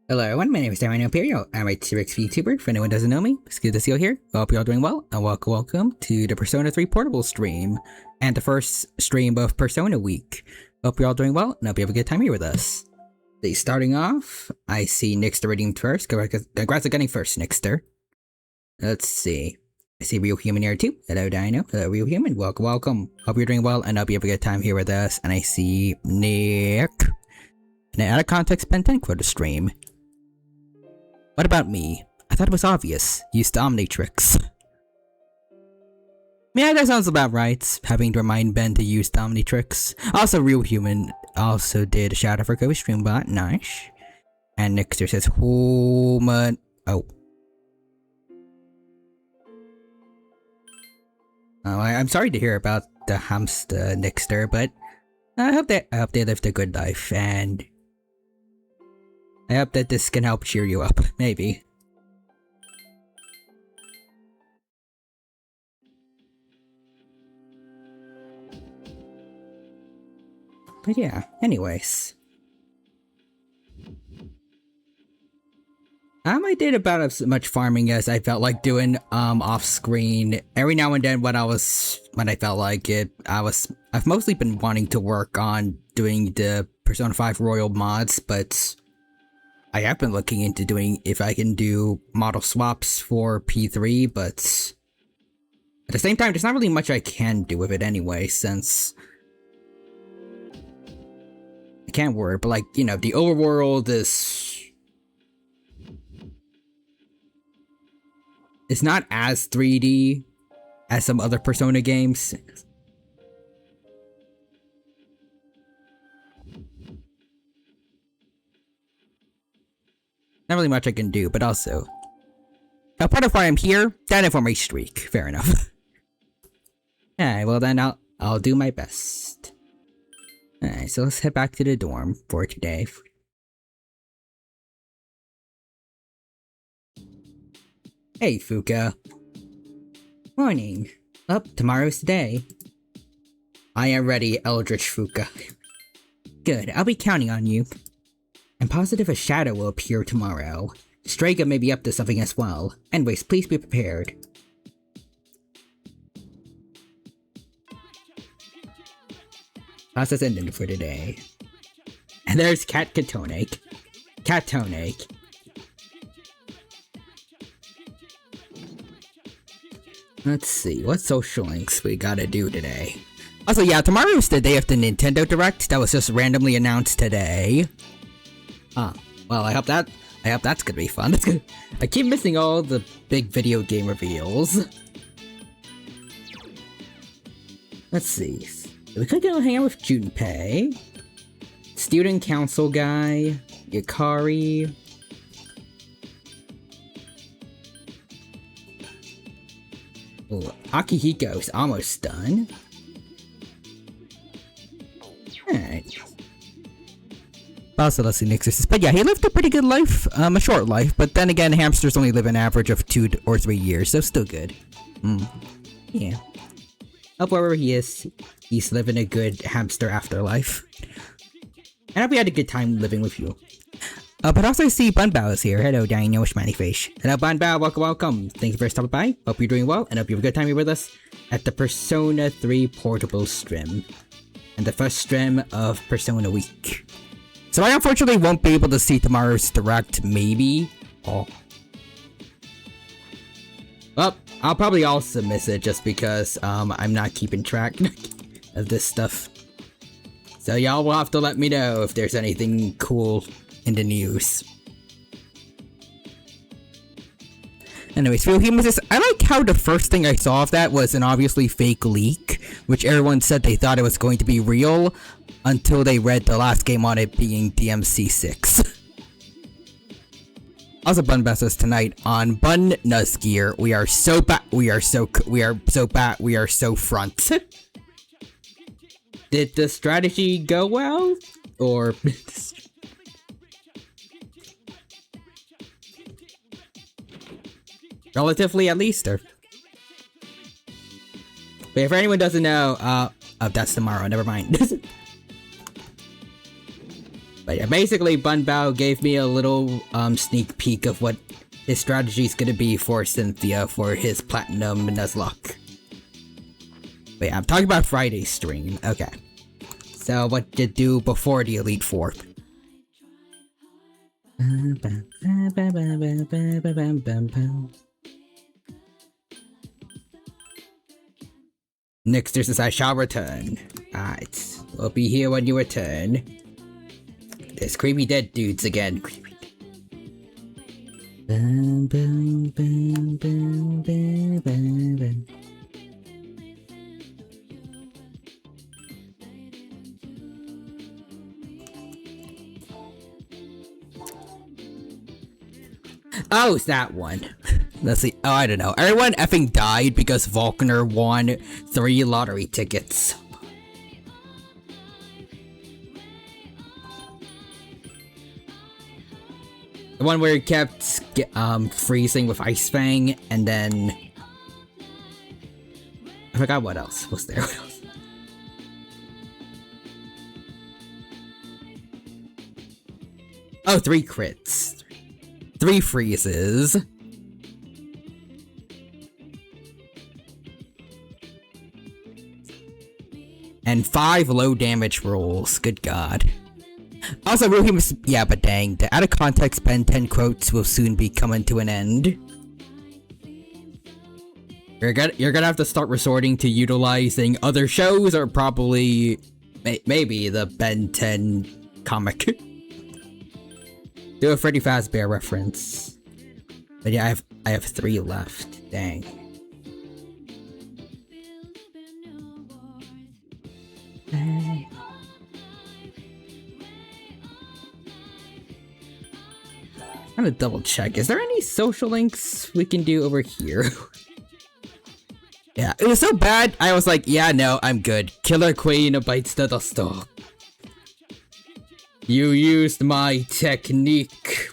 Hello everyone, my name is Darren Imperial. I'm a T-Rex VTuber. If anyone doesn't know me, it's good to see you here. I hope you're all doing well, and welcome to the Persona 3 Portable stream, and the first stream of Persona Week. Hope you're all doing well, and hope you have a good time here with us. Starting off, I see Nixter redeemed first. Congrats on getting first, Nixter. Let's see. I see Real Human here too. Hello Dino. Hello Real Human. Welcome. Hope you're doing well, and hope you have a good time here with us. And I see Nick. And out of context, Pentank for the stream. What about me? I thought it was obvious. Used the Omnitrix. Yeah, that sounds about right. Having to remind Ben to use the Omnitrix. Also, Real Human also did a shout out for Kobe Streambot. Nice. And Nixter says, Human. Oh. I'm sorry to hear about the hamster, Nixter, but I hope they lived a good life, and I hope that this can help cheer you up, maybe. But yeah, anyways. I did about as much farming as I felt like doing off screen. Every now and then when I felt like it, I've mostly been wanting to work on doing the Persona 5 Royal mods, but I have been looking into doing if I can do model swaps for P3, but at the same time, there's not really much I can do with it anyway, since I can't word, but like, you know, the overworld is it's not as 3D as some other Persona games. Not really much I can do, but also now part of why I'm here, that for my streak. Fair enough. Alright, well then I'll do my best. Alright, so let's head back to the dorm for today. Hey, Fuka. Morning. Tomorrow's the day. I am ready, Eldritch Fuka. Good, I'll be counting on you. I'm positive a shadow will appear tomorrow. Strega may be up to something as well. Anyways, please be prepared. Process ended for today. And there's Cat Katonake. Katonake. Let's see, what social links we gotta do today. Also, yeah, tomorrow's the day of the Nintendo Direct that was just randomly announced today. Well, I hope that's gonna be fun. I keep missing all the big video game reveals. Let's see. We could go hang out with Junpei. Student Council guy. Yukari. Ooh, Akihiko's almost done. Alright. Also, let's see Nixus. But yeah, he lived a pretty good life. A short life, but then again, hamsters only live an average of 2 or 3 years, so still good. Yeah. Hope wherever he is, he's living a good hamster afterlife. And I hope we had a good time living with you. But also I see Bunbao is here. Hello, Daniel Schmannyfish. Hello, Bunbao. Welcome. Thank you for stopping by. Hope you're doing well, and hope you have a good time here with us at the Persona 3 Portable stream. And the first stream of Persona Week. So I unfortunately won't be able to see tomorrow's Direct, maybe. Oh. Well, I'll probably also miss it just because I'm not keeping track of this stuff. So y'all will have to let me know if there's anything cool in the news. Anyways, Real Human says, I like how the first thing I saw of that was an obviously fake leak, which everyone said they thought it was going to be real until they read the last game on it being DMC6. Also, Bunbass says tonight on Bun Nuzgear, we are so front. Did the strategy go well? Or relatively, at least, or but if anyone doesn't know, oh, that's tomorrow, never mind. But yeah, basically Bunbao gave me a little sneak peek of what his strategy is gonna be for Cynthia for his Platinum Nuzlocke. Wait, I'm talking about Friday's stream. Okay. So what to do before the Elite Four? Nixter says I shall return. Alright, we'll be here when you return. There's creepy dead dudes again. Oh, it's that one. Let's see. Oh, I don't know. Everyone effing died because Volkner won 3 lottery tickets. The one where he kept freezing with Ice Fang, and then I forgot what else was there. What else? Oh, 3 crits. 3 freezes. And 5 low damage rolls. Good god. Also, Ruhi, yeah, but dang, the out of context Ben 10 quotes will soon be coming to an end. You're gonna have to start resorting to utilizing other shows or probably maybe the Ben 10 comic. Do a Freddy Fazbear reference. But yeah, I have 3 left. Dang. I'm gonna double check. Is there any social links we can do over here? Yeah, it was so bad. I was like, yeah, no, I'm good. Killer Queen bites the dust off. You used my technique.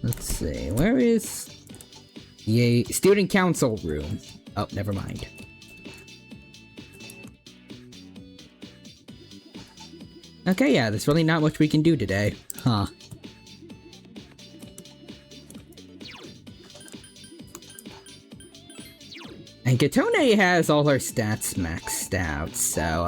Let's see, where is the student council room? Oh, never mind. Okay, yeah, there's really not much we can do today. Huh. And Katone has all her stats maxed out, so,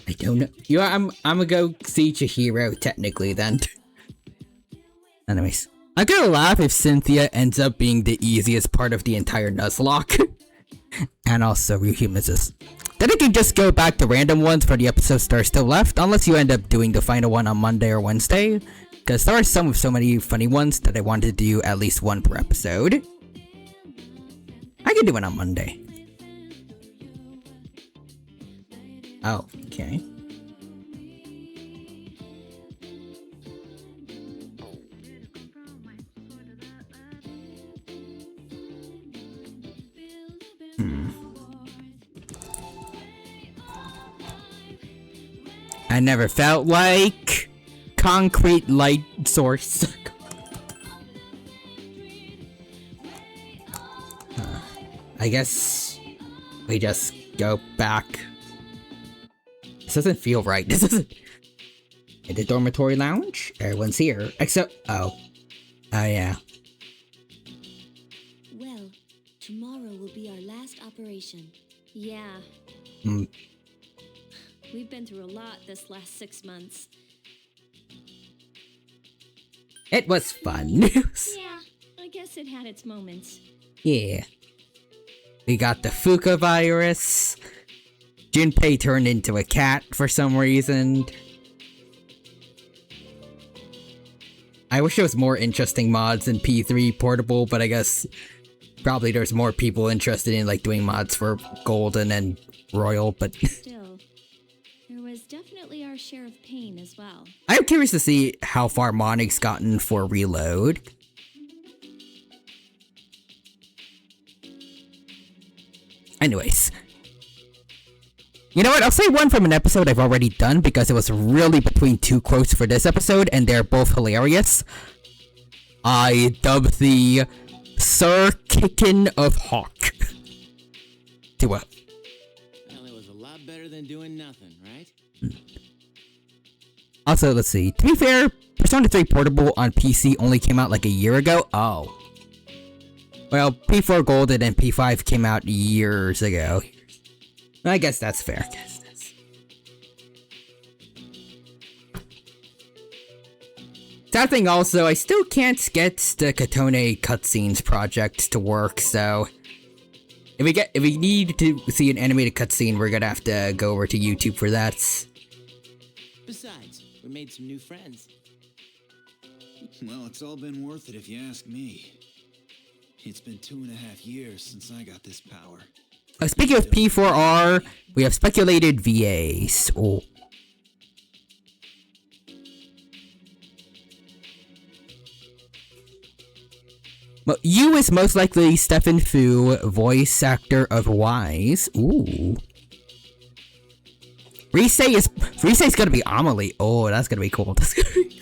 I don't know. You know, I'm gonna go see Chihiro, technically, then. Anyways. I'm gonna laugh if Cynthia ends up being the easiest part of the entire Nuzlocke. And also Ryuhima's. Then I can just go back to random ones for the episodes that are still left, unless you end up doing the final one on Monday or Wednesday. Because there are some with so many funny ones that I wanted to do at least one per episode. I can do it on Monday. Oh, okay. I never felt like concrete light source. I guess we just go back. This doesn't feel right. This isn't. In the dormitory lounge, everyone's here except. Oh, yeah. Well, tomorrow will be our last operation. Yeah. We've been through a lot this last 6 months. It was fun. Yeah, I guess it had its moments. Yeah. We got the Fuka virus. Junpei turned into a cat for some reason. I wish there was more interesting mods in P3 Portable, but I guess probably there's more people interested in like doing mods for Golden and Royal, but Still, there was definitely our share of pain as well. I'm curious to see how far Monix gotten for Reload. Anyways. You know what? I'll say one from an episode I've already done because it was really between two quotes for this episode and they're both hilarious. I dubbed the Sir Kickin of Hawk. To what? Well, it was a lot better than doing nothing, right? Also, let's see. To be fair, Persona 3 Portable on PC only came out like a year ago. Oh. Well, P4 Golden and P5 came out years ago. I guess that's fair. Sad thing also, I still can't get the Katone cutscenes project to work, so if we need to see an animated cutscene, we're gonna have to go over to YouTube for that. Besides, we made some new friends. Well, it's all been worth it if you ask me. It's been 2.5 years since I got this power. Speaking of P4R, we have speculated VAs. Oh. Well, you is most likely Stephen Fu, voice actor of Wise. Ooh. Rise's gonna be Amelie. Oh, that's gonna be cool. That's gonna be cool.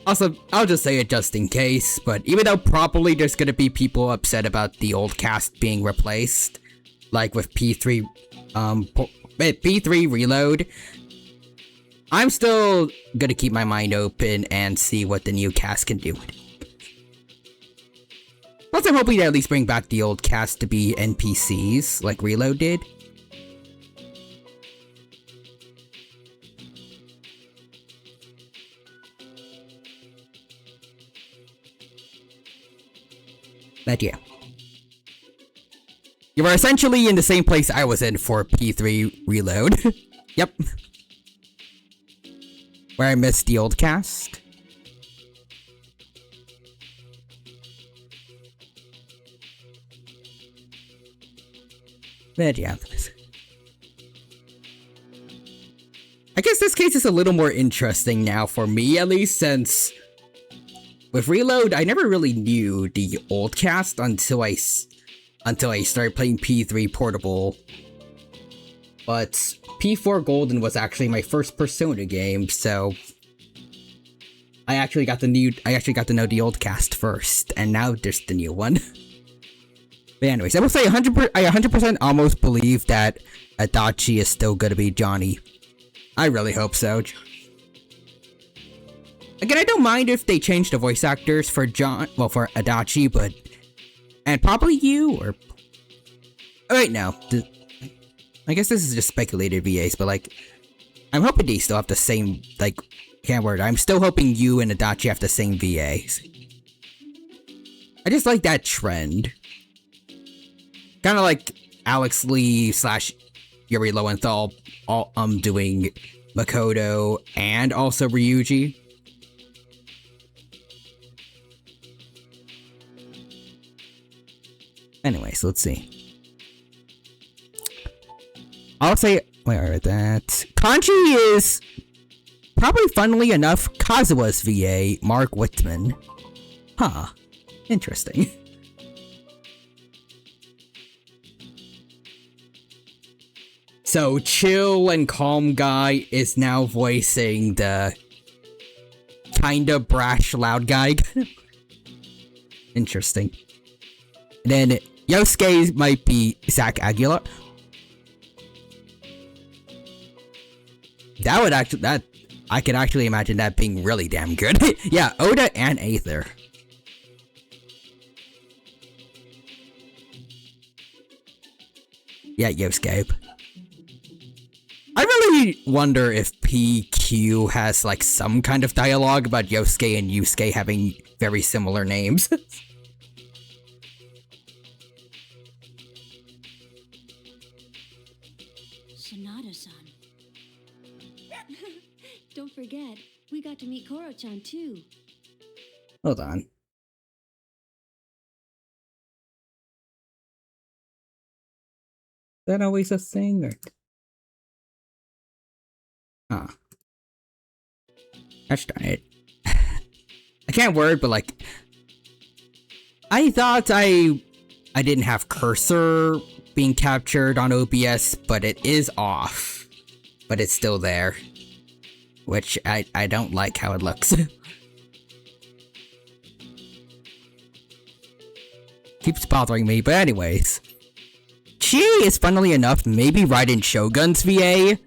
Also, I'll just say it just in case, but even though probably there's gonna be people upset about the old cast being replaced, like with P3, P3 Reload, I'm still gonna keep my mind open and see what the new cast can do. Plus, I'm hoping to at least bring back the old cast to be NPCs, like Reload did. But yeah. You were essentially in the same place I was in for P3 Reload. Yep. Where I missed the old cast. But yeah. I guess this case is a little more interesting now for me, at least, since with Reload, I never really knew the old cast until I started playing P3 Portable. But P4 Golden was actually my first Persona game, so I actually got to know the old cast first, and now there's the new one. But anyways, I will say I 100% almost believe that Adachi is still gonna be Johnny. I really hope so. Again, I don't mind if they change the voice actors for for Adachi, but and probably you or wait, no. I guess this is just speculated VAs, but like I'm hoping they still have the same I'm still hoping you and Adachi have the same VAs. I just like that trend. Kind of like Alex Lee / Yuri Lowenthal doing Makoto and also Ryuji. Anyways, let's see. I'll say where that Kanji is probably, funnily enough, Kazua's VA, Mark Whitman. Huh. Interesting. So, chill and calm guy is now voicing the kinda brash loud guy. Interesting. And then Yosuke might be Zach Aguilar. I could actually imagine that being really damn good. Yeah, Oda and Aether. Yeah, Yosuke. I really wonder if PQ has like some kind of dialogue about Yosuke and Yusuke having very similar names. Sonata-san. Don't forget, we got to meet Koro-chan too. Hold on. that always a thing? Or... Huh. Gosh darn it. I can't word, but like... I thought I didn't have cursor being captured on OBS, but it is off. But it's still there. Which I don't like how it looks. Keeps bothering me, but anyways. Chi is funnily enough maybe Raiden Shogun's VA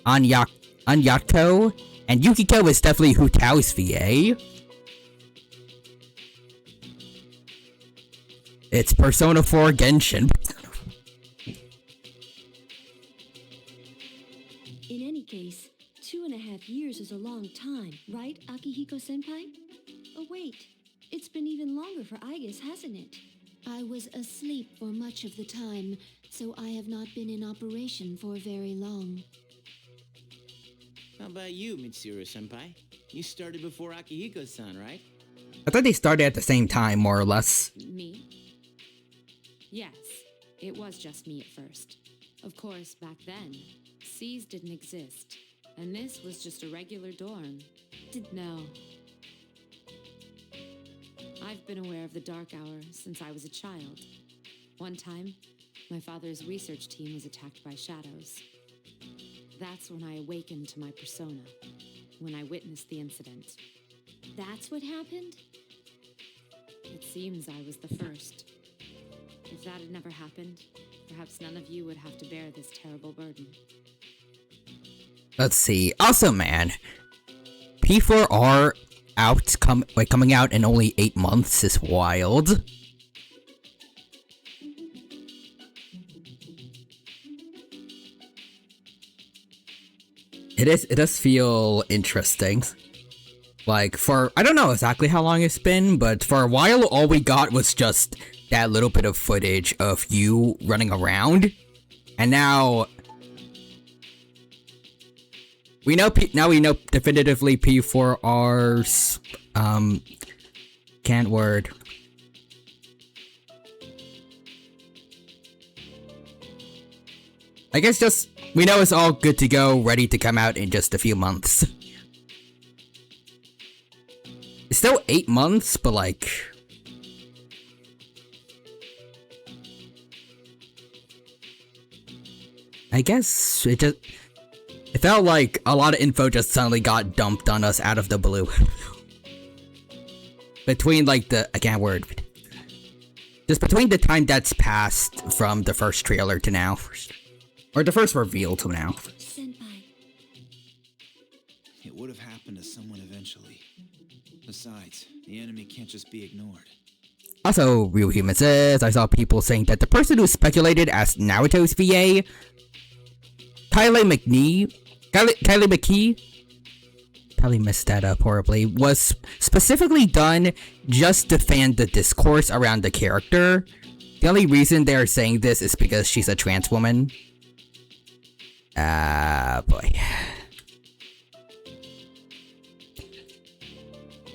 on Yatko, and Yukiko is definitely Hu Tao's VA. It's Persona 4 Genshin. In any case, 2.5 years is a long time, right, Akihiko-senpai? Oh wait, it's been even longer for Aigis, hasn't it? I was asleep for much of the time, so I have not been in operation for very long. How about you, Mitsuru-senpai? You started before Akihiko-san, right? I thought they started at the same time, more or less. Me? Yes, it was just me at first. Of course, back then, C's didn't exist, and this was just a regular dorm. No. I've been aware of the Dark Hour since I was a child. One time, my father's research team was attacked by shadows. That's when I awakened to my persona, when I witnessed the incident. That's what happened? It seems I was the first. If that had never happened, perhaps none of you would have to bear this terrible burden. Let's see. Also, man, P4R coming out in only 8 months is wild. It does feel interesting. Like, I don't know exactly how long it's been, but for a while all we got was just that little bit of footage of you running around. And now we know definitively P4R's can't word. I guess just we know it's all good to go, ready to come out in just a few months. It's still 8 months, but like I guess it felt like a lot of info just suddenly got dumped on us out of the blue. Between like I can't word. Just between the time that's passed from the first trailer to now. Or the first reveal to now. Senpai. It would have happened to someone eventually. Besides, the enemy can't just be ignored. Also, Real Human says, I saw people saying that the person who speculated as Naruto's VA, Kylie McKee, probably messed that up horribly, was specifically done just to fan the discourse around the character. The only reason they're saying this is because she's a trans woman. Boy.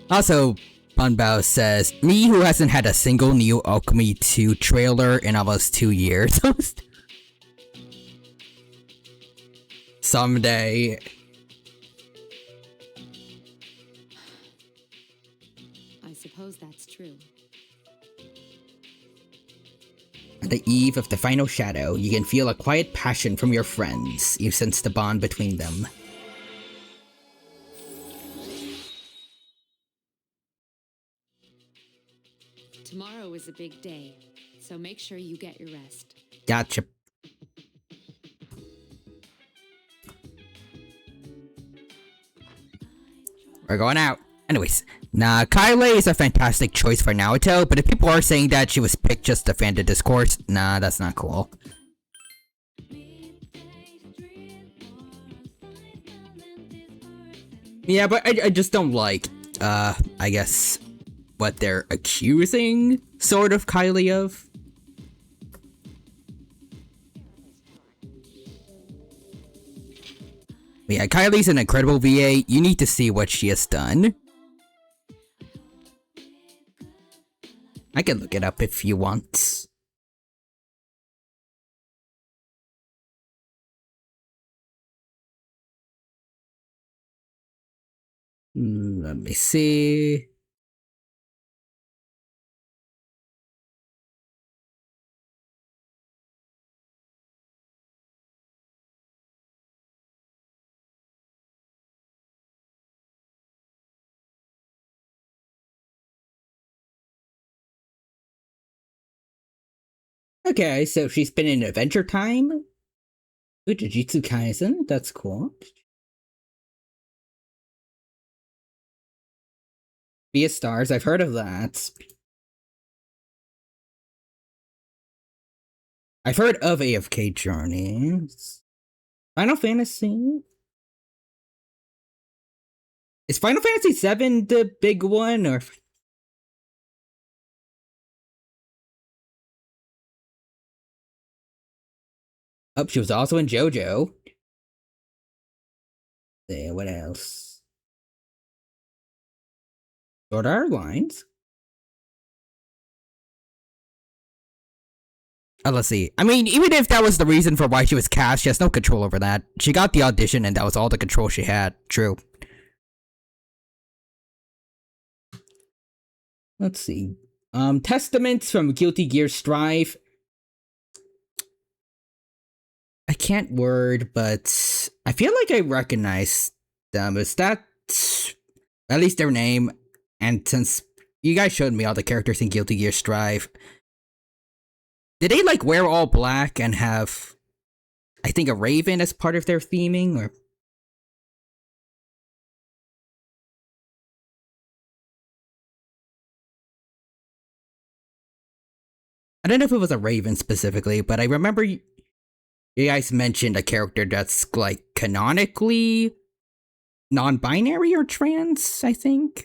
Also, Bunbao says, me who hasn't had a single Neo Alchemy 2 trailer in almost 2 years. Someday. I suppose that's true. At the eve of the final shadow, you can feel a quiet passion from your friends. You sense the bond between them. Tomorrow is a big day, so make sure you get your rest. Gotcha. We're going out. Anyways, nah, Kylie is a fantastic choice for Naruto, but if people are saying that she was picked just to fan the discourse, nah, that's not cool. Yeah, but I just don't like, I guess, what they're accusing, sort of, Kylie of. But yeah, Kylie's an incredible VA. You need to see what she has done. I can look it up if you want. Let me see. Okay, so she's been in Adventure Time with Jujutsu Kaisen. That's cool. Via Stars, I've heard of that. I've heard of AFK Journeys. Final Fantasy? Is Final Fantasy VII the big one, or... Oh, she was also in JoJo. Yeah, what else? Sword Art Lines. Let's see. I mean, even if that was the reason for why she was cast, she has no control over that. She got the audition and that was all the control she had. True. Let's see. Testaments from Guilty Gear Strive. I can't word, but I feel like I recognize them. Is that at least their name? And since you guys showed me all the characters in Guilty Gear Strive, did they like wear all black and have, I think, a raven as part of their theming, or? I don't know if it was a raven specifically, but I remember you guys mentioned a character that's like canonically non-binary or trans, I think.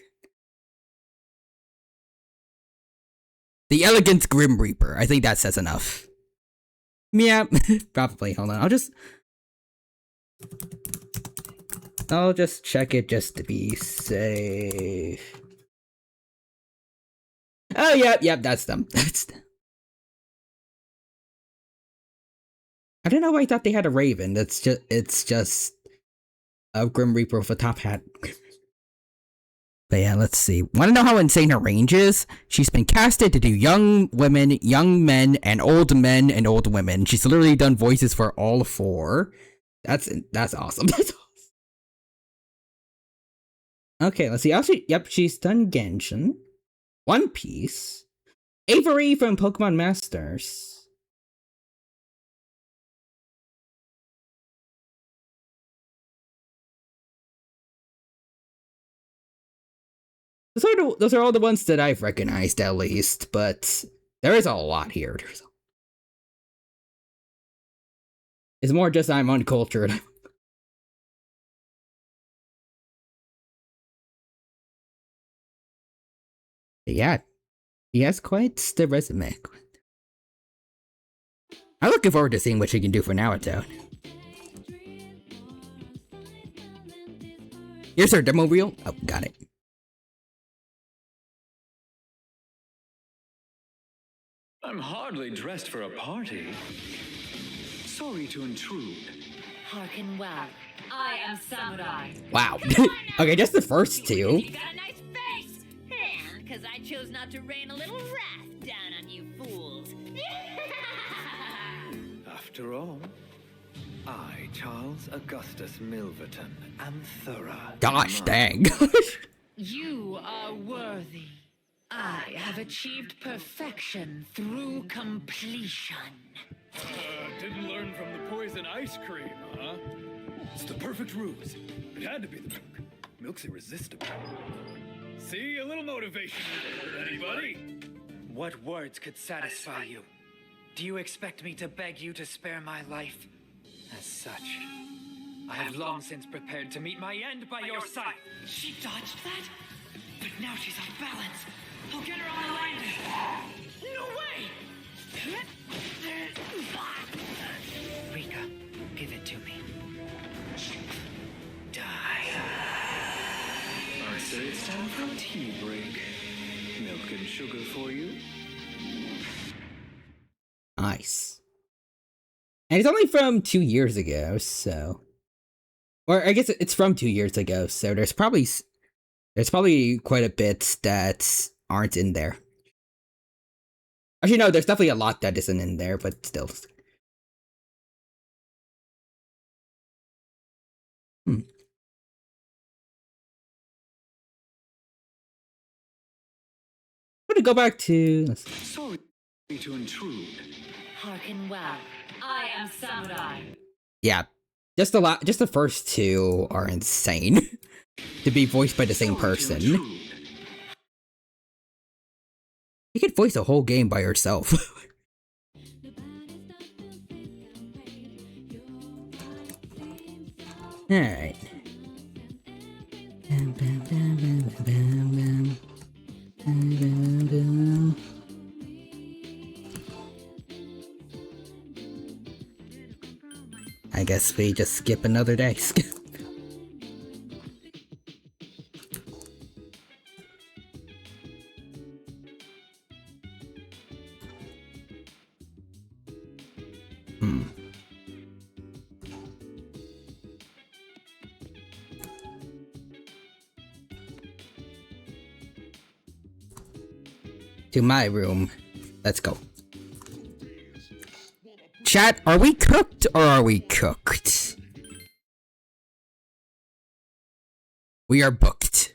The Elegant Grim Reaper. I think that says enough. Yeah, probably. Hold on. I'll just check it just to be safe. Oh, yep, that's them. That's them. I don't know why I thought they had a raven. It's just a Grim Reaper with a top hat. But yeah, let's see. Want to know how insane her range is? She's been casted to do young women, young men, and old women. She's literally done voices for all four. That's awesome. That's awesome. Okay, let's see. Also, yep, she's done Genshin, One Piece, Avery from Pokemon Masters. Those are all the ones that I've recognized, at least, but there is a lot here. It's more just I'm uncultured. Yeah, he has quite the resume. I'm looking forward to seeing what she can do for Naruto. Here's her demo reel. Oh, got it. I'm hardly dressed for a party. Sorry to intrude. Hearken well. I am Samurai. Wow. Okay, just the first two. You got a nice face! And because I chose not to rain a little wrath down on you fools. After all, I, Charles Augustus Milverton, am thorough. Gosh dang. You are worthy. I have achieved perfection through completion. Didn't learn from the poison ice cream, huh? It's the perfect ruse. It had to be the milk. Milk's irresistible. See, a little motivation. Anybody? What words could satisfy you? Do you expect me to beg you to spare my life? As such, I have long since prepared to meet my end by your side. She dodged that? But now she's off balance. I'll get her on the landing. No way! Rika, give it to me. Die. I say it's time for a tea break. Milk and sugar for you? Nice. And it's only from 2 years ago, so... Or I guess it's from 2 years ago, so there's probably There's probably quite a bit that aren't in there. Actually, no, there's definitely a lot that isn't in there, but still. I'm gonna go back to... Sorry to intrude. Hearken well. I am Samurai. Yeah, just the first two are insane to be voiced by the same person. You could voice a whole game by yourself. Alright. I guess we just skip another day. To my room. Let's go. Chat, are we cooked or are we cooked? We are booked.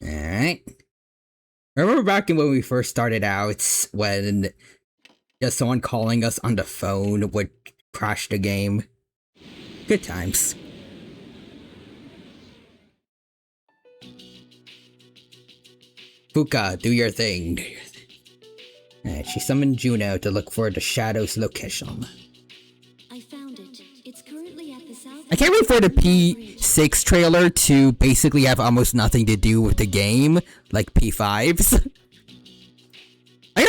Alright. Remember back when we first started out, when just someone calling us on the phone would crash the game? Good times. Fuka, do your thing. Alright, she summoned Juno to look for the Shadow's location. I found it. It's currently at the south. I can't wait for the P6 trailer to basically have almost nothing to do with the game, like P5's. I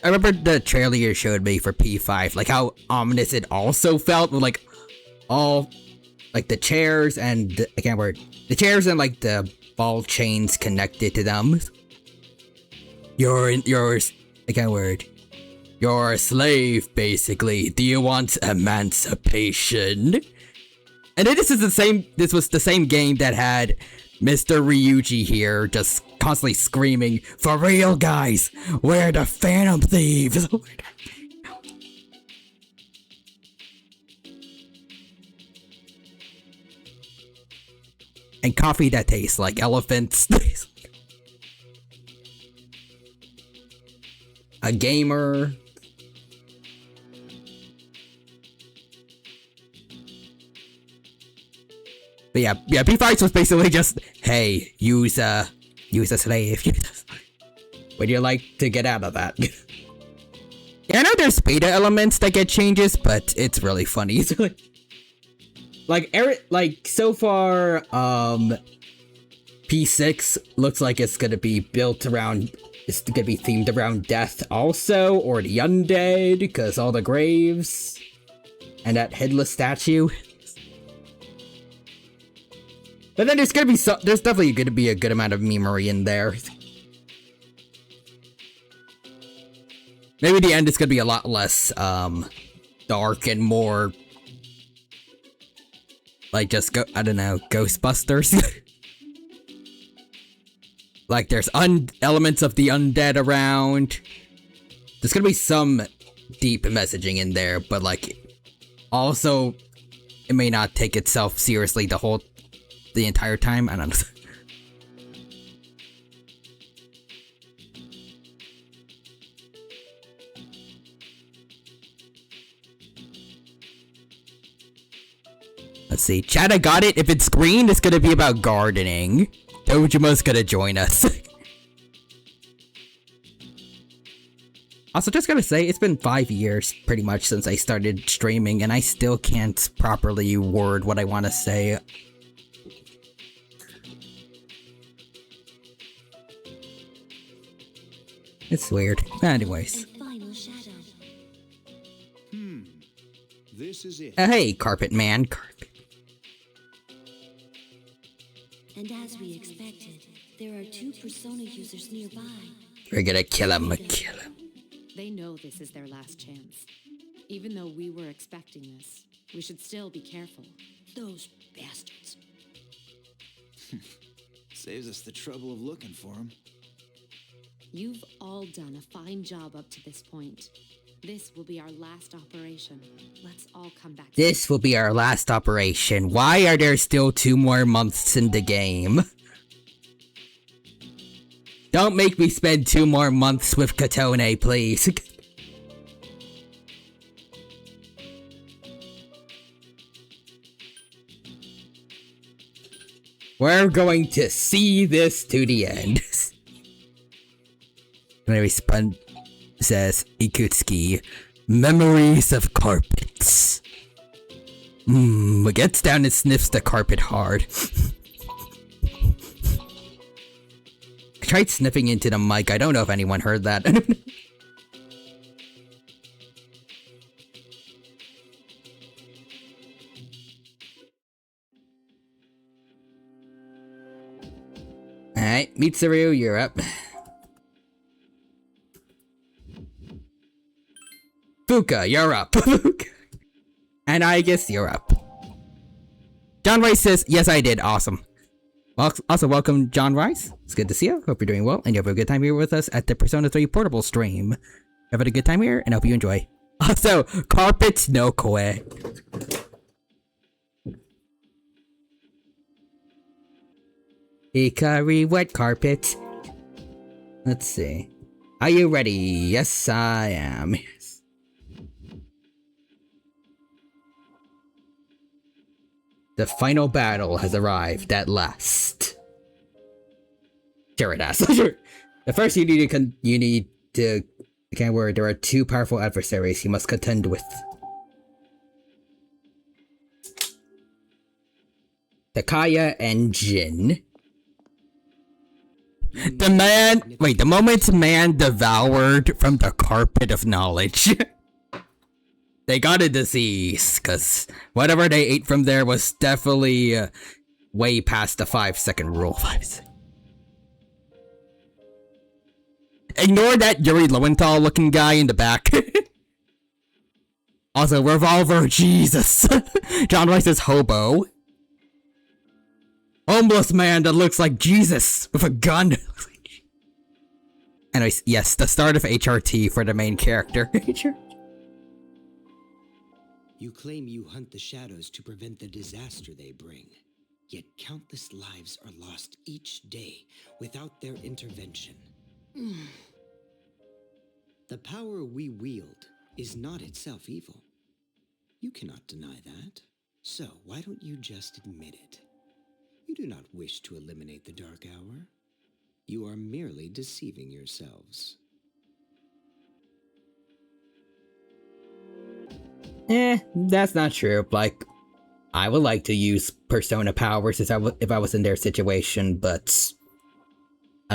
remember the trailer you showed me for P5, like how ominous it also felt with like all like the chairs and the chairs and like the ball chains connected to them. You're a slave, basically. Do you want emancipation? And then this was the same game that had Mr. Ryuji here just constantly screaming, "For real, guys, we're the Phantom Thieves!" And coffee that tastes like elephants. A gamer. But yeah, P5 was basically just, hey, use a slave. Would you like to get out of that? Yeah, I know there's beta elements that get changes, but it's really funny. So far, P6 looks like it's gonna be themed around death also, or the undead, because all the graves, and that headless statue. But then there's definitely gonna be a good amount of memery in there. Maybe the end is gonna be a lot less, dark and more like just Ghostbusters. Like there's elements of the undead around. There's gonna be some deep messaging in there, but like also it may not take itself seriously the entire time. I don't know. Let's see. Chat, I got it. If it's green, it's gonna be about gardening. Dojima's gonna join us. Also, just gotta say, it's been 5 years, pretty much, since I started streaming, and I still can't properly word what I want to say. It's weird. Anyways. This is it. Hey, Carpet Man. And as we expected, there are 2 Persona users nearby. We're gonna kill him. They know this is their last chance. Even though we were expecting this, we should still be careful. Those bastards. Saves us the trouble of looking for him. You've all done a fine job up to this point. This will be our last operation. Let's all come back. This will be our last operation. Why are there still 2 more months in the game? Don't make me spend 2 more months with Katone, please. We're going to see this to the end. When Spun says Ikutsuki, memories of carpets. Gets down and sniffs the carpet hard. I tried sniffing into the mic. I don't know if anyone heard that. Alright, Mitsuru, you're up. Fuka, you're up. And I guess you're up. John Rice says, yes, I did. Awesome. Also, welcome, John Rice. It's good to see you. Hope you're doing well, and you have a good time here with us at the Persona 3 Portable stream. Have a good time here, and hope you enjoy. Also, carpets no koe. Hikari wet carpet. Let's see. Are you ready? Yes, I am. Yes. The final battle has arrived at last. Sure it has. The first you need to where there are 2 powerful adversaries you must contend with. Takaya and Jin. The moment man devoured from the carpet of knowledge. They got a disease, cause whatever they ate from there was definitely way past the 5-second rule. Ignore that Yuri Lowenthal looking guy in the back. Also, Revolver, Jesus. John Rice's hobo. Homeless man that looks like Jesus with a gun. Anyways, yes, the start of HRT for the main character. You claim you hunt the shadows to prevent the disaster they bring. Yet countless lives are lost each day without their intervention. The power we wield is not itself evil. You cannot deny that. So why don't you just admit it? You do not wish to eliminate the Dark Hour. You are merely deceiving yourselves. That's not true. Like, I would like to use Persona powers if I was in their situation, but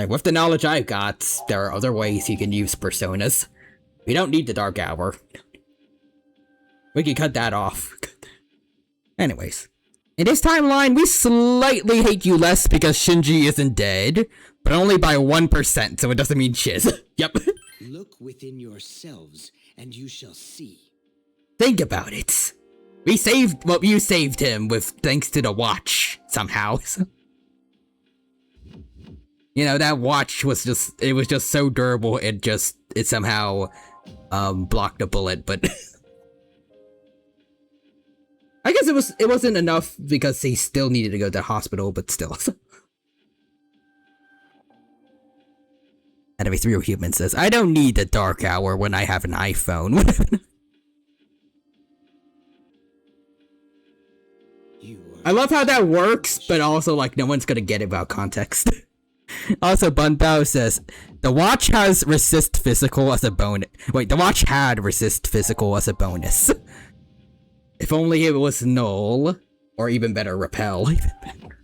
with the knowledge I've got, there are other ways you can use Personas. We don't need the Dark Hour. We can cut that off. Anyways, in this timeline, we slightly hate you less because Shinji isn't dead, but only by 1%, so it doesn't mean shiz. Yep. Look within yourselves, and you shall see. Think about it. You saved him with thanks to the watch, somehow. You know, that watch was just so durable, it somehow, blocked a bullet, but... I guess it wasn't enough because he still needed to go to the hospital, but still. Enemy 3 Human says, I don't need the Dark Hour when I have an iPhone. I love how that works, but also, like, no one's gonna get it without context. Also, Bunbao says, the watch has resist physical as a bonus. Wait, the watch had resist physical as a bonus. If only it was null, or even better, repel. Even better.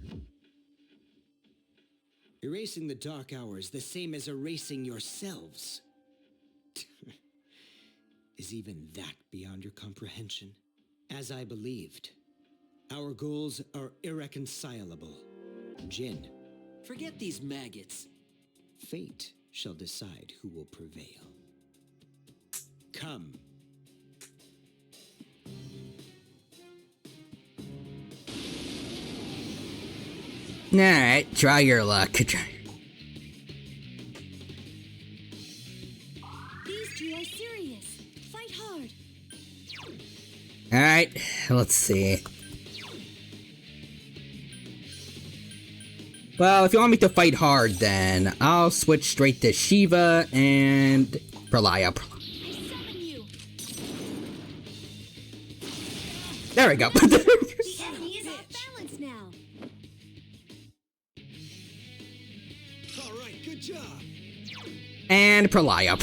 Erasing the Dark Hour is the same as erasing yourselves. Is even that beyond your comprehension? As I believed, our goals are irreconcilable. Jin, forget these maggots. Fate shall decide who will prevail. Alright, try your luck. These two are serious. Fight hard. Alright, let's see. Well, if you want me to fight hard, then I'll switch straight to Shiva and Pralaya. There we go. The enemy is off balance now. All right, good job. And Pralaya.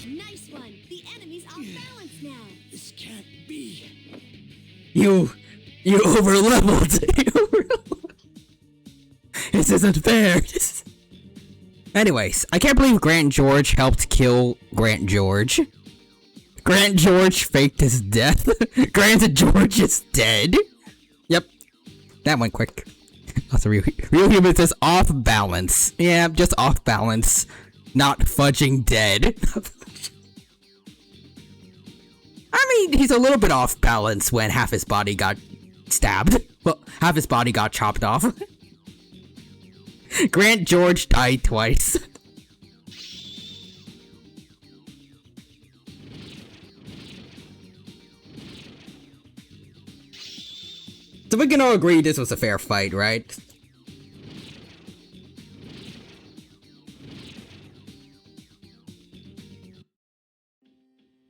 Nice one. The enemy's off balance now. This can't be. You over-leveled. This isn't fair. Anyways, I can't believe Grant George helped kill Grant George. Grant George faked his death. Grant George is dead. Yep. That went quick. Also, real humans is off balance. Yeah, just off balance. Not fudging dead. I mean, he's a little bit off balance when half his body got stabbed. Well, half his body got chopped off. Grant George died twice. So we can all agree this was a fair fight, right?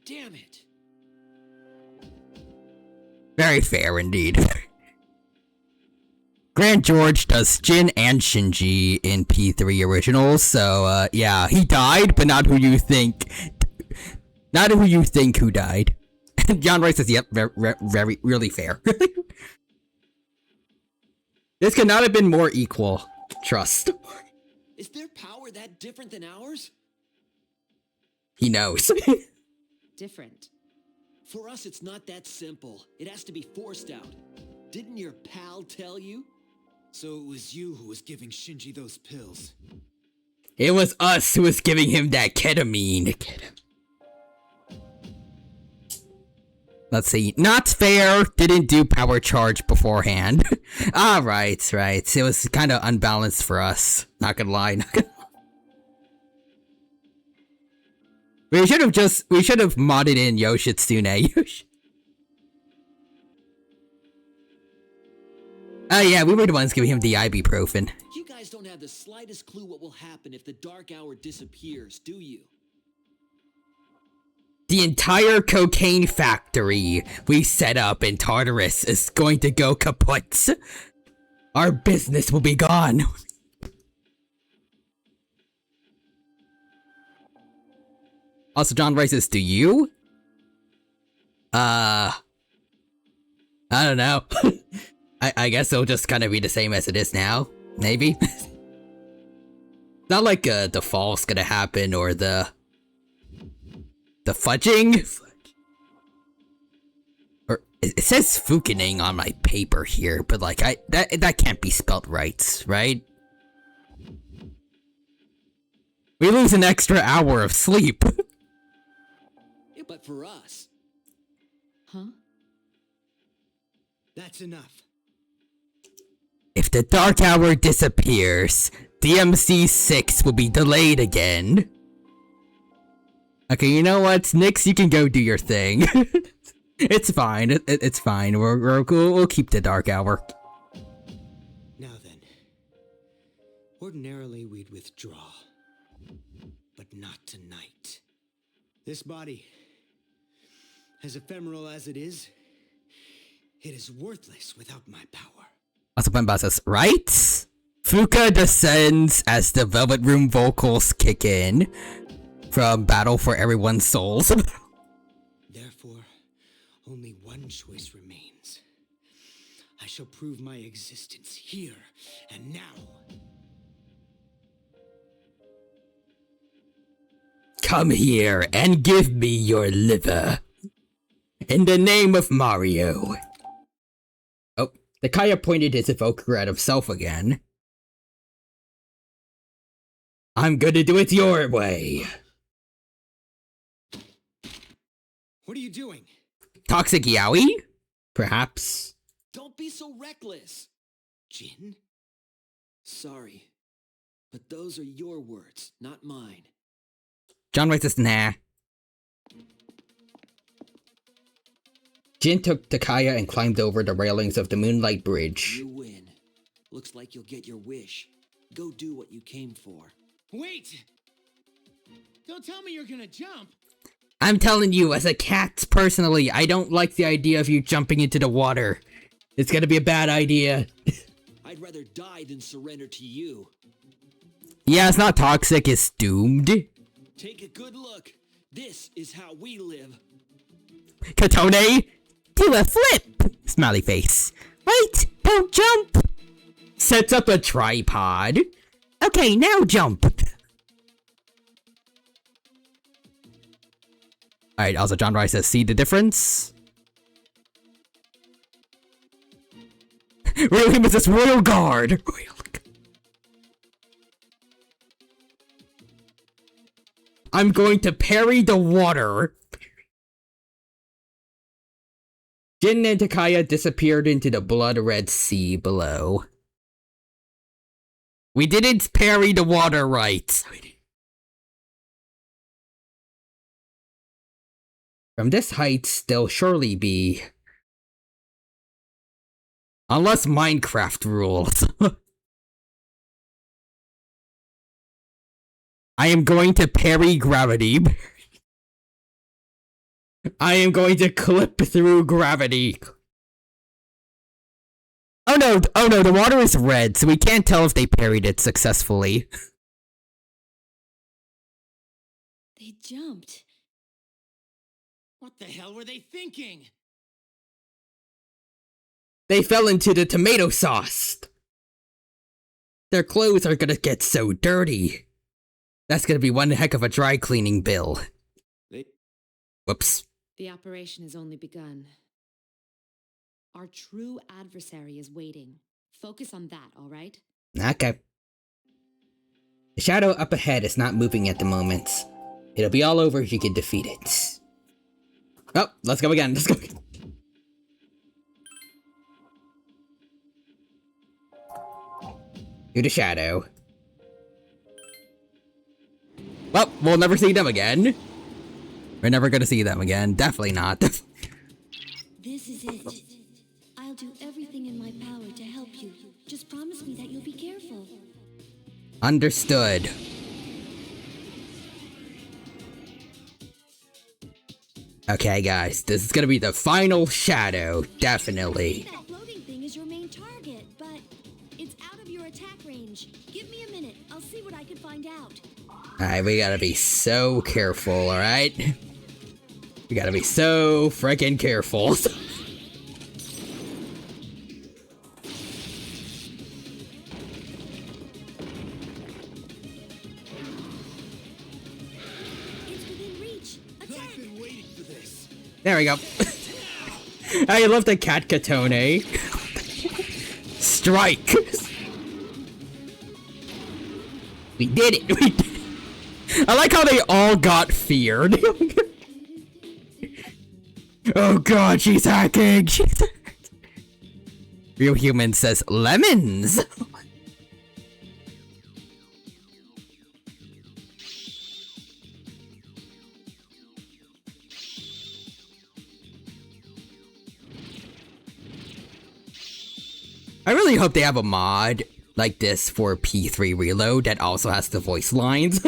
Damn it. Very fair indeed. Grant George does Jin and Shinji in P3 originals, so yeah, he died, but not who you think. Not who you think who died. John Rice says, yep, very, really fair. This could not have been more equal. Trust. Is their power that different than ours? He knows. Different. For us, it's not that simple. It has to be forced out. Didn't your pal tell you? So it was you who was giving Shinji those pills. It was us who was giving him that ketamine. Let's see. Not fair. Didn't do power charge beforehand. Ah, right. It was kind of unbalanced for us. Not gonna lie. We should have modded in Yoshitsune. Oh yeah, we were the ones giving him the ibuprofen. You guys don't have the slightest clue what will happen if the Dark Hour disappears, do you? The entire cocaine factory we set up in Tartarus is going to go kaput. Our business will be gone. Also, John Rice says, do you? I don't know. I guess it'll just kind of be the same as it is now. Maybe. Not like the fall's gonna happen or the fudging. Or it says fukening on my paper here, but like that can't be spelled right? We lose an extra hour of sleep. Yeah, but for us. Huh? That's enough. If the Dark Hour disappears, DMC 6 will be delayed again. Okay, you know what, Nyx, you can go do your thing. It's fine. It's fine. We'll keep the Dark Hour. Now then, ordinarily we'd withdraw, but not tonight. This body, as ephemeral as it is worthless without my power. Also, Pemba says, right? Fuka descends as the Velvet Room vocals kick in from Battle for Everyone's Souls. Therefore, only one choice remains. I shall prove my existence here and now. Come here and give me your liver. In the name of Mario. Oh, the Kaya pointed his evoker at himself again. I'm gonna do it your way. What are you doing? Toxic Yaoi? Perhaps. Don't be so reckless. Jin? Sorry, but those are your words, not mine. John Rice says, nah. Jin took Takaya and climbed over the railings of the Moonlight Bridge. You win. Looks like you'll get your wish. Go do what you came for. Wait! Don't tell me you're gonna jump! I'm telling you, as a cat, personally, I don't like the idea of you jumping into the water. It's gonna be a bad idea. I'd rather die than surrender to you. Yeah, it's not toxic, it's doomed. Take a good look. This is how we live. Katone, do a flip! Smiley face. Wait, don't jump! Sets up a tripod. Okay, now jump. Alright, also John Rice says, see the difference? Real Human says, Royal Guard! I'm going to parry the water. Jin and Takaya disappeared into the blood-red sea below. We didn't parry the water right. From this height, there'll surely be... Unless Minecraft rules. I am going to parry gravity. I am going to clip through gravity. Oh no, the water is red, so we can't tell if they parried it successfully. They jumped. What the hell were they thinking? They fell into the tomato sauce. Their clothes are gonna get so dirty. That's gonna be one heck of a dry cleaning bill. Whoops. The operation has only begun. Our true adversary is waiting. Focus on that, all right? Okay. The shadow up ahead is not moving at the moment. It'll be all over if you can defeat it. Oh, let's go again. Let's go again. To the shadow. Well, we'll never see them again. We're never gonna see them again. Definitely not. This is it. I'll do everything in my power to help you. Just promise me that you'll be careful. Understood. Okay, guys, this is gonna be the final shadow, definitely. That floating thing is your main target, but it's out of your attack range. Give me a minute. I'll see what I can find out. Alright, we gotta be so careful, alright? We gotta be so freaking careful. There we go. I love the cat Katone. Strike! We did it! We did it! I like how they all got feared. Oh god, she's hacking! Real Human says lemons! I really hope they have a mod like this for P3 Reload that also has the voice lines.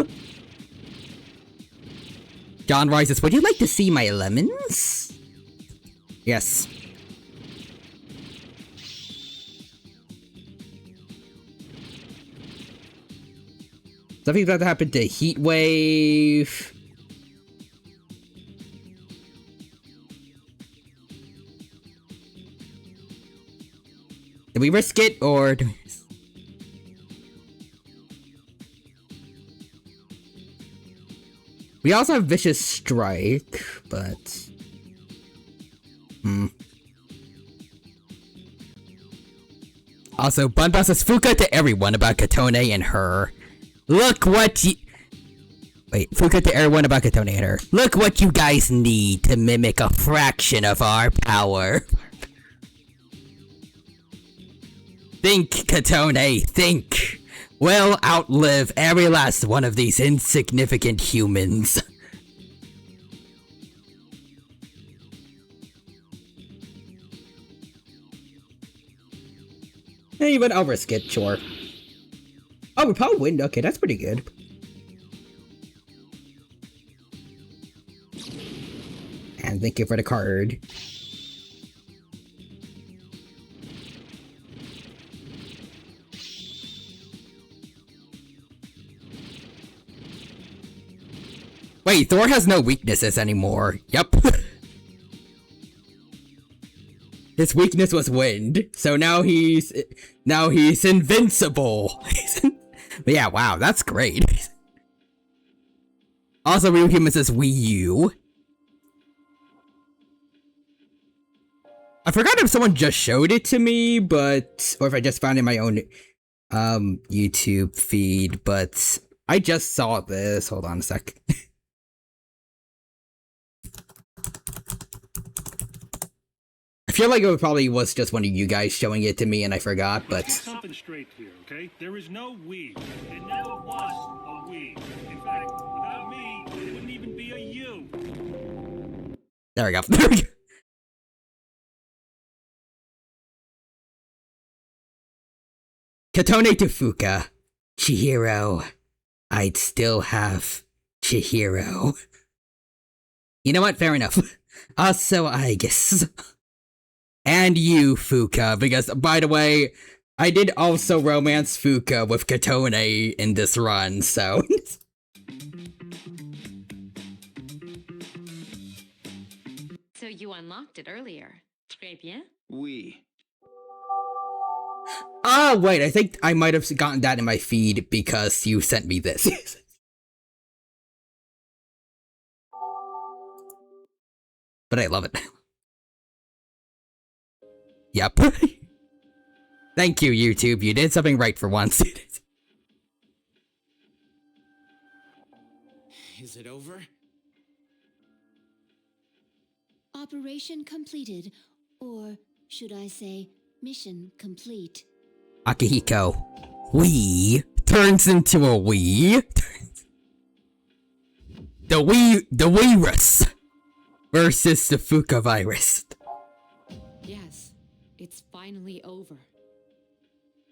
John Rice says, would you like to see my lemons? Yes. Something's about to happen to Heatwave. Do we risk it, or do we... We also have Vicious Strike, but... Also, Bunbao says Fuka to everyone about Katone and her. Look what you... Wait, Fuka to everyone about Katone and her. Look what you guys need to mimic a fraction of our power. Think, Katone, think. We'll outlive every last one of these insignificant humans. Hey, but I'll risk it, sure. Oh, we probably win. Okay, that's pretty good. And thank you for the card. Wait, Thor has no weaknesses anymore. Yep. His weakness was wind, so now he's invincible. But yeah, wow, that's great. Also, Real Humans is Wii U. I forgot if someone just showed it to me, but or if I just found it in my own YouTube feed, but I just saw this. Hold on a sec. I feel like it probably was just one of you guys showing it to me and I forgot, but... Let's get something straight here, okay? There is no we. It never was a we. In fact, without me, it wouldn't even be a you. There we go. There we go. Katone to Fuka. Chihiro. I'd still have Chihiro. You know what? Fair enough. Also, I guess... And you, Fuka, because, by the way, I did also romance Fuka with Katone in this run, so... So you unlocked it earlier. Très bien. Oui. Ah, wait, I think I might have gotten that in my feed because you sent me this. But I love it. Yep. Thank you, YouTube. You did something right for once. Is it over? Operation completed. Or should I say, mission complete. Akihiko. We turns into a we. The virus versus the Fuka virus. Yes, it's finally over.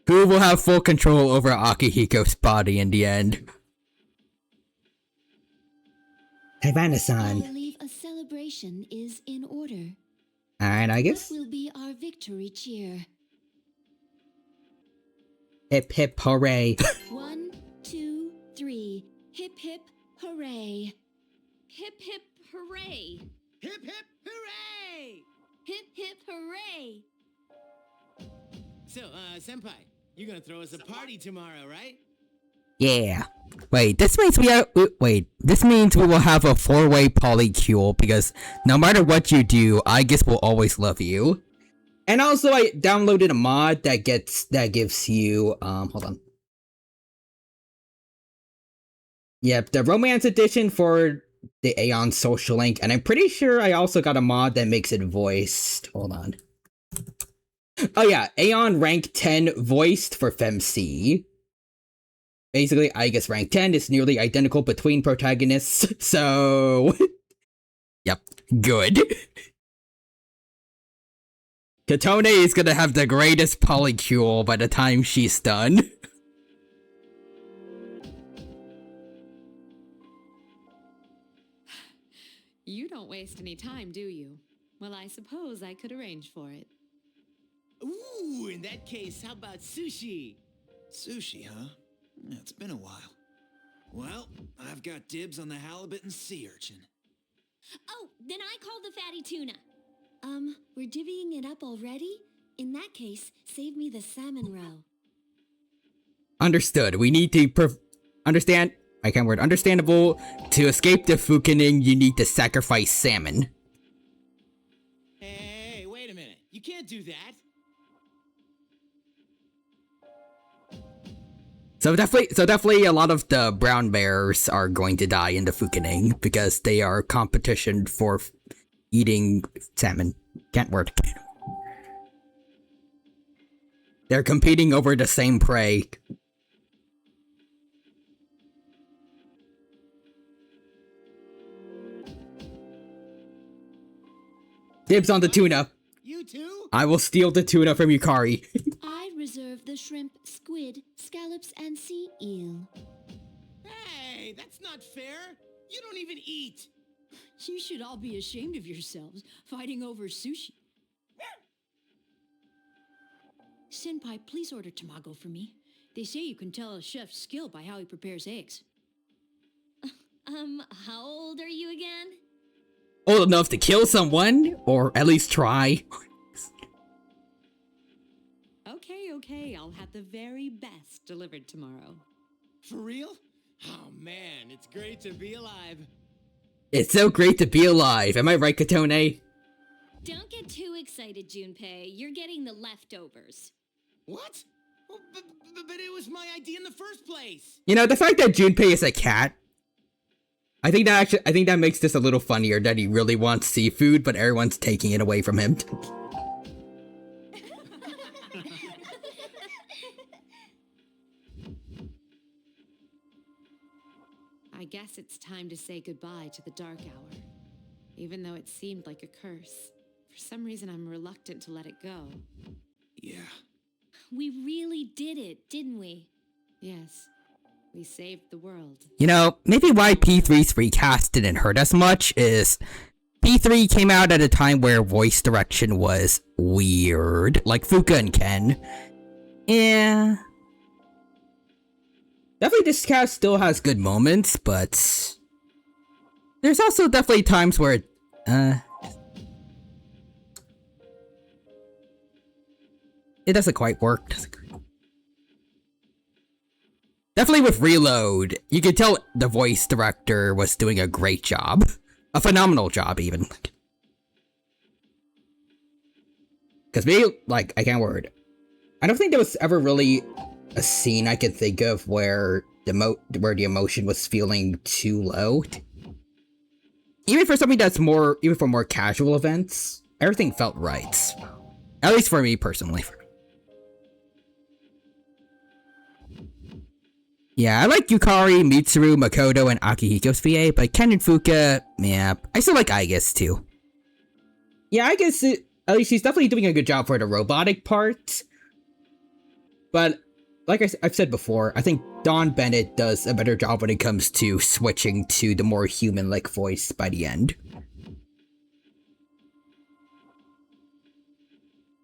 Who will have full control over Akihiko's body in the end? I Havana-san. believe a celebration is in order. Alright, I guess. What will be our victory cheer? Hip hip hooray. 1, 2, 3. Hip hip hooray. Hip hip hooray! Hip hip hooray! Hip hip hooray! So, Senpai, you're gonna throw us a party tomorrow, right? Yeah. Wait, this means this means we will have a 4-way polycule because no matter what you do, I guess will always love you. And also I downloaded a mod that gives you hold on. Yep, the romance edition for the Aeon Social Link, and I'm pretty sure I also got a mod that makes it voiced. Hold on. Oh yeah, Aeon rank 10 voiced for FemC. Basically, I guess rank 10 is nearly identical between protagonists, so... Yep, good. Katone is gonna have the greatest polycule by the time she's done. You don't waste any time, do you? Well, I suppose I could arrange for it. Ooh, in that case, how about sushi? Sushi, huh? Yeah, it's been a while. Well, I've got dibs on the halibut and sea urchin. Oh, then I call the fatty tuna. We're divvying it up already? In that case, save me the salmon roe. Understood. We need to understand. I can't word. Understandable. To escape the Fukening, you need to sacrifice salmon. Hey, wait a minute. You can't do that. So definitely a lot of the brown bears are going to die in the Fukening because they are competition for eating salmon. Can't word. They're competing over the same prey. Dibs on the tuna. You too? I will steal the tuna from Yukari. I reserve the shrimp, squid, scallops, and sea eel. Hey, that's not fair. You don't even eat. You should all be ashamed of yourselves, fighting over sushi. Senpai, please order tamago for me. They say you can tell a chef's skill by how he prepares eggs. How old are you again? Old enough to kill someone, or at least try. Okay, I'll have the very best delivered tomorrow. For real? Oh man, it's great to be alive. It's so great to be alive. Am I right, Katone? Don't get too excited, Junpei. You're getting the leftovers. What? Well, but it was my idea in the first place. You know, the fact that Junpei is a cat, I think that makes this a little funnier, that he really wants seafood, but everyone's taking it away from him. I guess it's time to say goodbye to the Dark Hour. Even though it seemed like a curse, for some reason I'm reluctant to let it go. Yeah. We really did it, didn't we? Yes, we saved the world. You know, maybe why P3's recast didn't hurt as much is P3 came out at a time where voice direction was weird, like Fuka and Ken. Yeah. Definitely this cast still has good moments, but there's also definitely times where it doesn't quite work. Definitely with Reload, you could tell the voice director was doing a great job. A phenomenal job, even. Because me, like, I can't word. I don't think there was ever really a scene I could think of where the emotion was feeling too low. Even for something that's even for more casual events, everything felt right. At least for me personally. Yeah, I like Yukari, Mitsuru, Makoto, and Akihiko's VA, but Ken and Fuka, yeah, I still like Aigis too. Yeah, Aigis, at least she's definitely doing a good job for the robotic part. But, like I've said before, I think Dawn Bennett does a better job when it comes to switching to the more human-like voice by the end.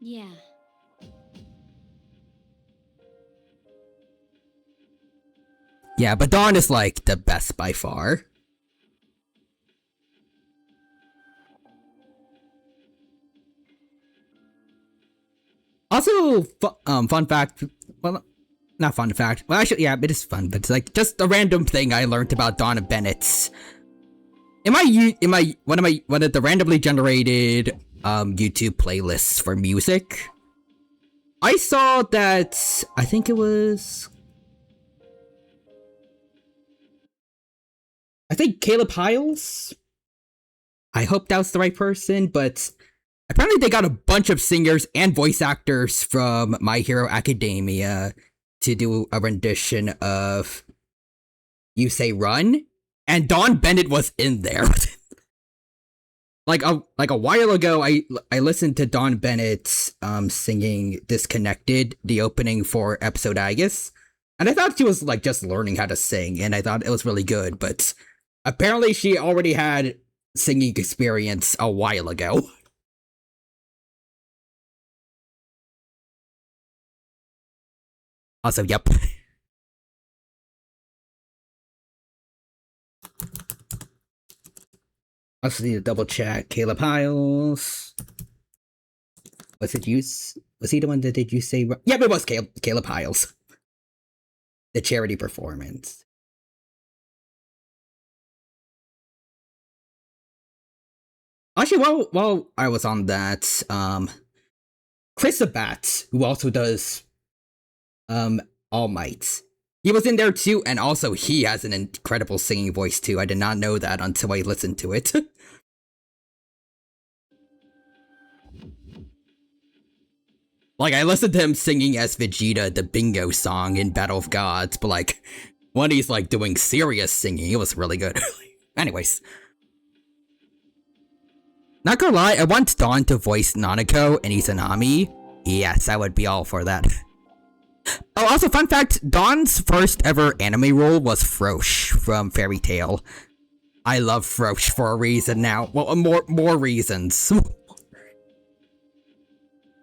Yeah. Yeah, but Dawn is like the best by far. Also, fun fact, well, not fun fact, well actually, yeah, it is fun, but it's like just a random thing I learned about Dawn Bennett. One of the randomly generated YouTube playlists for music, I saw that, I think it was, I think Caleb Hiles? I hope that was the right person, but apparently they got a bunch of singers and voice actors from My Hero Academia to do a rendition of You Say Run, and Dawn Bennett was in there. like a while ago, I listened to Dawn Bennett singing Disconnected, the opening for episode Aegis, and I thought she was like just learning how to sing, and I thought it was really good, but apparently she already had singing experience a while ago. Also, yep. Also need to double check. Caleb Hiles. Was he the one that did You Say Run? Yep, it was Caleb Hiles. The charity performance. Actually, while I was on that, Chris Sabat, who also does All Might, he was in there too, and also he has an incredible singing voice too. I did not know that until I listened to it. Like, I listened to him singing as Vegeta the bingo song in Battle of Gods, but like, when he's like doing serious singing, it was really good. Anyways. Not gonna lie, I want Dawn to voice Nanako and Izanami. Yes, I would be all for that. Oh, also, fun fact, Dawn's first ever anime role was Frosh from Fairy Tail. I love Frosh for a reason now. Well, more reasons.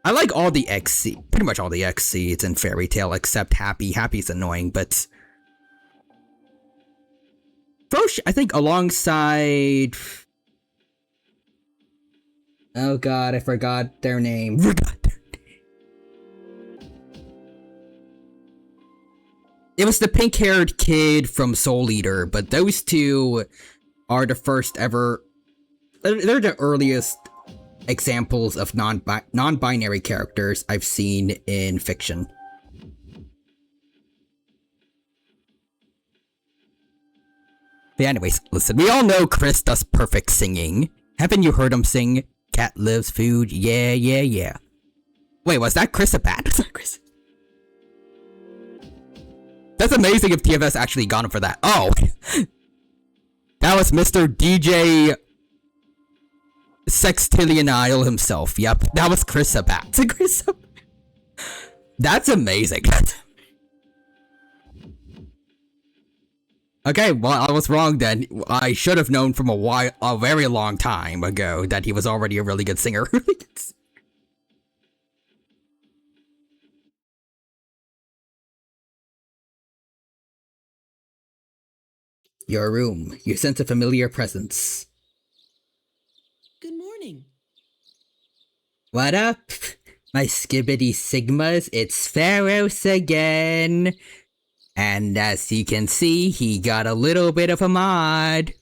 I like all the pretty much all the X seeds in Fairy Tail except Happy. Happy's annoying, but Frosh, I think, alongside. Oh god, I forgot their name. It was the pink-haired kid from Soul Eater, but those two are the first ever. They're the earliest examples of non-binary characters I've seen in fiction. But anyways, listen, we all know Chris does perfect singing. Haven't you heard him sing Cat Lives Food? Yeah, yeah, yeah. Wait, was that Chris Sabat? Was that Chris? That's amazing if TFS actually got him for that. Oh! That was Mr. DJ Sextillion Isle himself. Yep, that was Chris Sabat. That's amazing. Okay, well, I was wrong then. I should have known from a very long time ago that he was already a really good singer. Your room. You sense a familiar presence. Good morning. What up? My skibbity sigmas, it's Pharos again. And as you can see, he got a little bit of a mod.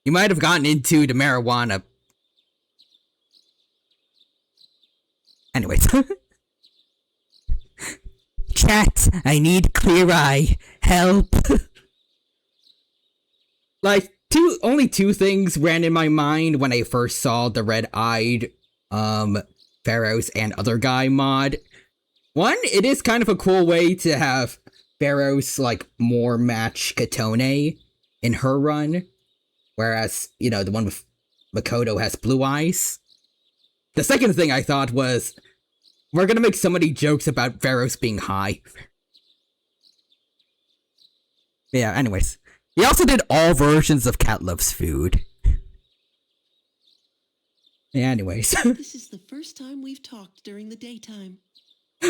You might have gotten into the marijuana. Anyways. Chat, I need clear eye. Help. Like, only two things ran in my mind when I first saw the red-eyed, Pharos and other guy mod. One, it is kind of a cool way to have Pharos, like, more match Katone in her run. Whereas, you know, the one with Makoto has blue eyes. The second thing I thought was, we're gonna make so many jokes about Pharos being high. Yeah, anyways. He also did all versions of Cat Loves Food. Yeah, anyways. This is the first time we've talked during the daytime.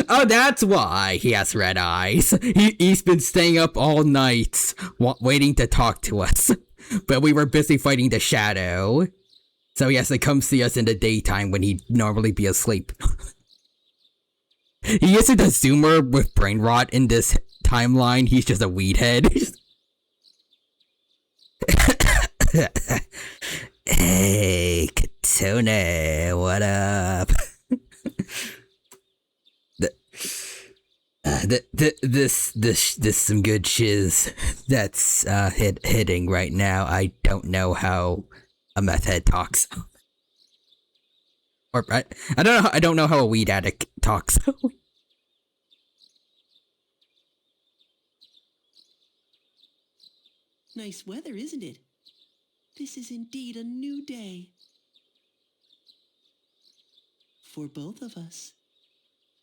Oh, that's why he has red eyes. He's been staying up all night, waiting to talk to us. But we were busy fighting the shadow. So he has to come see us in the daytime when he'd normally be asleep. He isn't a zoomer with brain rot in this timeline, he's just a weed head. Hey, Katone, what up? This some good shiz that's hitting right now. I don't know how a meth head talks. Or I don't know how a weed addict talks. Nice weather, isn't it? This is indeed a new day. For both of us.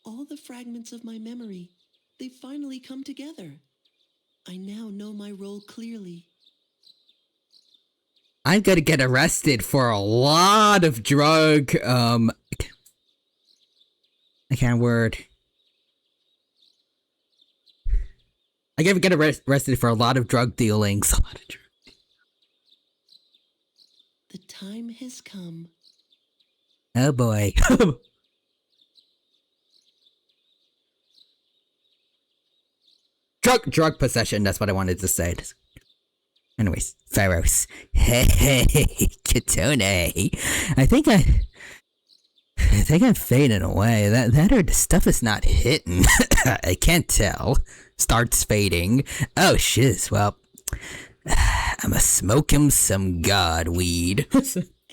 All the fragments of my memory, they finally come together. I now know my role clearly. I'm gonna get arrested for a lot of drug, I can't word. I gotta get arrested for a lot of drug dealings. The time has come. Oh boy. Drug possession, that's what I wanted to say. Anyways, Pharos. Hey, Katone. I think I'm fading away. That or the stuff is not hitting. I can't tell. Starts fading. Oh shiz, well, I'ma smoke him some god weed.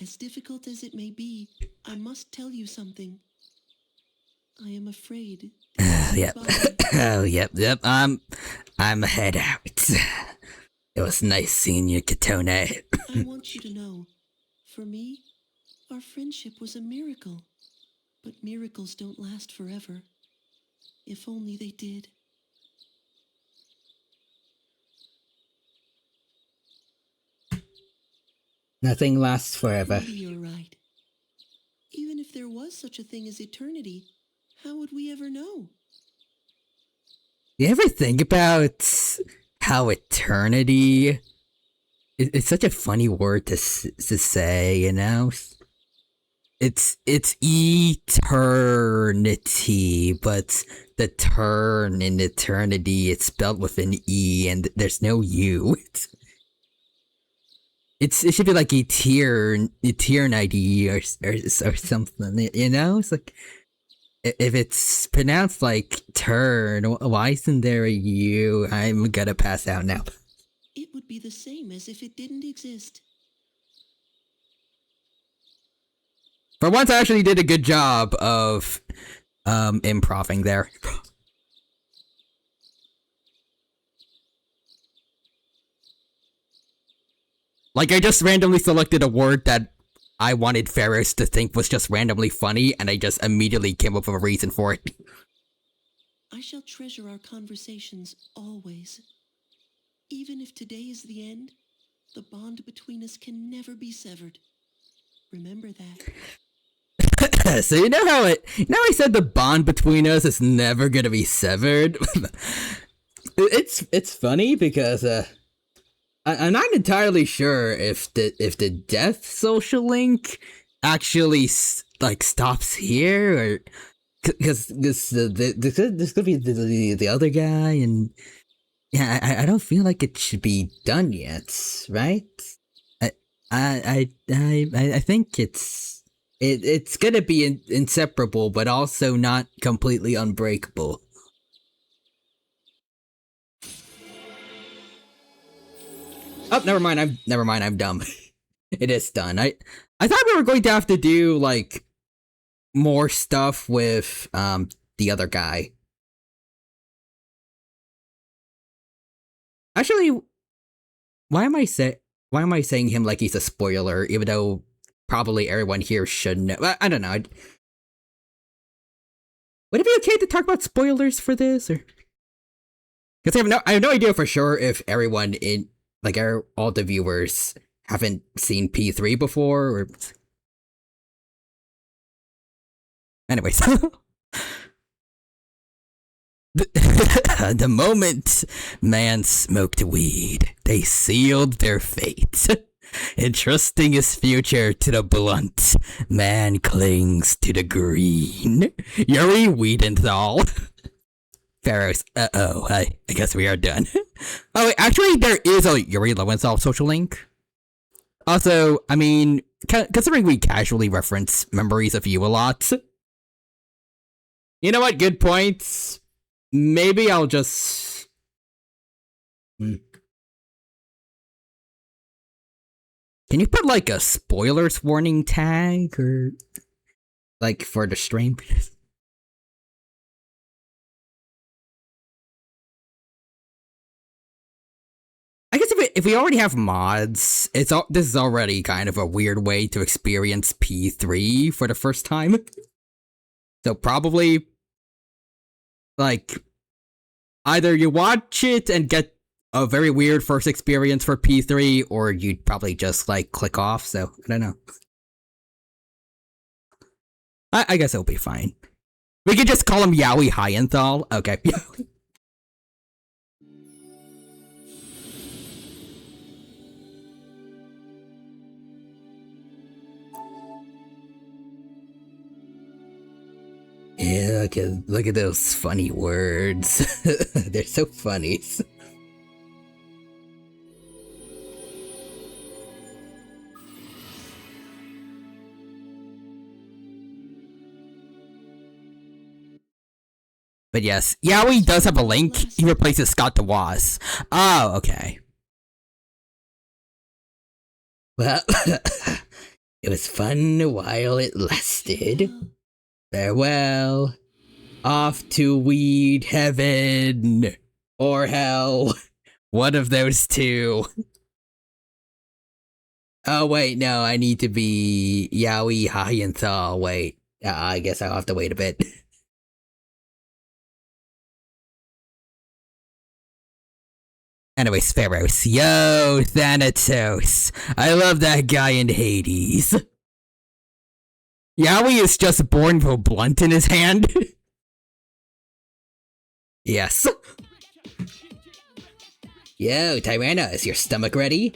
As difficult as it may be, I must tell you something. I am afraid. Yep. Oh, yep. I'm head out. It was nice seeing you, Katone. I want you to know, for me, our friendship was a miracle. But miracles don't last forever. If only they did. Nothing lasts forever. Maybe you're right. Even if there was such a thing as eternity, how would we ever know? You ever think about how eternity... It's such a funny word to say, you know? It's eternity, but the turn in eternity, it's spelled with an E, and there's no U. It should be like eternity or something, you know? It's like, if it's pronounced like turn, why isn't there a U? I'm gonna pass out now. It would be the same as if it didn't exist. For once, I actually did a good job of improving there. Like, I just randomly selected a word that I wanted Ferris to think was just randomly funny, and I just immediately came up with a reason for it. I shall treasure our conversations always. Even if today is the end, the bond between us can never be severed. Remember that. So you know how I said the bond between us is never gonna be severed? It's funny because I'm not entirely sure if the death social link actually stops here, or because this could be the other guy, and yeah, I don't feel like it should be done yet, right? I think it's gonna be inseparable, but also not completely unbreakable. Oh, never mind. I'm dumb. It is done. I thought we were going to have to do like more stuff with the other guy. Actually, why am I saying him like he's a spoiler, even though probably everyone here should know? I don't know. Would it be okay to talk about spoilers for this, or? Because I have no idea for sure if everyone in all the viewers haven't seen P3 before, or. Anyways. The moment man smoked weed, they sealed their fate. Entrusting his future to the blunt, man clings to the green. Yuri Wiedenthal. Pharaohs, I guess we are done. Oh, wait, actually, there is a Yuri Lowenthal social link. Also, I mean, considering we casually reference Memories of You a lot. You know what? Good points. Maybe I'll just... Can you put, like, a spoilers warning tag, or... like, for the stream? I guess if we already have mods, this is already kind of a weird way to experience P3 for the first time. So probably... like, either you watch it and get a very weird first experience for P3, or you'd probably just, like, click off, so, I don't know. I guess it'll be fine. We could just call him Yowie Hyenthal. Okay. Yeah, look at those funny words. They're so funny. But yes, Yowie does have a link. He replaces Scott DeWaz. Oh, okay. Well, It was fun while it lasted. Farewell. Off to weed heaven. Or hell. One of those two. Oh wait, no, I need to be Yaoi Hayanthal. Wait, I guess I'll have to wait a bit. Anyways, Pharos. Yo, Thanatos. I love that guy in Hades. Yaoi is just born with a blunt in his hand. Yes. Yo, Tyranna, is your stomach ready?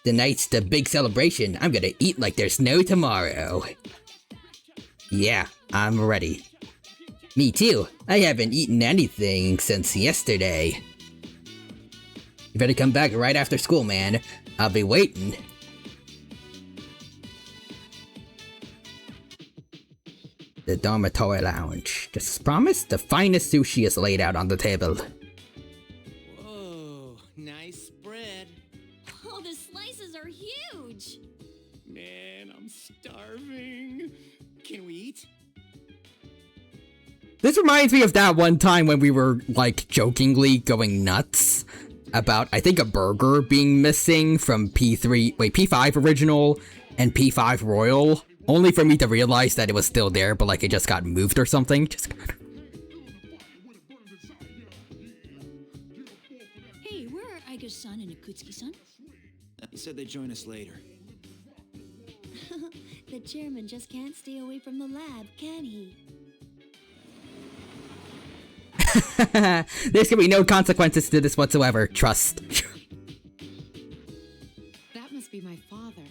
Tonight's the big celebration. I'm gonna eat like there's no tomorrow. Yeah, I'm ready. Me too. I haven't eaten anything since yesterday. You better come back right after school, man. I'll be waiting. The dormitory lounge. Just as promised, the finest sushi is laid out on the table. Whoa, nice spread. Oh, the slices are huge. Man, I'm starving. Can we eat? This reminds me of that one time when we were, like, jokingly going nuts about, I think, a burger being missing from P5 original and P5 Royal, only for me to realize that it was still there, but like it just got moved or something. Hey, where are Aiga's-san and Akutsuki-san? He said they'd join us later. The chairman just can't stay away from the lab, can he? There's gonna be no consequences to this whatsoever, trust. That must be my father.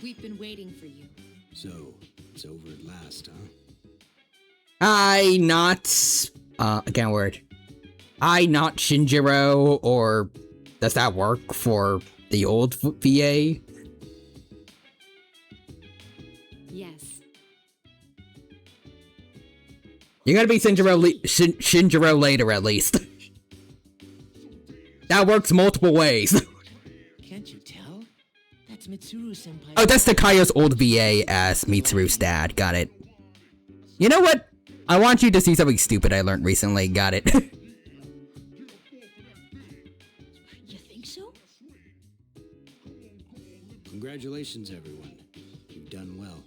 We've been waiting for you. So, it's over at last, huh? I not Shinjiro, or does that work for the old VA? Yes. You gotta be Shinjiro later, at least. That works multiple ways. Can't you tell? That's Mitsuru-senpai. Oh, that's Takaya's old VA as Mitsuru's dad. Got it. You know what? I want you to see something stupid I learned recently. Got it. You think so? Congratulations, everyone. You've done well.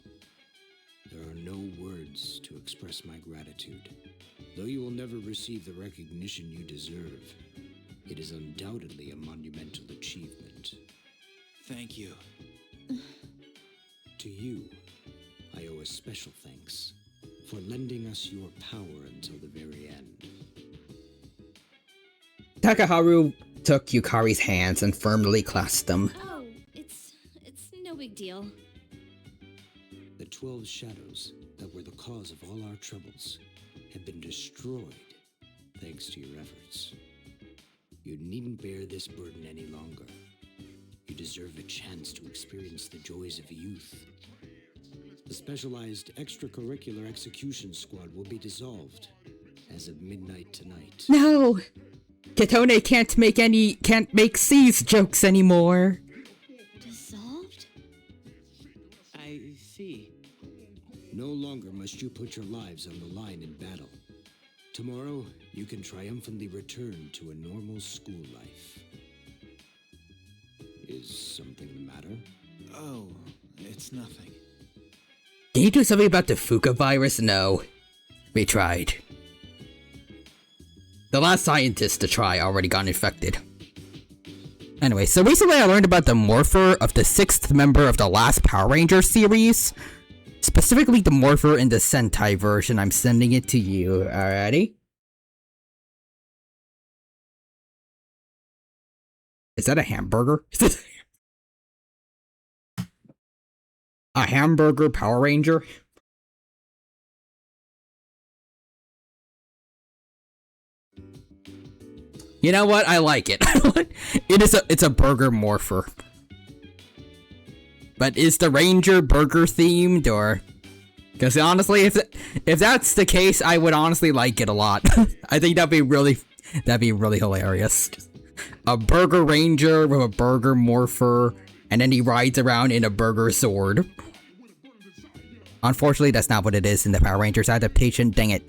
There are no words to express my gratitude. Though you will never receive the recognition you deserve, it is undoubtedly a monumental achievement. Thank you. To you, I owe a special thanks for lending us your power until the very end. Takaharu took Yukari's hands and firmly clasped them. Oh, it's no big deal. The 12 shadows that were the cause of all our troubles have been destroyed thanks to your efforts. You needn't bear this burden any longer. You deserve a chance to experience the joys of youth. The specialized extracurricular execution squad will be dissolved as of midnight tonight. No! Katone can't make C's jokes anymore. Dissolved? I see. No longer must you put your lives on the line in battle. Tomorrow, you can triumphantly return to a normal school life. Is something the matter? Oh, it's nothing. Can you do something about the Fuka virus? No. We tried. The last scientist to try already got infected. Anyway, so recently I learned about the morpher of the 6th member of the last Power Rangers series. Specifically the morpher in the Sentai version. I'm sending it to you. Alrighty? Is that a hamburger? A hamburger Power Ranger? You know what? I like it. It's a burger morpher. But is the Ranger burger themed, or? Because honestly, if that's the case, I would honestly like it a lot. I think that'd be really hilarious. a burger ranger with a burger morpher, and then he rides around in a burger sword. Unfortunately, that's not what it is in the Power Rangers adaptation. Dang it.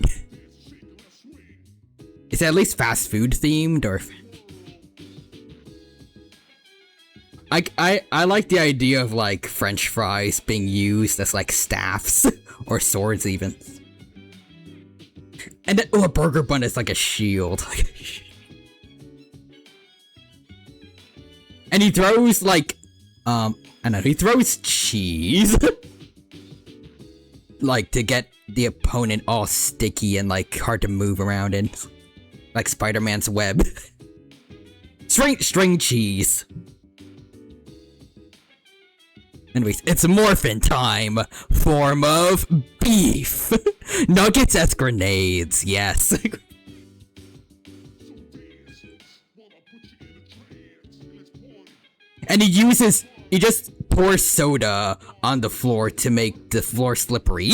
Is it at least fast food themed, or? I like the idea of like French fries being used as like staffs or swords even. And then, a burger bun is like a shield. And he throws like, I don't know, he throws cheese. Like to get the opponent all sticky and like hard to move around in. Like Spider-Man's web. String cheese. Anyways, it's morphin' time. Form of beef. Nuggets as grenades, yes. And he just pours soda on the floor to make the floor slippery.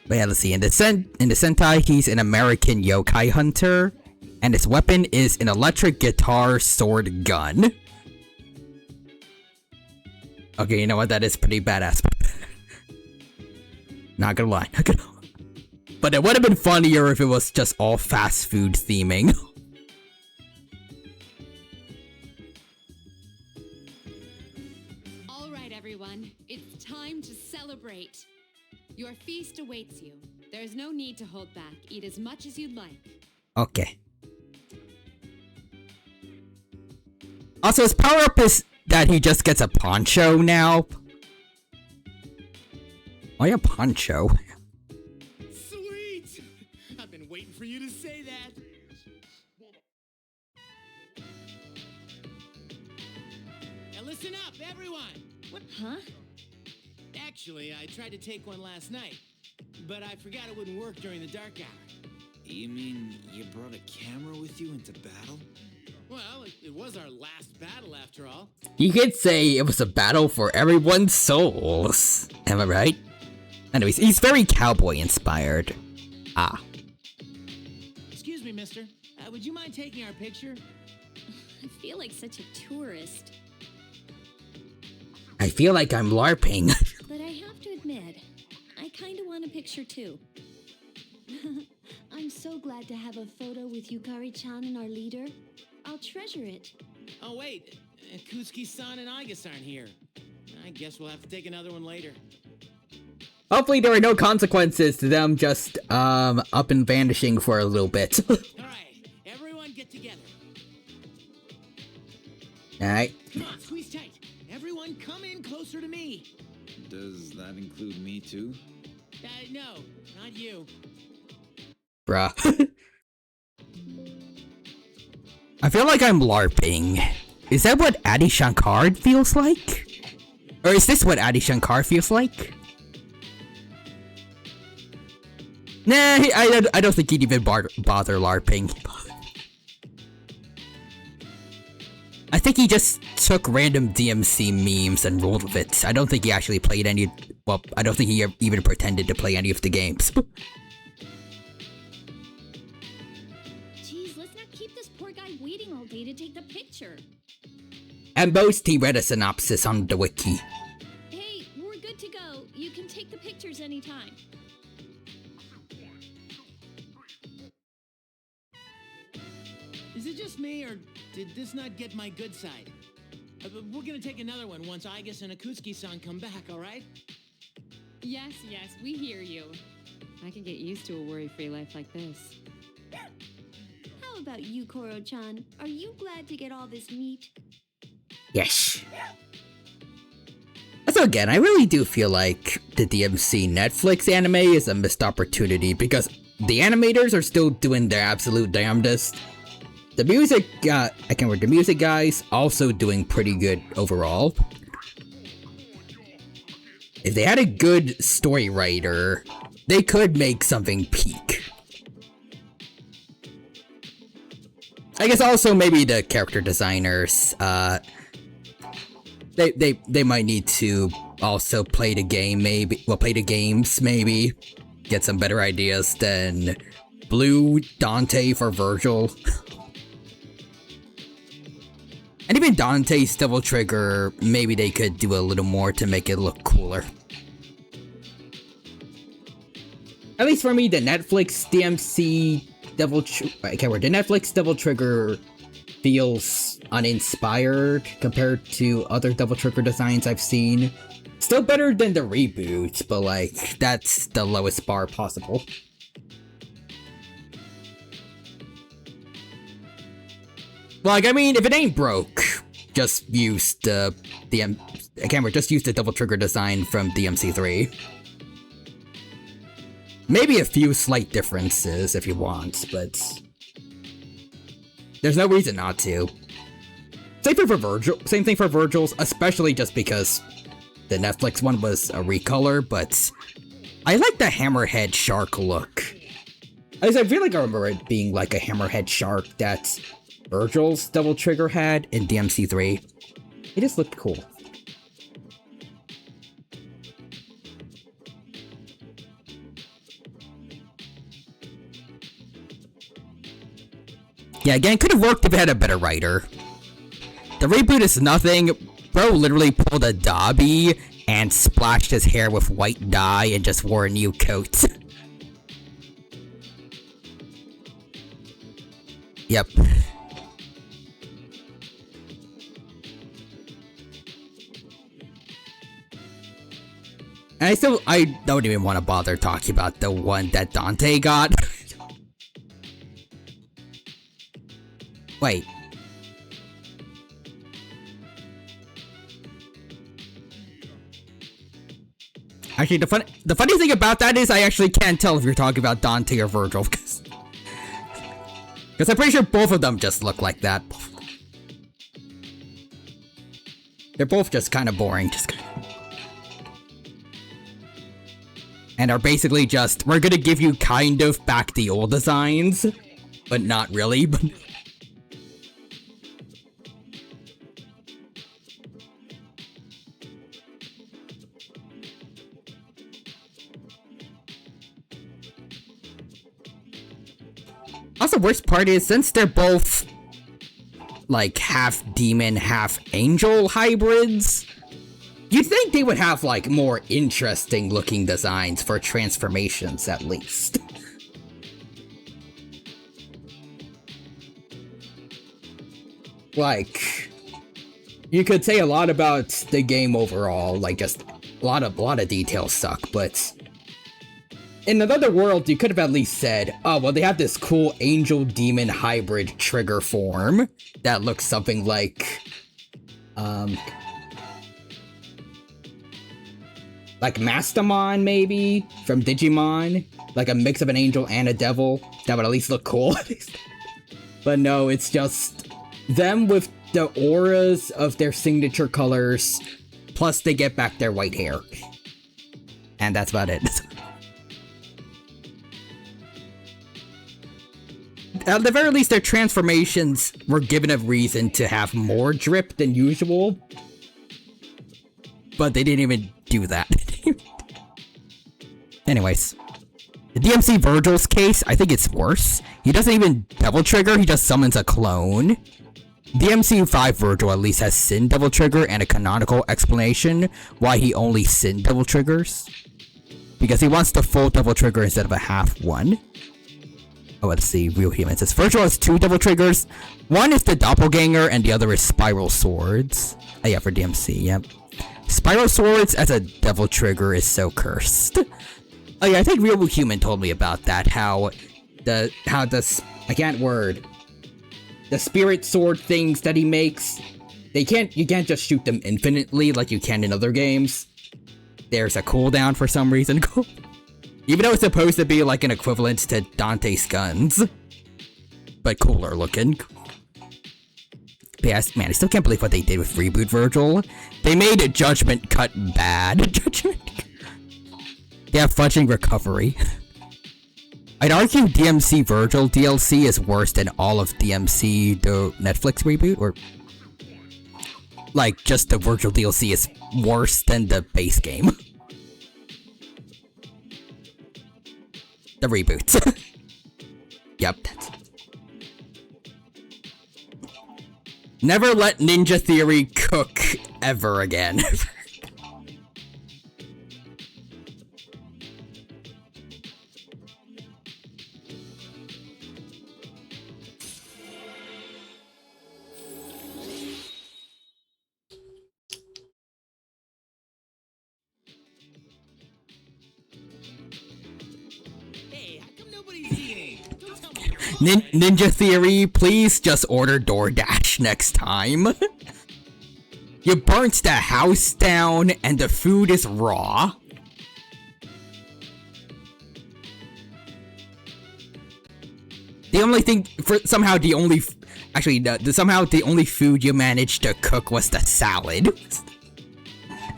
But yeah, let's see. In the Sentai, he's an American yokai hunter, and his weapon is an electric guitar sword gun. Okay, you know what? That is pretty badass. Not gonna lie. But it would have been funnier if it was just all fast food theming. All right, everyone. It's time to celebrate. Your feast awaits you. There's no need to hold back. Eat as much as you'd like. Okay. Also, his power-up is that he just gets a poncho now. Why a poncho? Sweet! I've been waiting for you to say that. Now listen up, everyone! What? Huh? Actually, I tried to take one last night, but I forgot it wouldn't work during the dark hour. You mean you brought a camera with you into battle? Well, it was our last battle after all. You could say it was a battle for everyone's souls. Am I right? Anyways, he's very cowboy inspired. Ah. Excuse me, mister. Would you mind taking our picture? I feel like such a tourist. I feel like I'm LARPing. But I have to admit, I kind of want a picture too. I'm so glad to have a photo with Yukari-chan and our leader. I'll treasure it. Oh, wait. Kutsuki-san and Aigis aren't here. I guess we'll have to take another one later. Hopefully there are no consequences to them just, up and vanishing for a little bit. Alright, everyone get together. Alright. Come on, squeeze tight. Everyone come in closer to me. Does that include me too? No, not you. Bruh. I feel like I'm LARPing. Is that what Adi Shankar feels like? Or is this what Adi Shankar feels like? Nah, I don't think he'd even bother LARPing. I think he just took random DMC memes and rolled with it. I don't think he actually played any. Well, I don't think he even pretended to play any of the games. Jeez, let's not keep this poor guy waiting all day to take the picture. At most, he read a synopsis on the wiki. Hey, we're good to go. You can take the pictures anytime. Is it just me, or did this not get my good side? We're gonna take another one once Aigis and Akutsuki-san come back, alright? Yes, we hear you. I can get used to a worry-free life like this. How about you, Koro-chan? Are you glad to get all this meat? Yes. So again, I really do feel like the DMC Netflix anime is a missed opportunity because the animators are still doing their absolute damnedest. The music, I can't remember, the music guys also doing pretty good overall. If they had a good story writer, they could make something peak. I guess also maybe the character designers, they might need to also play the game, maybe. Well, play the games, maybe. get some better ideas than Blue Dante for Virgil. And even Dante's Devil Trigger, maybe they could do a little more to make it look cooler. At least for me, the Netflix DMC the Netflix Devil Trigger feels uninspired compared to other Devil Trigger designs I've seen. Still better than the reboot, but like, that's the lowest bar possible. Like, I mean, if it ain't broke, just use just use the Devil Trigger design from DMC3. Maybe a few slight differences if you want, but there's no reason not to. Same thing for Virgil's, especially just because the Netflix one was a recolor, but I like the hammerhead shark look. I feel like I remember it being like a hammerhead shark that Virgil's Devil Trigger had in DMC3. It just looked cool. Yeah, again, could have worked if it had a better writer. The reboot is nothing. Bro literally pulled a Dobby and splashed his hair with white dye and just wore a new coat. Yep. And I don't even want to bother talking about the one that Dante got. Wait. Actually, the funny thing about that is I actually can't tell if you're talking about Dante or Virgil, because I'm pretty sure both of them just look like that. They're both just kind of boring, and are basically just, we're gonna give you kind of back the old designs, but not really, but... Also, worst part is, since they're both, like, half demon, half angel hybrids, you'd think they would have, like, more interesting looking designs for transformations, at least. Like, you could say a lot about the game overall, like, just a lot of details suck, but in another world, you could have at least said, oh, well, they have this cool angel-demon hybrid trigger form that looks something like, Mastamon, maybe, from Digimon? Like a mix of an angel and a devil. That would at least look cool. But no, it's just them with the auras of their signature colors, plus they get back their white hair. And that's about it. At the very least, their transformations were given a reason to have more drip than usual. But they didn't even do that. Anyways. The DMC Virgil's case, I think it's worse. He doesn't even Devil Trigger, he just summons a clone. DMC5 Virgil at least has Sin Devil Trigger and a canonical explanation why he only Sin Devil Triggers. Because he wants the full Devil Trigger instead of a half one. Oh, let's see, Real Humans. This Virgil has two Devil Triggers. One is the Doppelganger, and the other is Spiral Swords. Oh yeah, for DMC, yep. Spiral Swords as a Devil Trigger is so cursed. Oh yeah, I think Real Human told me about that, how the Spirit Sword things that he makes, you can't just shoot them infinitely like you can in other games. There's a cooldown for some reason. Even though it's supposed to be like an equivalent to Dante's guns. But cooler looking. But yeah, man, I still can't believe what they did with Reboot Virgil. They made a Judgment Cut bad. Yeah, fudging recovery. I'd argue DMC Virgil DLC is worse than all of DMC, the Netflix reboot, or... like, just the Virgil DLC is worse than the base game. the reboot. Yep. Never let Ninja Theory cook ever again. Ninja Theory, please just order DoorDash next time. You burnt the house down and the food is raw. The only thing, somehow the only food you managed to cook was the salad.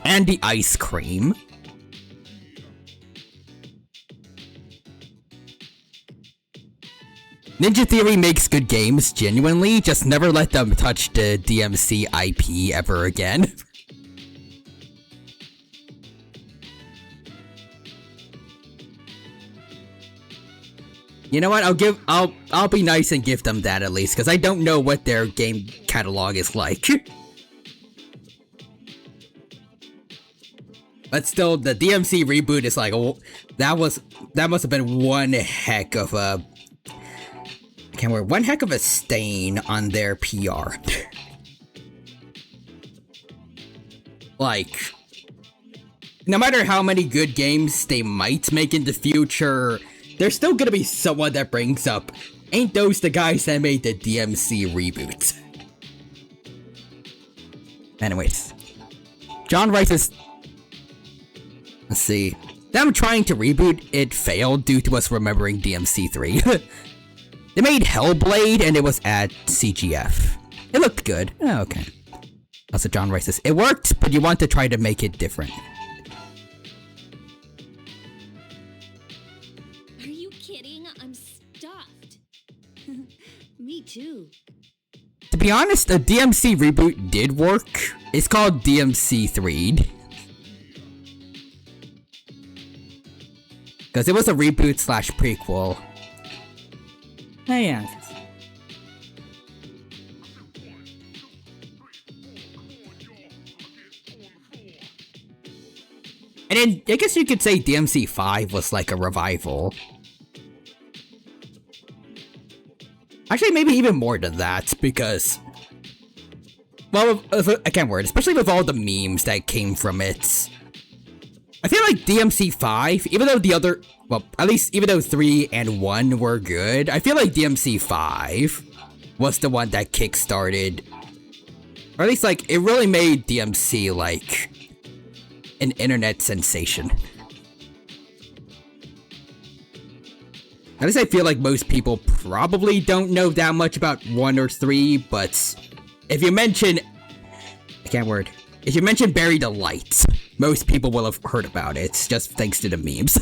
And the ice cream. Ninja Theory makes good games, genuinely, just never let them touch the DMC IP ever again. You know what, I'll be nice and give them that at least, because I don't know what their game catalog is like. But still, the DMC reboot is like, oh, that must have been one heck of a... one heck of a stain on their PR. Like, no matter how many good games they might make in the future, there's still gonna be someone that brings up, ain't those the guys that made the DMC reboot? Anyways, John Rice's... Let's see. Them trying to reboot it failed due to us remembering DMC 3. They made Hellblade and it was at CGF. It looked good. Oh, okay. Also, John Rice says, it worked, but you want to try to make it different. Are you kidding? I'm stuffed. Me too. To be honest, the DMC reboot did work. It's called DMC 3. Because it was a reboot / prequel. Oh, yeah. And then, I guess you could say DMC 5 was like a revival. Actually, maybe even more than that, because... Well, I can't word, especially with all the memes that came from it. I feel like DMC 5, even though the other... Well, at least even though 3 and 1 were good, I feel like DMC 5 was the one that kickstarted... Or at least, like, it really made DMC, like, an internet sensation. At least I feel like most people probably don't know that much about 1 or 3, but if you mention... I can't word. If you mention Bury the Light, most people will have heard about it, just thanks to the memes.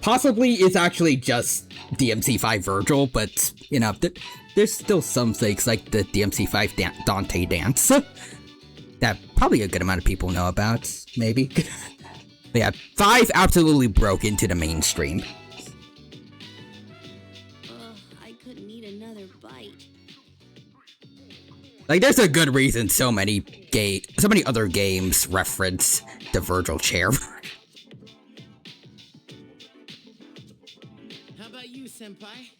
Possibly it's actually just DMC5 Virgil, but, you know, there's still some things like the DMC5 Dante dance that probably a good amount of people know about, maybe. But yeah, 5 absolutely broke into the mainstream. I couldn't eat another bite. Like, there's a good reason so many other games reference the Virgil chair. How about you, Senpai?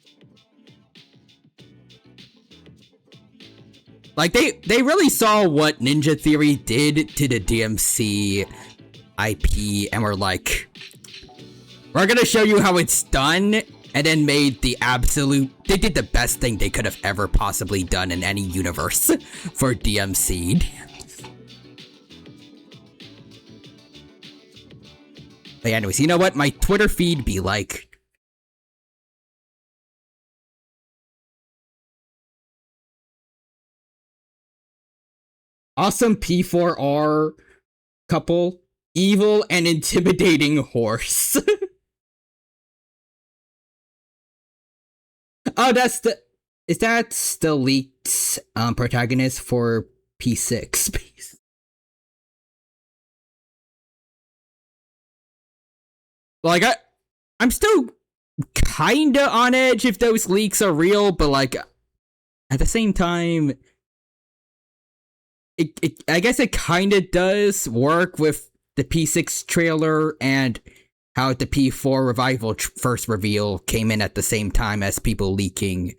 Like, they really saw what Ninja Theory did to the DMC IP and were like, we're gonna show you how it's done, and then made the they did the best thing they could have ever possibly done in any universe for DMC. But anyways, you know what? My Twitter feed be like... Awesome P4R couple, evil and intimidating horse. Oh, is that the leaked protagonist for P6? Like, I'm still kinda on edge if those leaks are real, but like, at the same time, I guess it kinda does work with the P6 trailer and how the P4 revival first reveal came in at the same time as people leaking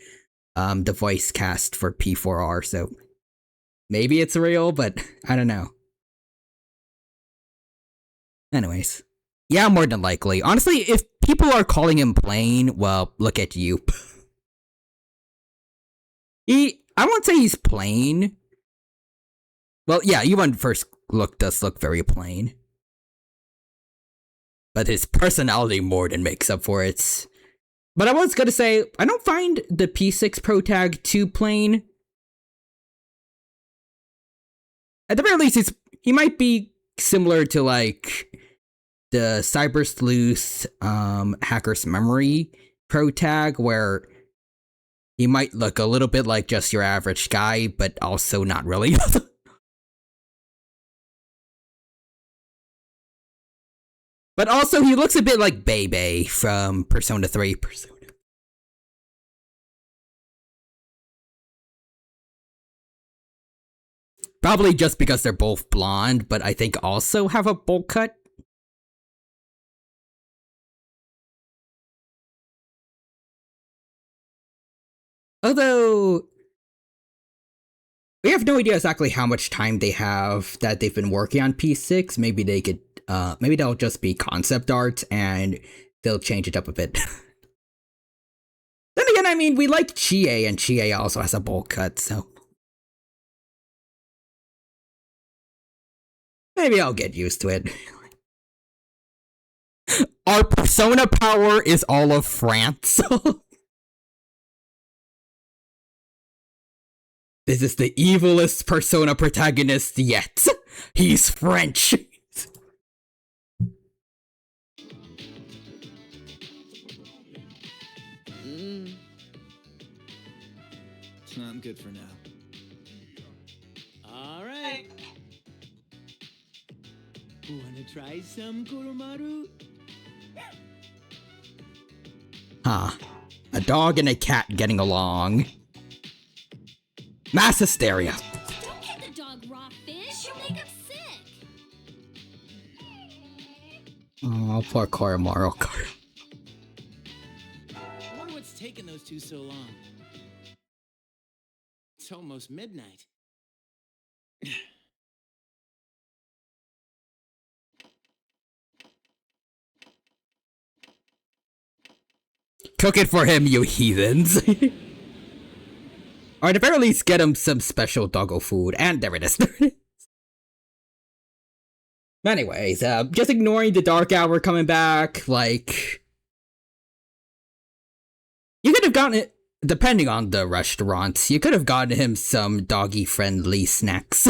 the voice cast for P4R, so maybe it's real, but I don't know. Anyways, yeah, more than likely. Honestly, if people are calling him plain, well, look at you. I won't say he's plain. Well, yeah, Yuan first look does look very plain. But his personality more than makes up for it. But I was gonna say, I don't find the P6 Pro Tag too plain. At the very least, he might be similar to, like, the Cyber Sleuth Hacker's Memory Pro Tag, where he might look a little bit like just your average guy, but also not really. But also, he looks a bit like Bebe from Persona 3. Probably just because they're both blonde, but I think also have a bowl cut. Although, we have no idea exactly how much time they have that they've been working on P6. Maybe they could, maybe they'll just be concept art and they'll change it up a bit. Then again, I mean, we like Chie, and Chie also has a bowl cut, so maybe I'll get used to it. Our persona power is all of France. This is the evilest persona protagonist yet. He's French. I'm good for now. All right. Wanna try some Koromaru? Huh. A dog and a cat getting along. Mass hysteria. Don't give the dog raw fish. You'll make him sick. Oh, poor Koromaru. I wonder what's taking those two so long. It's almost midnight. Cook it for him, you heathens. Or at the very least, get him some special doggo food. And there it is. Anyways, just ignoring the dark hour coming back, like, you could have gotten it, depending on the restaurants, you could have gotten him some doggy-friendly snacks.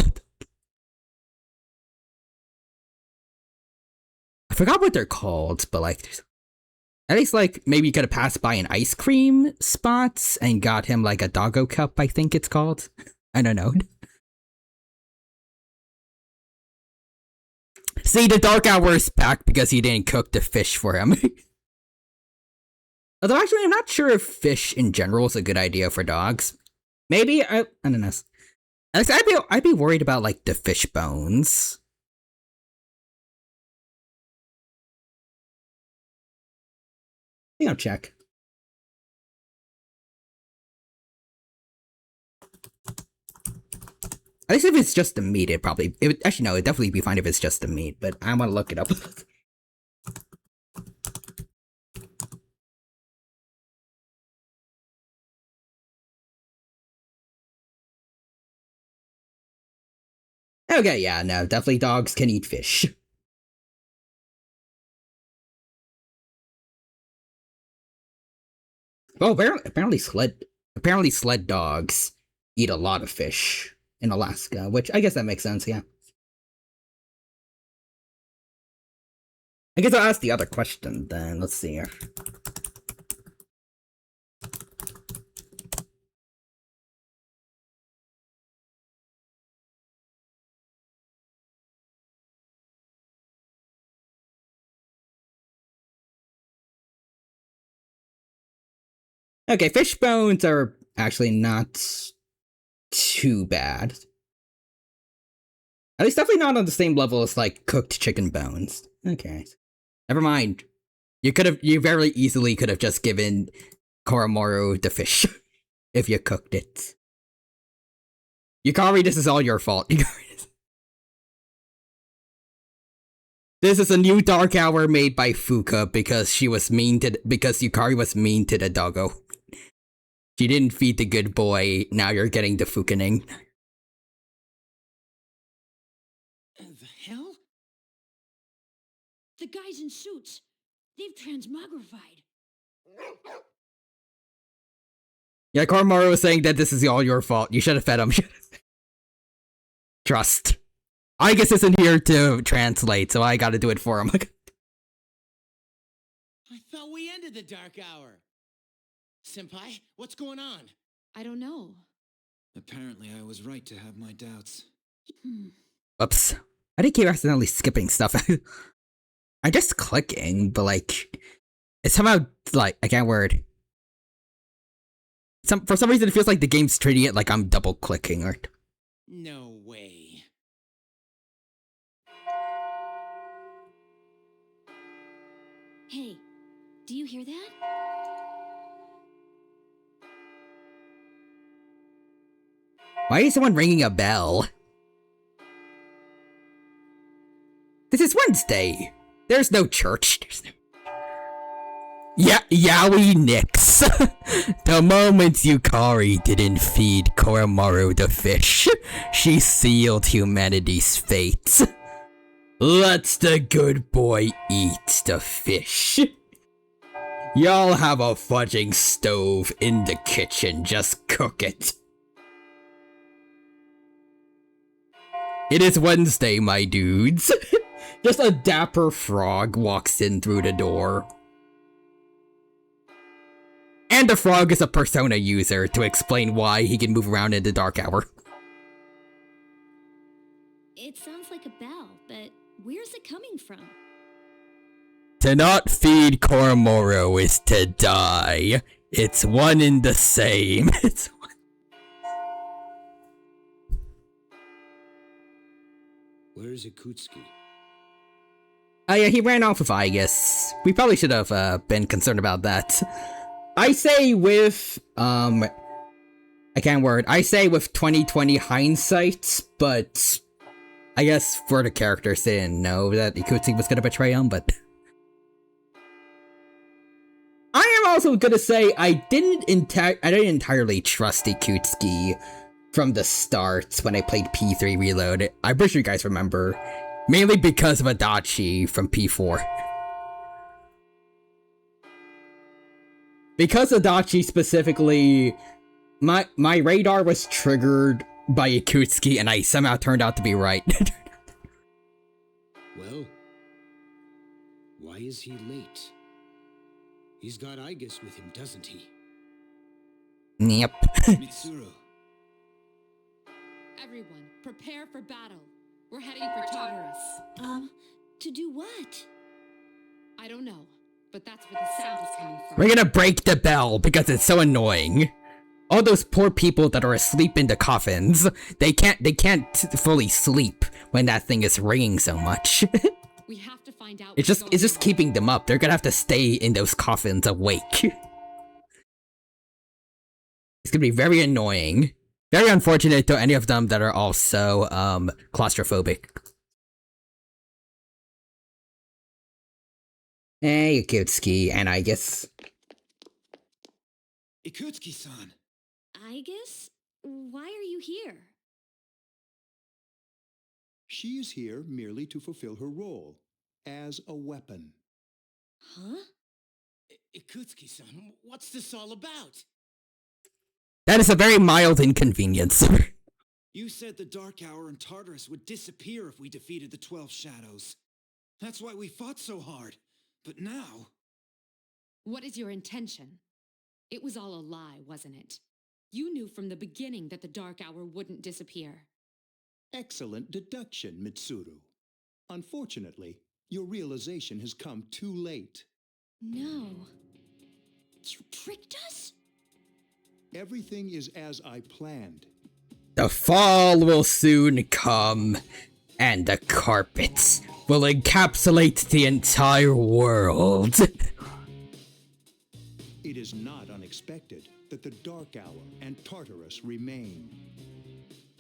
I forgot what they're called, but like, at least like, maybe you could have passed by an ice cream spot and got him like a doggo cup, I think it's called. I don't know. See, the dark hour is back because he didn't cook the fish for him. Although actually, I'm not sure if fish in general is a good idea for dogs. Maybe, I don't know. I'd be worried about like the fish bones. I think I'll check. At least if it's just the meat, actually no, it'd definitely be fine if it's just the meat, but I want to look it up. Okay, yeah, no, definitely dogs can eat fish. Well, apparently sled dogs eat a lot of fish in Alaska, which I guess that makes sense, yeah. I guess I'll ask the other question then. Let's see here. Okay, fish bones are actually not too bad. At least definitely not on the same level as, like, cooked chicken bones. Okay. Never mind. You very easily could have just given Koromaru the fish if you cooked it. Yukari, this is all your fault. This is a new Dark Hour made by Fuka because because Yukari was mean to the doggo. She didn't feed the good boy, now you're getting the Fukening. The hell? The guys in suits. They've transmogrified. Yeah, Koromaru was saying that this is all your fault. You should have fed him. Trust. I guess isn't here to translate, so I gotta do it for him. I thought we ended the Dark Hour. Senpai, what's going on? I don't know. Apparently, I was right to have my doubts. Whoops. I did keep accidentally skipping stuff. I'm just clicking, but like, it's somehow, like, I can't word. For some reason, it feels like the game's treating it like I'm double clicking, or. No way. Hey, do you hear that? Why is someone ringing a bell? This is Wednesday. There's no church. There's no. Yeah, Yowie Nix. The moment Yukari didn't feed Koromaru the fish, she sealed humanity's fate. Let the good boy eat the fish. Y'all have a fudging stove in the kitchen, just cook it. It is Wednesday, my dudes. Just a dapper frog walks in through the door. And the frog is a Persona user to explain why he can move around in the Dark Hour. It sounds like a bell, but where's it coming from? To not feed Koromaru is to die. It's one and the same. It's one. Where's Ikutsuki? Oh yeah, he ran off with Aigis. We probably should have been concerned about that. I say with, I can't word. I say with 2020 hindsight, but I guess for the characters, they didn't know that Ikutsuki was gonna betray him, but... I am also gonna say I didn't entirely trust Ikutsuki from the start when I played P3 Reload. I'm pretty sure you guys remember. Mainly because of Adachi from P4. Because Adachi specifically, my radar was triggered by Ikutsuki and I somehow turned out to be right. Well, why is he late? He's got Aigis with him, doesn't he? Yep. Mitsuru. Everyone, prepare for battle. We're heading for Tartarus. To do what? I don't know, but that's where the sound is coming from. We're gonna break the bell because it's so annoying. All those poor people that are asleep in the coffins, they can't fully sleep when that thing is ringing so much. We have to find out. It's just keeping them up. They're gonna have to stay in those coffins awake. It's gonna be very annoying. Very unfortunate to any of them that are also claustrophobic. Hey, Ikutsuki, and I guess Ikutsuki-san. I guess? Why are you here? She is here merely to fulfill her role as a weapon. Huh? Ikutsuki-san, what's this all about? that is a very mild inconvenience. You said the Dark Hour and Tartarus would disappear if we defeated the 12 Shadows. That's why we fought so hard. But now... What is your intention? It was all a lie, wasn't it? You knew from the beginning that the Dark Hour wouldn't disappear. Excellent deduction, Mitsuru. Unfortunately, your realization has come too late. No. You tricked us? Everything is as I planned. The fall will soon come, and the carpets will encapsulate the entire world. It is not unexpected that the Dark Hour and Tartarus remain.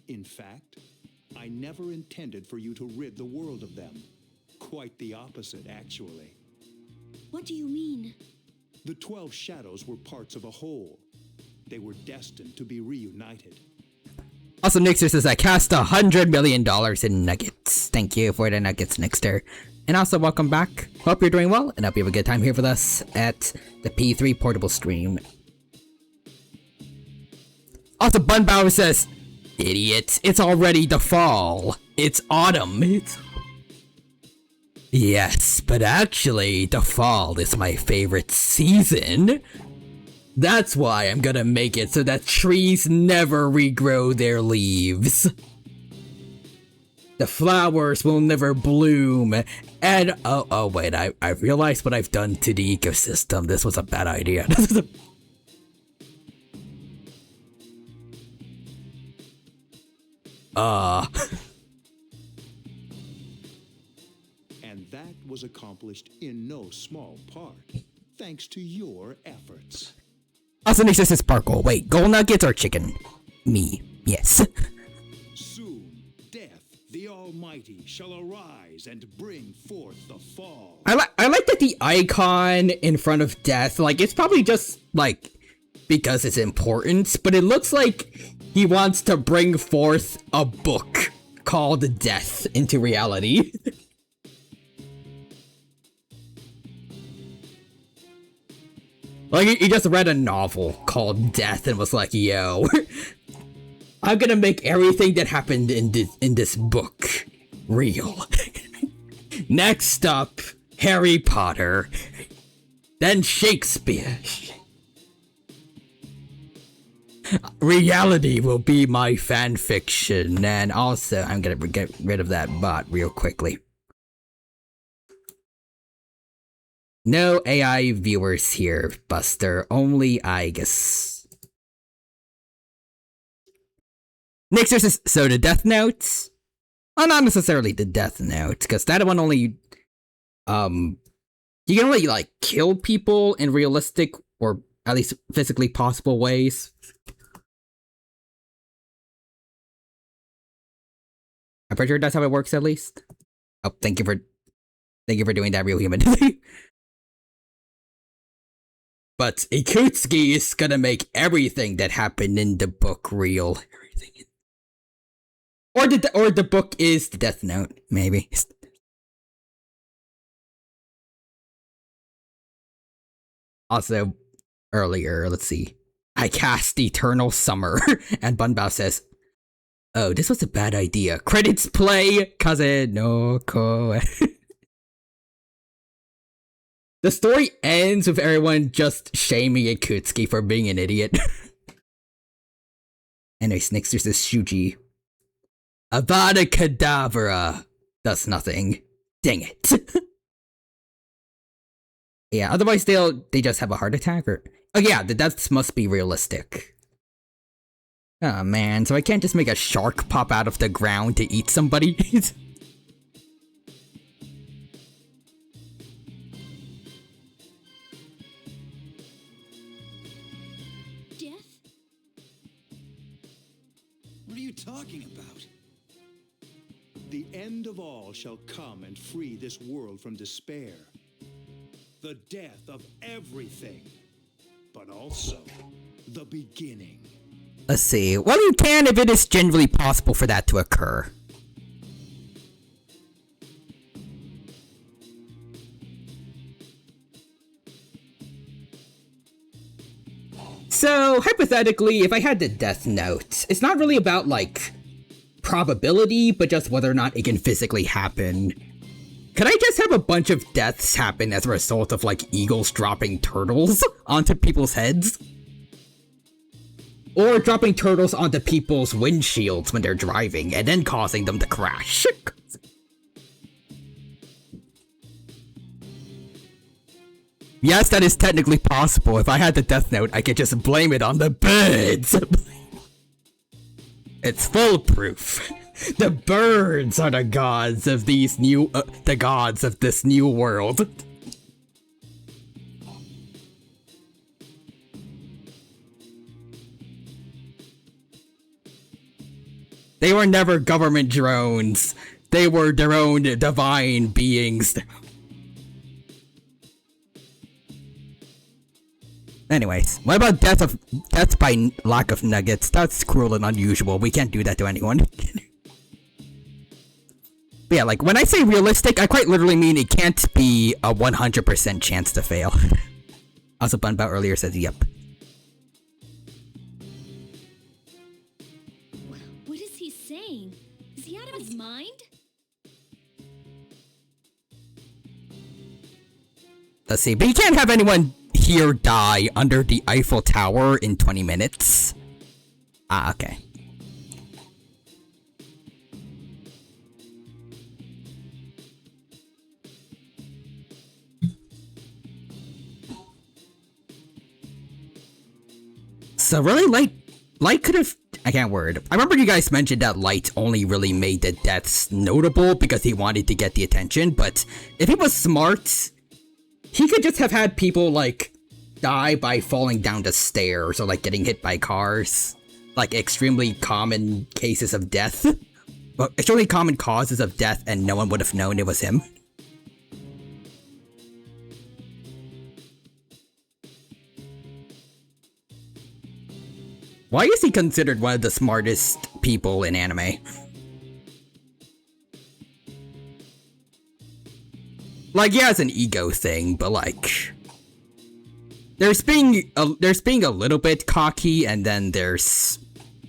In fact, I never intended for you to rid the world of them. Quite the opposite, actually. What do you mean? The 12 Shadows were parts of a whole. They were destined to be reunited. Also, Nixter says, I cast $100 million in nuggets. Thank you for the nuggets, Nixter. And also, welcome back. Hope you're doing well, and hope you have a good time here with us at the P3 Portable Stream. Also, Bunbauer says, idiot, it's already the fall. It's autumn. Yes, but actually, the fall is my favorite season. That's why I'm gonna make it so that trees never regrow their leaves. The flowers will never bloom, and oh wait, I realized what I've done to the ecosystem. This was a bad idea. And that was accomplished in no small part, thanks to your efforts. Also, next is Sparkle. Wait, gold nuggets or chicken? Me. Yes. Soon, Death, the Almighty, shall arise and bring forth the fall. I like that the icon in front of Death, like, it's probably just, like, because it's important, but it looks like he wants to bring forth a book called Death into reality. Like, he just read a novel called Death and was like, yo, I'm gonna make everything that happened in this book real. Next up, Harry Potter. Then Shakespeare. Reality will be my fanfiction, and also I'm gonna get rid of that bot real quickly. No AI viewers here, Buster. Only Igus. Nixer says, so the Death Note? Oh, not necessarily the Death Note, because that one only, you can only, like, kill people in realistic, or at least physically possible ways. I'm pretty sure that's how it works, at least. Oh, thank you for doing that, Real Human. But Ikutsuki is gonna make everything that happened in the book real. Or the book is the Death Note, maybe. Also, earlier, let's see. I cast Eternal Summer, and Bunbao says, oh, this was a bad idea. Credits play, Kaze no Koe. The story ends with everyone just shaming Ikutsuki for being an idiot. Anyway, Nixter says Shuji. Avada Kedavra does nothing. Dang it. Yeah, otherwise they just have a heart attack or... Oh yeah, the deaths must be realistic. Oh man, so I can't just make a shark pop out of the ground to eat somebody? What are you talking about? The end of all shall come and free this world from despair. The death of everything, but also the beginning. Let's see. Well, you can if it is generally possible for that to occur. So, hypothetically, if I had the Death Note, it's not really about, like, probability, but just whether or not it can physically happen. Could I just have a bunch of deaths happen as a result of, like, eagles dropping turtles onto people's heads? Or dropping turtles onto people's windshields when they're driving, and then causing them to crash. Yes, that is technically possible. If I had the Death Note, I could just blame it on the birds. It's foolproof. The birds are the gods of these new, the gods of this new world. They were never government drones. They were their own divine beings. Anyways, what about death by lack of nuggets? That's cruel and unusual. We can't do that to anyone. But yeah, like, when I say realistic, I quite literally mean it can't be a 100% chance to fail. Also, Bunbow earlier says, yep. What is he saying? Is he out of his mind? Let's see, but you can't have anyone here die under the Eiffel Tower in 20 minutes. Ah, okay. So really, Light could have... I can't word. I remember you guys mentioned that Light only really made the deaths notable because he wanted to get the attention, but if he was smart, he could just have had people, like, die by falling down the stairs or, like, getting hit by cars. Like, extremely common cases of death. Well, extremely common causes of death, and no one would have known it was him. Why is he considered one of the smartest people in anime? Like, he has an ego thing, but like... There's being a little bit cocky, and then there's...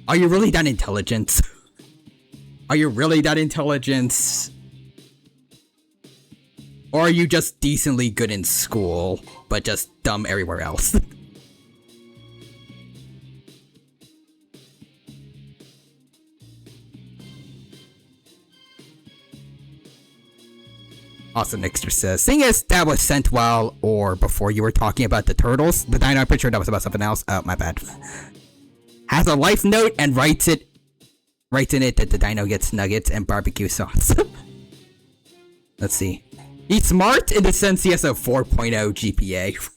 Are you really that intelligent? Are you really that intelligent? Or are you just decently good in school, but just dumb everywhere else? Also, Nixter says, seeing as that was sent while or before you were talking about the turtles, the dino, I'm pretty sure that was about something else. Oh, my bad. Has a life note and writes in it that the dino gets nuggets and barbecue sauce. Let's see. He's smart in the sense he has a 4.0 GPA.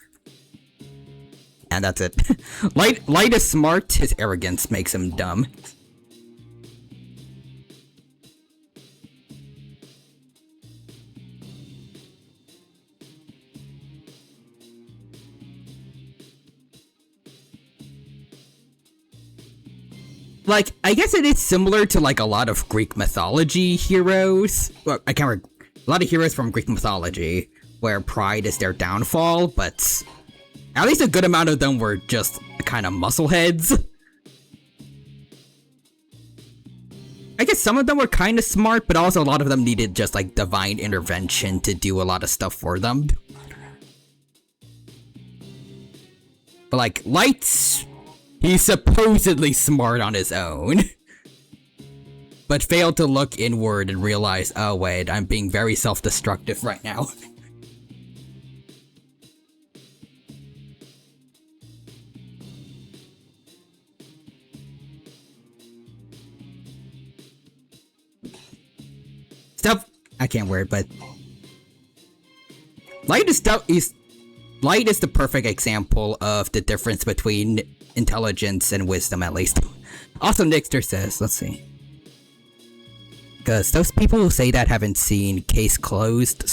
And that's it. Light is smart, his arrogance makes him dumb. Like, I guess it is similar to, like, a lot of Greek mythology heroes. Well, I can't remember. A lot of heroes from Greek mythology, where pride is their downfall, but at least a good amount of them were just kind of muscleheads. I guess some of them were kind of smart, but also a lot of them needed just, like, divine intervention to do a lot of stuff for them. But, like, Light's... He's supposedly smart on his own, but failed to look inward and realize, oh wait, I'm being very self-destructive right now. Stuff I can't word, but Light is the perfect example of the difference between intelligence and wisdom, at least. Also, Nixter says, let's see. Because those people who say that haven't seen Case Closed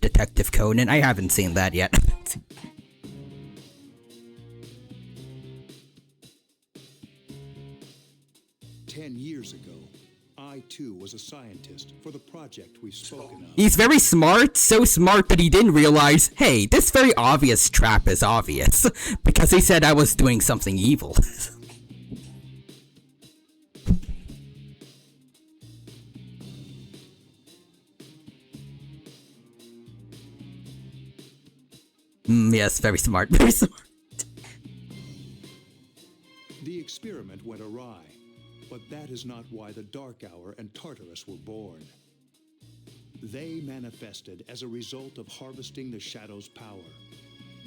/ Detective Conan. I haven't seen that yet. 10 years ago, I too was a scientist for the project we've spoken of. He's very smart, so smart that he didn't realize, hey, this very obvious trap is obvious, because he said I was doing something evil. Yes, very smart, very smart. The experiment went awry, but that is not why the Dark Hour and Tartarus were born. They manifested as a result of harvesting the Shadow's power.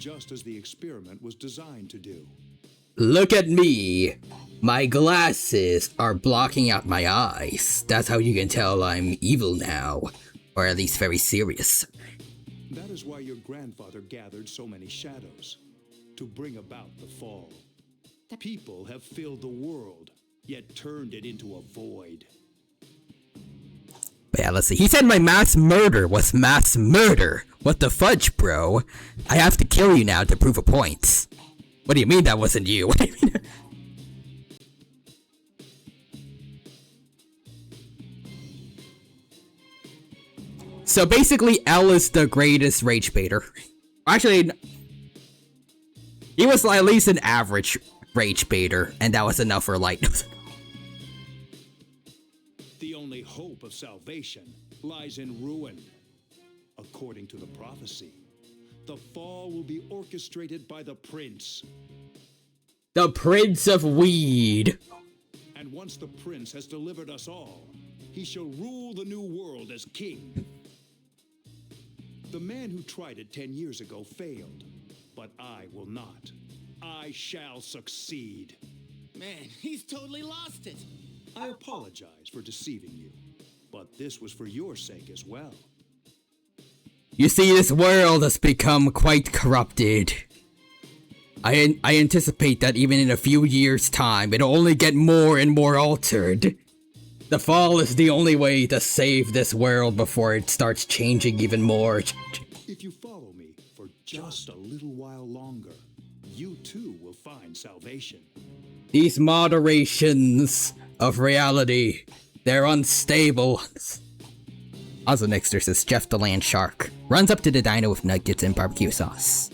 just as the experiment was designed to do. Look at me. My glasses are blocking out my eyes. That's how you can tell I'm evil now. Or at least very serious. That is why your grandfather gathered so many shadows, to bring about the fall. People have filled the world, yet turned it into a void. But yeah, let's see. He said my mass murder was mass murder. What the fudge, bro? I have to kill you now to prove a point. What do you mean that wasn't you? What do you mean? So basically, L is the greatest rage baiter. Actually, he was at least an average rage baiter, and that was enough for Light. The only hope of salvation lies in ruin. According to the prophecy, the fall will be orchestrated by the prince. The Prince of Weed. And once the prince has delivered us all, he shall rule the new world as king. The man who tried it 10 years ago failed, but I will not. I shall succeed. Man, he's totally lost it. I apologize for deceiving you, but this was for your sake as well. You see, this world has become quite corrupted. I anticipate that even in a few years' time, it'll only get more and more altered. The fall is the only way to save this world before it starts changing even more. If you follow me for just a little while longer, you too will find salvation. These moderations of reality, they're unstable. Also next there's this Jeff the Land Shark. Runs up to the dino with nuggets and barbecue sauce.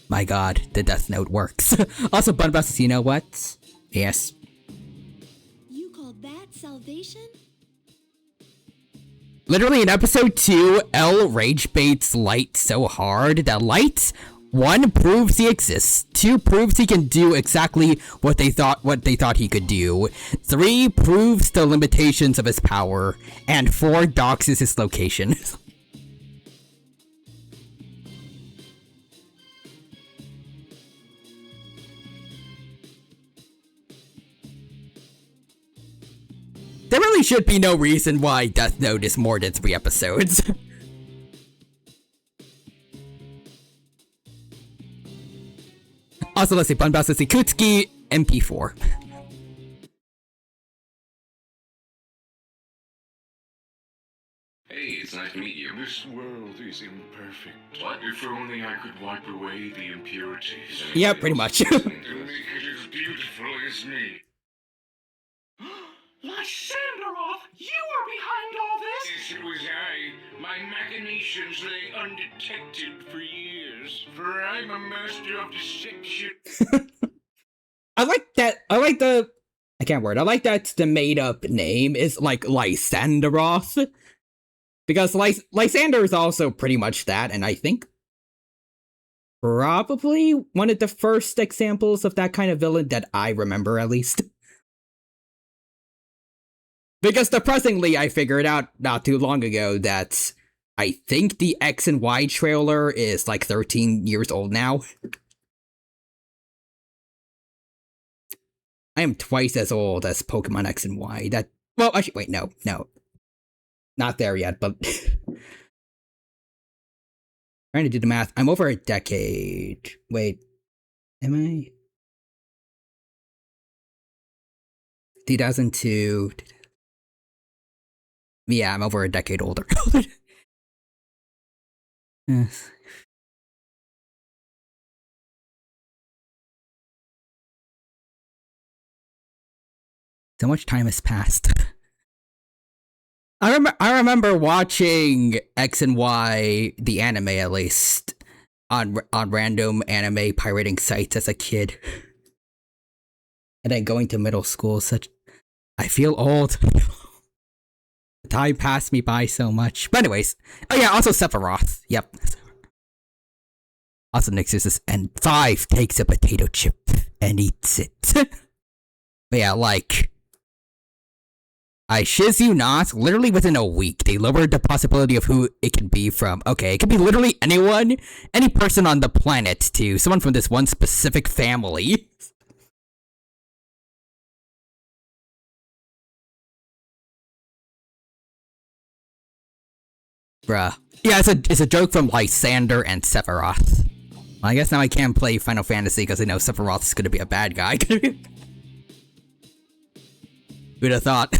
My god, the Death Note works. Also, Bunbuster says, you know what? Yes. You call that salvation? Literally in episode 2, L rage baits Light so hard that Light, 1, proves he exists, 2, proves he can do exactly what they thought he could do, 3, proves the limitations of his power, and 4, doxes his location. There really should be no reason why Death Note is more than 3 episodes. Also, let's see, Bunbuster Kutsuki, MP4. Hey, it's nice to meet you. This world is imperfect. What? If only I could wipe away the impurities. Yeah, pretty much. To make it as beautiful as me. Lysanderoth, you are behind all this? Yes, it was I. My machinations lay undetected for years, for I'm a master of deception. I like that the made-up name is like Lysanderoth. Because Lysander is also pretty much that, and I think probably one of the first examples of that kind of villain that I remember, at least. Because depressingly, I figured out not too long ago that I think the X and Y trailer is like 13 years old now. I am twice as old as Pokemon X and Y. Well, actually, wait, no. Not there yet, but... Trying to do the math. I'm over a decade. Wait, am I? 2002... Yeah, I'm over a decade older. Yes. So much time has passed. I remember watching X and Y, the anime at least, on random anime pirating sites as a kid. And then going to middle school, I feel old. Time passed me by so much. But anyways, oh yeah, also Sephiroth. Yep. Also Nixus and 5 takes a potato chip and eats it. But yeah, like, I shiz you not, literally within a week, they lowered the possibility of who it can be from. Okay, it could be literally anyone, any person on the planet, to someone from this one specific family. Bruh. Yeah, it's a joke from Lysander and Sephiroth. Well, I guess now I can't play Final Fantasy because I know Sephiroth is gonna be a bad guy. Who'd have thought?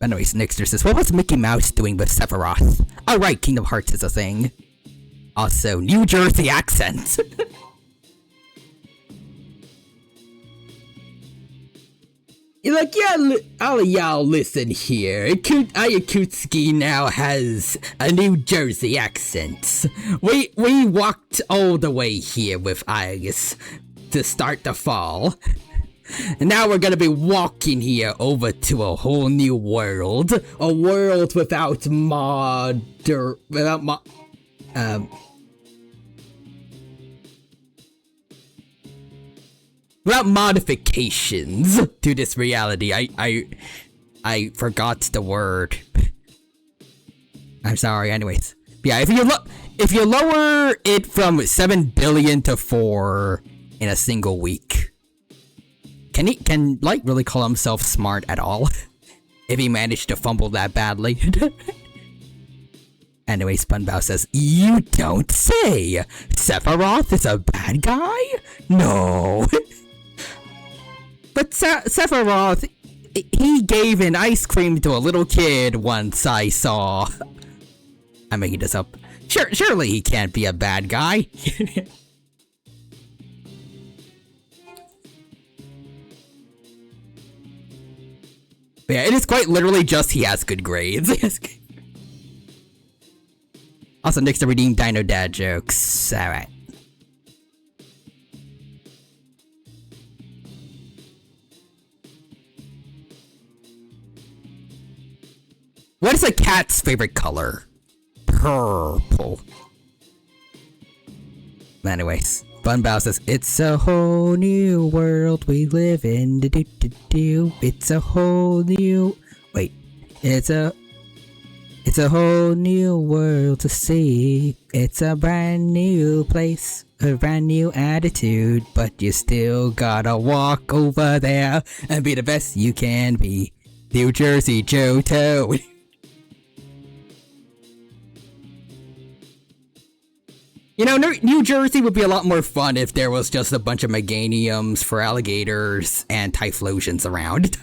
Anyways, Nixter says, what was Mickey Mouse doing with Sephiroth? Oh right, Kingdom Hearts is a thing. Also, New Jersey accent. You're like, yeah, all of y'all listen here. Ayakutsuki now has a New Jersey accent. We walked all the way here with Igus to start the fall. And now we're gonna be walking here over to a whole new world. A world without without modifications to this reality. I forgot the word. I'm sorry. Anyways, yeah. If you lower it from 7 billion to 4 in a single week, can Light really call himself smart at all? If he managed to fumble that badly. Anyway, Spunbow says, you don't say. Sephiroth is a bad guy? No. But Sephiroth, he gave an ice cream to a little kid once I saw. I'm making this up. Surely he can't be a bad guy. But yeah, it is quite literally just he has good grades. Also, next to redeem Dino Dad jokes. Alright. What is a cat's favorite color? Purple. Anyways, Bunbow says, it's a whole new world we live in. It's a whole new... Wait. It's a whole new world to see. It's a brand new place. A brand new attitude. But you still gotta walk over there and be the best you can be. New Jersey Johto. You know, New Jersey would be a lot more fun if there was just a bunch of Meganiums for alligators and Typhlosions around.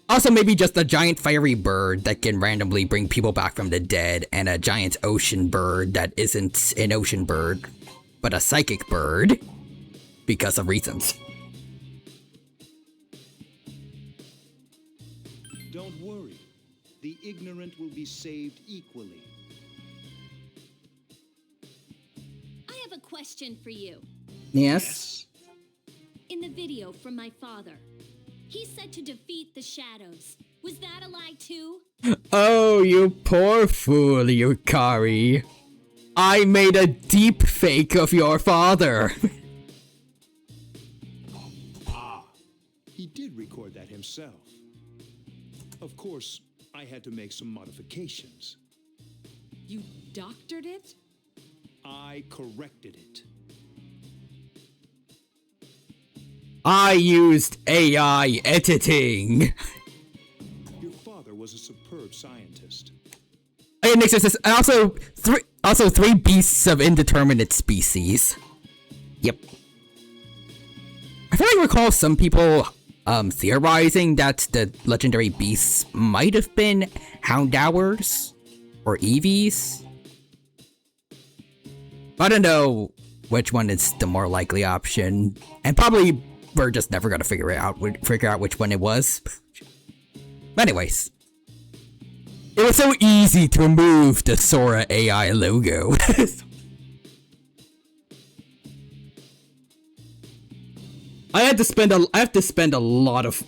Also, maybe just a giant fiery bird that can randomly bring people back from the dead, and a giant ocean bird that isn't an ocean bird, but a psychic bird, because of reasons. Don't worry. The ignorant will be saved equally. I have a question for you. Yes? In the video from my father, he said to defeat the shadows. Was that a lie too? Oh, you poor fool, Yukari. I made a deep fake of your father. He did record that himself. Of course, I had to make some modifications. You doctored it? I corrected it. I used AI editing. Your father was a superb scientist. And Nixon says, also three beasts of indeterminate species. Yep. I feel like I recall some people theorizing that the legendary beasts might have been Houndours or Eevees. I don't know which one is the more likely option, and probably we're just never gonna figure out which one it was. Anyways, it was so easy to remove the Sora AI logo. I have to spend a lot of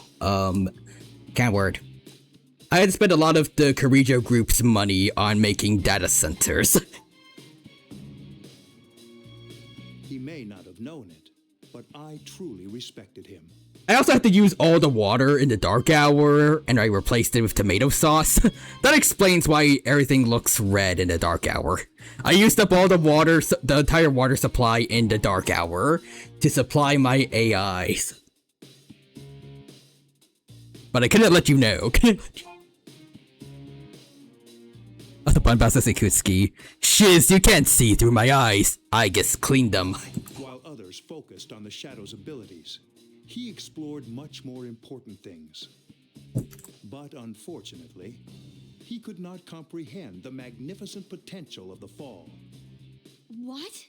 can't word. I had to spend a lot of the Kirijo Group's money on making data centers. He may not have known it, but I truly respected him. I also had to use all the water in the Dark Hour, and I replaced it with tomato sauce. That explains why everything looks red in the Dark Hour. I used up all the water, the entire water supply in the Dark Hour to supply my AIs. But I couldn't let you know. The Bombasta Sekutsuki. Shiz, you can't see through my eyes. I just cleaned them. While others focused on the Shadow's abilities, he explored much more important things. But unfortunately, he could not comprehend the magnificent potential of the Fall. What?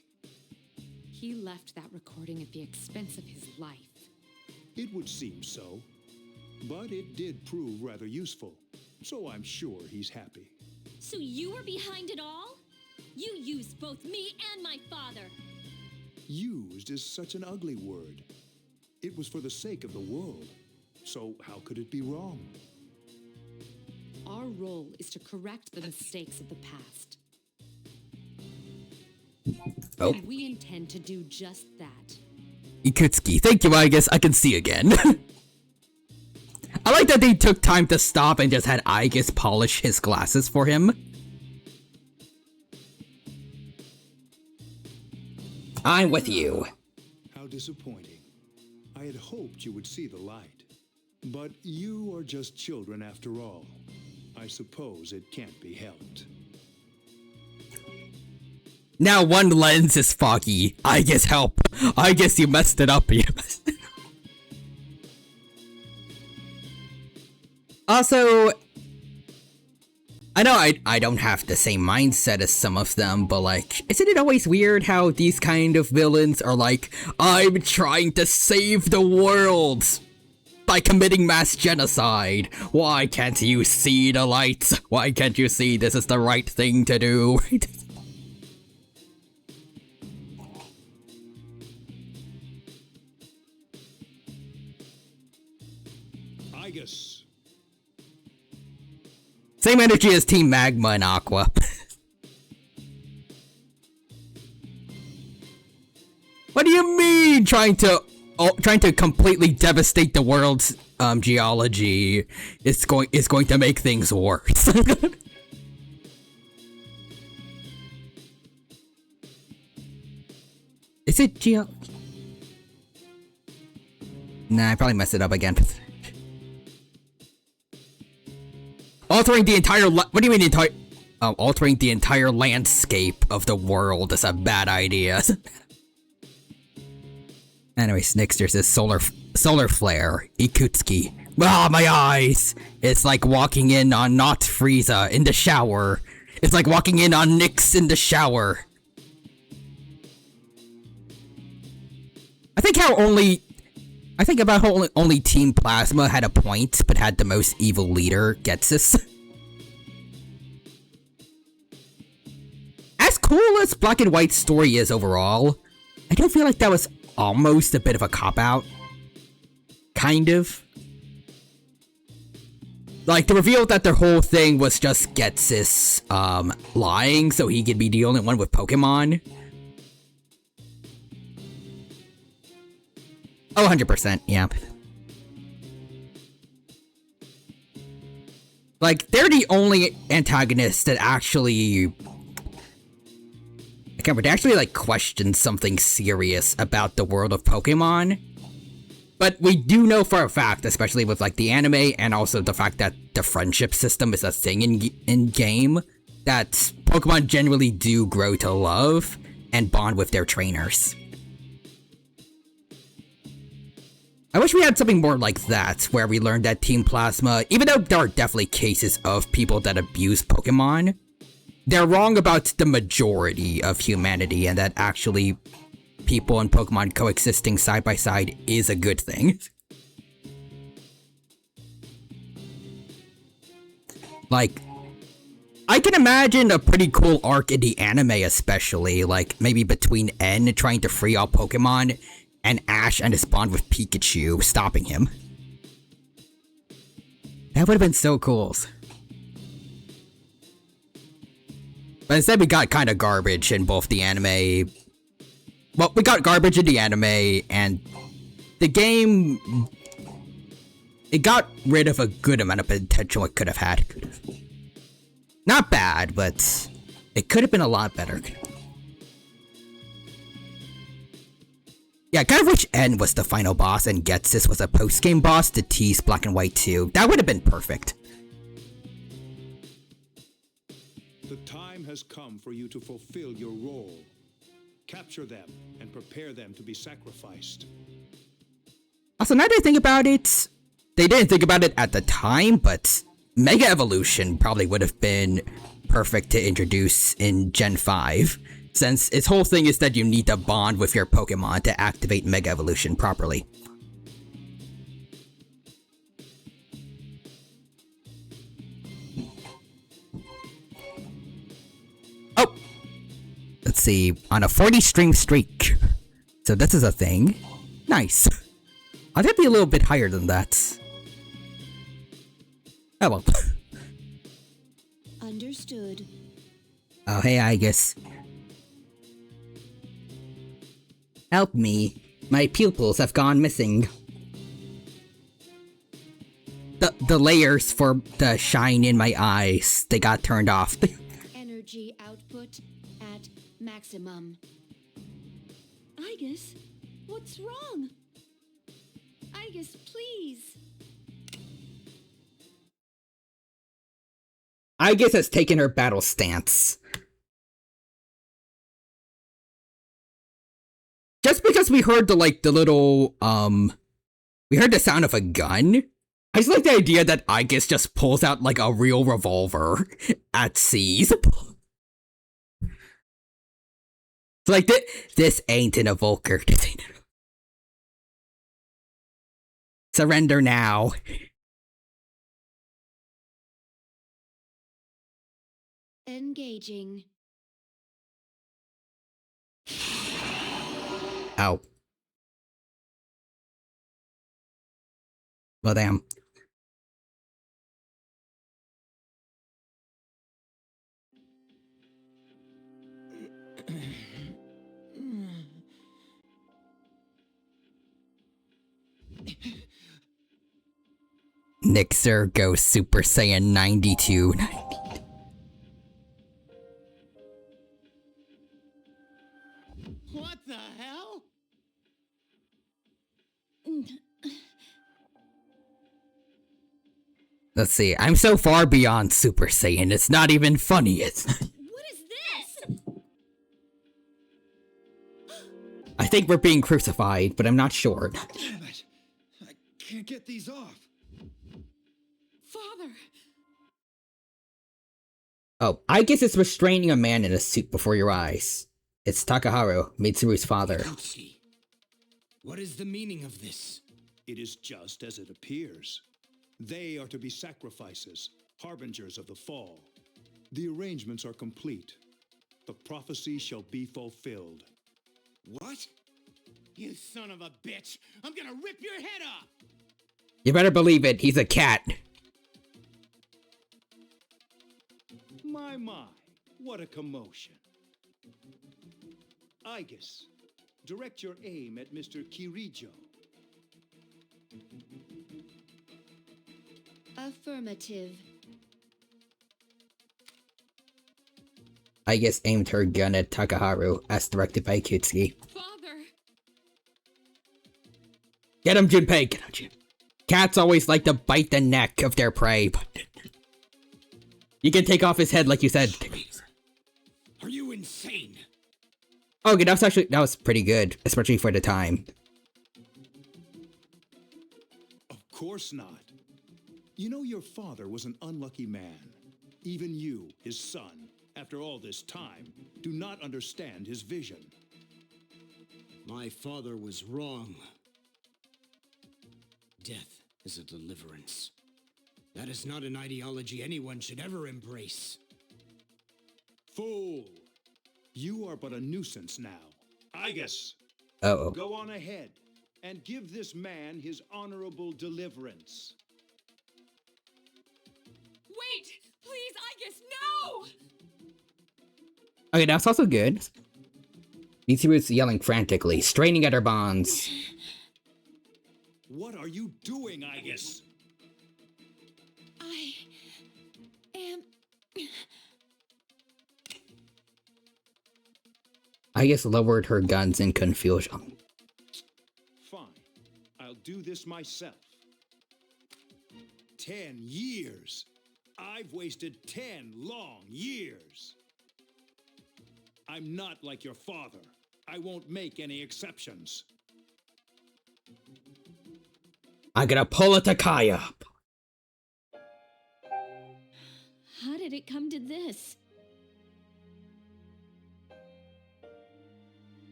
He left that recording at the expense of his life. It would seem so, but it did prove rather useful, so I'm sure he's happy. So you were behind it all? You used both me and my father. Used is such an ugly word. It was for the sake of the world, so how could it be wrong? Our role is to correct the mistakes of the past. Oh. And we intend to do just that. Ikutsuki, thank you, I guess I can see again. I like that they took time to stop and just had Aigis polish his glasses for him. I'm with you. How disappointing. I had hoped you would see the light. But you are just children after all. I suppose it can't be helped. Now one lens is foggy. I guess help. I guess you messed it up. Also, I know I don't have the same mindset as some of them, but like, isn't it always weird how these kind of villains are like, I'm trying to save the world by committing mass genocide. Why can't you see the light? Why can't you see this is the right thing to do? Aigis. Same energy as Team Magma and Aqua. What do you mean trying to completely devastate the world's geology is going to make things worse? Is it geology? Nah, I probably messed it up again. Altering the entire what do you mean entire? Altering the entire landscape of the world is a bad idea. Anyway, Snickster says solar flare. Ikutsuki. Ah, my eyes! It's like walking in on not Frieza in the shower. It's like walking in on Nyx in the shower. I think about how only Team Plasma had a point, but had the most evil leader, Getsus. As cool as Black and White's story is overall, I do feel like that was almost a bit of a cop-out. Kind of. Like, the reveal that their whole thing was just Getsus, lying so he could be the only one with Pokemon. Oh, 100%, yeah. Like, they're the only antagonists that actually... I can't remember, they actually, like, question something serious about the world of Pokemon. But we do know for a fact, especially with, like, the anime, and also the fact that the friendship system is a thing in-game, that Pokemon generally do grow to love and bond with their trainers. I wish we had something more like that, where we learned that Team Plasma, even though there are definitely cases of people that abuse Pokemon, they're wrong about the majority of humanity, and that actually people and Pokemon coexisting side by side is a good thing. Like, I can imagine a pretty cool arc in the anime especially, like maybe between N trying to free all Pokemon, and Ash and his bond with Pikachu stopping him. That would have been so cool. But instead we got kind of garbage in both the anime... well, we got garbage in the anime, and the game, it got rid of a good amount of potential it could have had. Not bad, but it could have been a lot better. Yeah, kind of which end was the final boss and Getsis was a post-game boss to tease Black and White 2. That would have been perfect. The time has come for you to fulfill your role. Capture them and prepare them to be sacrificed. Also, now that I think about it, they didn't think about it at the time, but Mega Evolution probably would have been perfect to introduce in Gen 5, since its whole thing is that you need to bond with your Pokemon to activate Mega Evolution properly. Oh! Let's see, on a 40-string streak. So this is a thing. Nice. I'd have to be a little bit higher than that. Oh well. Understood. Oh hey, I guess. Help me. My pupils have gone missing. The layers for the shine in my eyes, they got turned off. Energy output at maximum. Igus, what's wrong? Igus, please. Igus has taken her battle stance. Just because we heard the little, we heard the sound of a gun, I just like the idea that Igus just pulls out like a real revolver at Seas. It's like, this ain't an evoker. Surrender now. Engaging. Ow. Well, damn. Nixer goes Super Saiyan 92. What the hell? Let's see, I'm so far beyond Super Saiyan, it's not even funny. It's What is this? I think we're being crucified, but I'm not sure. Damn it! I can't get these off. Father! Oh, I guess it's restraining a man in a suit before your eyes. It's Takaharu, Mitsuru's father. Katsuki, what is the meaning of this? It is just as it appears. They are to be sacrifices, harbingers of the fall. The arrangements are complete. The prophecy shall be fulfilled. What? You son of a bitch! I'm gonna rip your head off! You better believe it, he's a cat. My, what a commotion. Igus, direct your aim at Mr. Kirijo. Affirmative. Igus aimed her gun at Takaharu, as directed by Akutsuki. Father! Get him, Junpei! Get him, Junpei! Cats always like to bite the neck of their prey, but... You can take off his head like you said. Are you insane? Okay, that was pretty good, especially for the time. Of course not. You know your father was an unlucky man. Even you, his son, after all this time, do not understand his vision. My father was wrong. Death is a deliverance. That is not an ideology anyone should ever embrace. Fool! You are but a nuisance now. Igus! Uh-oh. Go on ahead and give this man his honorable deliverance. Wait! Please, Igus, no! Okay, that's also good. Mitsuru's yelling frantically, straining at her bonds. What are you doing, Aegis? I am. Aegis lowered her guns in confusion. Fine. I'll do this myself. 10 years. I've wasted 10 long years. I'm not like your father. I won't make any exceptions. I'm gonna pull a Takaya up. How did it come to this?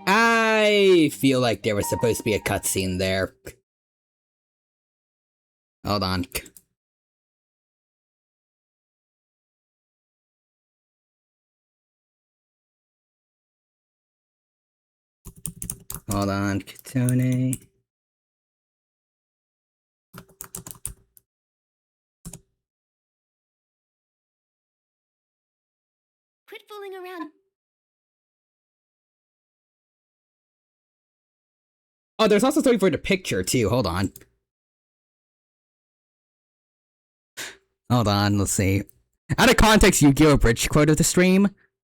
I feel like there was supposed to be a cutscene there. Hold on. Hold on, Kitsune. Quit fooling around. Oh, there's also something for the picture, too. Hold on. Hold on, let's see. Out of context, Yu-Gi-Oh! Bridge quote of the stream.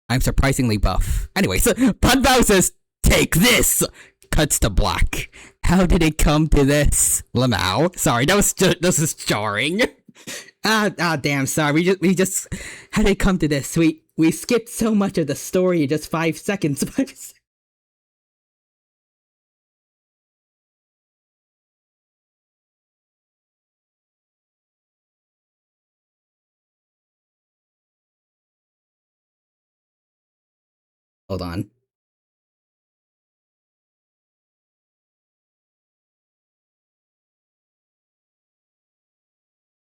I'm surprisingly buff. Anyway, so Punbao says, "Take this!" Cuts to black. How did it come to this? Lamau. Sorry, this is jarring. Damn, sorry. We just how did it come to this? We skipped so much of the story in just 5 seconds. Hold on.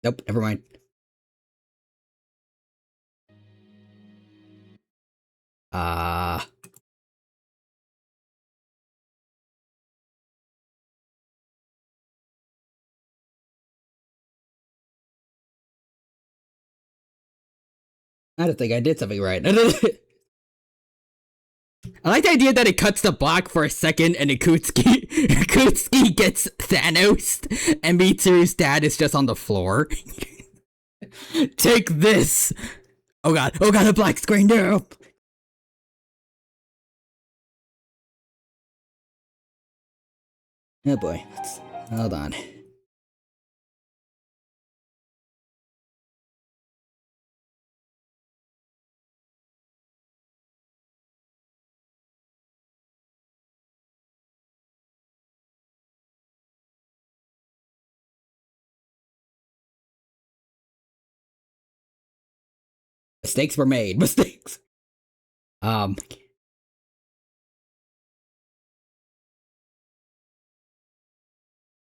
Nope, never mind. I don't think I did something right. I like the idea that it cuts to black for a second and Akutsuki gets Thanos and Mitsuru's dad is just on the floor. Take this! Oh god, a black screen, no! Oh boy, hold on. Mistakes were made. Mistakes.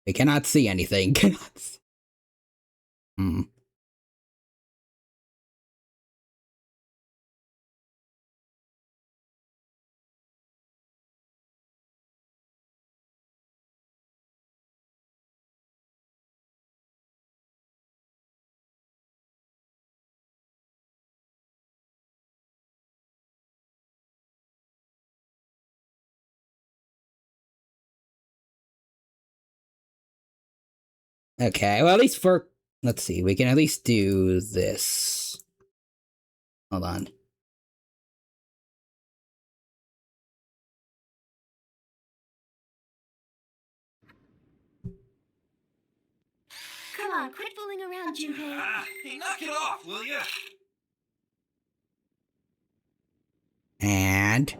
We cannot see anything. Okay, well, at least for... Let's see, we can at least do this. Hold on. Come on, quit fooling around, Junpei. Hey, knock it off, will ya? And...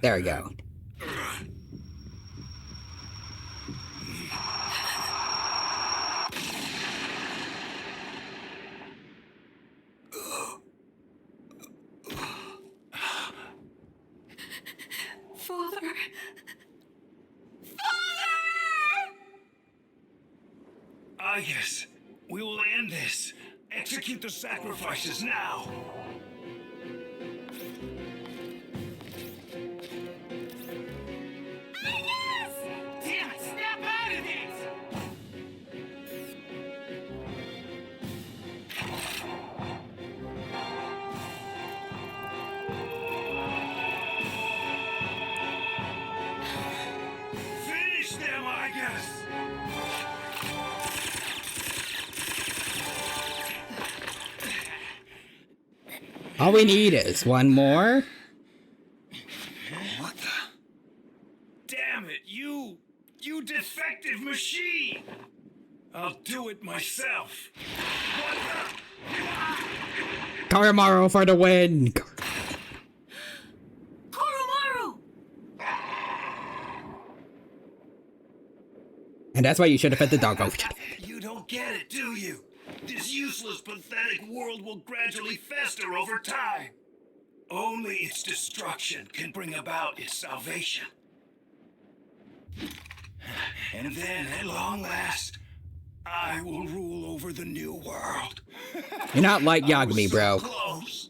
There we go. Father. Aigis, we will end this. Execute the sacrifices now. Damn it, snap out of this! Finish them, Aigis! All we need is one more. What the? Damn it, you defective machine! I'll do it myself. What the? Koromaru for the win. Koromaru! And that's why you should have fed the doggo. You don't get it, do you? This useless, pathetic world will gradually fester over time. Only its destruction can bring about its salvation. And then, at long last, I will rule over the new world. You're not like Yagami, bro. Close.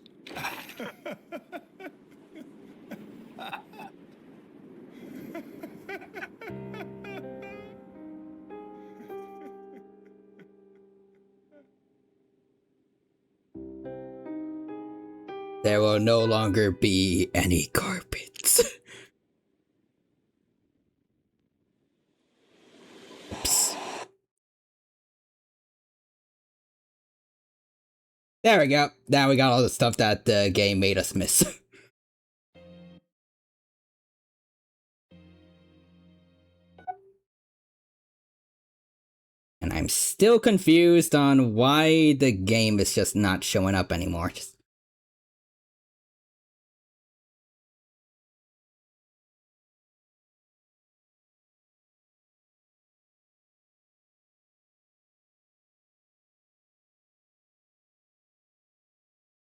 There will no longer be any carpets. Oops. There we go. Now we got all the stuff that the game made us miss. And I'm still confused on why the game is just not showing up anymore.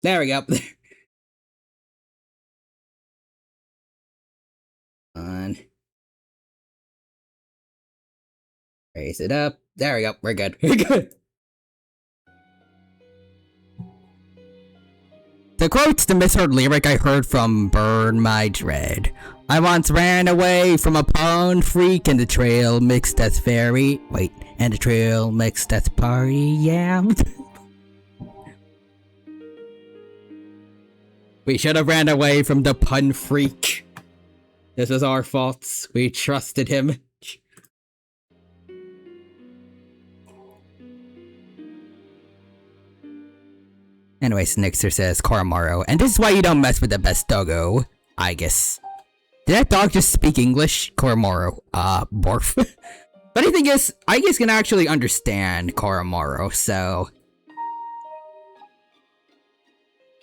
There we go. On. Raise it up. There we go. We're good. We're good. To quote the misheard lyric I heard from Burn My Dread, I once ran away from a pond freak and the trail mixed as fairy. Wait, and the trail mixed as party, yeah. We should have ran away from the pun freak. This was our fault. We trusted him. Anyways, Nixer says Koromaru, and this is why you don't mess with the best doggo, I guess. Did that dog just speak English? Koromaru, barf. But the thing is, I guess can actually understand Koromaru, so...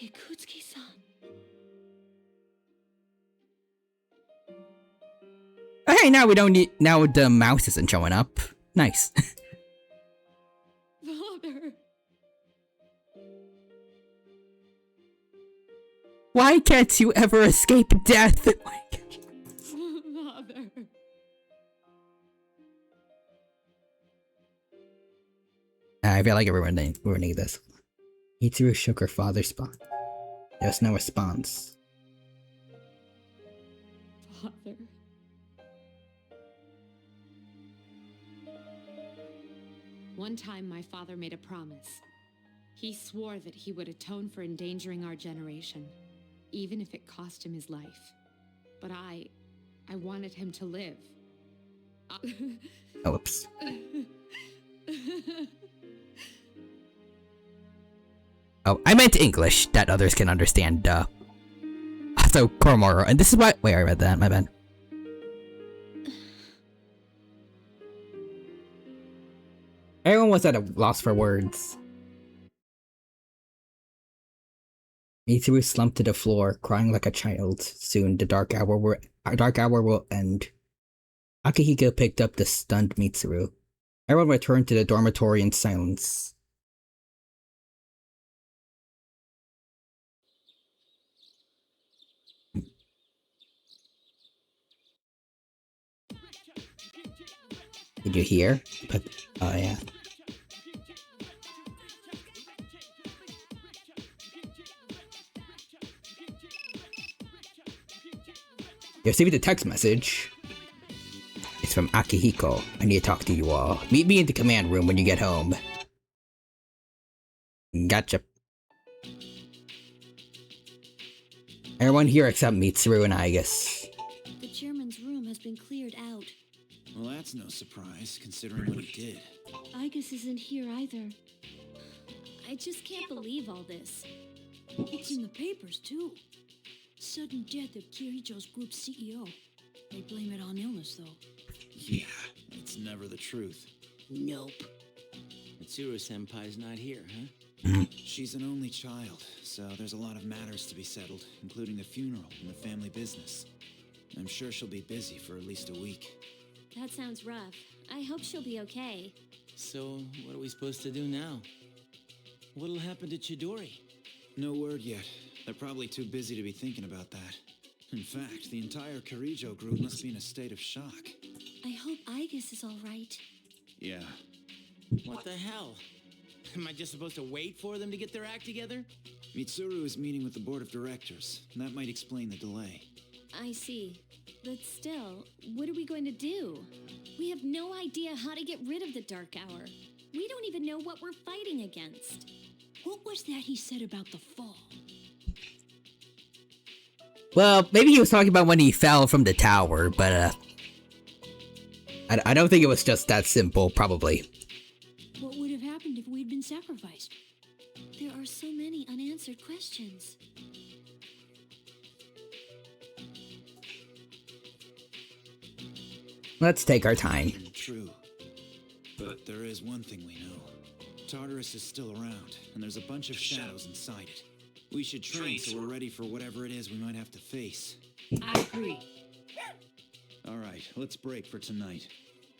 Ikutsuki-san. Hey, now we don't need... Now the mouse isn't showing up. Nice. Father. Why can't you ever escape death? Father. I feel like everyone ruining this. Mitsuru shook her father's spine. There was no response. Father. One time, my father made a promise. He swore that he would atone for endangering our generation, even if it cost him his life. But I wanted him to live. Oh, oops. Oh, I meant English, that others can understand, duh. So, Koromaru, and this is why- wait, I read that, my bad. Everyone was at a loss for words. Mitsuru slumped to the floor, crying like a child. Soon, the dark hour will end. Akihiko picked up the stunned Mitsuru. Everyone returned to the dormitory in silence. Did you hear? But, oh yeah. You received a text message. It's from Akihiko. I need to talk to you all. Meet me in the command room when you get home. Gotcha. Everyone here except Mitsuru and Aigis. The chairman's room has been cleared out. Well, that's no surprise, considering what he did. Aigis isn't here either. I just can't believe all this. It's in the papers, too. Sudden death of Kirijo's group CEO. They blame it on illness, though. Yeah, it's never the truth. Nope. Mitsuru-senpai's not here, huh? She's an only child, so there's a lot of matters to be settled, including the funeral and the family business. I'm sure she'll be busy for at least a week. That sounds rough. I hope she'll be okay. So, what are we supposed to do now? What'll happen to Chidori? No word yet. They're probably too busy to be thinking about that. In fact, the entire Kirijo group must be in a state of shock. I hope Aigis is all right. Yeah. What the hell? Am I just supposed to wait for them to get their act together? Mitsuru is meeting with the board of directors. That might explain the delay. I see. But still, what are we going to do? We have no idea how to get rid of the Dark Hour. We don't even know what we're fighting against. What was that he said about the fall? Well, maybe he was talking about when he fell from the tower, but I don't think it was just that simple, probably. What would have happened if we'd been sacrificed? There are so many unanswered questions. Let's take our time. True. But there is one thing we know. Tartarus is still around, and there's a bunch of shadows inside it. We should train so we're ready for whatever it is we might have to face. I agree. Alright, let's break for tonight.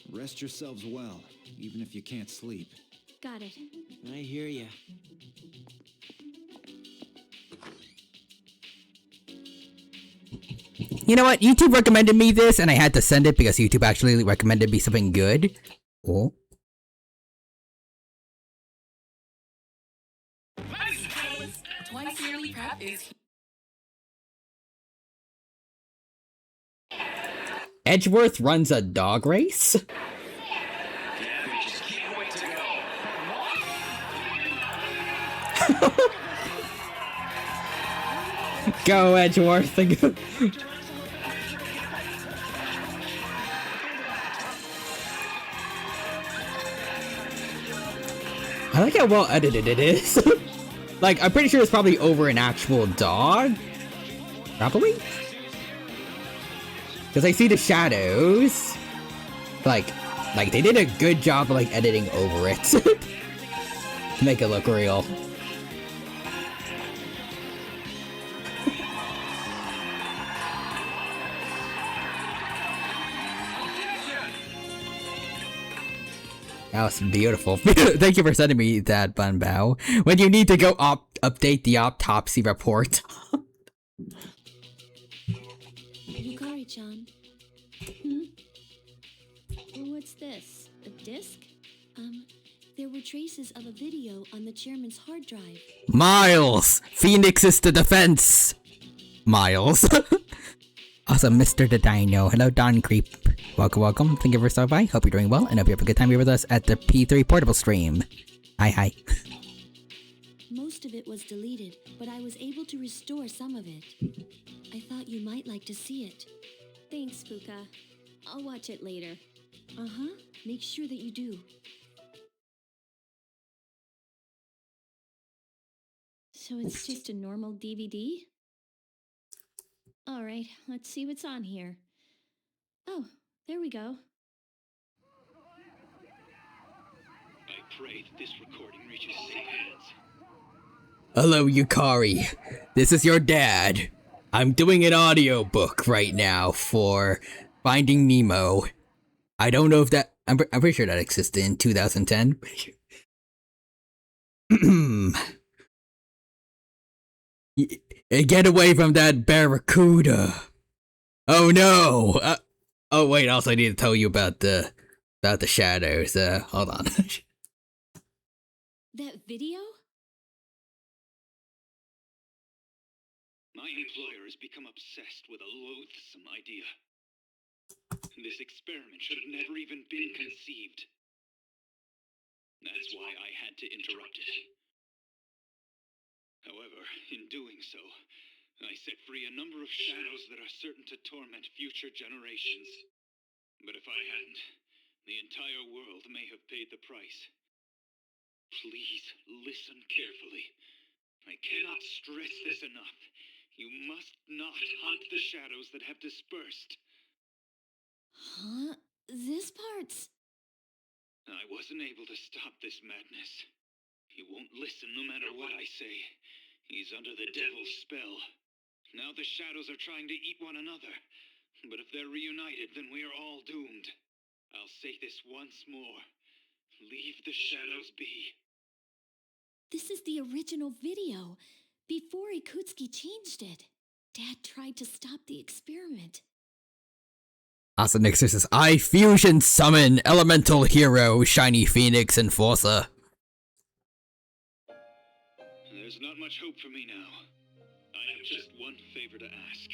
Rest yourselves well, even if you can't sleep. Got it. I hear ya. You know what? YouTube recommended me this, and I had to send it because YouTube actually recommended me something good. Oh. Twice yearly prep is Edgeworth runs a dog race? Go, Edgeworth. I like how well edited it is. Like, I'm pretty sure it's probably over an actual dog. Probably? Because I see the shadows. Like they did a good job of, like, editing over it. To make it look real. That was beautiful. Thank you for sending me that, Bunbao. When you need to go update the autopsy report. Yukari-chan. What's this? A disc? There were traces of a video on the chairman's hard drive. Miles! Phoenix is the defense! Miles. Awesome, Mr. the Dino. Hello, Don Creep. Welcome, welcome. Thank you for stopping by. Hope you're doing well, and hope you have a good time here with us at the P3 Portable stream. Hi. Most of it was deleted, but I was able to restore some of it. I thought you might like to see it. Thanks, Fuka. I'll watch it later. Uh-huh. Make sure that you do. So it's just a normal DVD? Alright, let's see what's on here. Oh, there we go. I pray that this recording reaches safe hands. Hello, Yukari. This is your dad. I'm doing an audiobook right now for Finding Nemo. I don't know if that... I'm pretty sure that existed in 2010. Get away from that barracuda. Oh no. Oh wait, also I need to tell you about the shadows. Hold on. That video? My employer has become obsessed with a loathsome idea. This experiment should have never even been conceived. That's why I had to interrupt it. However, in doing so, I set free a number of shadows that are certain to torment future generations. But if I hadn't, the entire world may have paid the price. Please listen carefully. I cannot stress this enough. You must not hunt the shadows that have dispersed. Huh? This part's... I wasn't able to stop this madness. He won't listen no matter what I say. He's under the devil's spell. Now the shadows are trying to eat one another. But if they're reunited, then we are all doomed. I'll say this once more. Leave the shadows be. This is the original video, before Ikutsuki changed it. Dad tried to stop the experiment. Asanixer says, I fusion summon Elemental Hero, Shiny Phoenix, and Forza. There's not much hope for me now. I have just one favor to ask.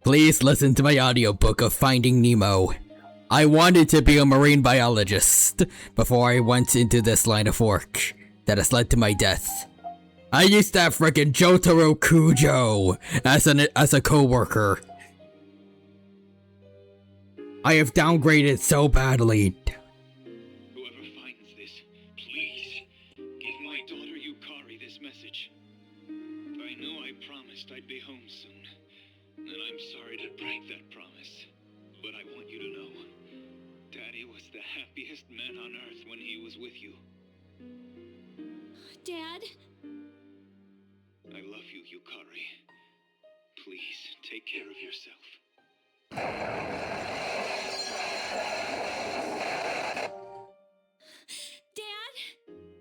Please listen to my audiobook of Finding Nemo. I wanted to be a marine biologist before I went into this line of work that has led to my death. I used to have frickin' Jotaro Kujo as a co-worker. I have downgraded so badly. Whoever finds this, please give my daughter Yukari this message. I know I promised I'd be home soon, and I'm sorry to break that promise, but I want you to know, Daddy was the happiest man on Earth when he was with you. Dad? I love you, Yukari. Please take care of yourself.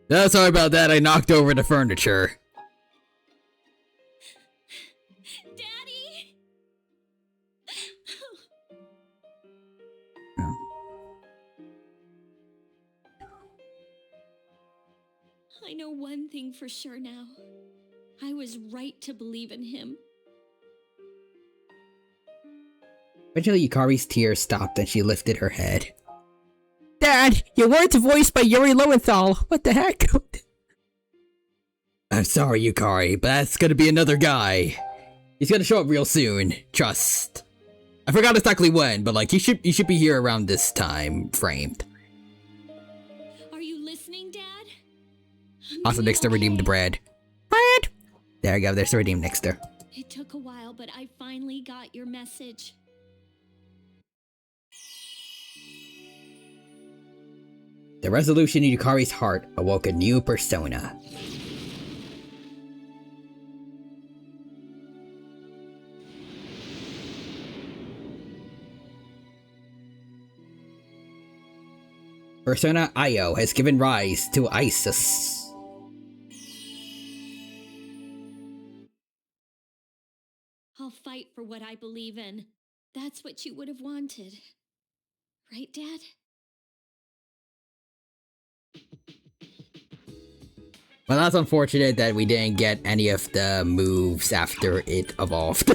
No, sorry about that, I knocked over the furniture. Daddy! I know one thing for sure now. I was right to believe in him. Eventually, Yukari's tears stopped and she lifted her head. Dad, your words voiced by Yuri Lowenthal. What the heck? I'm sorry, Yukari, but that's gonna be another guy. He's gonna show up real soon. Trust. I forgot exactly when, but like he should be here around this time framed. Are you listening, Dad? Also, Nixter redeemed the bread. Bread! There you go, there's the redeemed Nixter. It took a while, but I finally got your message. The resolution in Yukari's heart awoke a new persona. Persona Io has given rise to Isis. I'll fight for what I believe in. That's what you would have wanted. Right, Dad? Well, that's unfortunate that we didn't get any of the moves after it evolved.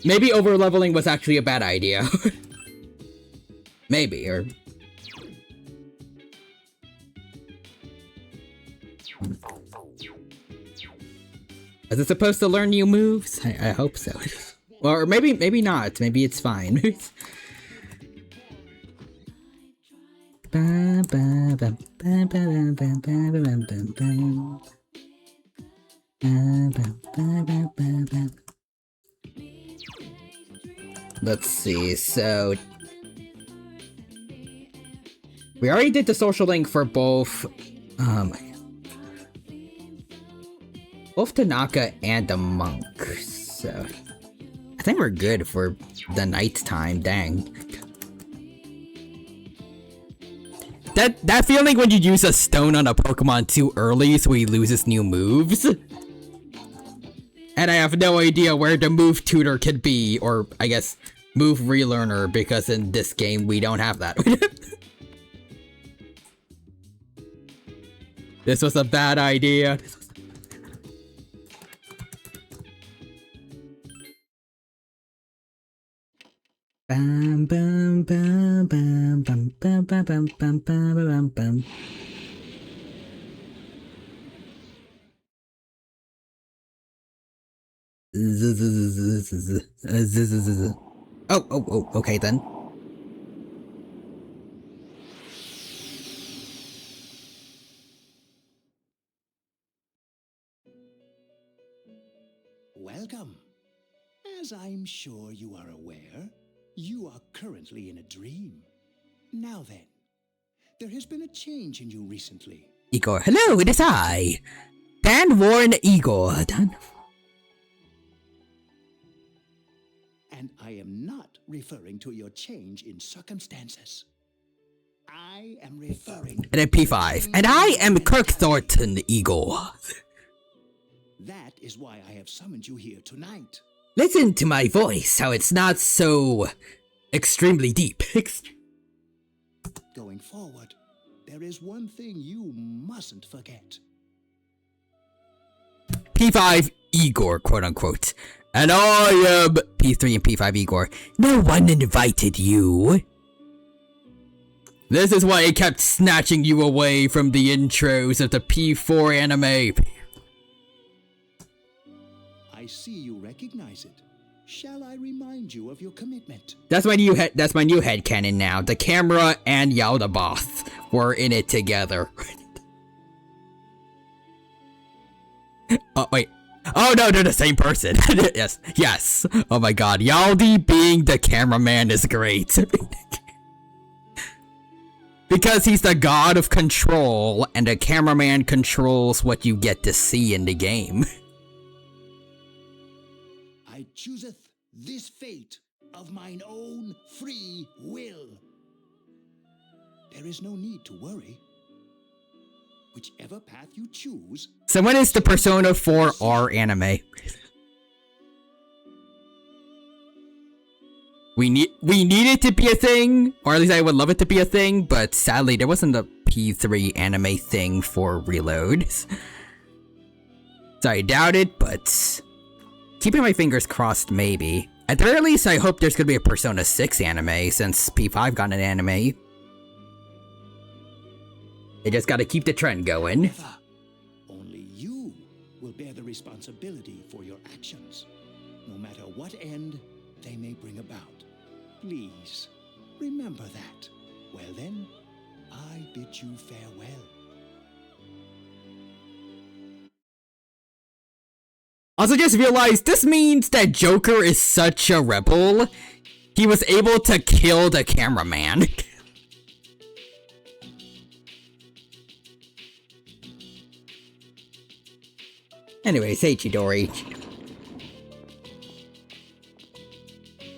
Maybe over-leveling was actually a bad idea. Maybe, or... Is it supposed to learn new moves? I hope so. Or maybe not. Maybe it's fine. Let's see, so... We already did the social link for both Tanaka and the monk, so... I think we're good for the nighttime, dang. That feeling when you use a stone on a Pokemon too early so he loses new moves. And I have no idea where the move tutor could be, or I guess move relearner, because in this game we don't have that. This was a bad idea. Bam bam bam bam bam bam bam bam bam bam bam bam. Oh, okay then. Welcome. As I'm sure you are aware, you are currently in a dream. Now then, there has been a change in you recently. Igor, hello, it is I, Dan Warren Igor. And I am not referring to your change in circumstances. I am referring And then P5. And I am Kirk Thornton Igor. That is why I have summoned you here tonight. Listen to my voice, how it's not so extremely deep. Going forward, there is one thing you mustn't forget. P5 Igor, quote unquote. And I am P3 and P5 Igor. No one invited you. This is why I kept snatching you away from the intros of the P4 anime. I see you recognize it. Shall I remind you of your commitment? That's my new headcanon now. The camera and Yaldabaoth were in it together. Oh wait. Oh no, they're the same person. yes. Oh my god, Yaldi being the cameraman is great. Because he's the god of control, and the cameraman controls what you get to see in the game. I chooseth this fate of mine own free will. There is no need to worry. Whichever path you choose. So when is the Persona 4R anime? We need it to be a thing, or at least I would love it to be a thing, but sadly there wasn't a P3 anime thing for Reload. So I doubt it, but keeping my fingers crossed, maybe. At the very least, I hope there's gonna be a Persona 6 anime, since P5 got an anime. They just gotta keep the trend going. Only you will bear the responsibility for your actions, no matter what end they may bring about. Please, remember that. Well then, I bid you farewell. Also just realized this means that Joker is such a rebel, he was able to kill the cameraman. Anyways, hey Chidori.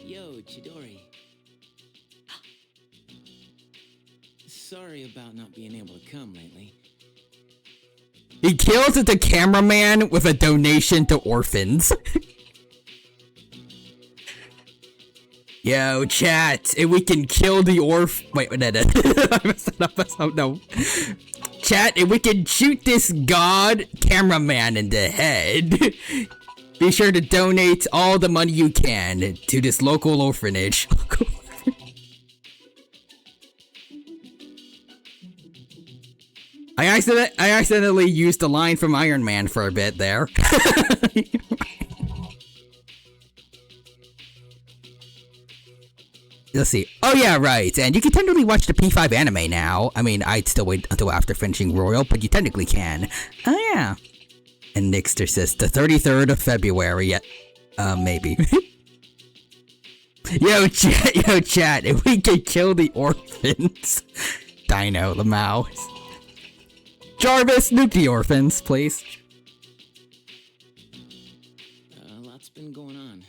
Yo, Chidori. Sorry about not being able to come lately. He kills the cameraman with a donation to orphans. Yo, chat, if we can kill the wait, no. Chat, if we can shoot this god cameraman in the head, be sure to donate all the money you can to this local orphanage. I accidentally used the line from Iron Man for a bit there. Let's see. Oh yeah, right. And you can technically watch the P5 anime now. I mean, I'd still wait until after finishing Royal, but you technically can. Oh yeah. And Nixter says the 33rd of February. Maybe. Yo, chat, if we can kill the orphans. Dino, the mouse. Jarvis, nuke the orphans, please. A lot's been going on.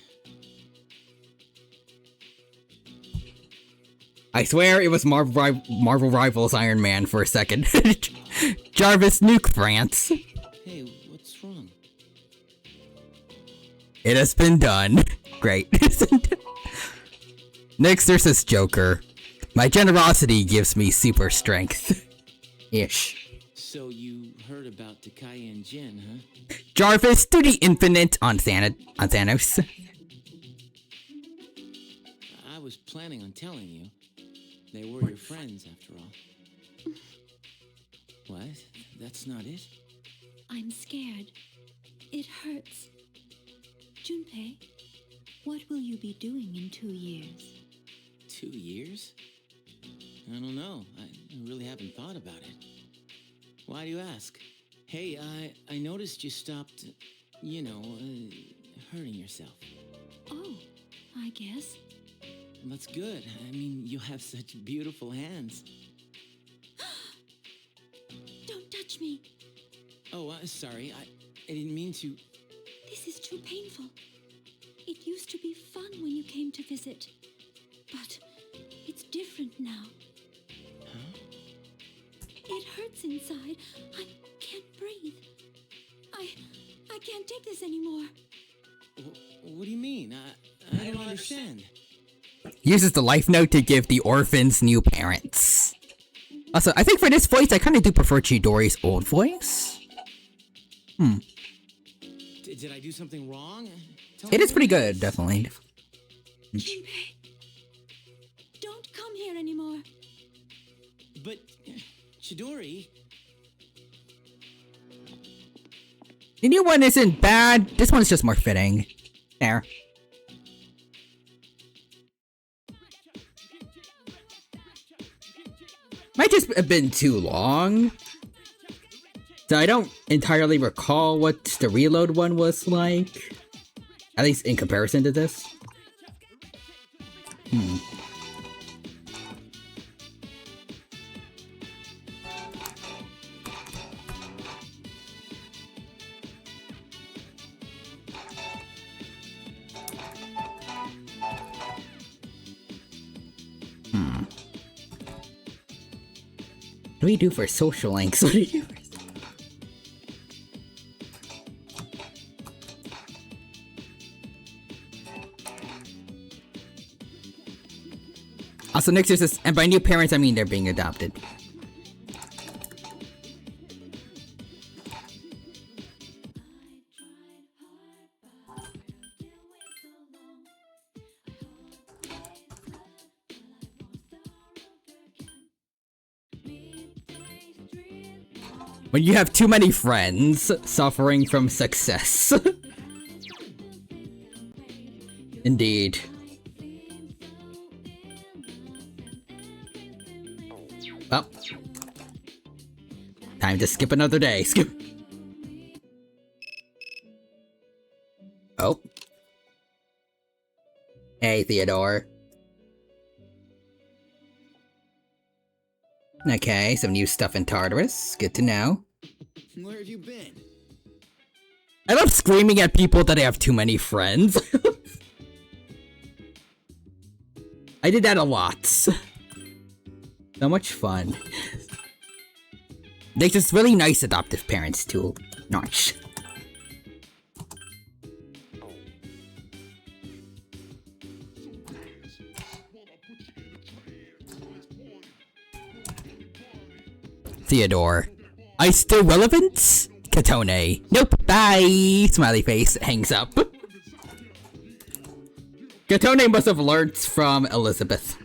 I swear it was Marvel Rivals Iron Man for a second. Jarvis, nuke France. Hey, what's wrong? It has been done. Great. Nixter says Joker. My generosity gives me super strength. Ish. So you heard about Takai and Jin, huh? Jarvis, to the infinite on Thanos. I was was planning on telling you. They were your friends, after all. What? That's not it? I'm scared. It hurts. Junpei, what will you be doing in 2 years? 2 years? I don't know. I really haven't thought about it. Why do you ask? Hey, I noticed you stopped, hurting yourself. Oh, I guess. That's good. I mean, you have such beautiful hands. Don't touch me. Oh, sorry. I didn't mean to. This is too painful. It used to be fun when you came to visit. But it's different now. Huh? It hurts inside. I can't breathe. I can't take this anymore. What do you mean? I don't understand. Uses the life note to give the orphans new parents. Also, I think for this voice, I kind of do prefer Chidori's old voice. Did I do something wrong? It is pretty good, definitely. Junpei, don't come here anymore. But, Chidori... The new one isn't bad, this one's just more fitting. There. Might just have been too long. So I don't entirely recall what the reload one was like. At least in comparison to this. What do we do for social links? What do you do? Also, next is, and by new parents, I mean they're being adopted. When you have too many friends suffering from success. Indeed. Well, time to skip another day. Skip. Oh. Hey, Theodore. Okay, some new stuff in Tartarus. Good to know. Where have you been? I love screaming at people that I have too many friends. I did that a lot. So much fun. They just really nice adoptive parents too. Nice. Theodore. Are you still relevant? Katone. Nope. Bye. Smiley face. Hangs up. Katone must have learnt from Elizabeth.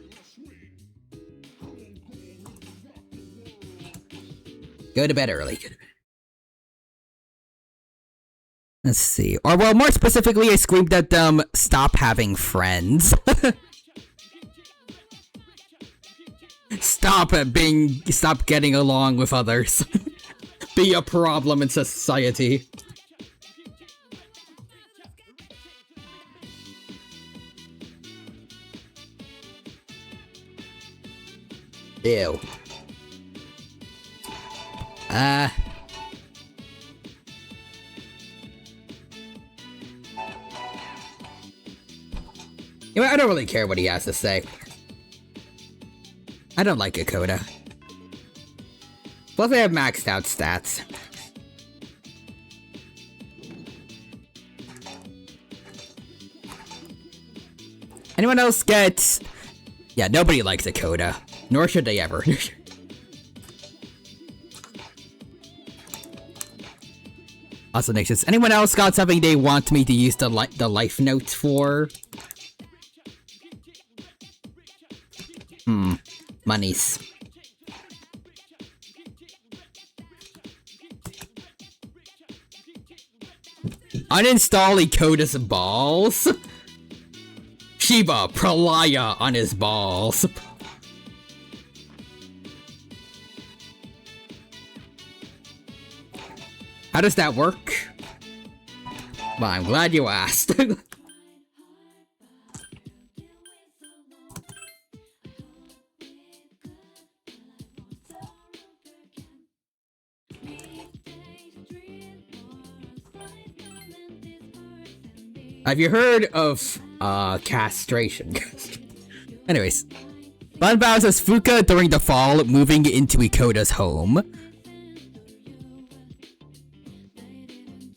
Go to bed early. Let's see. Or well, more specifically, I screamed at them, stop having friends. Stop getting along with others. Be a problem in society. Ew. You know, I don't really care what he has to say. I don't like Akoda. Plus I have maxed out stats. Anyone else get... Yeah, nobody likes Akoda. Nor should they ever. Also, next is anyone else got something they want me to use the life notes for? Monies. Uninstall Ikota's balls? Shiba, Pralaya on his balls. How does that work? Well, I'm glad you asked. Have you heard of castration? Anyways, Banbao says Fuka during the fall moving into Ikota's home.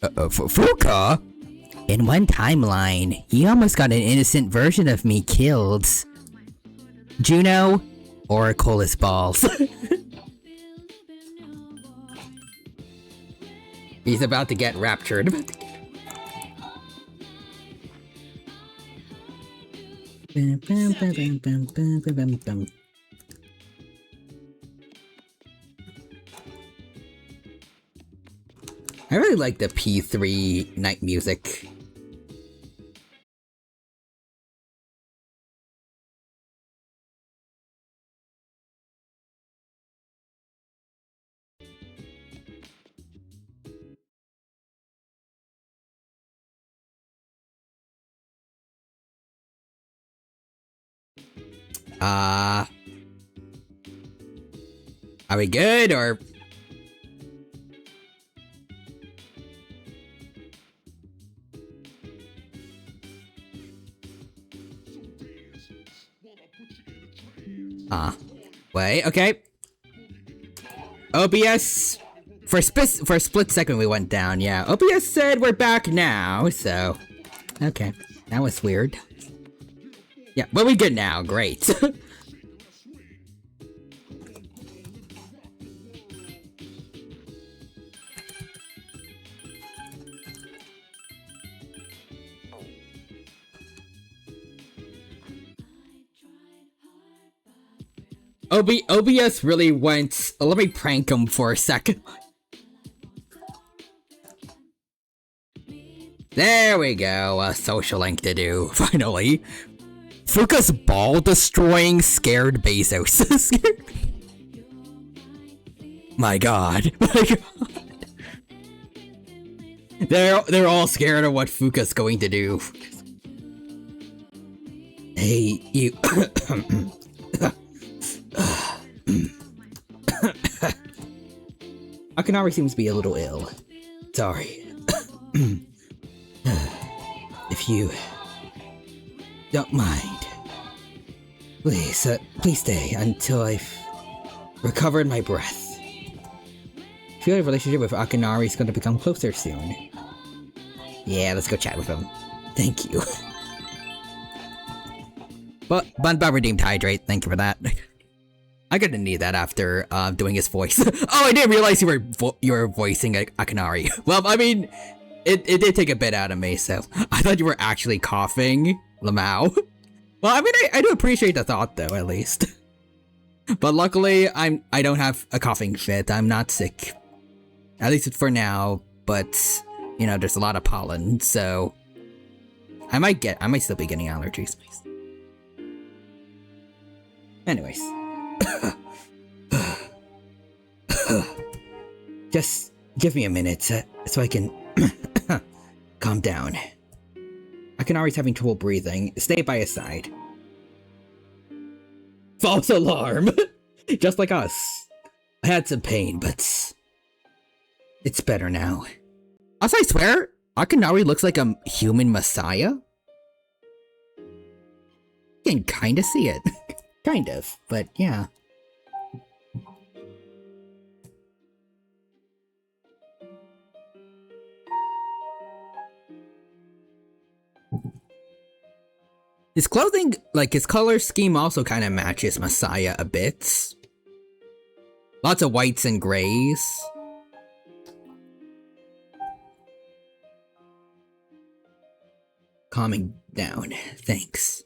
Fuka? In one timeline, he almost got an innocent version of me killed. Juno, Oracle balls. He's about to get raptured. I really like the P3 night music. Are we good, or? Wait, okay. OBS, for a split second we went down, yeah. OBS said we're back now, so. Okay, that was weird. Yeah, but we good now, great. OBS really went, let me prank him for a second. There we go, a social link to do, finally. Fuka's ball destroying scared Bezos. My god. My god. They're all scared of what Fuka's going to do. Hey, you. Akinari seems to be a little ill. Sorry. If you don't mind, please stay until I've recovered my breath. I feel like a relationship with Akinari is going to become closer soon. Yeah, let's go chat with him. Thank you. But Banbao redeemed Hydrate, thank you for that. I'm gonna need that after doing his voice. Oh, I didn't realize you were voicing Akinari. Well, I mean, it did take a bit out of me, so I thought you were actually coughing, Lamau. Well, I mean, I do appreciate the thought, though, at least. But luckily, I don't have a coughing fit. I'm not sick, at least for now. But you know, there's a lot of pollen, so I might still be getting allergies. Anyways. Just give me a minute so I can calm down. Akinari's having trouble breathing. Stay by his side. False alarm! Just like us. I had some pain, but it's better now. Also, I swear, Akinari looks like a human messiah. You can kinda see it. Kind of, but yeah. His clothing, like his color scheme also kind of matches Messiah a bit. Lots of whites and grays. Calming down, thanks.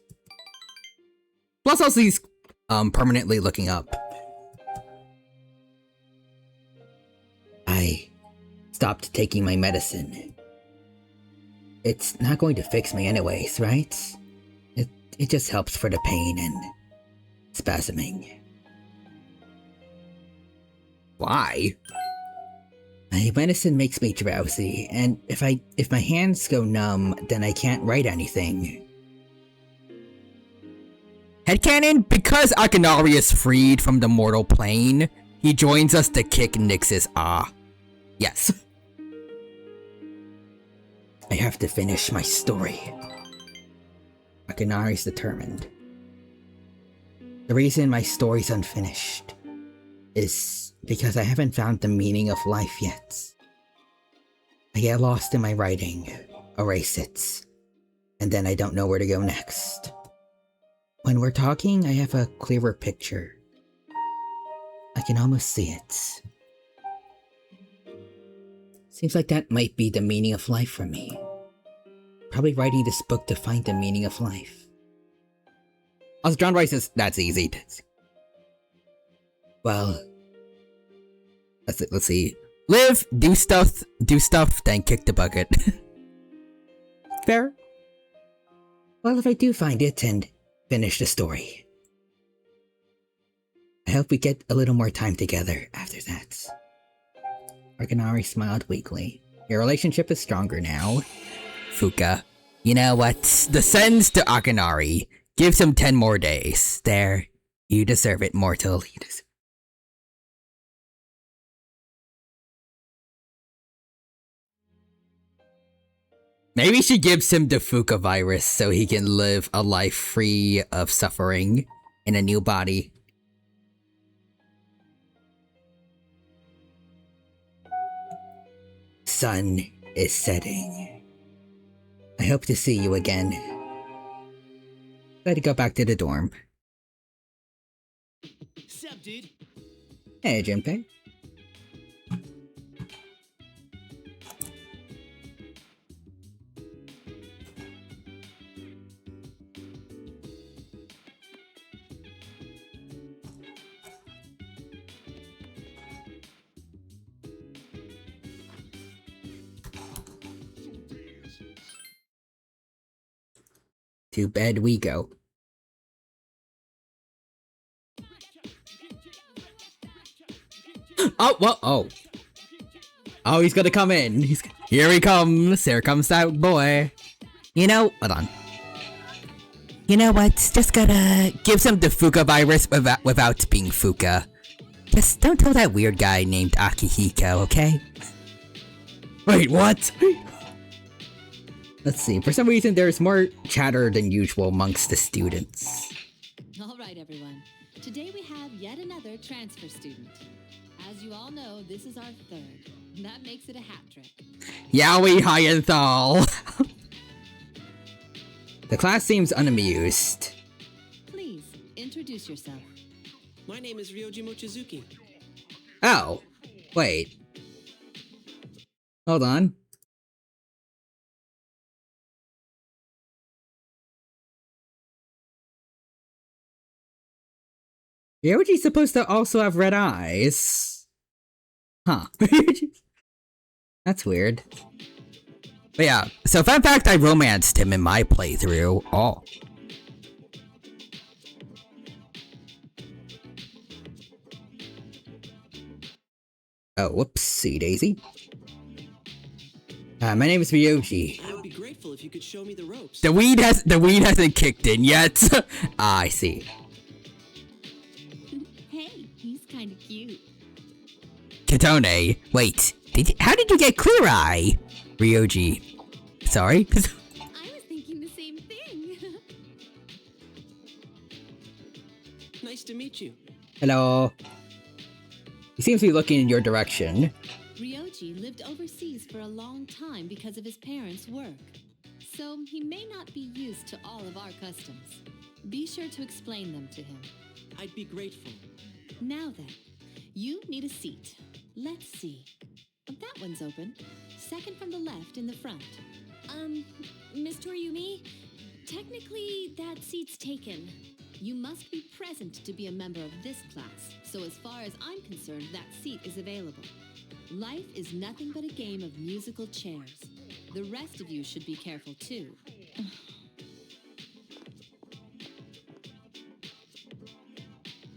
Plus also permanently looking up. I stopped taking my medicine. It's not going to fix me anyways, right? It just helps for the pain and spasming. Why? My medicine makes me drowsy, and if my hands go numb, then I can't write anything. Headcanon, because Akinari is freed from the mortal plane, he joins us to kick Nyx's Yes. I have to finish my story. Akinari's determined. The reason my story's unfinished is because I haven't found the meaning of life yet. I get lost in my writing, erase it, and then I don't know where to go next. When we're talking, I have a clearer picture. I can almost see it. Seems like that might be the meaning of life for me. Probably writing this book to find the meaning of life. Also, John Rice says, that's easy. Well, let's see. Live, do stuff, then kick the bucket. Fair? Well, if I do find it and finish the story, I hope we get a little more time together after that. Akinari smiled weakly. Your relationship is stronger now. Fuka. You know what? The sentence to Akinari gives him 10 more days. There. You deserve it, mortal. You deserve. Maybe she gives him the Fuka virus so he can live a life free of suffering in a new body. Sun is setting. I hope to see you again. Gotta go back to the dorm. Sup, dude? Hey, Junpei. To bed we go. Oh, well, oh. Oh, he's gonna come in. Here he comes. Here comes that boy. You know, hold on. You know what? Just gotta give some the Fuka virus without being Fuka. Just don't tell that weird guy named Akihiko, okay? Wait, what? Let's see, for some reason there's more chatter than usual amongst the students. All right, everyone. Today we have yet another transfer student. As you all know, this is our third. That makes it a hat trick. Yaoi Hyenthal! The class seems unamused. Please, introduce yourself. My name is Ryoji Mochizuki. Oh, wait. Hold on. Ryoji's supposed to also have red eyes. Huh. That's weird. But yeah, so fun fact, I romanced him in my playthrough. Oh. Oh, whoopsie daisy. My name is Ryoji. I would be grateful if you could show me the ropes. The weed hasn't kicked in yet. I see. Hey, he's kind of cute. Kitone, wait. How did you get Clear Eye? Ryoji. Sorry? I was thinking the same thing. Nice to meet you. Hello. He seems to be looking in your direction. Ryoji lived overseas for a long time because of his parents' work. So he may not be used to all of our customs. Be sure to explain them to him. I'd be grateful. Now then, you need a seat. Let's see. That one's open. Second from the left in the front. Miss Toriumi, technically that seat's taken. You must be present to be a member of this class, so as far as I'm concerned, that seat is available. Life is nothing but a game of musical chairs. The rest of you should be careful too.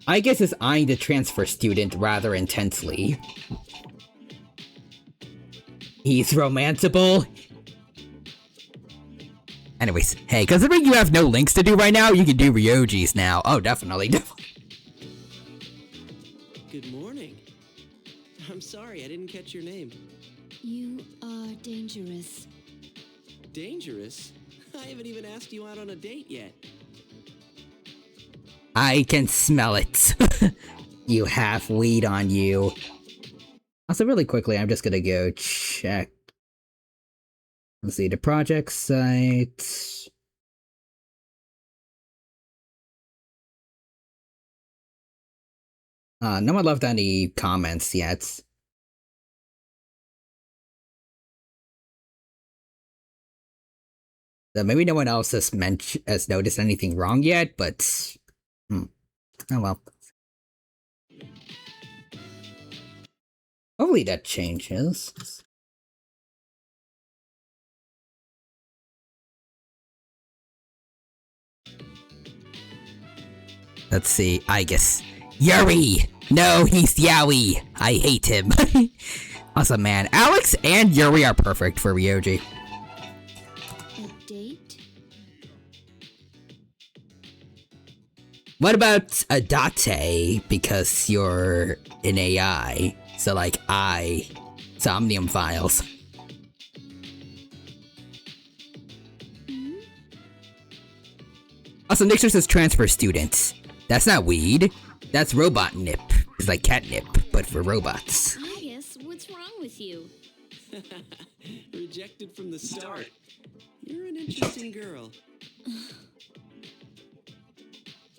I guess is eyeing the transfer student rather intensely. He's romanceable. Anyways, hey, considering you have no links to do right now, you can do Ryoji's now. Oh, definitely. Good morning. I'm sorry, I didn't catch your name. You are dangerous. Dangerous? I haven't even asked you out on a date yet. I can smell it. You have weed on you. Also, really quickly, I'm just gonna go check. Let's see, the project site. No one left any comments yet. So maybe no one else has noticed anything wrong yet, but oh well. Hopefully that changes. Let's see, I guess. Yuri! No, he's Yaoi! I hate him. Awesome, man. Alex and Yuri are perfect for Ryoji. A date? What about Adate? Because you're an AI. So like Somnium Files. Also, Nixer says transfer students. That's not weed. That's robot nip. It's like catnip, but for robots. Aigis, what's wrong with you? Rejected from the start. You're an interesting girl.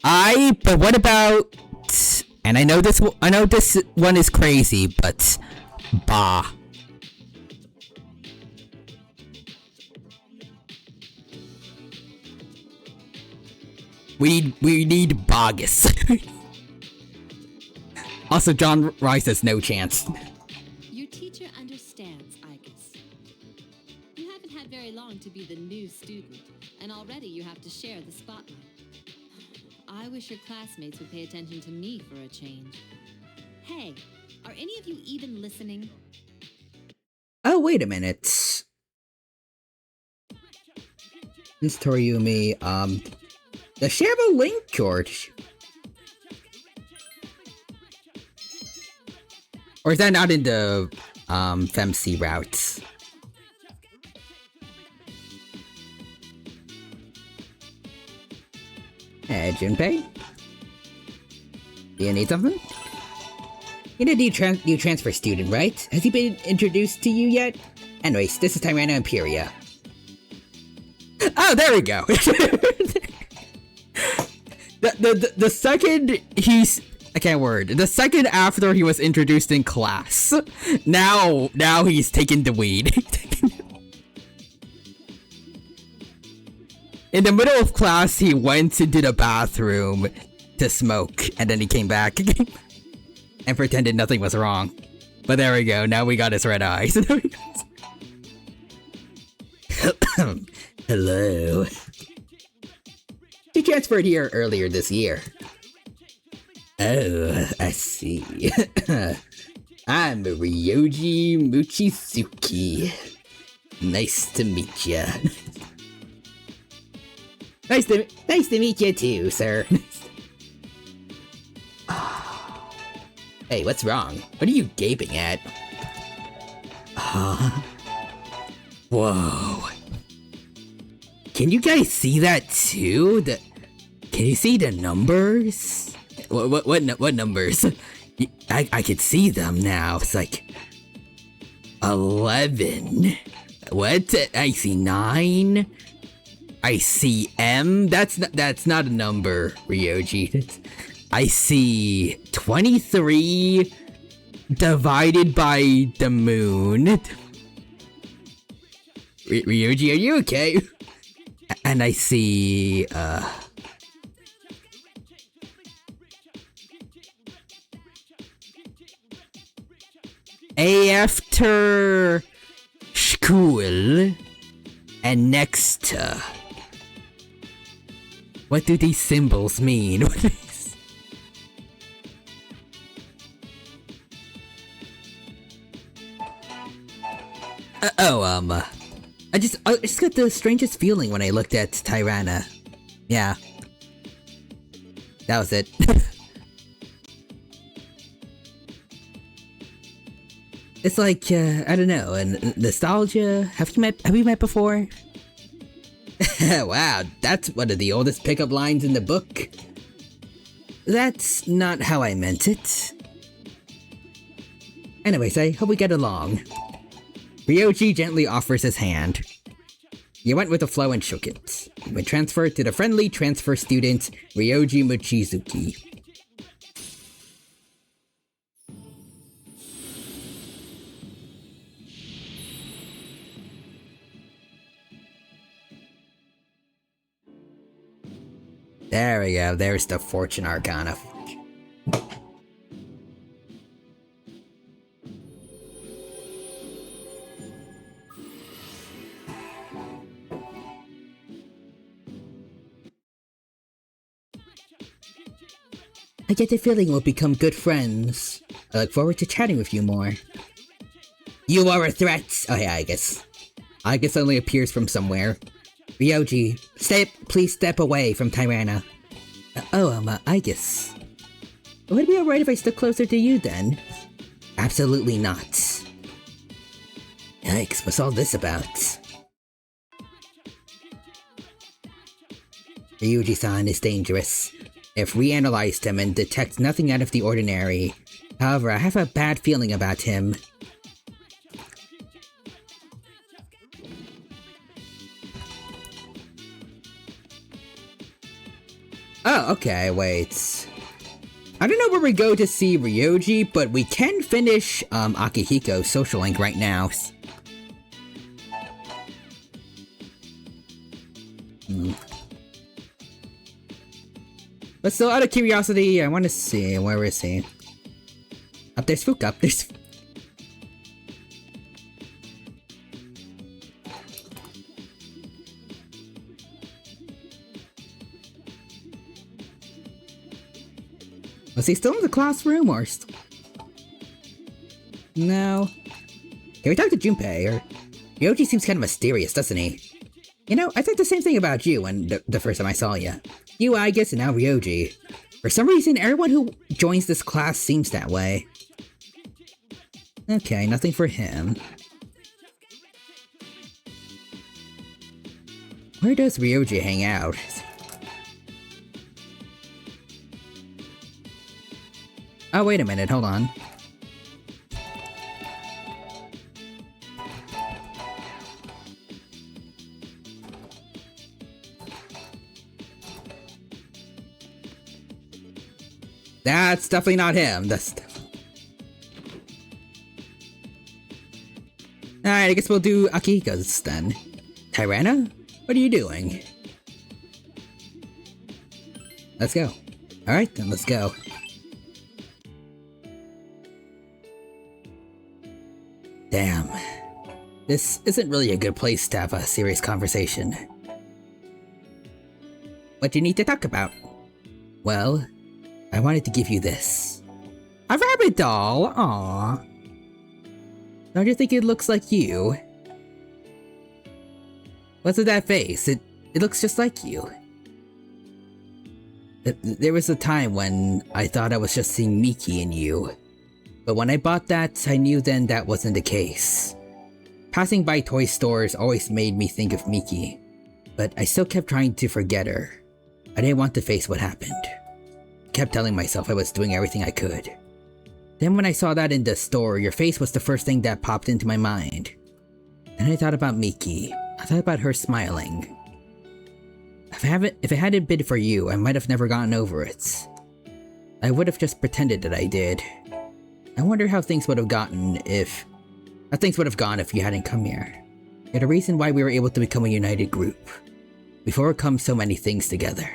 But what about... And I know this one is crazy, but... Bah. We need Bogus. Also, John Rice has no chance. Your teacher understands, Aigis. You haven't had very long to be the new student, and already you have to share the spotlight. I wish your classmates would pay attention to me for a change. Hey, are any of you even listening? Oh, wait a minute. Miss Toriumi, does she have a link, George? Or is that not in the, FemC routes? Hey, Junpei? Do you need something? You're a new transfer student, right? Has he been introduced to you yet? Anyways, this is Tyranno Imperia. Oh, there we go! The second he's... I can't word. The second after he was introduced in class, now he's taken the weed. In the middle of class, he went into the bathroom to smoke, and then he came back and pretended nothing was wrong. But there we go. Now we got his red eyes. Hello. He transferred here earlier this year. Oh, I see. I'm Ryoji Mochizuki. Nice to meet ya. Nice to meet you too, sir. Hey, what's wrong? What are you gaping at? Whoa. Can you guys see that too? Can you see the numbers? What numbers? I could see them now. It's like 11. What? I see 9. I see M. That's not a number, Ryoji. I see 23 divided by the moon. Ryoji, are you okay? And I see after school and next. What do these symbols mean? I just got the strangest feeling when I looked at Tirana. Yeah. That was it. It's like, I don't know, nostalgia. Have we met before? Wow, that's one of the oldest pickup lines in the book. That's not how I meant it. Anyways, I hope we get along. Ryoji gently offers his hand. You went with the flow and shook it. You were transferred to the friendly transfer student, Ryoji Mochizuki. There we go, there's the Fortune Arcana. I get the feeling we'll become good friends. I look forward to chatting with you more. You are a threat! Oh yeah, I guess only appears from somewhere. Ryoji, please step away from Tirana. I guess. Would it be alright if I stood closer to you then? Absolutely not. Yikes, what's all this about? Ryuji-san is dangerous. If we analyzed him and detect nothing out of the ordinary. However, I have a bad feeling about him. Oh, okay, wait. I don't know where we go to see Ryoji, but we can finish Akihiko's social link right now. But still, out of curiosity, I want to see, where is he? Up there's Fuka, up there's... Was he still in the classroom or... No. Can we talk to Junpei, or... Ryoji seems kind of mysterious, doesn't he? You know, I thought the same thing about you when the first time I saw you. You, I guess, and now Ryoji. For some reason, everyone who joins this class seems that way. Okay, nothing for him. Where does Ryoji hang out? Oh, wait a minute, hold on. That's definitely not him. That's... Alright, I guess we'll do Akihiko's then. Tirana? What are you doing? Let's go. Alright, then let's go. Damn. This isn't really a good place to have a serious conversation. What do you need to talk about? Well, I wanted to give you this. A rabbit doll? Aww. Don't you think it looks like you? What's with that face? It looks just like you. There was a time when I thought I was just seeing Miki in you. But when I bought that, I knew then that wasn't the case. Passing by toy stores always made me think of Miki. But I still kept trying to forget her. I didn't want to face what happened. Kept telling myself I was doing everything I could. Then when I saw that in the store, your face was the first thing that popped into my mind. Then I thought about Miki. I thought about her smiling. If it hadn't been for you, I might have never gotten over it. I would have just pretended that I did. I wonder how things would have gone if you hadn't come here. You're the reason why we were able to become a united group. We've overcome so many things together.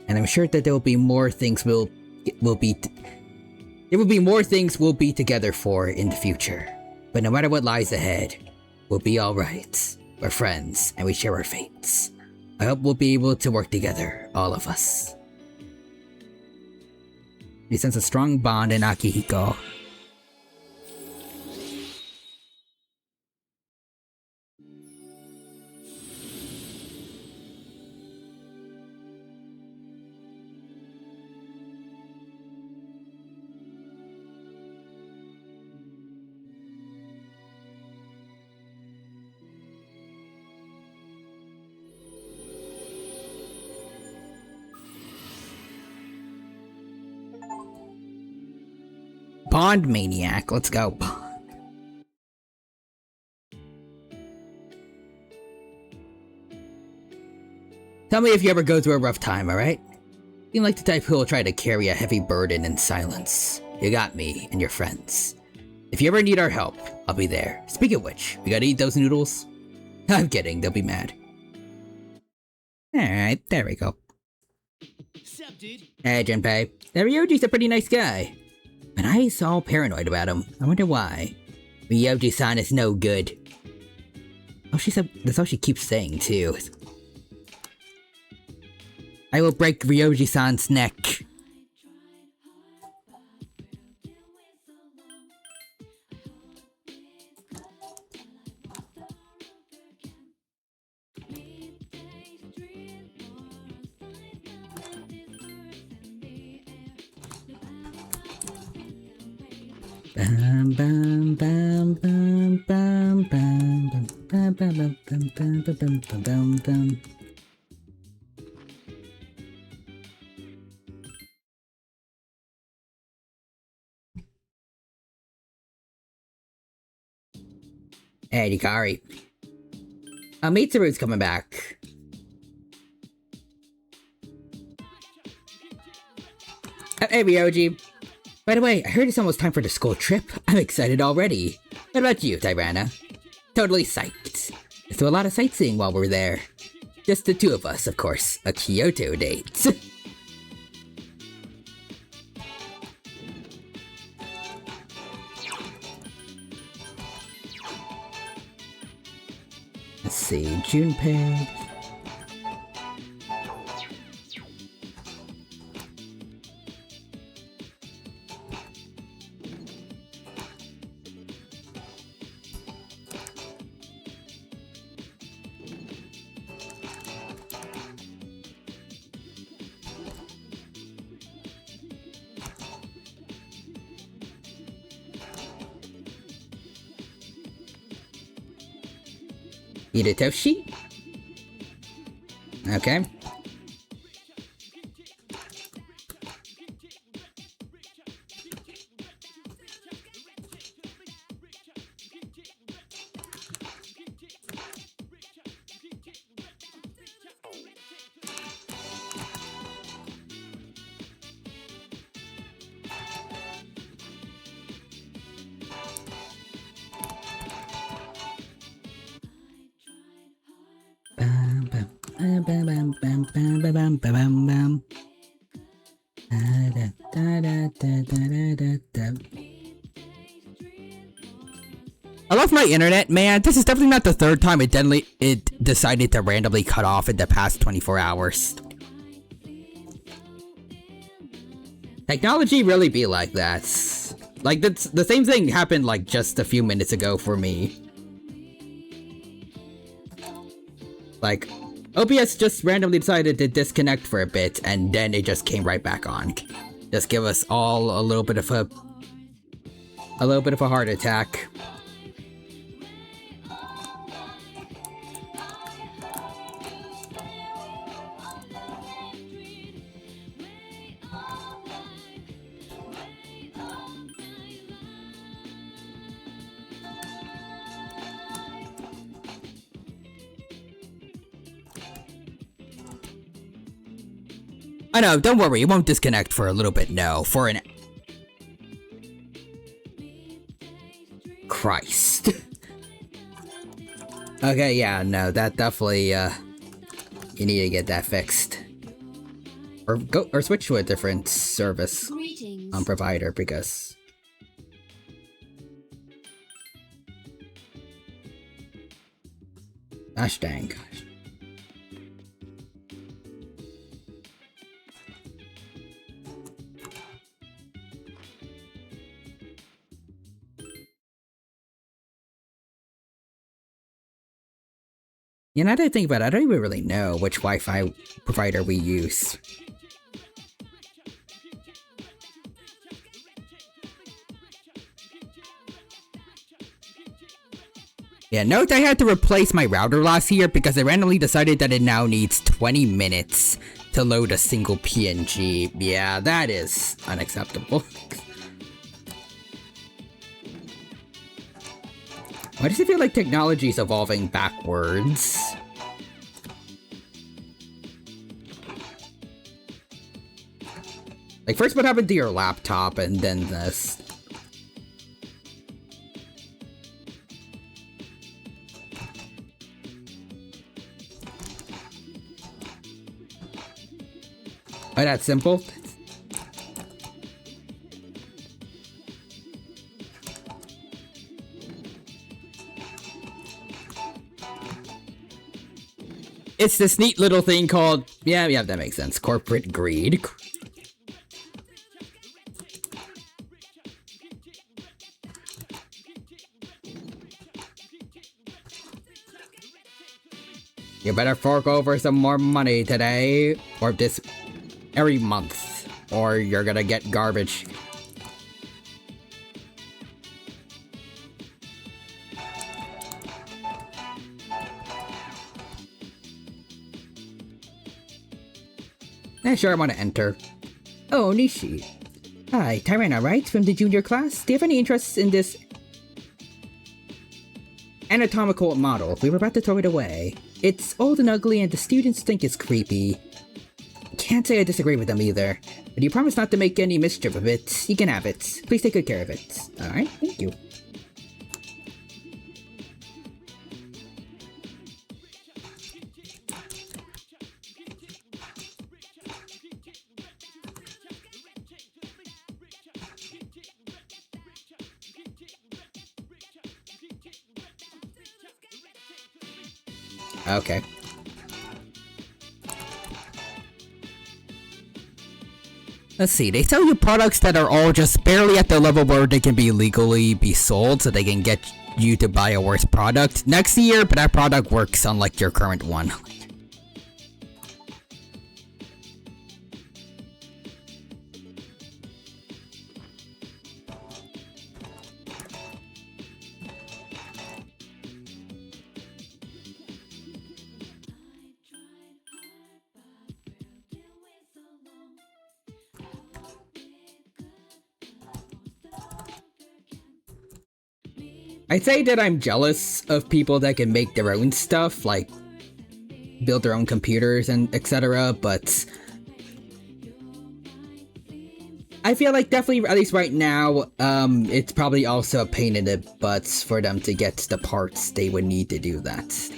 And I'm sure that there will be more things there There will be more things we'll be together for in the future. But no matter what lies ahead, we'll be alright. We're friends, and we share our fates. I hope we'll be able to work together, all of us. He senses a strong bond in Akihiko. Bond Maniac, let's go. Tell me if you ever go through a rough time, alright? Seem like the type who will try to carry a heavy burden in silence. You got me and your friends. If you ever need our help, I'll be there. Speaking of which, we gotta eat those noodles? I'm kidding, they'll be mad. Alright, there we go. Sup, dude? Hey, Junpei. That Ryoji's a pretty nice guy. But I was all paranoid about him. I wonder why. Ryoji-san is no good. Oh, she said that's all she keeps saying, too. I will break Ryoji-san's neck. Bam bam bam bam bam bam bam bam bam bam bam bam bam bam bam. Hey, Hikari. Mitsuru's coming back. Hey, Ryoji. By the way, I heard it's almost time for the school trip. I'm excited already. What about you, Tyrana? Totally psyched. Let's do a lot of sightseeing while we're there. Just the two of us, of course. A Kyoto date. Let's see, Junpei. Hidetoshi? Okay. I love my internet, man. This is definitely not the third time it decided to randomly cut off in the past 24 hours. Technology really be like that. Like, the same thing happened like just a few minutes ago for me. Like, OBS just randomly decided to disconnect for a bit, and then it just came right back on. Just give us all a little bit of a heart attack. I know, don't worry, it won't disconnect for a little bit, no. For an... Christ. Okay, yeah, no, that definitely, you need to get that fixed. Or switch to a different service Greetings. provider, because gosh dang. You know, now that I think about it, I don't even really know which Wi-Fi provider we use. Yeah, note I had to replace my router last year because I randomly decided that it now needs 20 minutes to load a single PNG. Yeah, that is unacceptable. Why does it feel like technology is evolving backwards? Like, first what happened to your laptop, and then this. Oh, that's simple? It's this neat little thing called, yeah, that makes sense, corporate greed. You better fork over some more money today, or this every month, or you're gonna get garbage. Sure, I want to enter. Oh, Nishi. Hi, Tyrana, right? From the junior class? Do you have any interests in this anatomical model? We were about to throw it away. It's old and ugly and the students think it's creepy. Can't say I disagree with them either. But you promise not to make any mischief of it. You can have it. Please take good care of it. Alright, thank you. Okay. Let's see, they sell you products that are all just barely at the level where they can be legally be sold, so they can get you to buy a worse product next year, but that product works unlike your current one. I'd say that I'm jealous of people that can make their own stuff, like build their own computers and etc., but I feel like definitely, at least right now, it's probably also a pain in the butt for them to get the parts they would need to do that.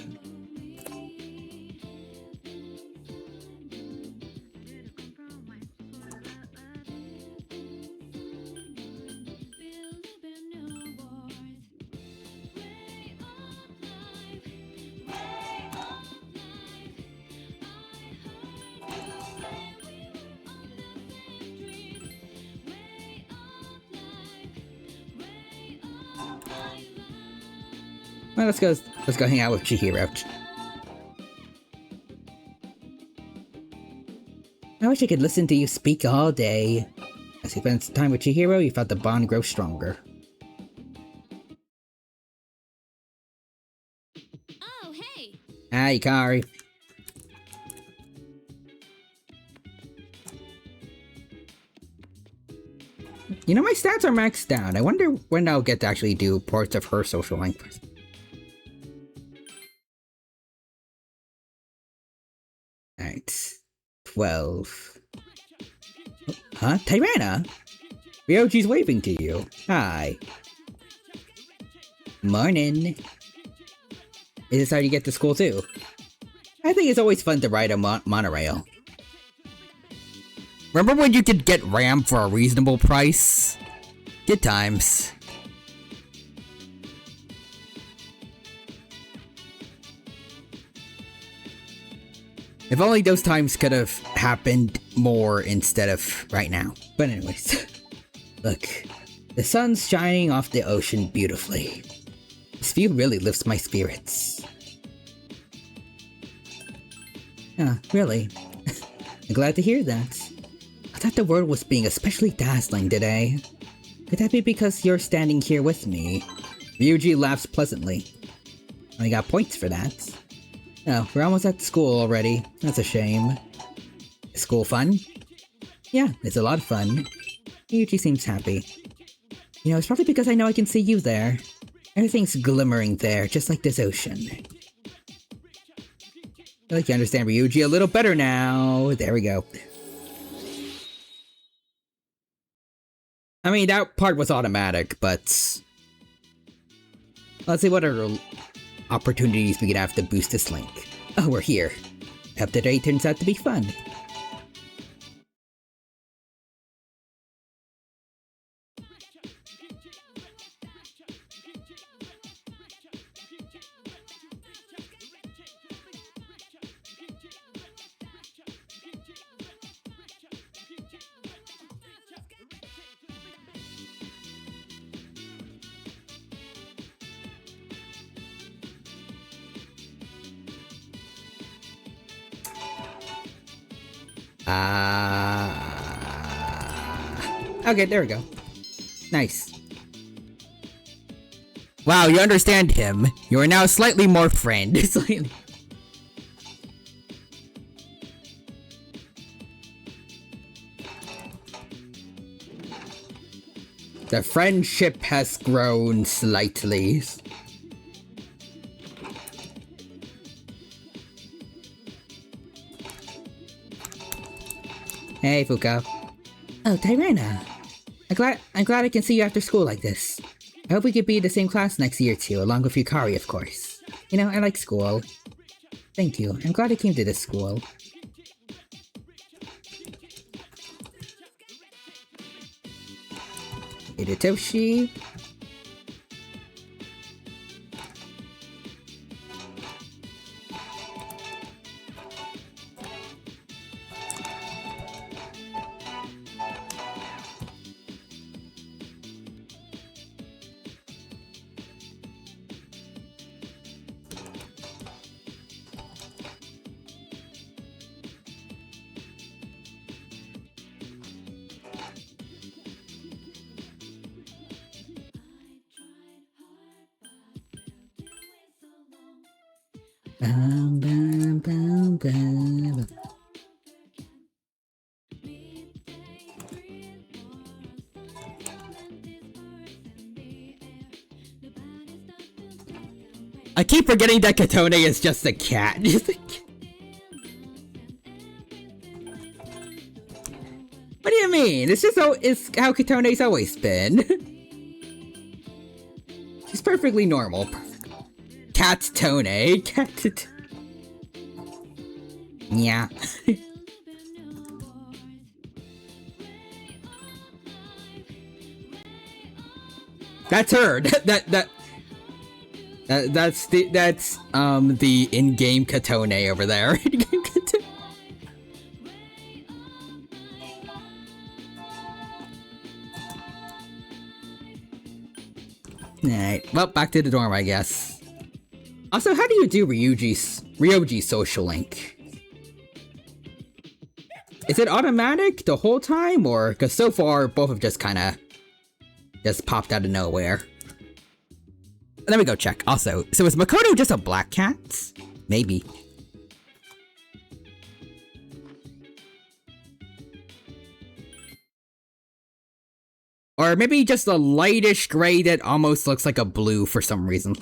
Well, let's go hang out with Chihiro. I wish I could listen to you speak all day. As you spend time with Chihiro, you felt the bond grow stronger. Oh, hey! Hi, Kari. You know, my stats are maxed out. I wonder when I'll get to actually do parts of her social life. Alright. 12. Huh? Tyrana? Ryoji's waving to you. Hi. Morning. Is this how you get to school too? I think it's always fun to ride a monorail. Remember when you could get RAM for a reasonable price? Good times. If only those times could have happened more instead of right now. But anyways, look, the sun's shining off the ocean beautifully. This view really lifts my spirits. Ah, really? I'm glad to hear that. I thought the world was being especially dazzling today. Could that be because you're standing here with me? Ryuji laughs pleasantly. I got points for that. Oh, we're almost at school already. That's a shame. Is school fun? Yeah, it's a lot of fun. Ryuji seems happy. You know, it's probably because I know I can see you there. Everything's glimmering there, just like this ocean. I feel like you understand Ryuji a little better now. There we go. I mean, that part was automatic, but... let's see what other opportunities we could have to boost this link. Oh, we're here. Hope the day turns out to be fun. Okay, there we go. Nice. Wow, you understand him. You are now slightly more friend. Slightly. The friendship has grown slightly. Hey, Fuka. Oh, Tyrena. I'm glad I can see you after school like this. I hope we could be in the same class next year too, along with Yukari, of course. You know, I like school. Thank you. I'm glad I came to this school. Hidetoshi. I keep forgetting that Katone is just a cat. What do you mean? It's just it's how Katone's always been. She's perfectly normal. Cat Tone. Cat. Yeah. That's her. That's the in-game Katone over there. Alright, well, back to the dorm, I guess. Also, how do you do Ryoji social link? Is it automatic the whole time, or because so far both have just kind of popped out of nowhere? Let me go check. Also, so is Makoto just a black cat? Maybe. Or maybe just a lightish gray that almost looks like a blue for some reason.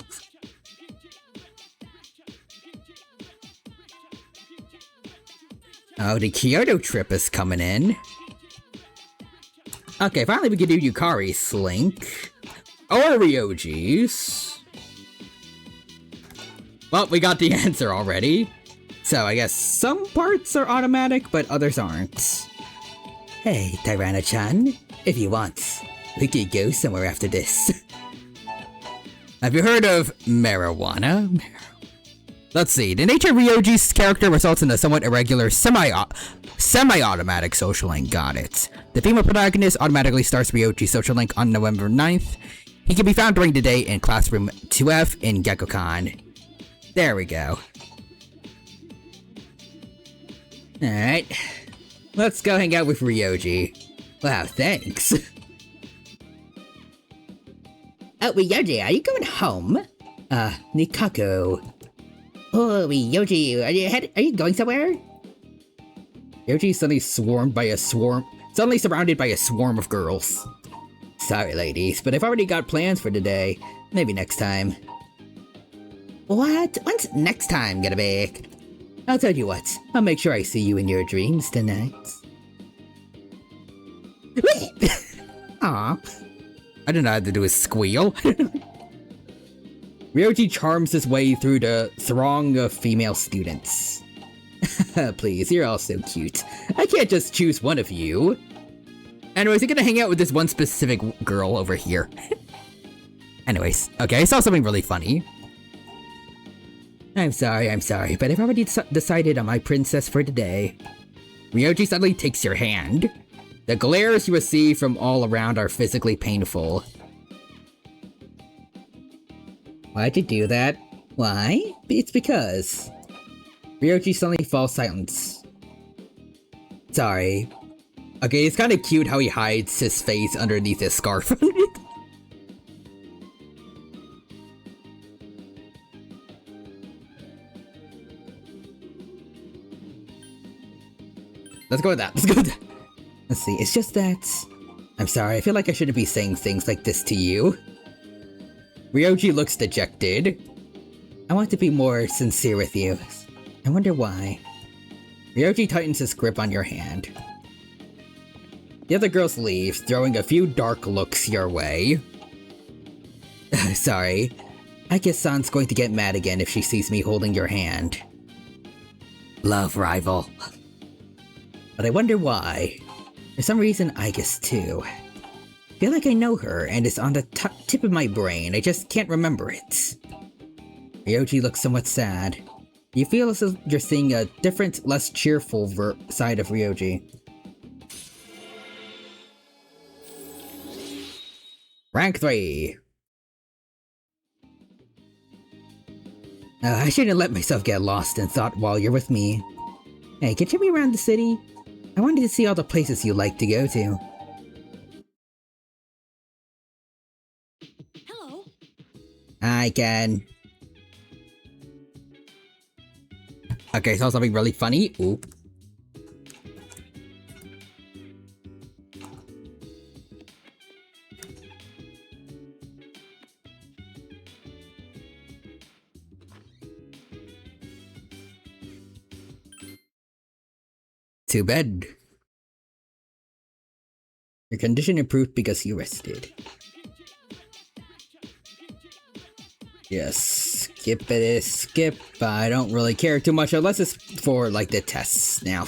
Oh, the Kyoto trip is coming in. Okay, finally we can do Yukari's link. Or Ryoji's. Well, we got the answer already. So I guess some parts are automatic, but others aren't. Hey, Tyrana-chan, if you want, we could go somewhere after this. Have you heard of marijuana? Let's see, the nature of Ryoji's character results in a somewhat irregular semi-automatic social link. Got it. The female protagonist automatically starts Ryoji's social link on November 9th. He can be found during the day in classroom 2F in Gekkokan. There we go. Alright. Let's go hang out with Ryoji. Wow, thanks. Oh, Ryoji, are you going home? Nikako. Oh, Ryoji, are you going somewhere? Ryoji is suddenly surrounded by a swarm of girls. Sorry, ladies, but I've already got plans for today. Maybe next time. What? When's next time gonna be? I'll tell you what, I'll make sure I see you in your dreams tonight. Aw. I don't know how to do a squeal. Ryoji charms his way through the throng of female students. Please, you're all so cute. I can't just choose one of you. Anyways, I'm gonna hang out with this one specific girl over here. Anyways, okay, I saw something really funny. I'm sorry, but I've already decided on my princess for today. Ryoji suddenly takes your hand. The glares you receive from all around are physically painful. Why'd you do that? Why? It's because... Ryoji suddenly falls silent. Sorry. Okay, it's kind of cute how he hides his face underneath his scarf. Let's go with that. Let's see, it's just that... I'm sorry, I feel like I shouldn't be saying things like this to you. Ryoji looks dejected. I want to be more sincere with you. I wonder why. Ryoji tightens his grip on your hand. The other girls leave, throwing a few dark looks your way. Sorry. I guess San's going to get mad again if she sees me holding your hand. Love rival. But I wonder why. For some reason, I guess too. I feel like I know her, and it's on the tip of my brain, I just can't remember it. Ryoji looks somewhat sad. You feel as if you're seeing a different, less cheerful side of Ryoji. Rank 3. I shouldn't let myself get lost in thought while you're with me. Hey, can you take me around the city? I wanted to see all the places you like to go to. Hello. I can. Okay, saw something really funny. Ooh. To bed. Your condition improved because you rested. Yes, skip. I don't really care too much unless it's for like the tests now.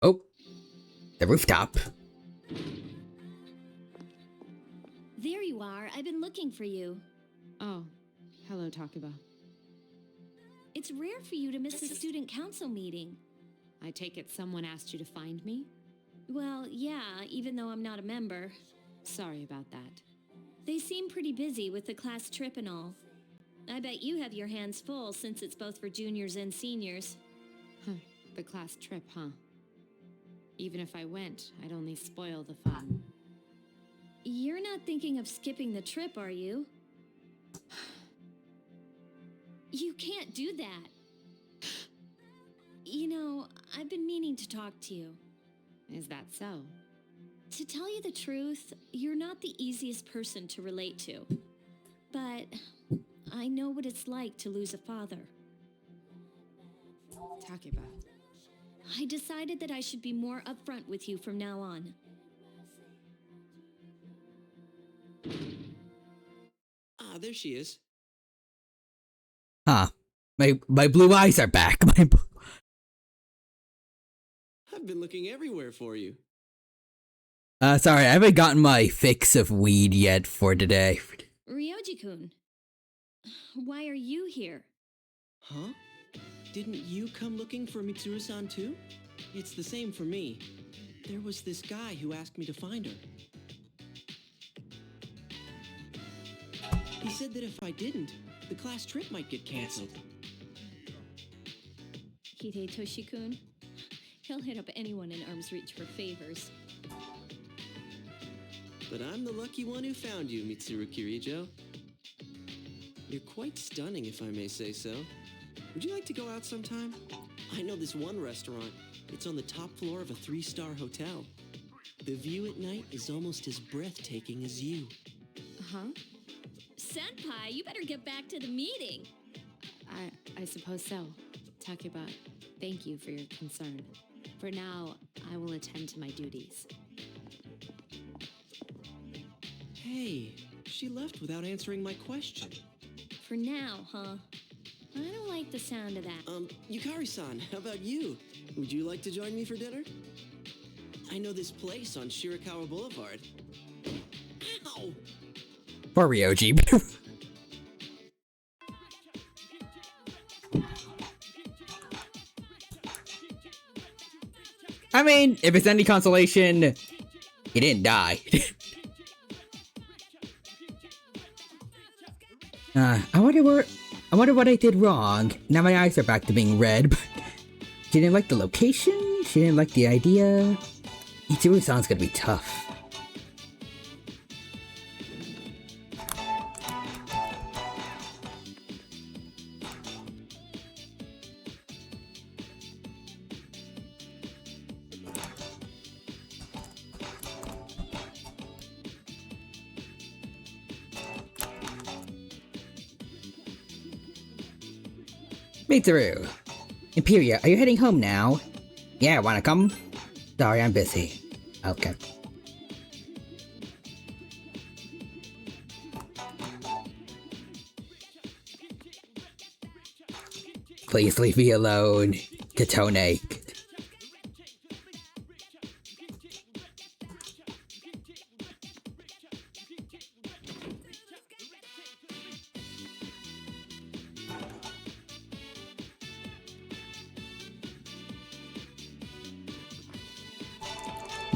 Oh, the rooftop. There you are. I've been looking for you. Oh, hello, Takuba. It's rare for you to miss a student council meeting. I take it someone asked you to find me? Well, yeah, even though I'm not a member. Sorry about that. They seem pretty busy with the class trip and all. I bet you have your hands full since it's both for juniors and seniors. Huh, the class trip, huh? Even if I went, I'd only spoil the fun. You're not thinking of skipping the trip, are you? You can't do that. You know, I've been meaning to talk to you. Is that so? To tell you the truth, you're not the easiest person to relate to. But I know what it's like to lose a father. Takuba. I decided that I should be more upfront with you from now on. Ah, there she is. Huh. My blue eyes are back. I've been looking everywhere for you. Sorry, I haven't gotten my fix of weed yet for today. Ryoji-kun, why are you here? Huh? Didn't you come looking for Mitsuru-san too? It's the same for me. There was this guy who asked me to find her. He said that if I didn't, the class trip might get canceled. Hidetoshi-kun? He'll hit up anyone in arm's reach for favors. But I'm the lucky one who found you, Mitsuru Kirijo. You're quite stunning, if I may say so. Would you like to go out sometime? I know this one restaurant. It's on the top floor of a 3-star hotel. The view at night is almost as breathtaking as you. Huh? Senpai, you better get back to the meeting. I suppose so. Takuba, thank you for your concern. For now, I will attend to my duties. Hey, she left without answering my question. For now, huh? I don't like the sound of that. Yukari-san, how about you? Would you like to join me for dinner? I know this place on Shirakawa Boulevard. Ow! Poor Ryoji. I mean, if it's any consolation, he didn't die. I wonder what I did wrong. Now my eyes are back to being red, but she didn't like the location, she didn't like the idea. Mitsuru-san's gonna be tough. Mitsuru! Imperia, are you heading home now? Yeah, wanna come? Sorry, I'm busy. Okay. Please leave me alone, Katone.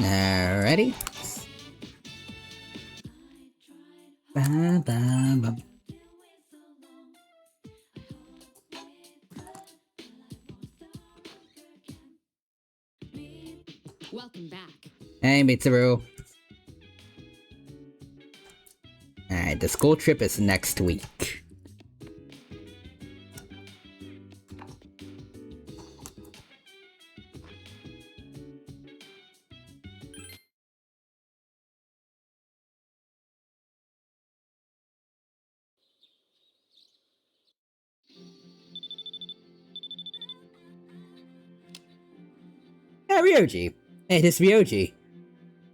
Alrighty. Ba, ba, ba. Welcome back. Hey, Mitsuru. Alright, the school trip is next week. Ryoji. Hey, this is Ryoji.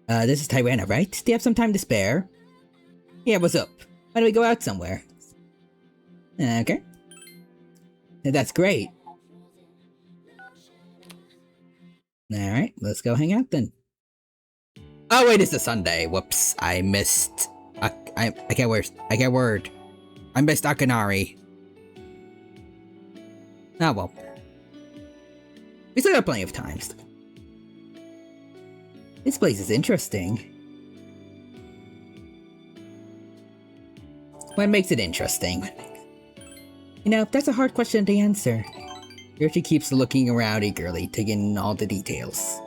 This is Tyrana, right? Do you have some time to spare? Yeah, what's up? Why don't we go out somewhere? Okay. That's great. Alright, let's go hang out then. Oh wait, it's a Sunday. Whoops, I missed... I get word. I missed Akanari. Oh well. We still got plenty of time. This place is interesting. What makes it interesting? You know, that's a hard question to answer. Yoshi keeps looking around eagerly, taking in all the details.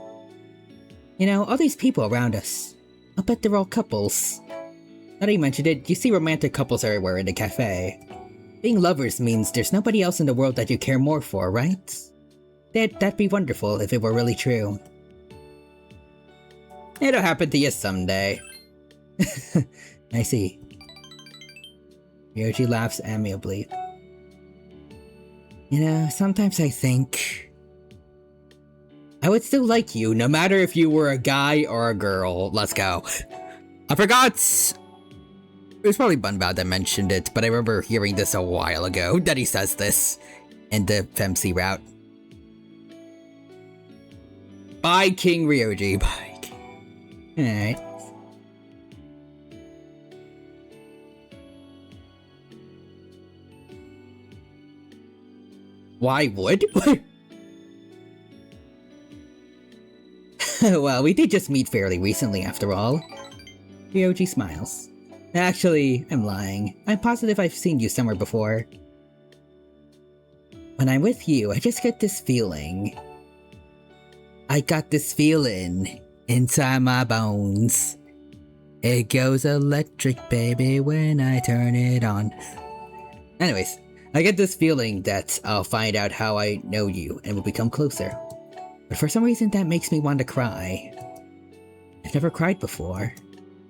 You know, all these people around us. I'll bet they're all couples. Now that you mentioned it, you see romantic couples everywhere in the cafe. Being lovers means there's nobody else in the world that you care more for, right? That'd be wonderful if it were really true. It'll happen to you someday. I see. Ryoji laughs amiably. You know, sometimes I think... I would still like you, no matter if you were a guy or a girl. Let's go. I forgot! was probably Bunbao that mentioned it, but I remember hearing this a while ago, that he says this in the FMC route. Bye, King Ryoji. Bye. Alright. Why would? Well, we did just meet fairly recently, after all. Ryoji smiles. Actually, I'm lying. I'm positive I've seen you somewhere before. When I'm with you, I just get this feeling. I got this feeling inside my bones. It goes electric, baby, when I turn it on. Anyways, I get this feeling that I'll find out how I know you and we'll become closer. But for some reason that makes me want to cry. I've never cried before.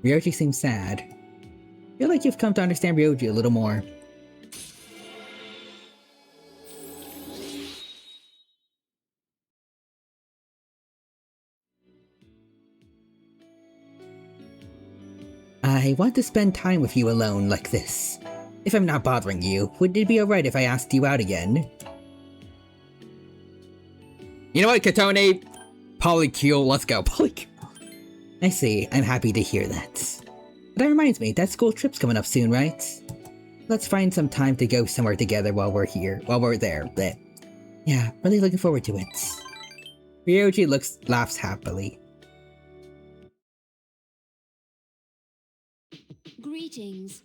Ryoji seems sad. I feel like you've come to understand Ryoji a little more. I want to spend time with you alone like this. If I'm not bothering you, would it be alright if I asked you out again? You know what, Katone? Polycule, let's go. Polycule. I see, I'm happy to hear that. But that reminds me, that school trip's coming up soon, right? Let's find some time to go somewhere together while we're there. But yeah, really looking forward to it. Ryoji laughs happily. Greetings.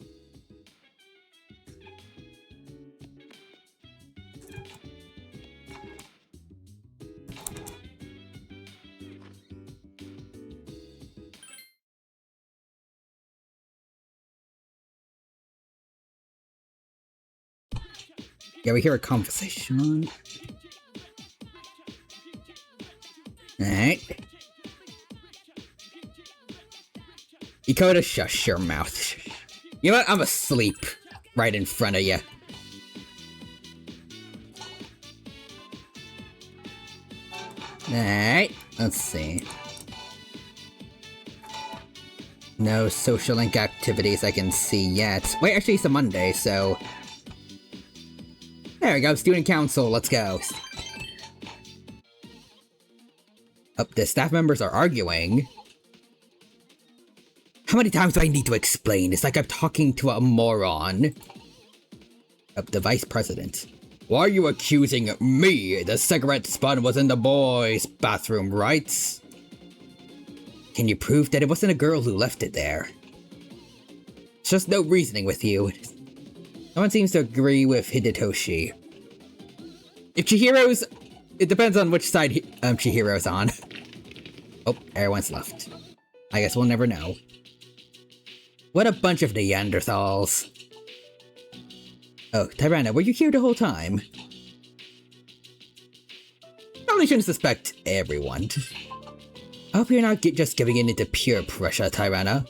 Yeah, we hear a conversation. Alright. Ikoda, shush your mouth. You know what? I'm asleep right in front of you. Alright, let's see. No social link activities I can see yet. Wait, actually it's a Monday, so... There we go, student council, let's go. Oh, the staff members are arguing. How many times do I need to explain? It's like I'm talking to a moron. Oh, the vice president. Why are you accusing me? The cigarette spun was in the boys' bathroom, right? Can you prove that it wasn't a girl who left it there? It's just no reasoning with you. No one seems to agree with Hidetoshi. If Chihiro's... It depends on which side Chihiro's on. Oh, everyone's left. I guess we'll never know. What a bunch of Neanderthals. Oh, Tyrannus, were you here the whole time? Probably shouldn't suspect everyone. I hope you're not just giving in into pure pressure, Tyrannus.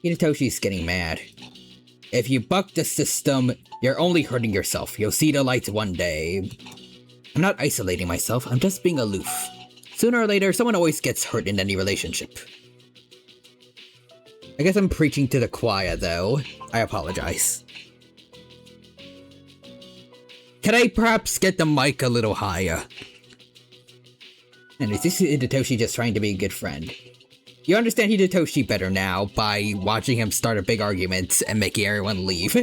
Hidetoshi's getting mad. If you buck the system, you're only hurting yourself. You'll see the light one day. I'm not isolating myself, I'm just being aloof. Sooner or later, someone always gets hurt in any relationship. I guess I'm preaching to the choir, though. I apologize. Can I perhaps get the mic a little higher? And is this Hidetoshi just trying to be a good friend? You understand Hidetoshi better now by watching him start a big argument and making everyone leave.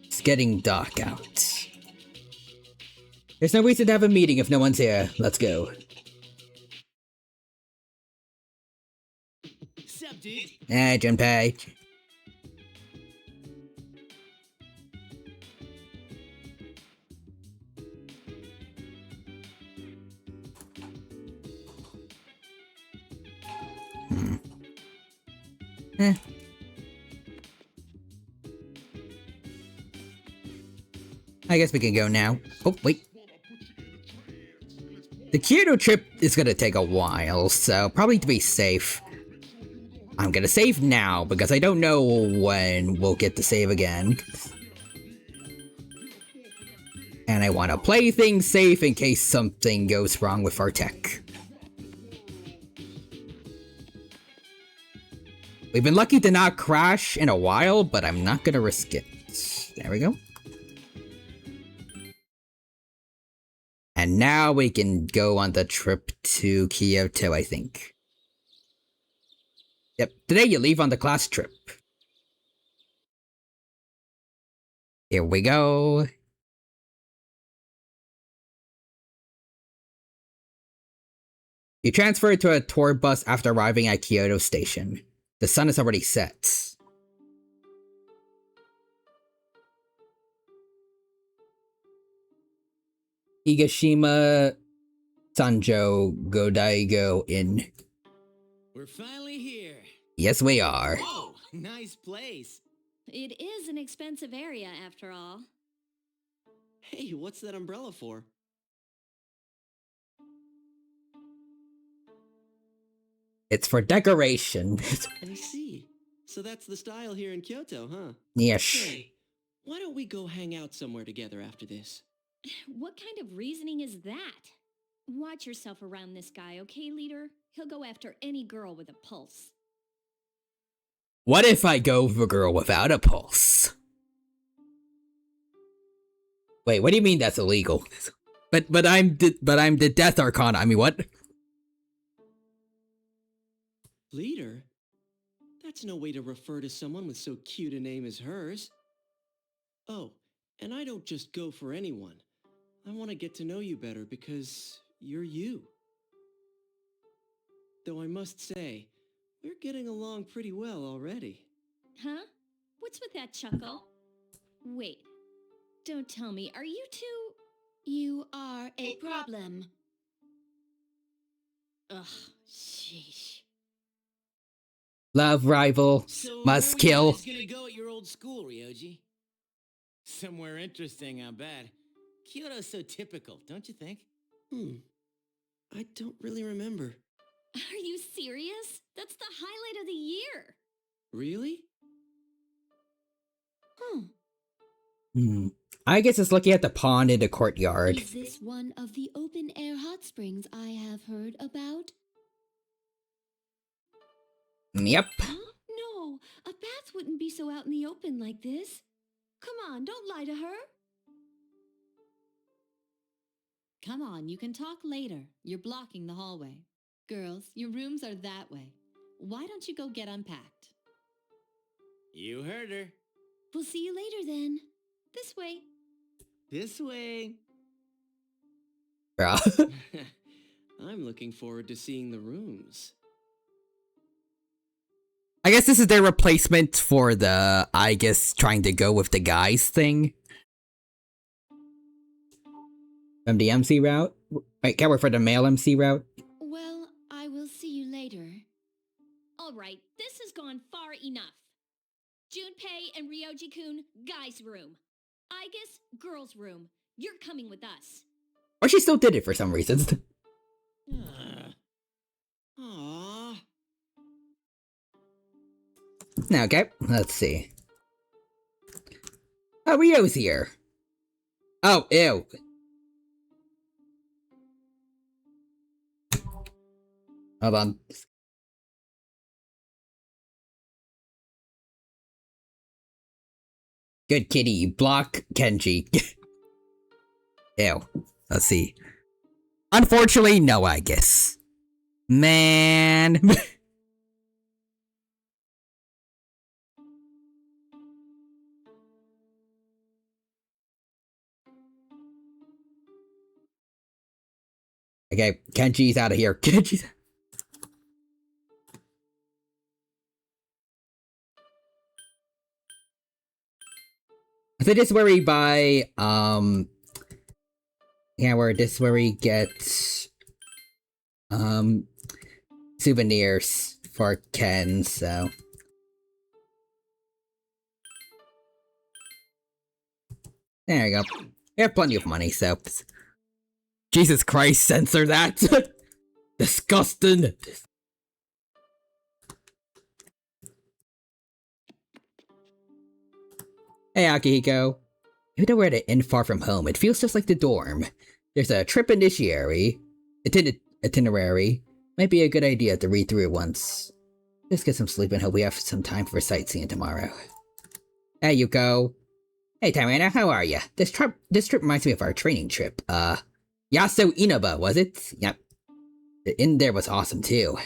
It's getting dark out. There's no reason to have a meeting if no one's here. Let's go. Sup, dude? Hey, Junpei. I guess we can go now. Oh, wait. The Kyoto trip is gonna take a while, so probably to be safe, I'm gonna save now, because I don't know when we'll get to save again. And I want to play things safe in case something goes wrong with our tech. We've been lucky to not crash in a while, but I'm not gonna risk it. There we go. And now we can go on the trip to Kyoto, I think. Yep, today you leave on the class trip. Here we go. You transfer to a tour bus after arriving at Kyoto Station. The sun is already set. Higashima Sanjo Godaigo Inn. We're finally here. Yes, we are. Whoa, nice place. It is an expensive area, after all. Hey, what's that umbrella for? It's for decoration. I see. So that's the style here in Kyoto, huh? Yes. Hey, why don't we go hang out somewhere together after this? What kind of reasoning is that? Watch yourself around this guy, okay, leader? He'll go after any girl with a pulse. What if I go for a girl without a pulse? Wait, what do you mean that's illegal? But I'm the Death Arcana. I mean, what? Leader? That's no way to refer to someone with so cute a name as hers. Oh, and I don't just go for anyone. I want to get to know you better because you're you. Though I must say, we're getting along pretty well already. Huh? What's with that chuckle? Wait. Don't tell me, are you two... You are a problem. Ugh, sheesh. Love rival. So Must where kill. were you guys gonna go at your old school, Ryoji? Somewhere interesting, I bet. Kyoto's so typical, don't you think? I don't really remember. Are you serious? That's the highlight of the year. Really? I guess it's looking at the pond in the courtyard. Is this one of the open-air hot springs I have heard about? Yep. Huh? No, a bath wouldn't be so out in the open like this. Come on, don't lie to her. Come on, you can talk later. You're blocking the hallway. Girls, your rooms are that way. Why don't you go get unpacked? You heard her. We'll see you later then. This way. This way. Bruh. I'm looking forward to seeing the rooms. I guess this is their replacement for the, I guess, trying to go with the guys thing. From the MC route? Wait, can't wait for the male MC route? Well, I will see you later. All right, this has gone far enough. Junpei and Ryoji-kun, guys' room. Aigis, girls' room. You're coming with us. Or she still did it for some reason. Aww. Okay, let's see. Oh, Rio's here. Oh, ew. Hold on. Good kitty, you block Kenji. Ew. Let's see. Unfortunately, no, I guess. Man. Okay, Kenji's out of here. Kenji's... So this is where we buy, yeah, this is where we get, souvenirs for Ken, so. There you go. We have plenty of money, so. Jesus Christ, censor that! Disgusting! Hey, Akihiko. Even though we're at an inn far from home, it feels just like the dorm. There's a trip itinerary. Might be a good idea to read through it once. Let's get some sleep and hope we have some time for sightseeing tomorrow. There you go. Hey, Tyrana, how are ya? This trip reminds me of our training trip. Yaso Inaba, was it? Yep. The inn there was awesome, too.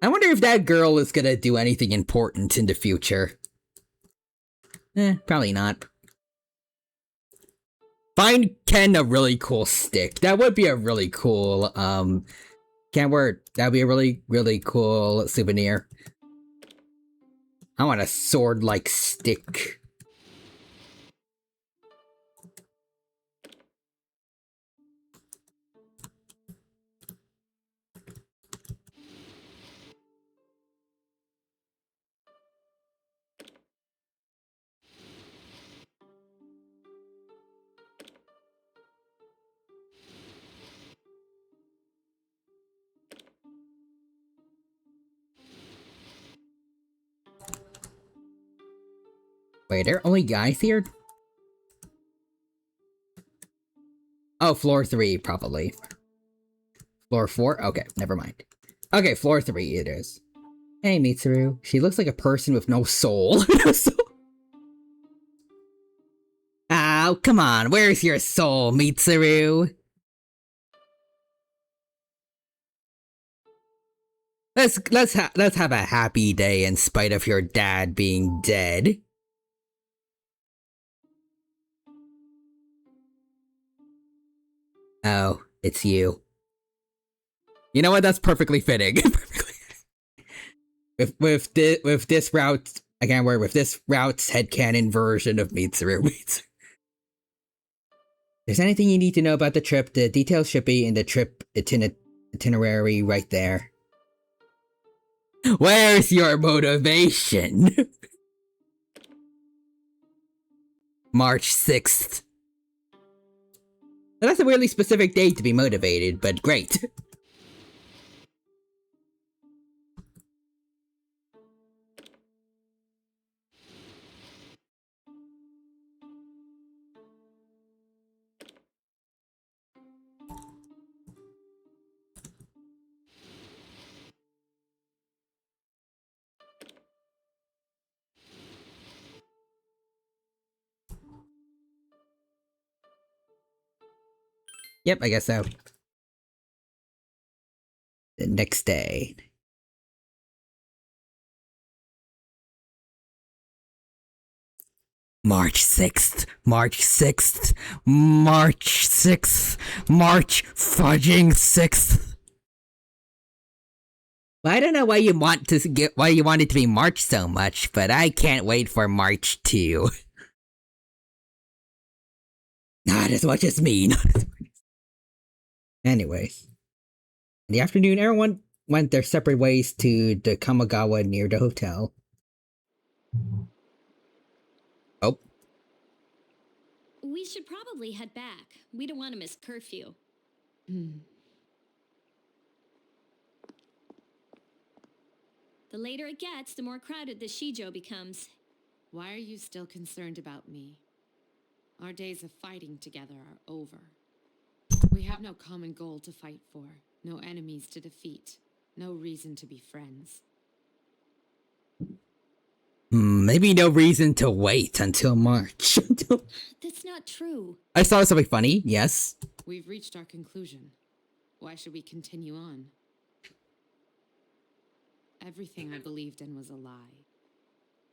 I wonder if that girl is gonna do anything important in the future. Probably not. Find Ken a really cool stick. That would be a really cool, can't word. That would be a really, really cool souvenir. I want a sword-like stick. Wait, are there only guys here? Oh, floor 3, probably. Floor 4? Okay, never mind. Okay, floor 3 it is. Hey, Mitsuru. She looks like a person with no soul. Oh, come on. Where's your soul, Mitsuru? Let's have a happy day in spite of your dad being dead. Oh, it's you. You know what? That's perfectly fitting. with this route, I can't worry. With this route's headcanon version of Mitsuru. If there's anything you need to know about the trip, the details should be in the trip itinerary right there. Where's your motivation? March 6th. That's a really specific date to be motivated, but great. Yep, I guess so. The next day. March 6th, March 6th, March 6th, March fudging 6th. Well, I don't know why you want it to be March so much, but I can't wait for March 2. Not as much as me. Anyways. In the afternoon, everyone went their separate ways to the Kamagawa near the hotel. Oh. We should probably head back. We don't want to miss curfew. The later it gets, the more crowded the Shijo becomes. Why are you still concerned about me? Our days of fighting together are over. We have no common goal to fight for, no enemies to defeat, no reason to be friends. Maybe no reason to wait until March. That's not true. I saw something funny, yes. We've reached our conclusion. Why should we continue on? Everything I believed in was a lie.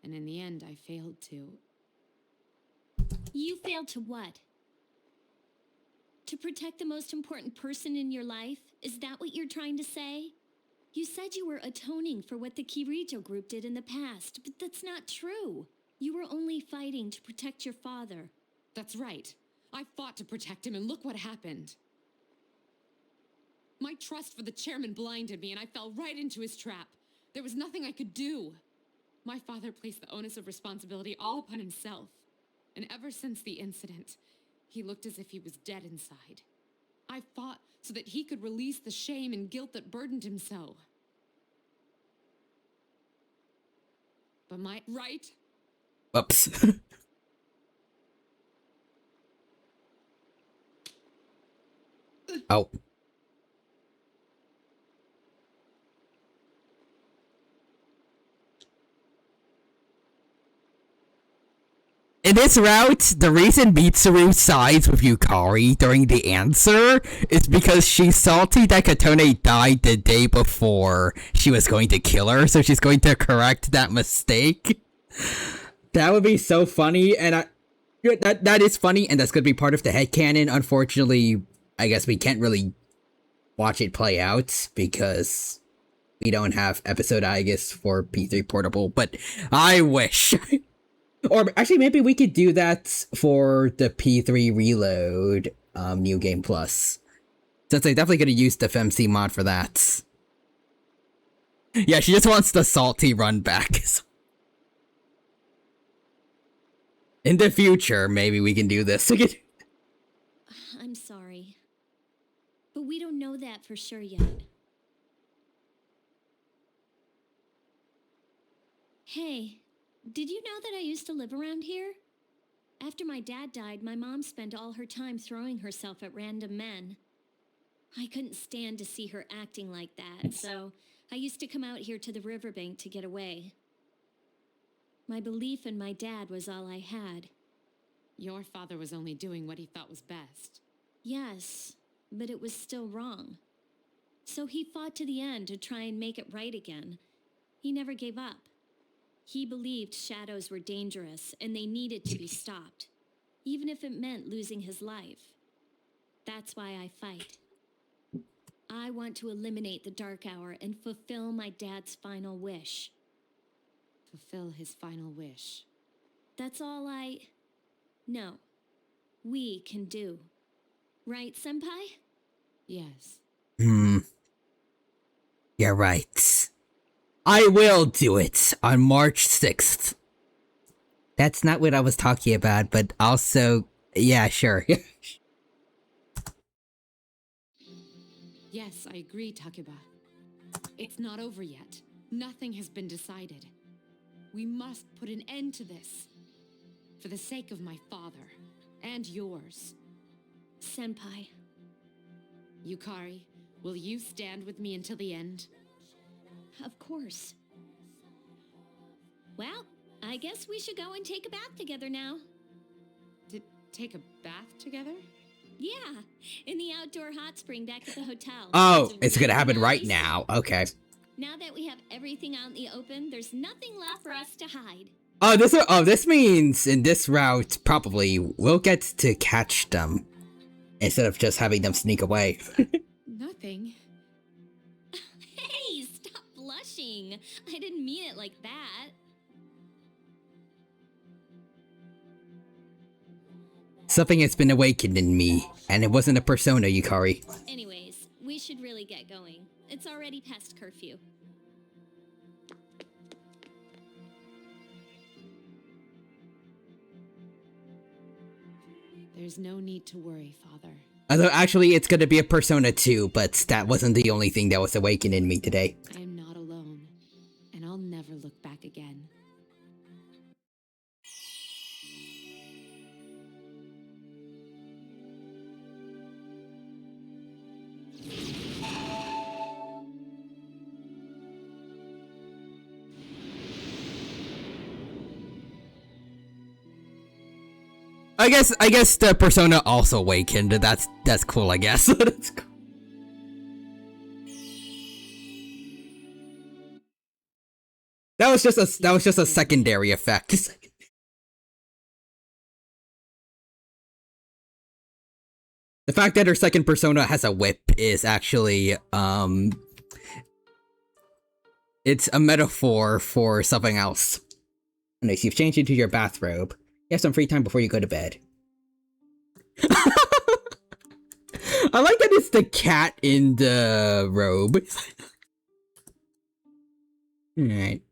And in the end, I failed to. You failed to what? To protect the most important person in your life? Is that what you're trying to say? You said you were atoning for what the Kirijo group did in the past, but that's not true. You were only fighting to protect your father. That's right. I fought to protect him, and look what happened. My trust for the chairman blinded me, and I fell right into his trap. There was nothing I could do. My father placed the onus of responsibility all upon himself. And ever since the incident, he looked as if he was dead inside. I fought so that he could release the shame and guilt that burdened him so. But my right? Oops. Oh. In this route, the reason Mitsuru sides with Yukari during the answer is because she's salty that Katone died the day before she was going to kill her, so she's going to correct that mistake. That would be so funny, and that is funny, and that's going to be part of the headcanon. Unfortunately, I guess we can't really watch it play out because we don't have episode Aegis for P3 Portable, but I wish. Or actually, maybe we could do that for the P3 Reload New Game Plus. Since I'm definitely going to use the FMC mod for that. Yeah, she just wants the salty run back. In the future, maybe we can do this. I'm sorry. But we don't know that for sure yet. Hey, did you know that I used to live around here? After my dad died, my mom spent all her time throwing herself at random men. I couldn't stand to see her acting like that, so I used to come out here to the riverbank to get away. My belief in my dad was all I had. Your father was only doing what he thought was best. Yes, but it was still wrong. So he fought to the end to try and make it right again. He never gave up. He believed shadows were dangerous and they needed to be stopped, even if it meant losing his life. That's why I fight. I want to eliminate the Dark Hour and fulfill my dad's final wish. Fulfill his final wish. That's all we can do. Right, Senpai? Yes. You're right. I will do it on March 6th. That's not what I was talking about, but also, yeah, sure. Yes, I agree, Takeba. It's not over yet. Nothing has been decided. We must put an end to this. For the sake of my father, and yours. Senpai. Yukari, will you stand with me until the end? Of course. Well, I guess we should go and take a bath together now. Take a bath together? Yeah, in the outdoor hot spring back at the hotel. Oh, it's gonna happen right now. Okay. Now that we have everything out in the open, there's nothing left for us to hide. This means in this route, probably, we'll get to catch them. Instead of just having them sneak away. Nothing. Hey, stop blushing. I didn't mean it like that. Something has been awakened in me, and it wasn't a persona, Yukari. Anyways, we should really get going. It's already past curfew. There's no need to worry, Father. Although, actually, it's gonna be a Persona 2, but that wasn't the only thing that was awakened in me today. I am not alone, and I'll never look back again. I guess the Persona also awakened. That's cool, I guess. That's cool. That was just a secondary effect. The fact that her second persona has a whip is actually it's a metaphor for something else. Nice, you've changed into your bathrobe. You have some free time before you go to bed. I like that it's the cat in the robe. Alright.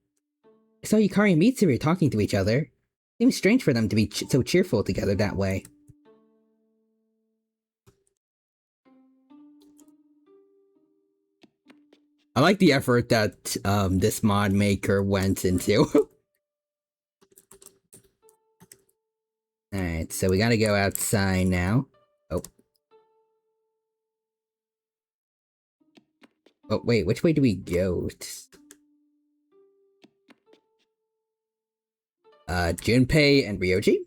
I saw Yukari and Mitsuru talking to each other. Seems strange for them to be so cheerful together that way. I like the effort that this mod maker went into. Alright, so we gotta go outside now. Oh. Oh, wait, which way do we go? Junpei and Ryoji?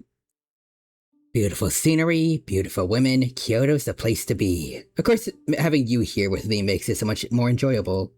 Beautiful scenery, beautiful women, Kyoto's the place to be. Of course, having you here with me makes it so much more enjoyable.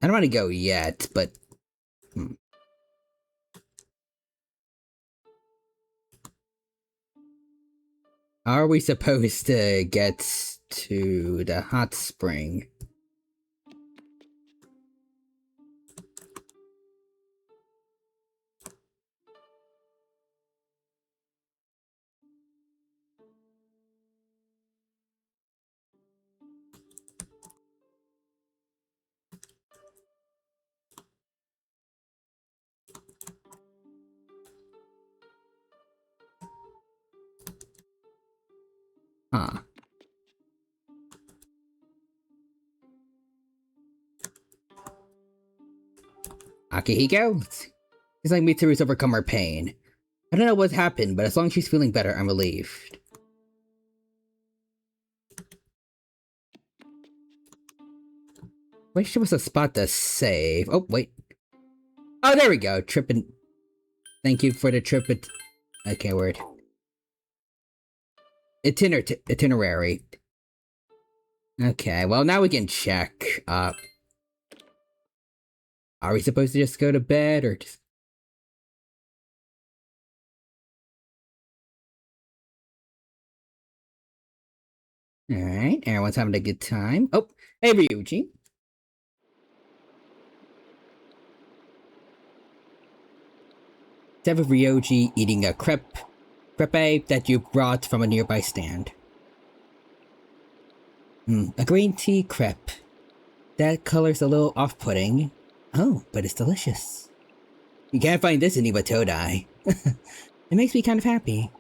I don't want to go yet, but... Are we supposed to get to the hot spring? Huh. Akihiko? Seems like Mitsuru's overcome her pain. I don't know what happened, but as long as she's feeling better, I'm relieved. Wish there was a spot to save. Oh, wait. Oh, there we go. Trippin'. Thank you for the trip. Okay, word. Itinerary. Okay, well now we can check. Are we supposed to just go to bed or just... Alright, everyone's having a good time. Oh, hey Ryuji. Instead of Ryoji eating a crepe that you brought from a nearby stand. A green tea crepe. That color's a little off-putting. Oh, but it's delicious. You can't find this in Iwatodai. It makes me kind of happy.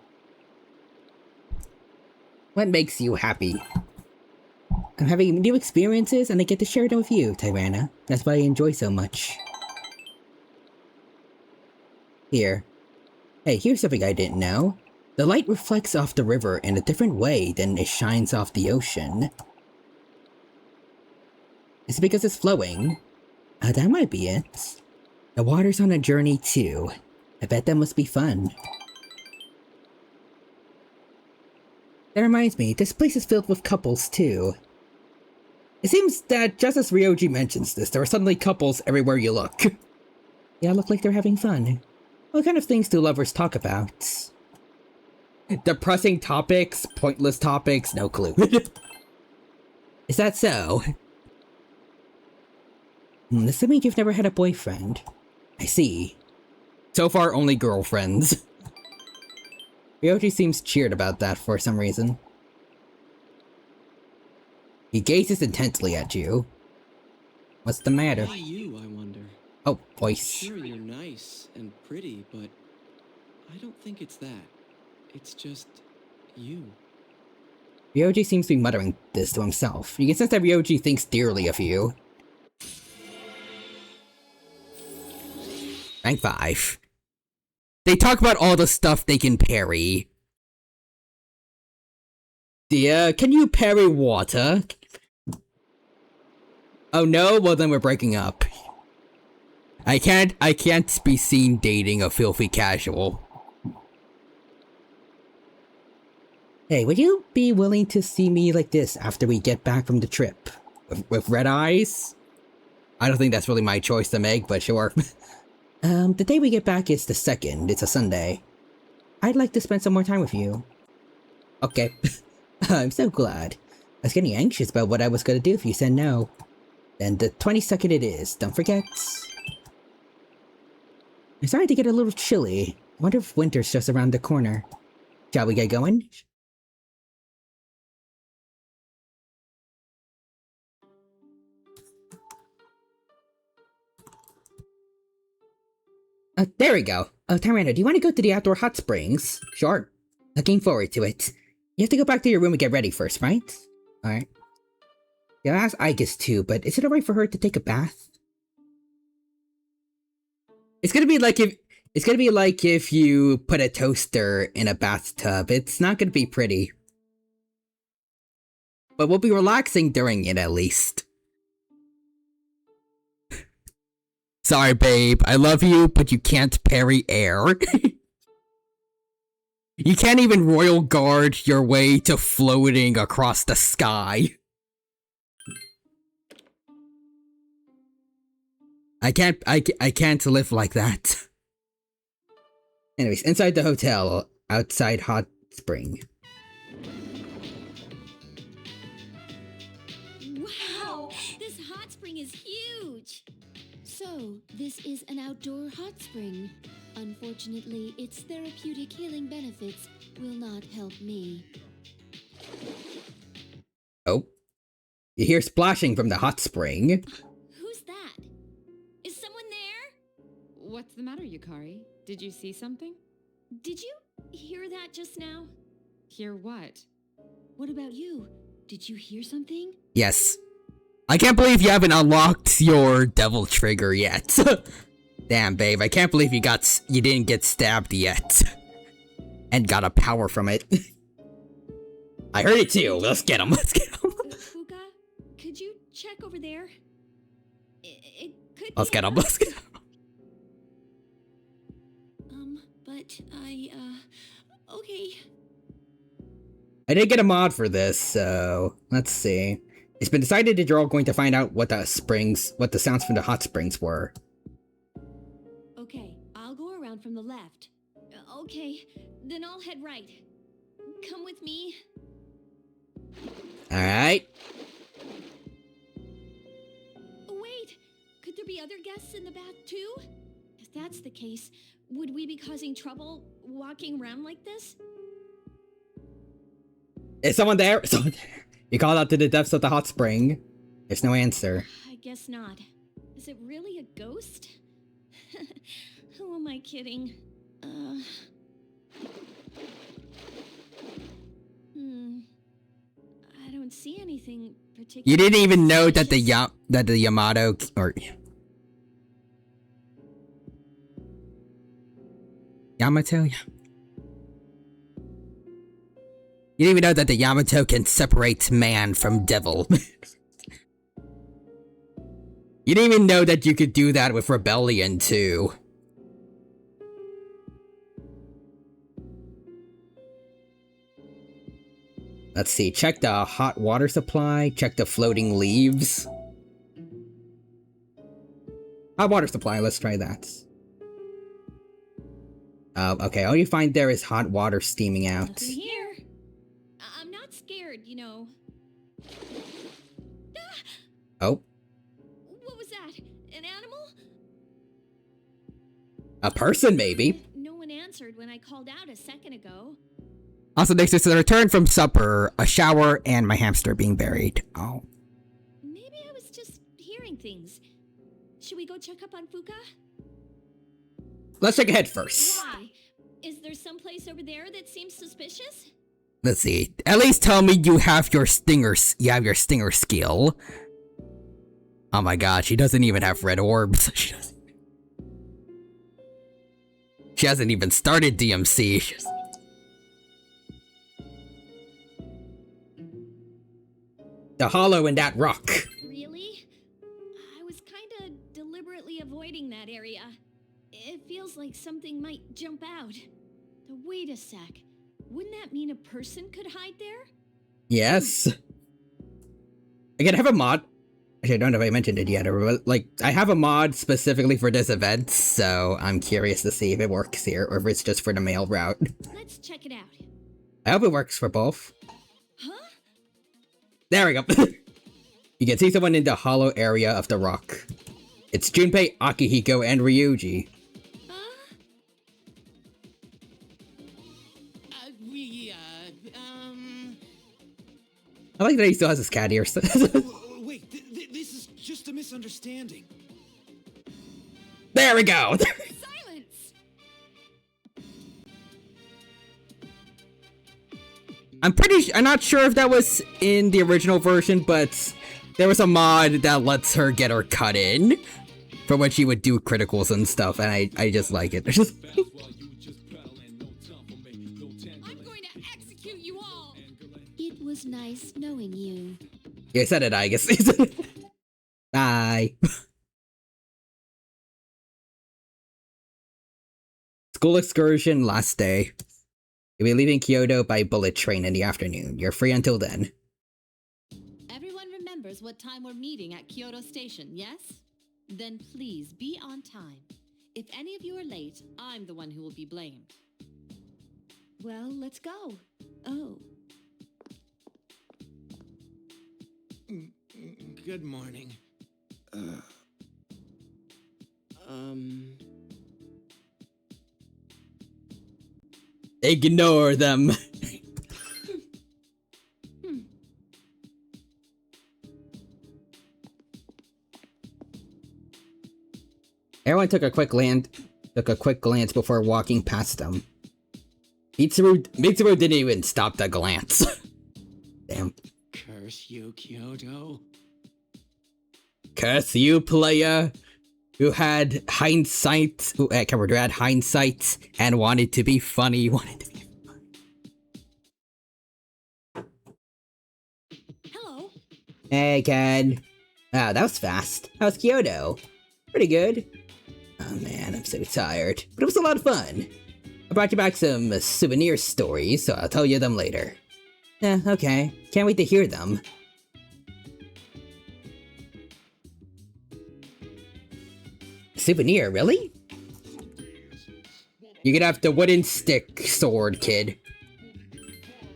What makes you happy? I'm having new experiences and I get to share them with you, Tyrana. That's what I enjoy so much. Here. Hey, here's something I didn't know. The light reflects off the river in a different way than it shines off the ocean. Is it because it's flowing? That might be it. The water's on a journey too. I bet that must be fun. That reminds me, this place is filled with couples too. It seems that just as Ryoji mentions this, there are suddenly couples everywhere you look. Yeah, look like they're having fun. What kind of things do lovers talk about? Depressing topics, pointless topics, no clue. Is that so? Assuming you've never had a boyfriend. I see. So far, only girlfriends. Ryoji seems cheered about that for some reason. He gazes intently at you. What's the matter? Why you, I wonder? Oh, voice. Sure, you're nice and pretty, but I don't think it's that. It's just you. Ryoji seems to be muttering this to himself. You can sense that Ryoji thinks dearly of you. Rank 5. They talk about all the stuff they can parry. Dear, can you parry water? Oh no? Well then we're breaking up. I can't be seen dating a filthy casual. Hey, would you be willing to see me like this after we get back from the trip? With red eyes? I don't think that's really my choice to make, but sure. The day we get back is the 2nd. It's a Sunday. I'd like to spend some more time with you. Okay. I'm so glad. I was getting anxious about what I was gonna do if you said no. Then the 22nd it is, don't forget. It's starting to get a little chilly. I wonder if winter's just around the corner. Shall we get going? There we go. Tyrannus, do you want to go to the outdoor hot springs? Sure. Looking forward to it. You have to go back to your room and get ready first, right? Alright. Yeah, I asked Aigis too, but is it alright for her to take a bath? It's gonna be like if you put a toaster in a bathtub. It's not gonna be pretty. But we'll be relaxing during it at least. Sorry, babe. I love you, but you can't parry air. You can't even royal guard your way to floating across the sky. I can't live like that. Anyways, inside the hotel, outside hot spring. Wow, this hot spring is huge. So, this is an outdoor hot spring. Unfortunately, its therapeutic healing benefits will not help me. Oh. You hear splashing from the hot spring. Who's that? Is someone there? What's the matter, Yukari? Did you see something? Did you hear that just now? Hear what? What about you? Did you hear something? Yes. I can't believe you haven't unlocked your devil trigger yet. Damn, babe, I can't believe you didn't get stabbed yet. And got a power from it. I heard it too. Let's get him. Let's get him. Fuka, could you check over there? It could Let's get him. Let's get him. But okay. I did get a mod for this, so let's see. It's been decided that you're all going to find out what the sounds from the hot springs were. Okay, I'll go around from the left. Okay, then I'll head right. Come with me. Alright. Wait, could there be other guests in the bath too? If that's the case, would we be causing trouble walking around like this? Is someone there? Someone there? You called out to the depths of the hot spring. There's no answer. I guess not. Is it really a ghost? Who am I kidding? I don't see anything particular. You didn't even know that the Yamato or Yamato? Yeah. You didn't even know that the Yamato can separate man from devil. You didn't even know that you could do that with Rebellion too. Let's see, check the hot water supply, check the floating leaves. Hot water supply, let's try that. Okay, all you find there is hot water steaming out. Nothing here. I'm not scared, you know. Oh. What was that? An animal? A person, maybe. No one answered when I called out a second ago. Also, next is the return from supper, a shower, and my hamster being buried. Oh. Maybe I was just hearing things. Should we go check up on Fuka? Let's check ahead first. Why? Is there someplace over there that seems suspicious? Let's see. At least tell me you have your stinger skill. Oh my god, she doesn't even have red orbs. She hasn't even started DMC. The hollow in that rock. Really? I was kinda deliberately avoiding that area. It feels like something might jump out. Wait a sec. Wouldn't that mean a person could hide there? Yes. Again, I have a mod. Actually, I don't know if I mentioned it yet, but like, I have a mod specifically for this event, so I'm curious to see if it works here, or if it's just for the mail route. Let's check it out. I hope it works for both. Huh? There we go. You can see someone in the hollow area of the rock. It's Junpei, Akihiko, and Ryuji. Huh? I like that he still has his cat ears. Wait, this is just a misunderstanding. There we go. Silence! I'm not sure if that was in the original version, but there was a mod that lets her get her cut in for when she would do criticals and stuff, and I just like it. I'm going to execute you all! It was nice knowing you. Yeah, I said it, I guess. Bye. School excursion last day. You'll be leaving Kyoto by bullet train in the afternoon. You're free until then. Everyone remembers what time we're meeting at Kyoto Station, yes? Then please be on time. If any of you are late, I'm the one who will be blamed. Well, let's go. Oh. Good morning. Ignore them. Everyone took a quick glance before walking past them. Mitsuru didn't even stop the glance. Damn. Curse you, Kyoto. Curse you, player, who had hindsight, who had hindsight and wanted to be funny. Hello. Hey, Ken. Wow, that was fast. How's Kyoto? Pretty good. Oh man, I'm so tired. But it was a lot of fun. I brought you back some souvenir stories, so I'll tell you them later. Okay. Can't wait to hear them. Souvenir, really? You could have the wooden stick sword, kid.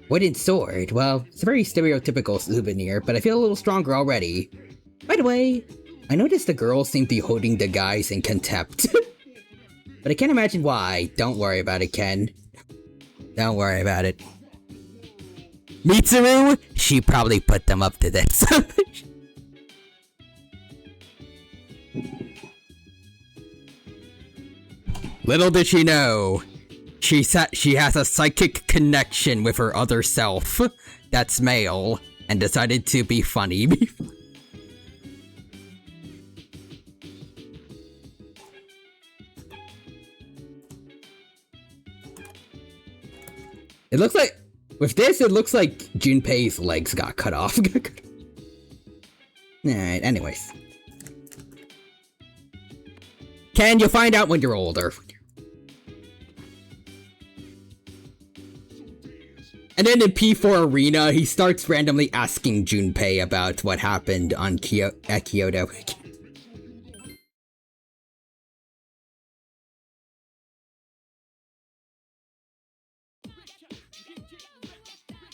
Wooden sword? Well, it's a very stereotypical souvenir, but I feel a little stronger already. By the way, I noticed the girls seem to be holding the guys in contempt. But I can't imagine why. Don't worry about it, Ken. Don't worry about it. Mitsuru? She probably put them up to this. Little did she know, she has a psychic connection with her other self that's male and decided to be funny. It looks like, with this, it looks like Junpei's legs got cut off. Alright, anyways. Ken, you'll find out when you're older. And then in P4 Arena, he starts randomly asking Junpei about what happened on at Kyoto.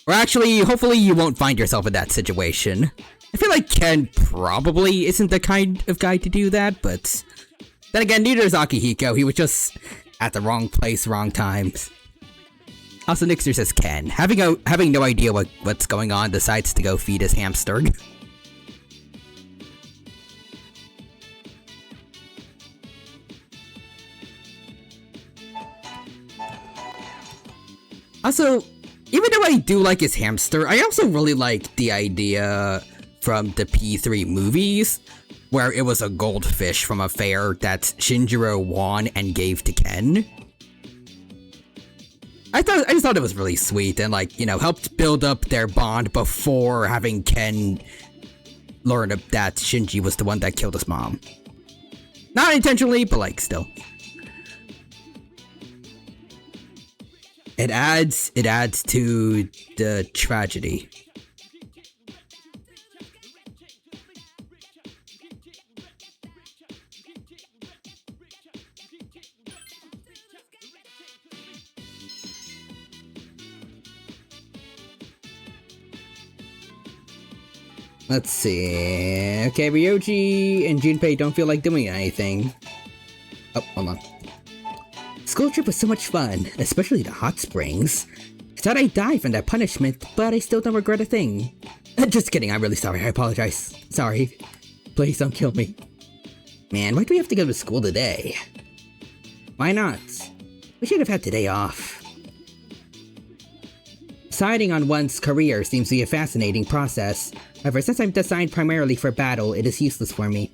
Or actually, hopefully you won't find yourself in that situation. I feel like Ken probably isn't the kind of guy to do that, but then again, neither is Akihiko. He was just at the wrong place, wrong time. Also, Nixter says Ken, having no idea what's going on, decides to go feed his hamster. Also, even though I do like his hamster, I also really like the idea from the P3 movies, where it was a goldfish from a fair that Shinjiro won and gave to Ken. I just thought it was really sweet and, like, you know, helped build up their bond before having Ken learn that Shinji was the one that killed his mom. Not intentionally, but, like, still. It adds to the tragedy. Let's see. Okay, Ryoji and Junpei don't feel like doing anything. Oh, hold on. School trip was so much fun, especially the hot springs. I thought I'd die from that punishment, but I still don't regret a thing. Just kidding, I'm really sorry. I apologize. Sorry. Please don't kill me. Man, why do we have to go to school today? Why not? We should have had today off. Deciding on one's career seems to be a fascinating process. However, since I'm designed primarily for battle, it is useless for me.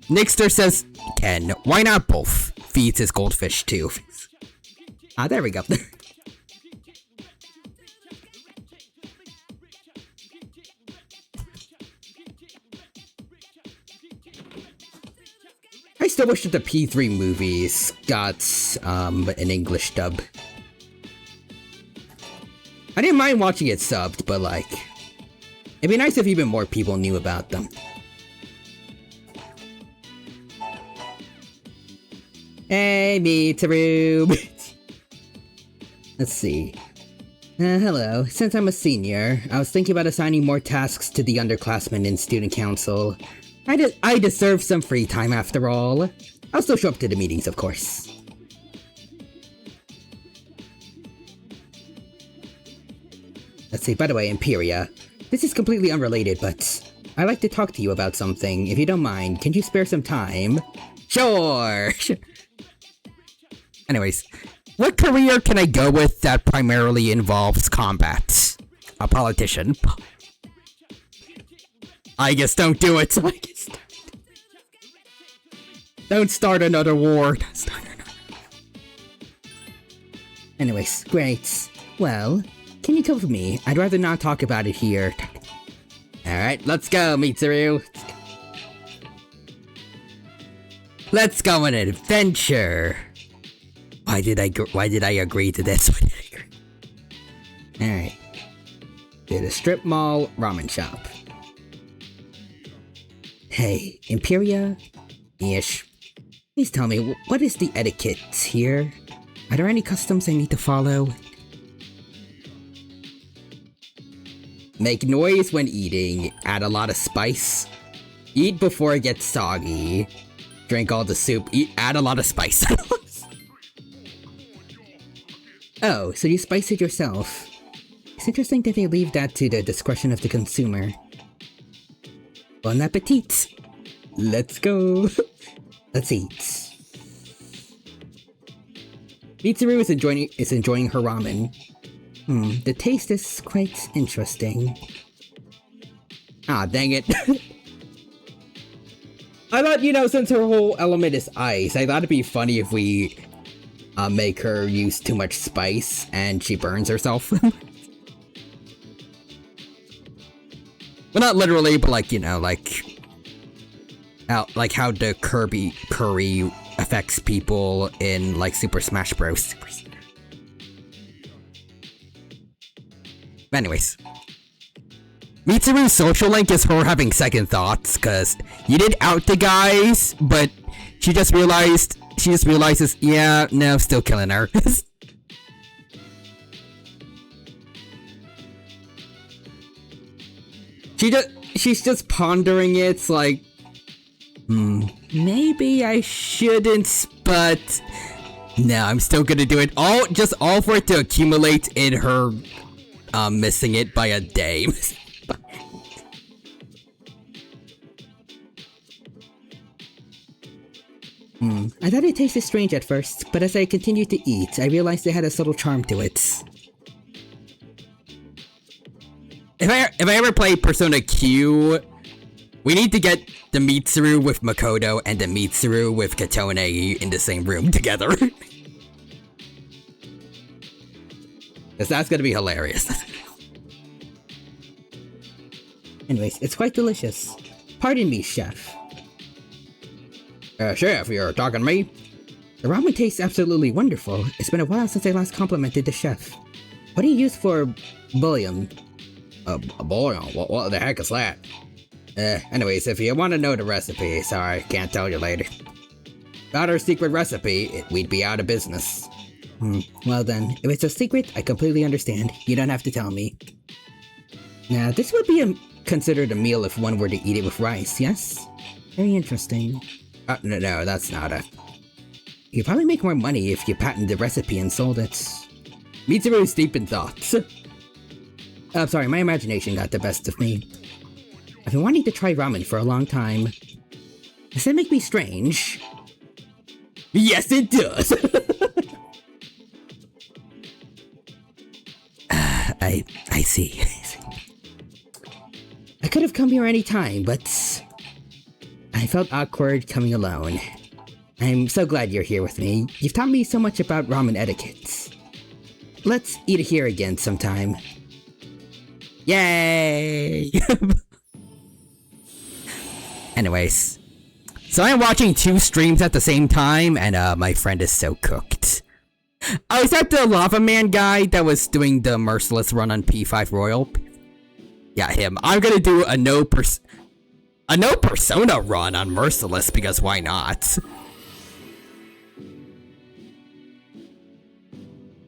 Nixter says, Ken, why not both? Feeds his goldfish too. Ah, there we go. I still wish that the P3 movies got, an English dub. I didn't mind watching it subbed, but like, it'd be nice if even more people knew about them. Hey, Mitsuru! Let's see. Hello. Since I'm a senior, I was thinking about assigning more tasks to the underclassmen in student council. I deserve some free time after all. I'll still show up to the meetings, of course. Let's see, by the way, Imperia. This is completely unrelated, but I'd like to talk to you about something. If you don't mind, can you spare some time? Sure! Anyways, what career can I go with that primarily involves combat? A politician. I guess don't do it. Don't start another war. Anyways, great. Well, can you tell me? I'd rather not talk about it here. Alright, let's go, Mitsuru. Let's go on an adventure. Why did I agree to this? Alright. To the strip mall ramen shop. Hey, Imperia? Ish. Please tell me, what is the etiquette here? Are there any customs I need to follow? Make noise when eating, add a lot of spice. Eat before it gets soggy. Drink all the soup, add a lot of spice. Oh, so you spice it yourself. It's interesting that they leave that to the discretion of the consumer. Bon appetit! Let's go! Let's eat. Mitsuru is enjoying her ramen. The taste is quite interesting. Ah, dang it. I thought, since her whole element is ice, I thought it'd be funny if we make her use too much spice and she burns herself. Well, not literally, but like, how the Kirby curry affects people in, like, Super Smash Bros. Anyways. Mitsuru's social link is her having second thoughts, cause you did out the guys, but she just realizes, yeah, no, still killing her. She's just pondering it, it's like, maybe I shouldn't, but no, I'm still gonna do it. All for it to accumulate in her, missing it by a day. I thought it tasted strange at first, but as I continued to eat, I realized it had a subtle charm to it. If I ever play Persona Q, we need to get the Mitsuru with Makoto and the Mitsuru with Katone in the same room together. Cause that's gonna be hilarious. Anyways, it's quite delicious. Pardon me, chef. Chef, you're talking to me? The ramen tastes absolutely wonderful. It's been a while since I last complimented the chef. What do you use for bouillon? A bouillon? What the heck is that? Anyways, if you want to know the recipe, sorry, can't tell you later. Without our secret recipe, we'd be out of business. Well then, if it's a secret, I completely understand. You don't have to tell me. Now, this would be considered a meal if one were to eat it with rice, yes? Very interesting. No, that's not a... You'd probably make more money if you patented the recipe and sold it. Mitsuru's deep in thoughts. I'm sorry, my imagination got the best of me. I've been wanting to try ramen for a long time. Does that make me strange? Yes, it does! I see. I could have come here any time, but I felt awkward coming alone. I'm so glad you're here with me. You've taught me so much about ramen etiquette. Let's eat it here again sometime. Yay! Anyways. So I'm watching 2 streams at the same time, and my friend is so cooked. Oh, is that the Lava Man guy that was doing the Merciless run on P5 Royal? Yeah, him. I'm gonna do a no Persona run on Merciless, because why not?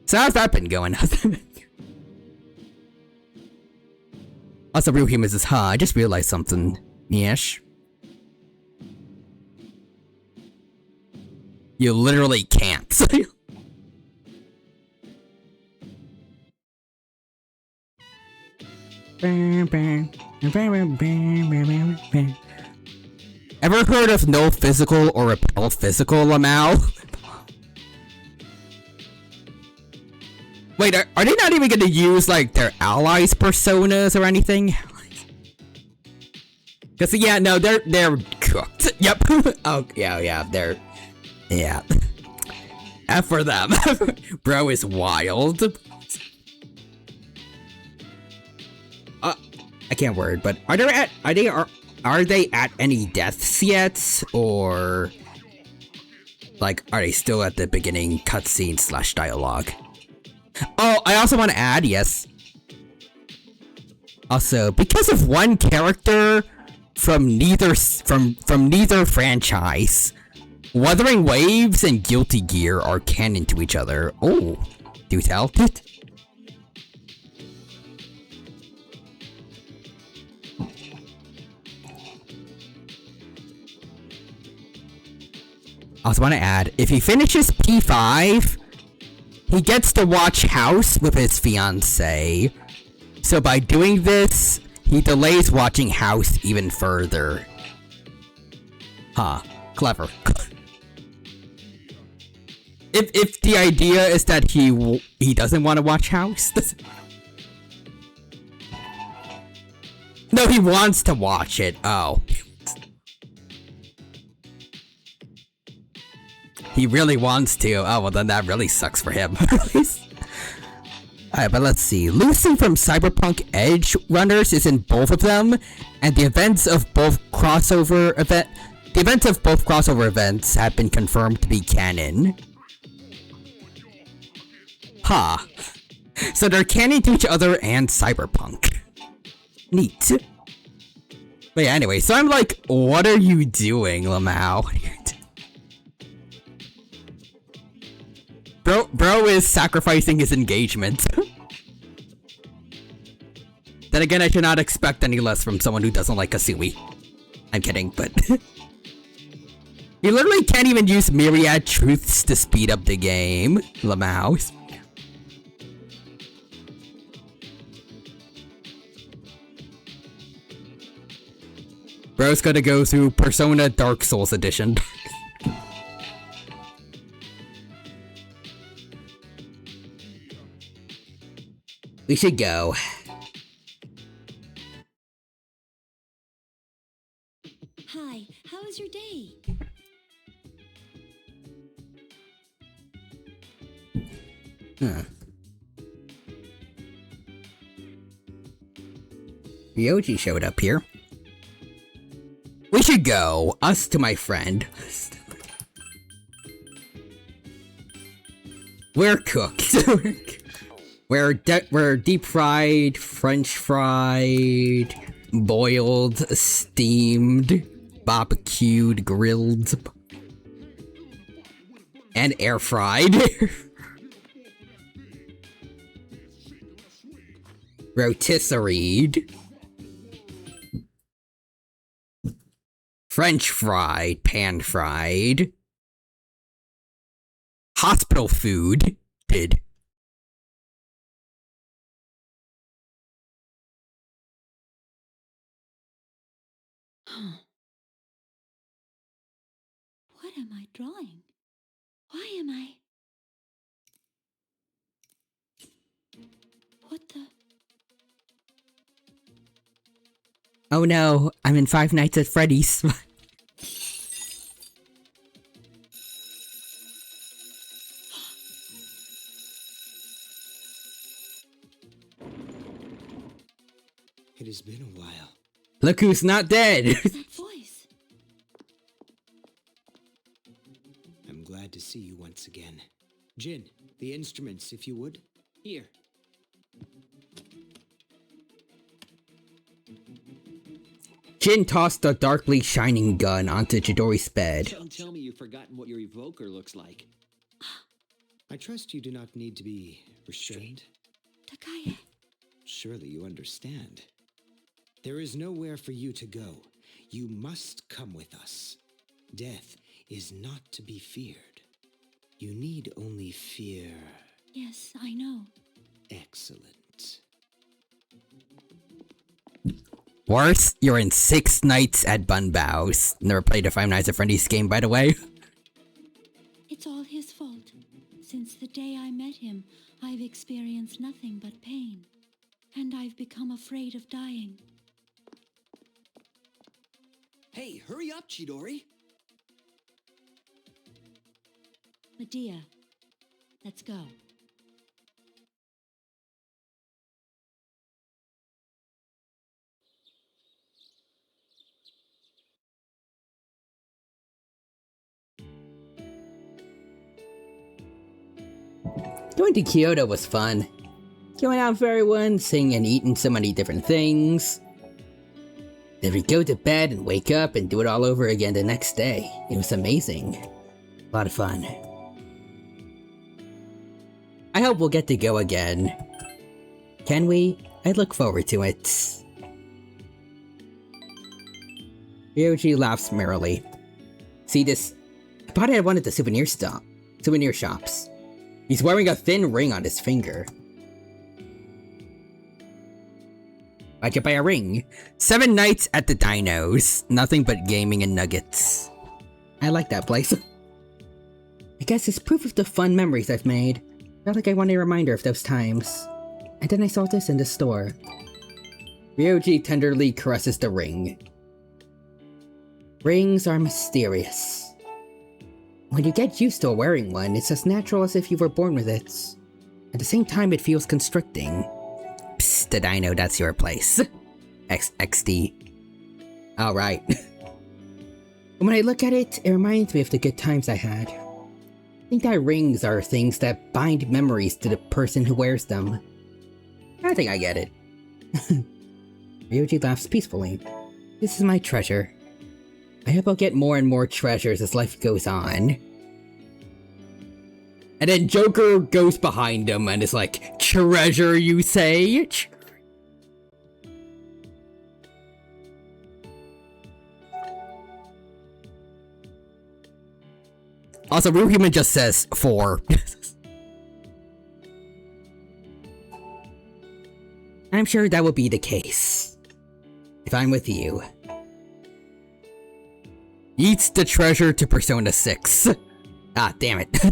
So how's that been going? Also, Real Humans is I just realized something. Yes. You literally can't. Ever heard of no physical or repel physical, Lamau? Wait, are they not even gonna use, like, their allies' personas or anything? Cause, yeah, no, they're cooked. Yep. Oh, yeah, yeah. F for them. Bro is wild. I can't word, but are they at any deaths yet? Or, like, are they still at the beginning cutscene / dialogue? Oh, I also want to add, yes. Also, because of one character from neither franchise, Wuthering Waves and Guilty Gear are canon to each other. Oh, do tell. I also want to add, if he finishes P5, he gets to watch House with his fiancée. So by doing this, he delays watching House even further. Huh. Clever. If the idea is that he doesn't want to watch House. No, he wants to watch it. Oh. He really wants to. Oh, well then that really sucks for him. Alright, but let's see. Lucy from Cyberpunk Edge Runners is in both of them, and the events of both crossover events have been confirmed to be canon. Huh. So they're canon to each other and Cyberpunk. Neat. But yeah, anyway, so I'm like, what are you doing, Lamau? What are you doing? Bro is sacrificing his engagement. Then again, I should not expect any less from someone who doesn't like Kasumi. I'm kidding, but... You literally can't even use Myriad Truths to speed up the game, Lamau. Bro's gotta go through Persona Dark Souls Edition. We should go. Hi, how was your day? Huh. Ryoji showed up here. We should go. Us to my friend. We're cooked. We're deep fried, French fried, boiled, steamed, barbecued, grilled, and air fried. Rotisseried, French fried, pan fried, hospital food, What am I drawing? Why am I... What the... Oh no, I'm in Five Nights at Freddy's. It has been a while. Look who's not dead! That voice. I'm glad to see you once again. Jin, the instruments, if you would. Here. Jin tossed a darkly shining gun onto Chidori's bed. Don't tell me you've forgotten what your evoker looks like. I trust you do not need to be restrained. Takaye. Surely you understand. There is nowhere for you to go. You must come with us. Death is not to be feared. You need only fear. Yes, I know. Excellent. Worse, you're in 6 Nights at Bunbau's. Never played a Five Nights at Freddy's game, by the way. It's all his fault. Since the day I met him, I've experienced nothing but pain. And I've become afraid of dying. Hey, hurry up, Chidori! Medea, let's go. Going to Kyoto was fun. Going out with everyone, seeing and eating so many different things. Then we go to bed and wake up and do it all over again the next day. It was amazing. A lot of fun. I hope we'll get to go again. Can we? I look forward to it. Ryoji laughs merrily. See this? I bought it at one of the souvenir shops. He's wearing a thin ring on his finger. Why'd you buy a ring? 7 Nights at the Dinos. Nothing but gaming and nuggets. I like that place. I guess it's proof of the fun memories I've made. Felt like I want a reminder of those times. And then I saw this in the store. Ryoji tenderly caresses the ring. Rings are mysterious. When you get used to wearing one, it's as natural as if you were born with it. At the same time, it feels constricting. Psst, the dino, that's your place. XD. Alright. When I look at it, it reminds me of the good times I had. I think that rings are things that bind memories to the person who wears them. I think I get it. Ryoji laughs peacefully. This is my treasure. I hope I'll get more and more treasures as life goes on. And then Joker goes behind him and is like, treasure, you say? Also, Real Human just says 4. I'm sure that will be the case. If I'm with you. Eats the treasure to Persona 6. Ah, damn it. I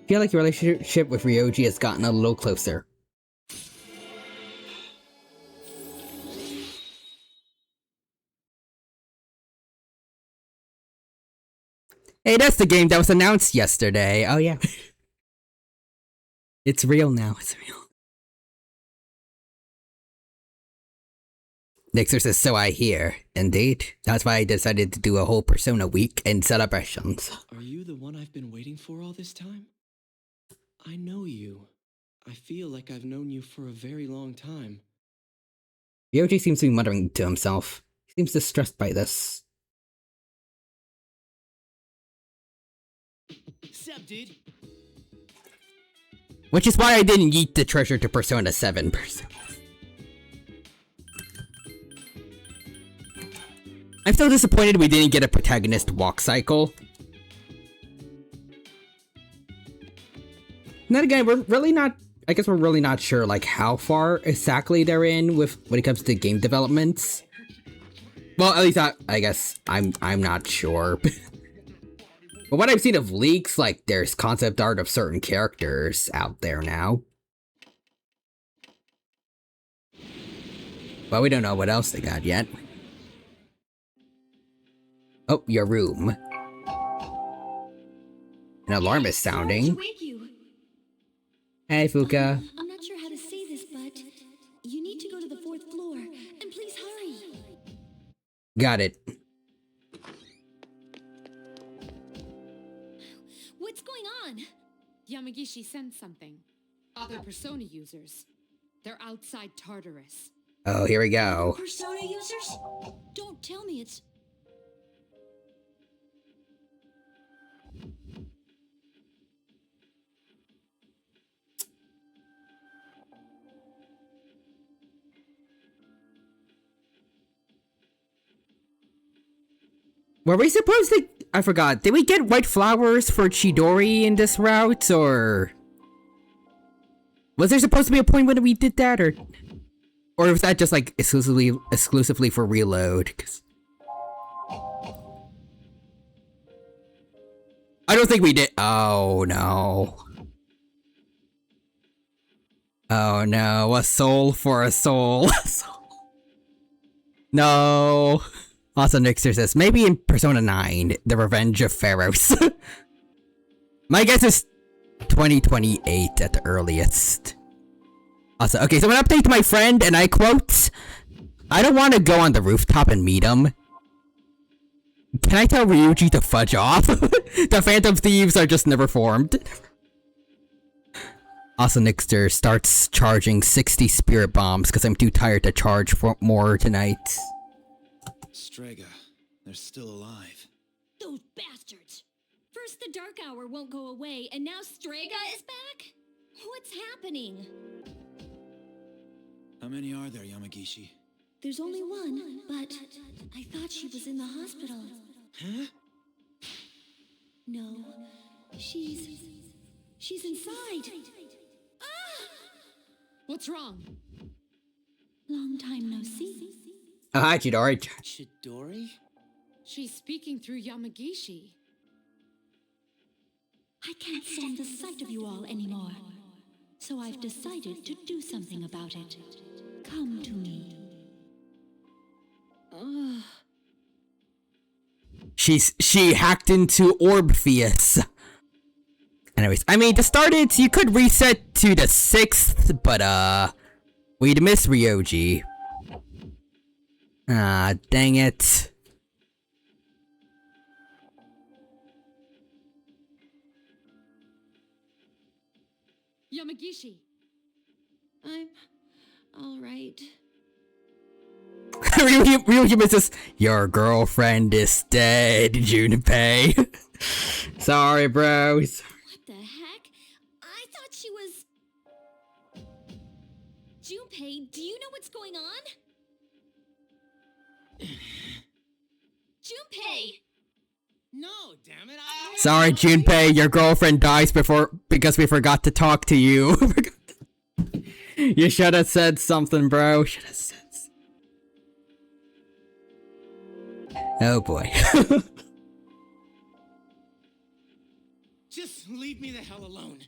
feel like your relationship with Ryoji has gotten a little closer. Hey, that's the game that was announced yesterday. Oh yeah. It's real now, it's real. Nixer says, so I hear. Indeed. That's why I decided to do a whole Persona week in celebrations. Are you the one I've been waiting for all this time? I know you. I feel like I've known you for a very long time. Ryoji seems to be muttering to himself. He seems distressed by this. Sup, dude? Which is why I didn't yeet the treasure to Persona 7. I'm still disappointed we didn't get a protagonist walk cycle. And then again, we're really not, I guess we're really not sure like how far exactly they're in with when it comes to game developments. Well, at least I guess I'm not sure. But what I've seen of leaks, like there's concept art of certain characters out there now. Well, we don't know what else they got yet. Oh, your room. An alarm is sounding. Wake you. Hey, Fuka. I'm not sure how to say this, but you need to go to the 4th floor, and please hurry. Got it. What's going on? Yamagishi sent something. Other Persona users. They're outside Tartarus. Oh, here we go. Persona users? Don't tell me it's... Were we supposed to... I forgot. Did we get white flowers for Chidori in this route, or... Was there supposed to be a point when we did that, or... Or was that just, like, exclusively for Reload? 'Cause I don't think we did... Oh, no. Oh, no. A soul for a soul. No. Also, Nixer says, maybe in Persona 9, The Revenge of Pharaohs. My guess is 2028 at the earliest. Also, okay, so an update to my friend, and I quote, I don't want to go on the rooftop and meet him. Can I tell Ryuji to fudge off? The Phantom Thieves are just never formed. Also, Nixter starts charging 60 spirit bombs because I'm too tired to charge for more tonight. Strega, they're still alive. Those bastards! First the Dark Hour won't go away, and now Strega is back? What's happening? How many are there, Yamagishi? There's only one, but I thought she was in the hospital. Huh? No, she's inside. What's wrong? Long time no see. Oh, hi, Chidori. Chidori? She's speaking through Yamagishi. I can't stand the sight of you all anymore. So I've decided to do something about it. Come to me. She hacked into Orpheus. Anyways, I mean, to start it, you could reset to the 6th, but we'd miss Ryoji. Ah, dang it. Yamagishi. I'm all right. Ryuji misses, your girlfriend is dead, Junpei. Sorry, bros. What the heck? I thought she was... Junpei, do you know what's going on? Junpei! No, damn it! Sorry, Junpei, your girlfriend dies because we forgot to talk to you. You should have said something, bro. Should have said something. Oh boy. Just leave me the hell alone.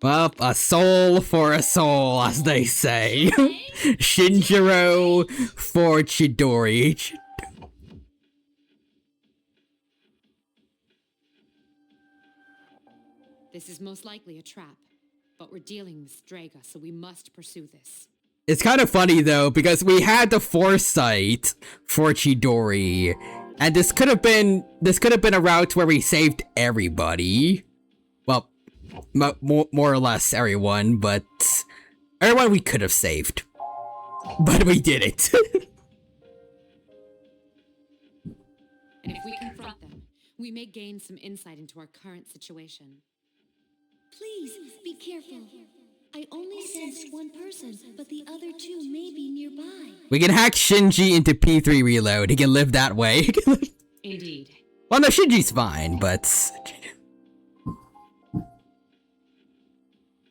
Well, a soul for a soul, as they say. Shinjiro for Chidori. This is most likely a trap, but we're dealing with Strega, so we must pursue this. It's kind of funny though, because we had the foresight for Chidori, and this could have been a route where we saved everybody. Well, more or less everyone, but everyone we could have saved, but we didn't. And if we confront them, we may gain some insight into our current situation. Please, be careful. I only sensed one person, but the other two may be nearby. We can hack Shinji into P3 reload. He can live that way. Indeed. Well, no, Shinji's fine, but...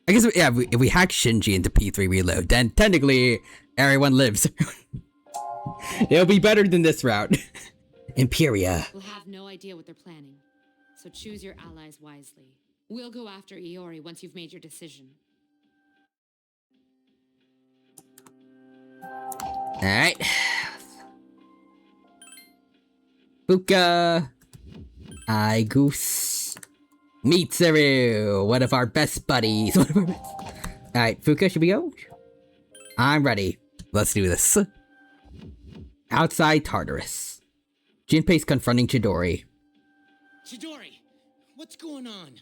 I guess, yeah, if we hack Shinji into P3 reload, then technically everyone lives. It'll be better than this route. Imperia. We'll have no idea what they're planning, so choose your allies wisely. We'll go after Iori once you've made your decision. Alright. Fuka. Goose. Mitsuru. One of our best buddies. Alright, Fuka, should we go? I'm ready. Let's do this. Outside Tartarus. Jinpei's confronting Chidori. Chidori, what's going on?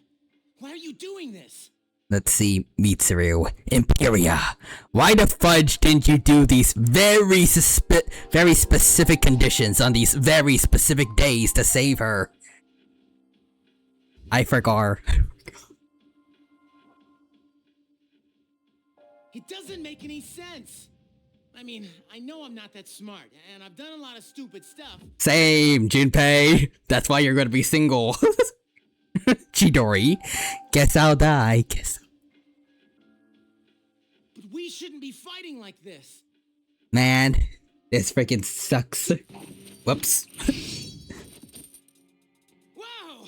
Why are you doing this? Let's see, Mitsuru. Imperia. Why the fudge didn't you do these very specific conditions on these very specific days to save her? I forgot. It doesn't make any sense. I mean, I know I'm not that smart, and I've done a lot of stupid stuff. Same, Junpei. That's why you're gonna be single. Chidori. Guess I'll die. But we shouldn't be fighting like this. Man, this freaking sucks. Whoops. Wow!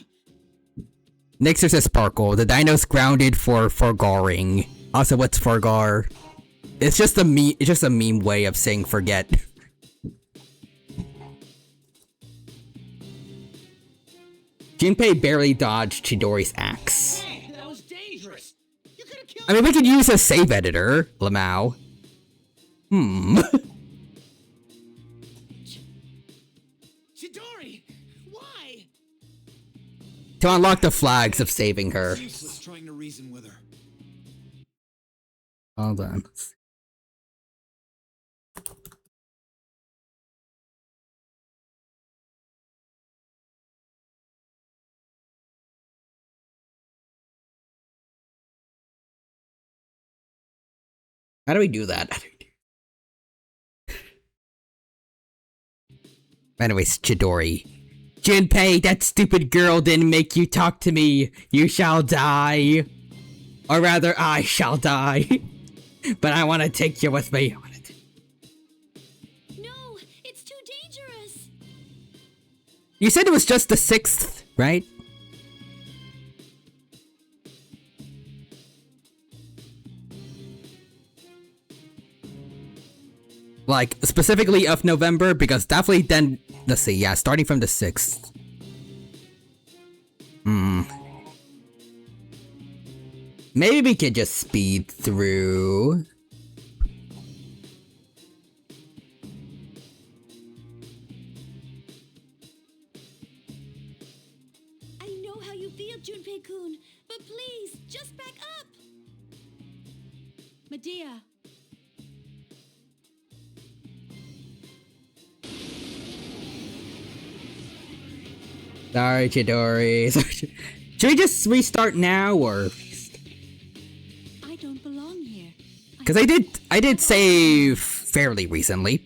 Nixer says Sparkle. The dino's grounded for forgaring. Also, what's forgar? It's just a meme way of saying forget. Jinpei barely dodged Chidori's axe. Hey, that was dangerous. You could have killed I mean, we could use a save editor, Lamau. Chidori, why? To unlock the flags of saving her. It's useless trying to reason with her. Hold on. How do we do that? Anyways, Chidori. Junpei, that stupid girl didn't make you talk to me. You shall die. Or rather, I shall die. But I want to take you with me. No, it's too dangerous. You said it was just the 6th, right? Like, specifically of November, because definitely then, let's see, yeah, starting from the 6th. Maybe we could just speed through. I know how you feel, Junpei-kun, but please, just back up. Medea. Sorry, Chidori. Should we just restart now, or? I don't belong here. Because I did save fairly recently.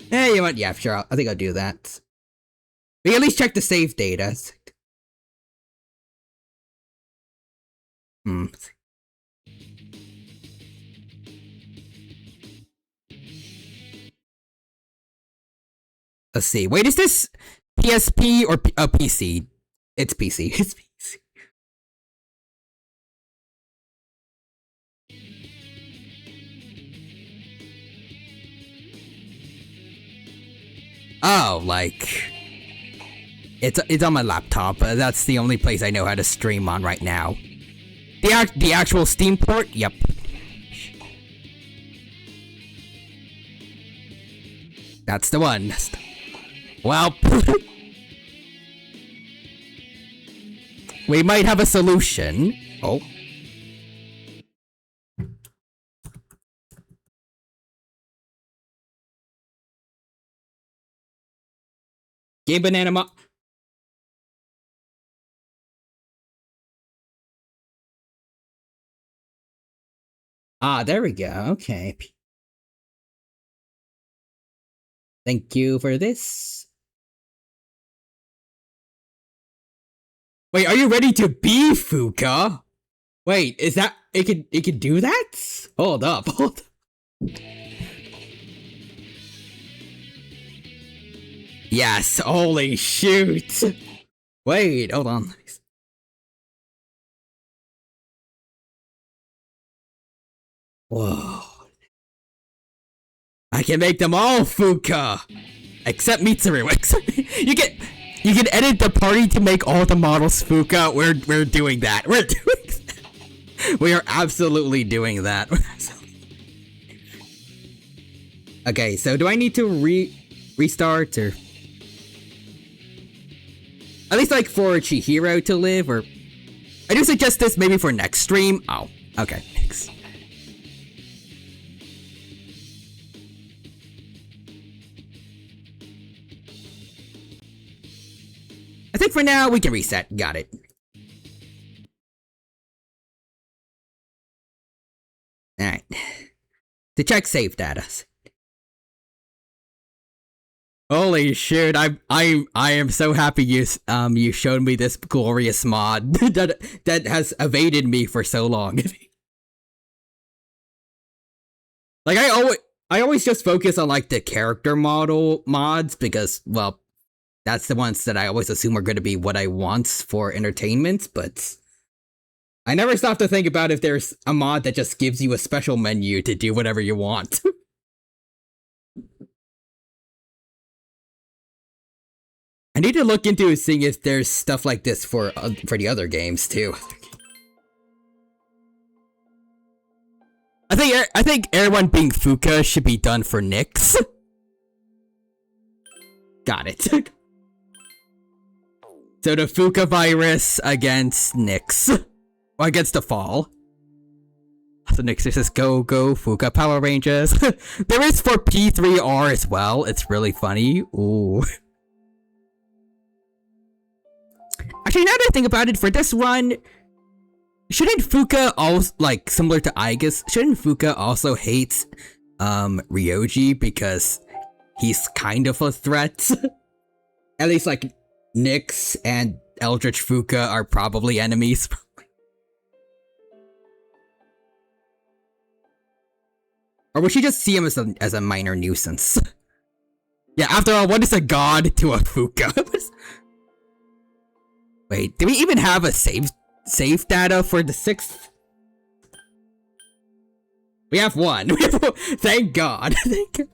Hey, you know what? Yeah, sure. I think I'll do that. We at least check the save data. Let's see. Wait, is this PSP or PC? It's PC. It's PC. Oh, like it's on my laptop. That's the only place I know how to stream on right now. The actual Steam port? Yep. That's the one. Well, we might have a solution. Oh. Game Banana Mo- Ah, there we go. Okay. Thank you for this. Wait, are you ready to be Fuka? Wait, is that it can do that? Hold up, hold up. Yes, holy shoot. Wait, hold on. Whoa. I can make them all Fuka! Except Mitsuru. You can edit the party to make all the models Fuka. We're doing that. We're doing that. We are absolutely doing that. Okay, so do I need to restart or at least like for Chihiro to live, or I do suggest this maybe for next stream. Oh, okay, thanks. I think for now we can reset. Got it. Alright. To check save data. Holy shit, I am so happy you showed me this glorious mod that has evaded me for so long. Like I always just focus on like the character model mods because, well, that's the ones that I always assume are going to be what I want for entertainment, but I never stop to think about if there's a mod that just gives you a special menu to do whatever you want. I need to look into seeing if there's stuff like this for the other games too. I think everyone being Fuka should be done for Nyx. Got it. So the Fuka virus against Nyx. Or against the Fall. So Nyx says go Fuka Power Rangers. There is for P3R as well. It's really funny. Ooh. Actually, now that I think about it, for this run, shouldn't Fuka also, like, similar to Aigis, shouldn't Fuka also hate, Ryoji because he's kind of a threat? At least, like, Nyx and Eldritch Fuka are probably enemies. Or would she just see him as a minor nuisance? Yeah, after all, what is a god to a Fuka? Wait, do we even have a save data for the 6th? We have one. Thank God. Thank God.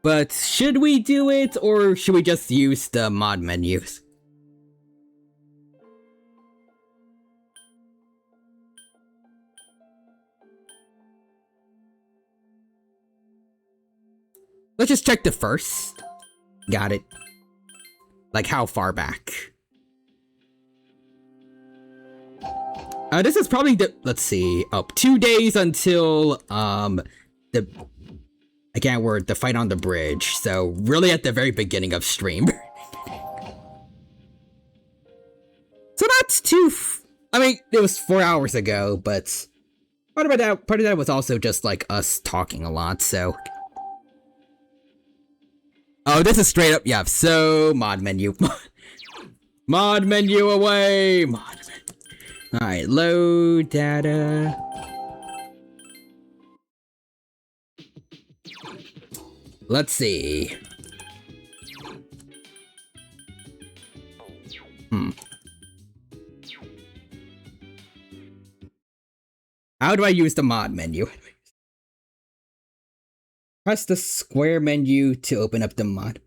But should we do it, or should we just use the mod menus? Let's just check the first. Got it. Like, how far back? This is probably the, let's see, 2 days until, the fight on the bridge, so really at the very beginning of stream. So that's I mean, it was 4 hours ago, but part of that was also just, like, us talking a lot, so... Oh, this is straight up, yeah, so, mod menu. Mod menu away! Mod menu. Alright, load data. Let's see. How do I use the mod menu? Press the square menu to open up the mod.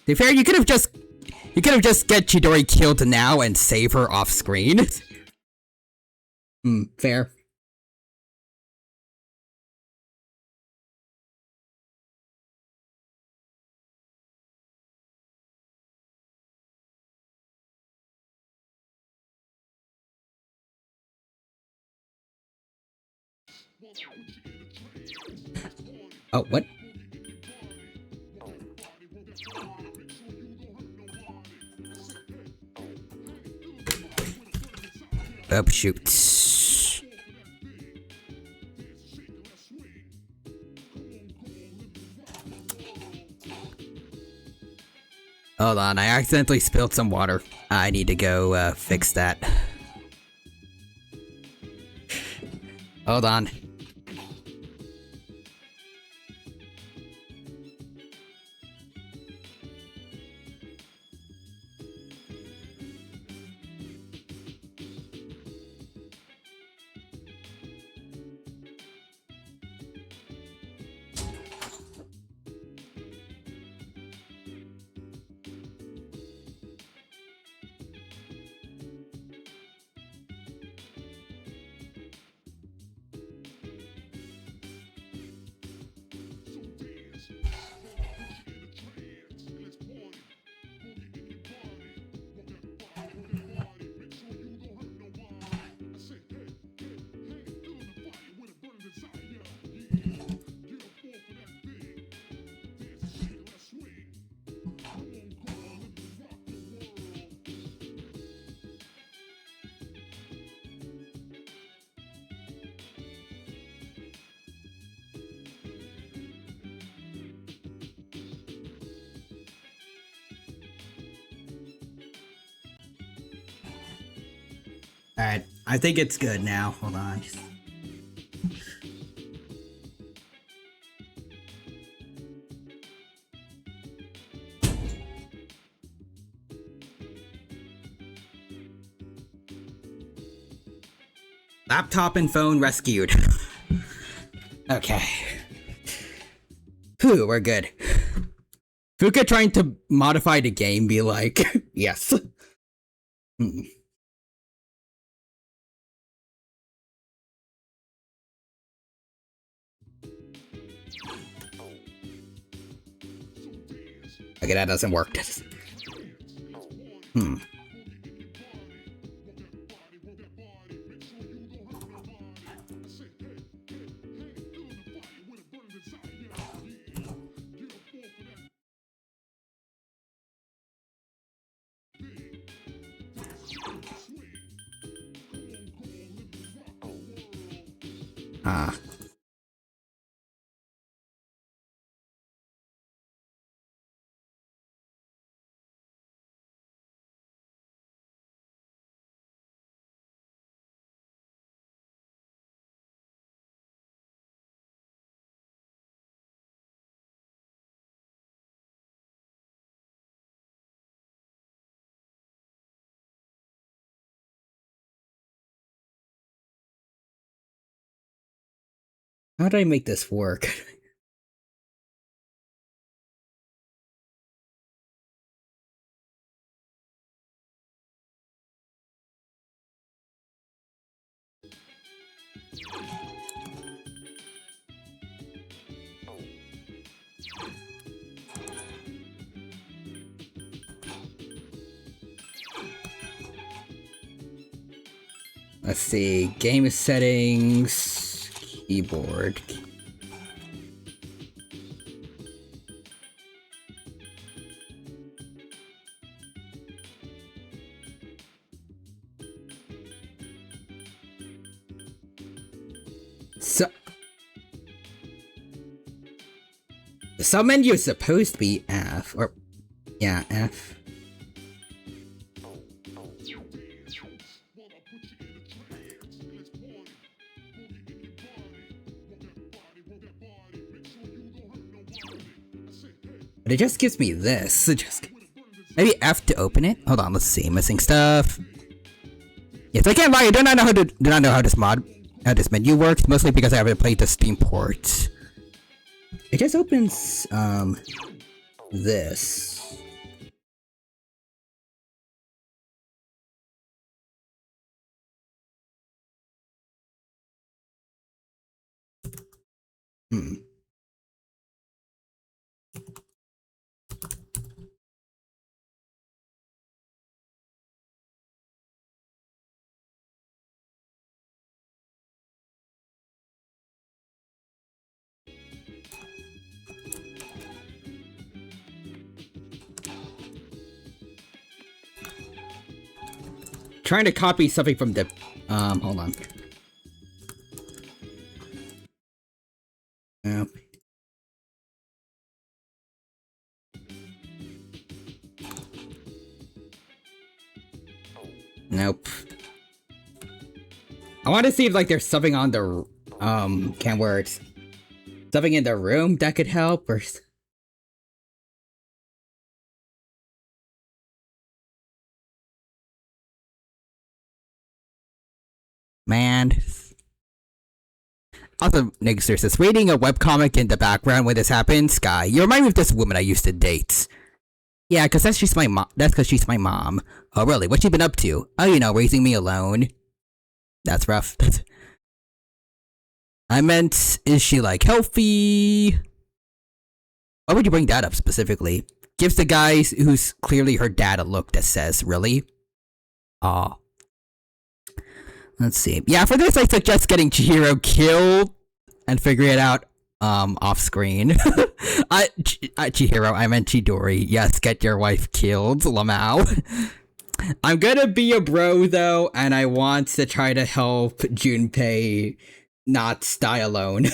To be fair, you could have just get Chidori killed now and save her off screen. Fair. Oh, what? Oh, shoot. Hold on, I accidentally spilled some water. I need to go fix that. Hold on. Alright, I think it's good now. Hold on. Laptop and phone rescued. Okay. Whew, we're good. Fuka trying to modify the game be like, yes. Okay, that doesn't work. How do I make this work? Let's see, game settings, keyboard. So, the sub menu is supposed to be F, or yeah, F. But it just gives me this. Maybe F to open it. Hold on, let's see. Missing stuff. Yes, I can't lie. I do not know how this menu works. Mostly because I haven't played the Steam port. It just opens this. trying to copy something from the... hold on. Nope. Nope. I want to see if, like, there's something on the... can't words. Something in the room that could help, or... Man. Also, Nigster says, reading a webcomic in the background when this happens, Sky, you remind me of this woman I used to date. Yeah, cause she's my mom. That's cause she's my mom. Oh really? What's she been up to? Oh, you know, raising me alone. That's rough. I meant, is she like healthy? Why would you bring that up specifically? Gives the guy who's clearly her dad a look that says, really? Aw. Let's see. Yeah, for this I suggest getting Chihiro killed and figure it out off screen. Chihiro, I meant Chidori. Yes, get your wife killed, Lamau. I'm gonna be a bro though, and I want to try to help Junpei not die alone.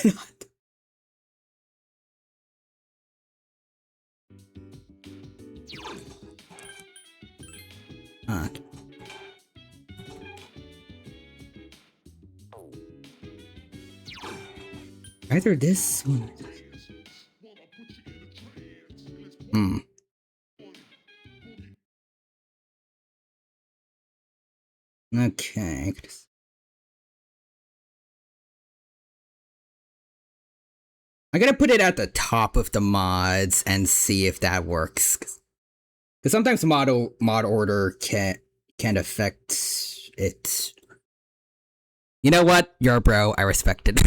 Either this one. Okay. I'm gonna put it at the top of the mods and see if that works. Because sometimes mod order can affect it. You know what? You're a bro. I respect it.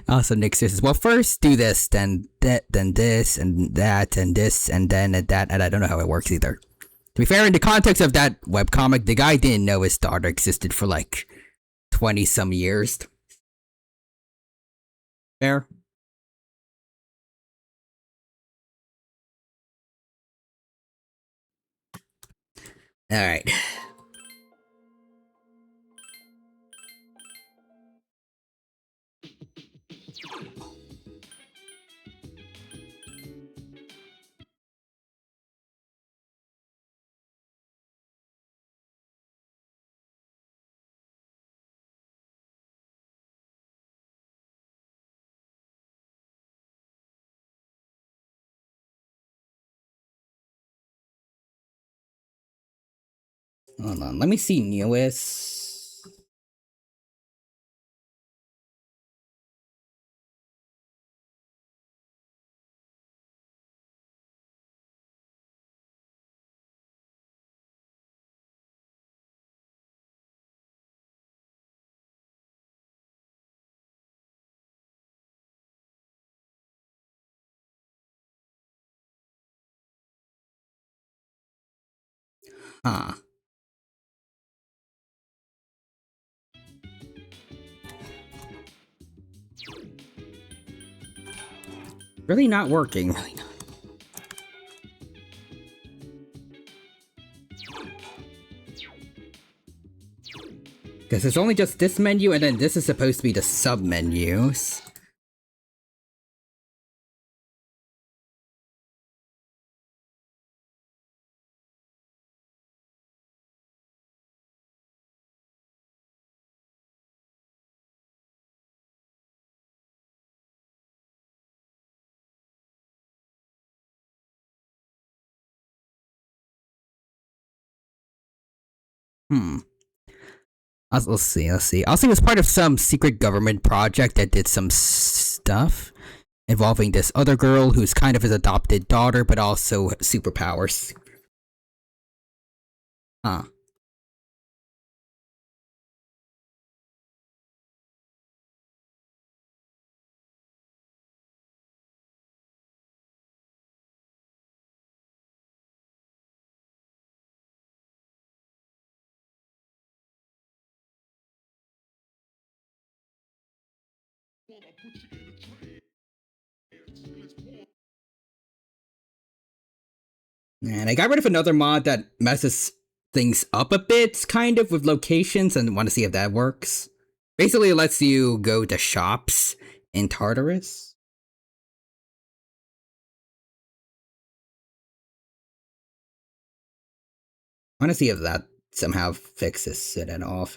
Also, Nick says, well, first do this, then that, then this, and that, and this, and then that, and I don't know how it works either. To be fair, in the context of that webcomic, the guy didn't know his daughter existed for like 20-some years. Fair? Alright. Hold on, let me see newest. Huh. Really not working. Really not. Because it's only just this menu, and then this is supposed to be the sub-menus. Let's see. Also, it was part of some secret government project that did some stuff involving this other girl who's kind of his adopted daughter, but also superpowers. Huh. And I got rid of another mod that messes things up a bit, kind of, with locations, and want to see if that works. Basically, it lets you go to shops in Tartarus. I want to see if that somehow fixes it at all.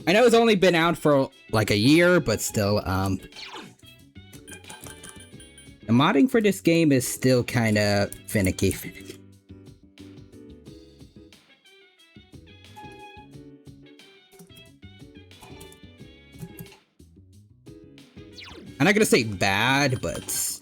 I know it's only been out for like a year, but still, the modding for this game is still kind of finicky. I'm not gonna say bad, but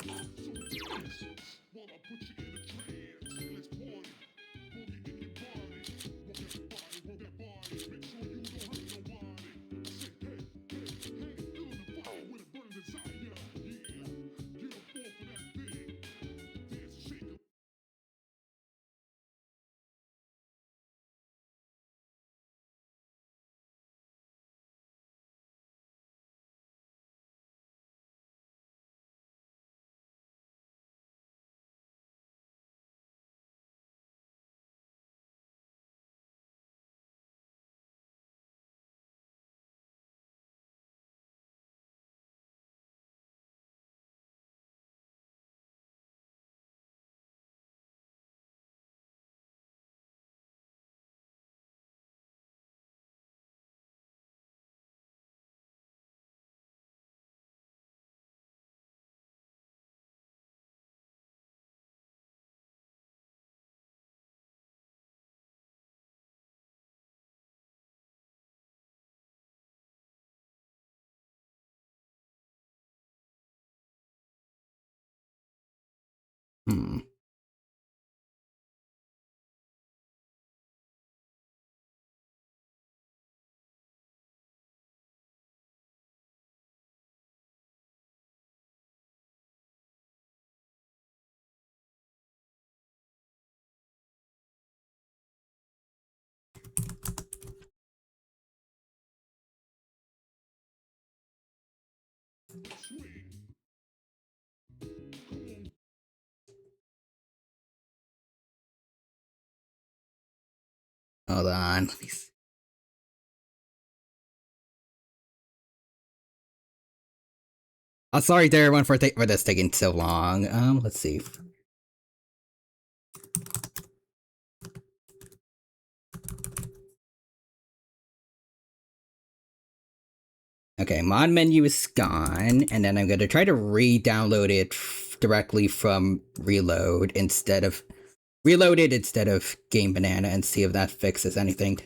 hold on. Let me see. Oh, sorry to everyone for this taking so long. Let's see. Okay, mod menu is gone, and then I'm gonna try to re-download it directly from Reload instead of Game Banana and see if that fixes anything.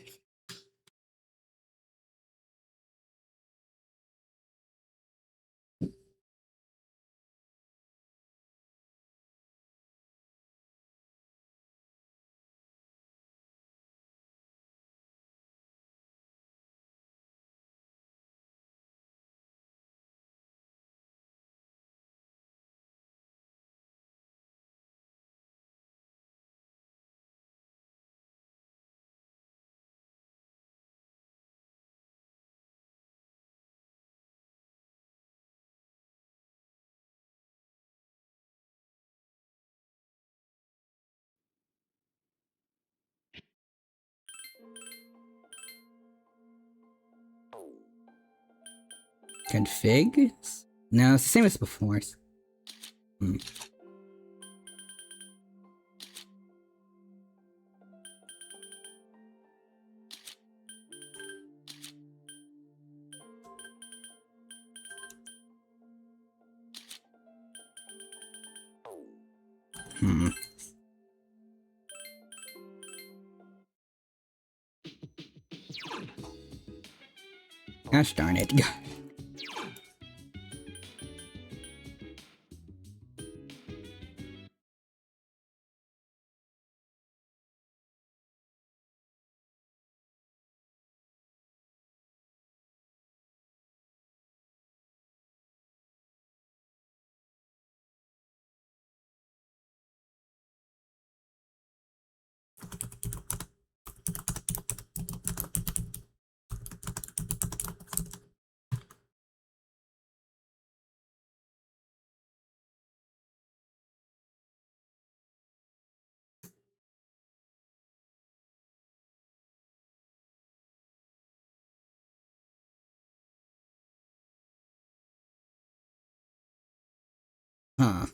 Config? No, it's the same as before. Gosh darn it. Huh.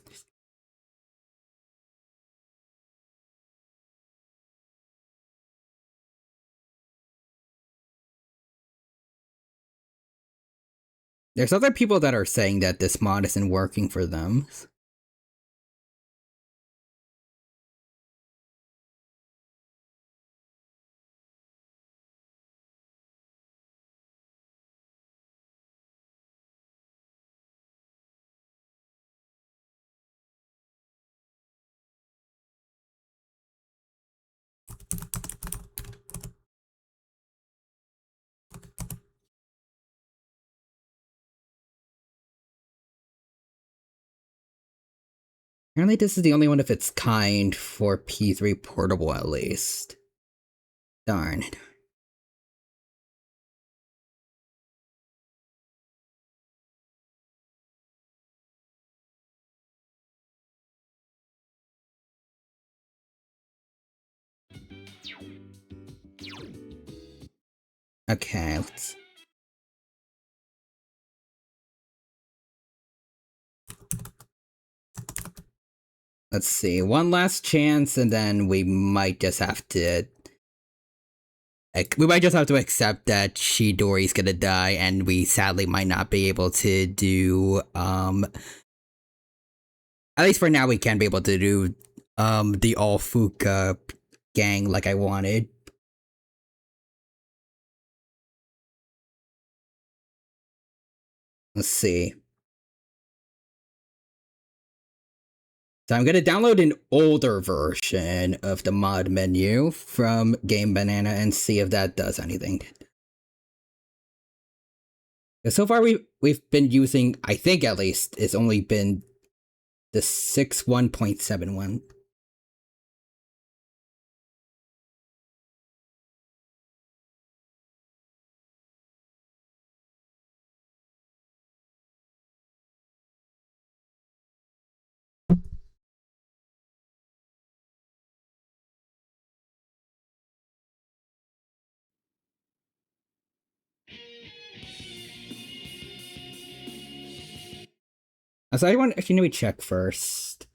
There's other people that are saying that this mod isn't working for them. Apparently this is the only one of its kind for P3 Portable at least. Darn. Okay, let's see. One last chance, and then we might just have to... We might just have to accept that Chidori's gonna die, and we sadly might not be able to do, at least for now, we can't be able to do, the all-Fuka gang like I wanted. Let's see. So I'm gonna download an older version of the mod menu from Game Banana and see if that does anything. So far we've been using, I think at least, it's only been the 6.1.71. So I want, actually, let me check first.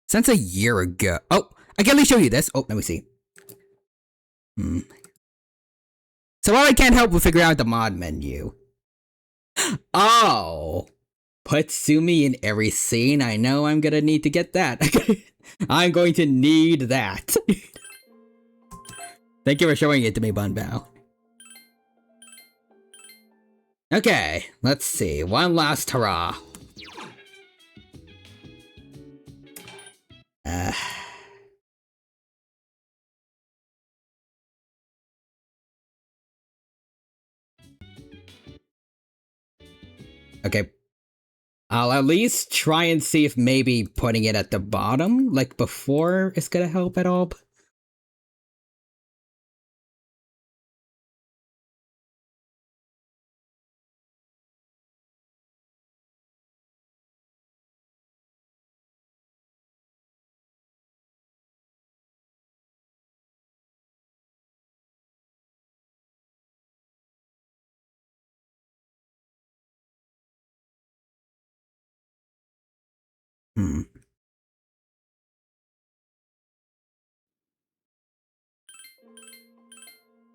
Since a year ago. Oh, I can at least show you this. Oh, let me see. So I can't help but figure out the mod menu. Oh, put Sumi in every scene. I know I'm gonna need to get that. I'm going to need that. Thank you for showing it to me, Bunbao. Okay, let's see. One last hurrah. Okay. I'll at least try and see if maybe putting it at the bottom, like before, is gonna help at all.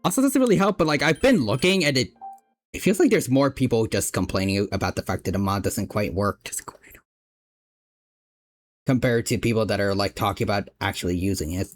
Also doesn't really help, but like I've been looking and it feels like there's more people just complaining about the fact that the mod doesn't quite work compared to people that are like talking about actually using it.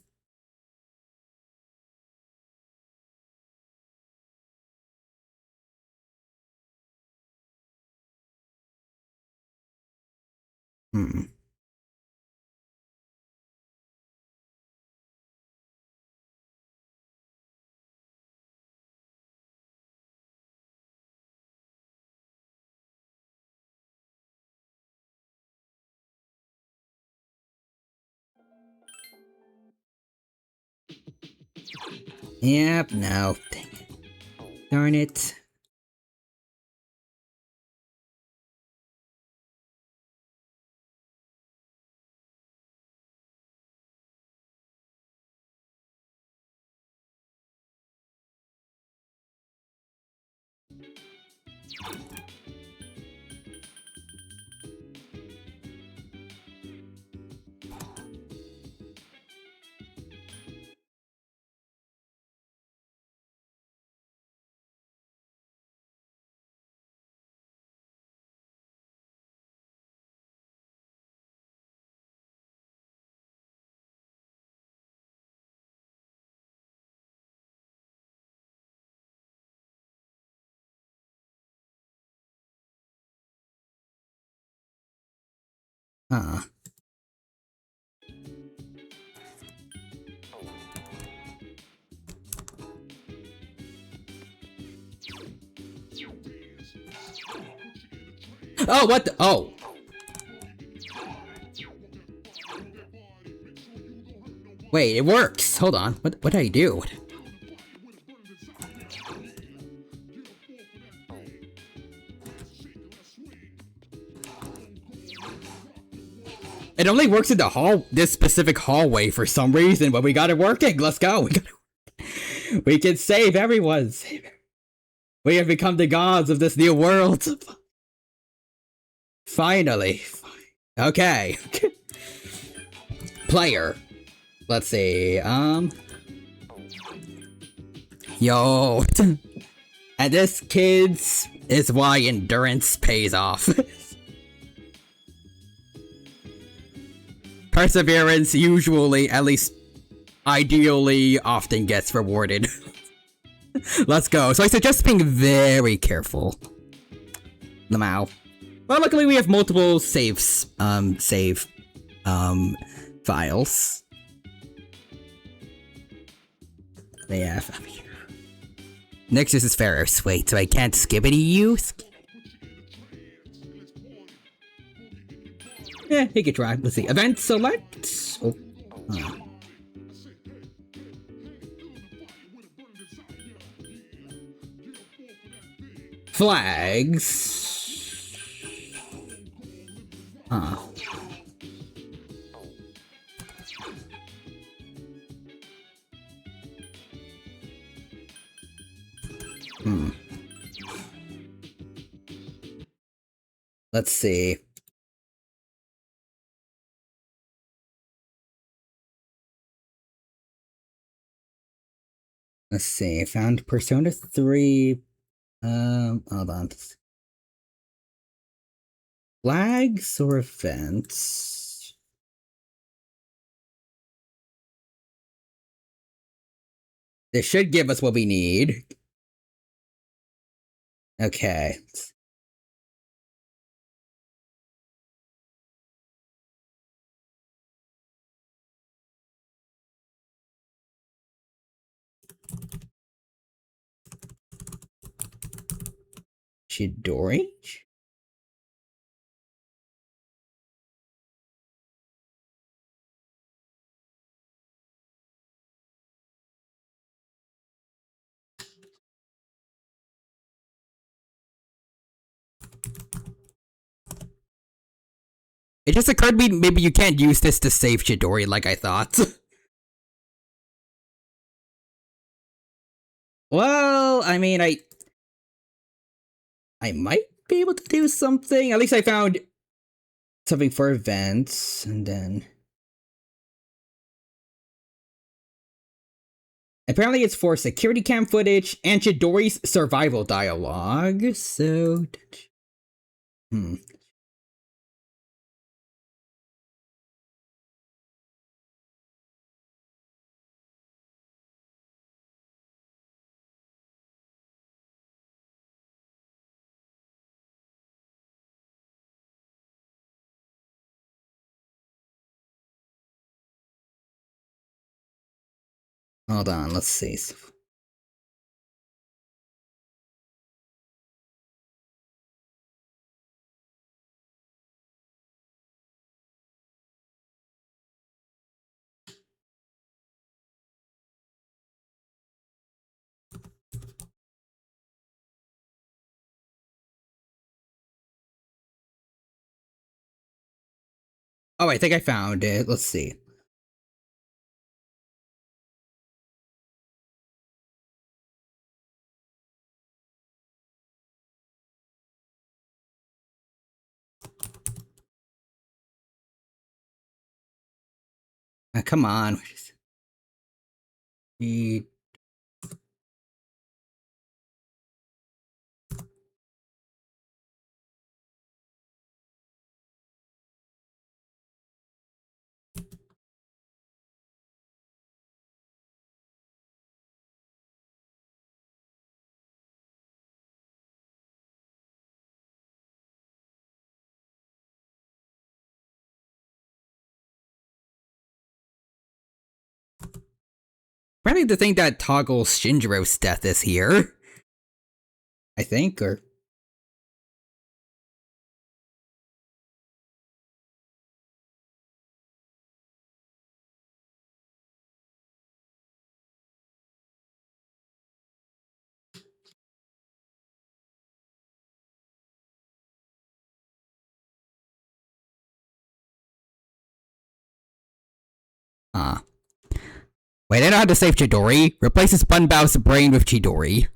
Yep, no. Dang it. Darn it. Huh. Oh, what the? Oh. Wait, it works. Hold on. What do I do? It only works in the this specific hallway for some reason, but we got it working. Let's go. We can save everyone. We have become the gods of this new world. Finally. Okay. Player. Let's see. Yo. And this, kids, is why endurance pays off. Perseverance usually, at least ideally, often gets rewarded. Let's go. So I suggest being very careful. Lamau. Well, luckily we have multiple saves, files. Yeah. Next is Ferris. Wait, so I can't skibbity you? Yeah, he could try. Let's see. Event select. Oh. Flags. Huh. Let's see. Let's see. I found Persona 3. Hold on. Flags or events? This should give us what we need. Okay. Chidori? It just occurred to me maybe you can't use this to save Chidori like I thought. Well, I mean, I might be able to do something. At least I found something for events, and then apparently it's for security cam footage and Chidori's survival dialogue. So, hold on, let's see. Oh, I think I found it. Let's see. Come on. E- Probably the thing that toggles Shinjiro's death is here. I think, or... Wait, I know how to save Chidori. Replaces Bunbao's brain with Chidori.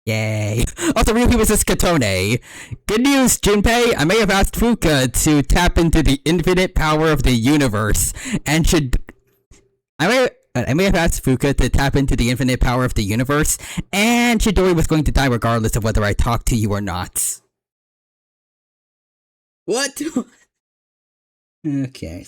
Yay. Also, real humans is Katone. Good news, Junpei. I may have asked Fuka to tap into the infinite power of the universe, and I may have asked Fuka to tap into the infinite power of the universe, and Chidori was going to die regardless of whether I talked to you or not. What? Okay.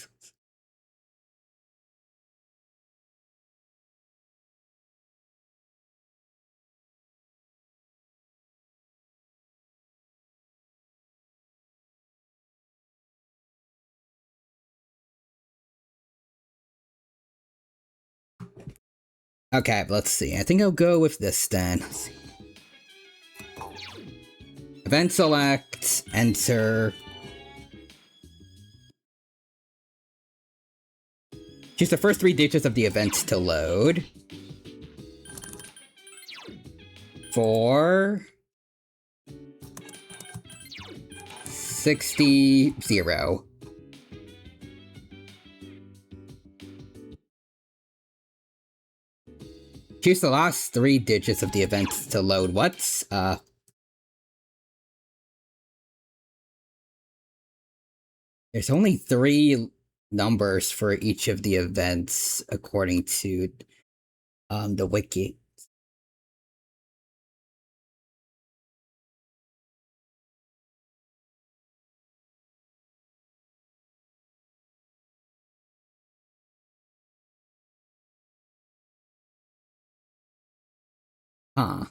Okay, let's see. I think I'll go with this then. Event select, enter. Choose the first 3 digits of the event to load. 4 60 0. Choose the last 3 digits of the event to load. What's there's only 3 numbers for each of the events according to the wiki. Huh.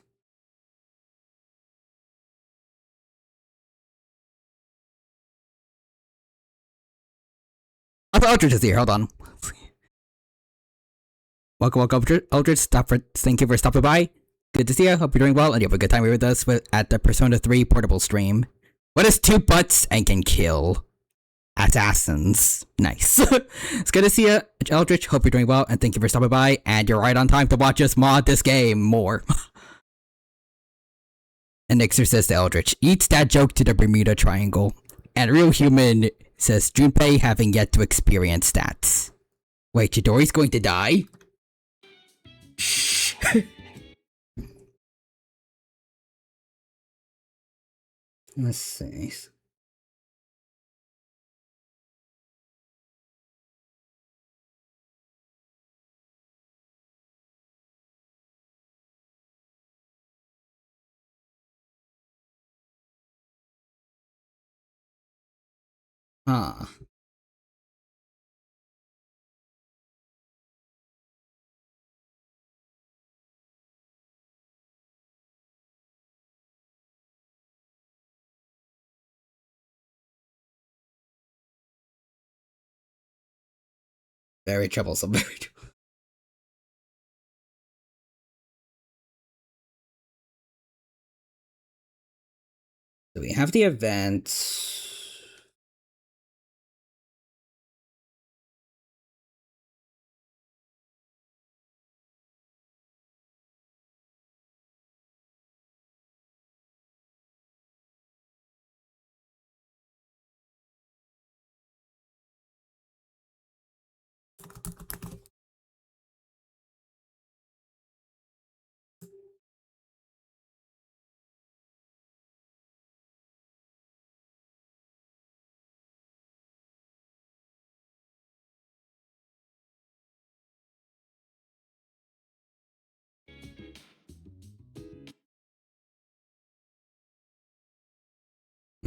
I thought Eldritch is here. Hold on. Welcome, Eldritch. Thank you for stopping by. Good to see you. Hope you're doing well and you have a good time here with us at the Persona 3 portable stream. What is 2 butts and can kill assassins? Nice. It's good to see you, Eldritch. Hope you're doing well and thank you for stopping by. And you're right on time to watch us mod this game more. And Nixer says to Eldritch, eats that joke to the Bermuda Triangle. And Real Human says Junpei having yet to experience that. Wait, Chidori's going to die? Shh. Let's see. Huh. Very troublesome. Very troublesome. So we have the event.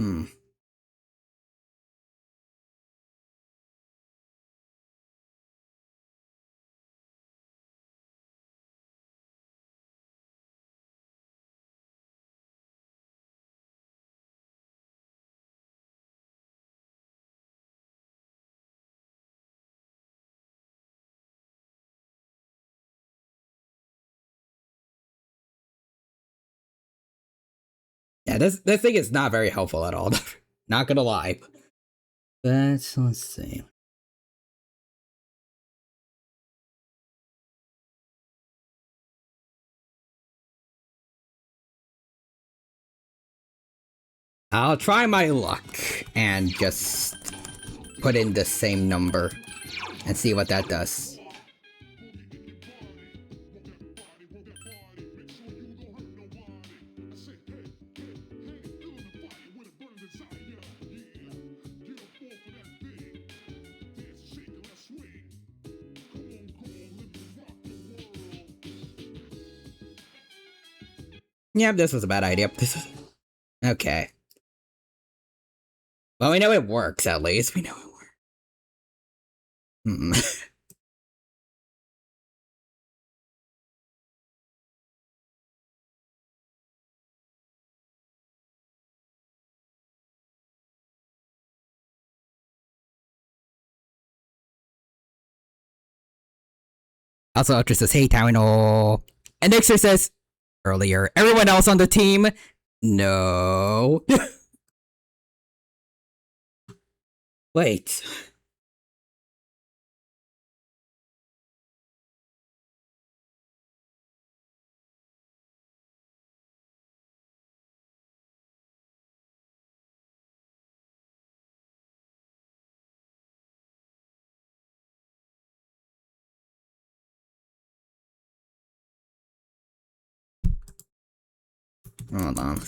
Hmm. Yeah, this thing is not very helpful at all. Not gonna lie. But let's see. I'll try my luck and just put in the same number and see what that does. Yep, this was a bad idea. This is... Okay. Well, we know it works, at least. We know it works. Hmm. Also, Ultra says, hey, Towino. And Nixer says, earlier, everyone else on the team? No. Wait. Hold on.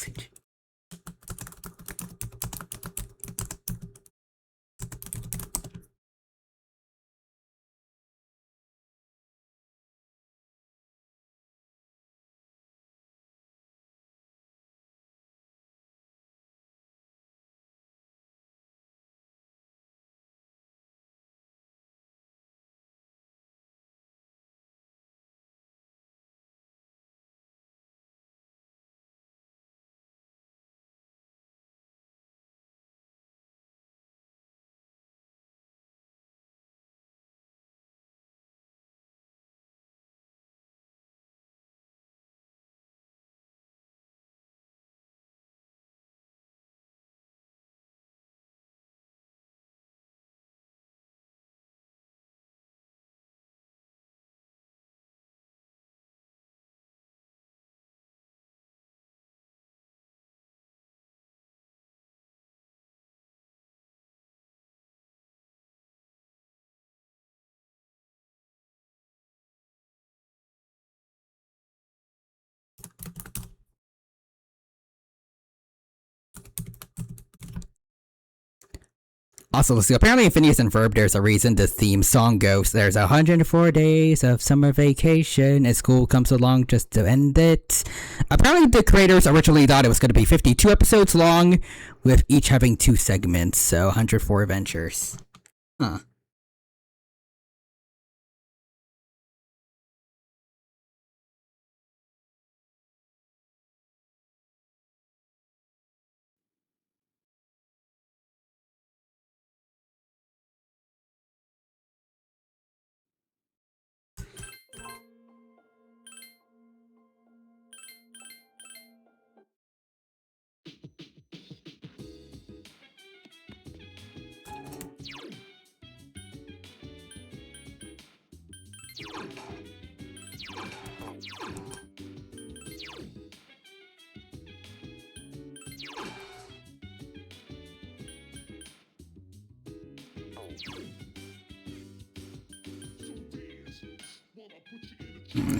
Also, let's see. Apparently in Phineas and Ferb, there's a reason the theme song goes, there's 104 days of summer vacation and school comes along just to end it. Apparently the creators originally thought it was going to be 52 episodes long, with each having 2 segments, so 104 adventures. Huh.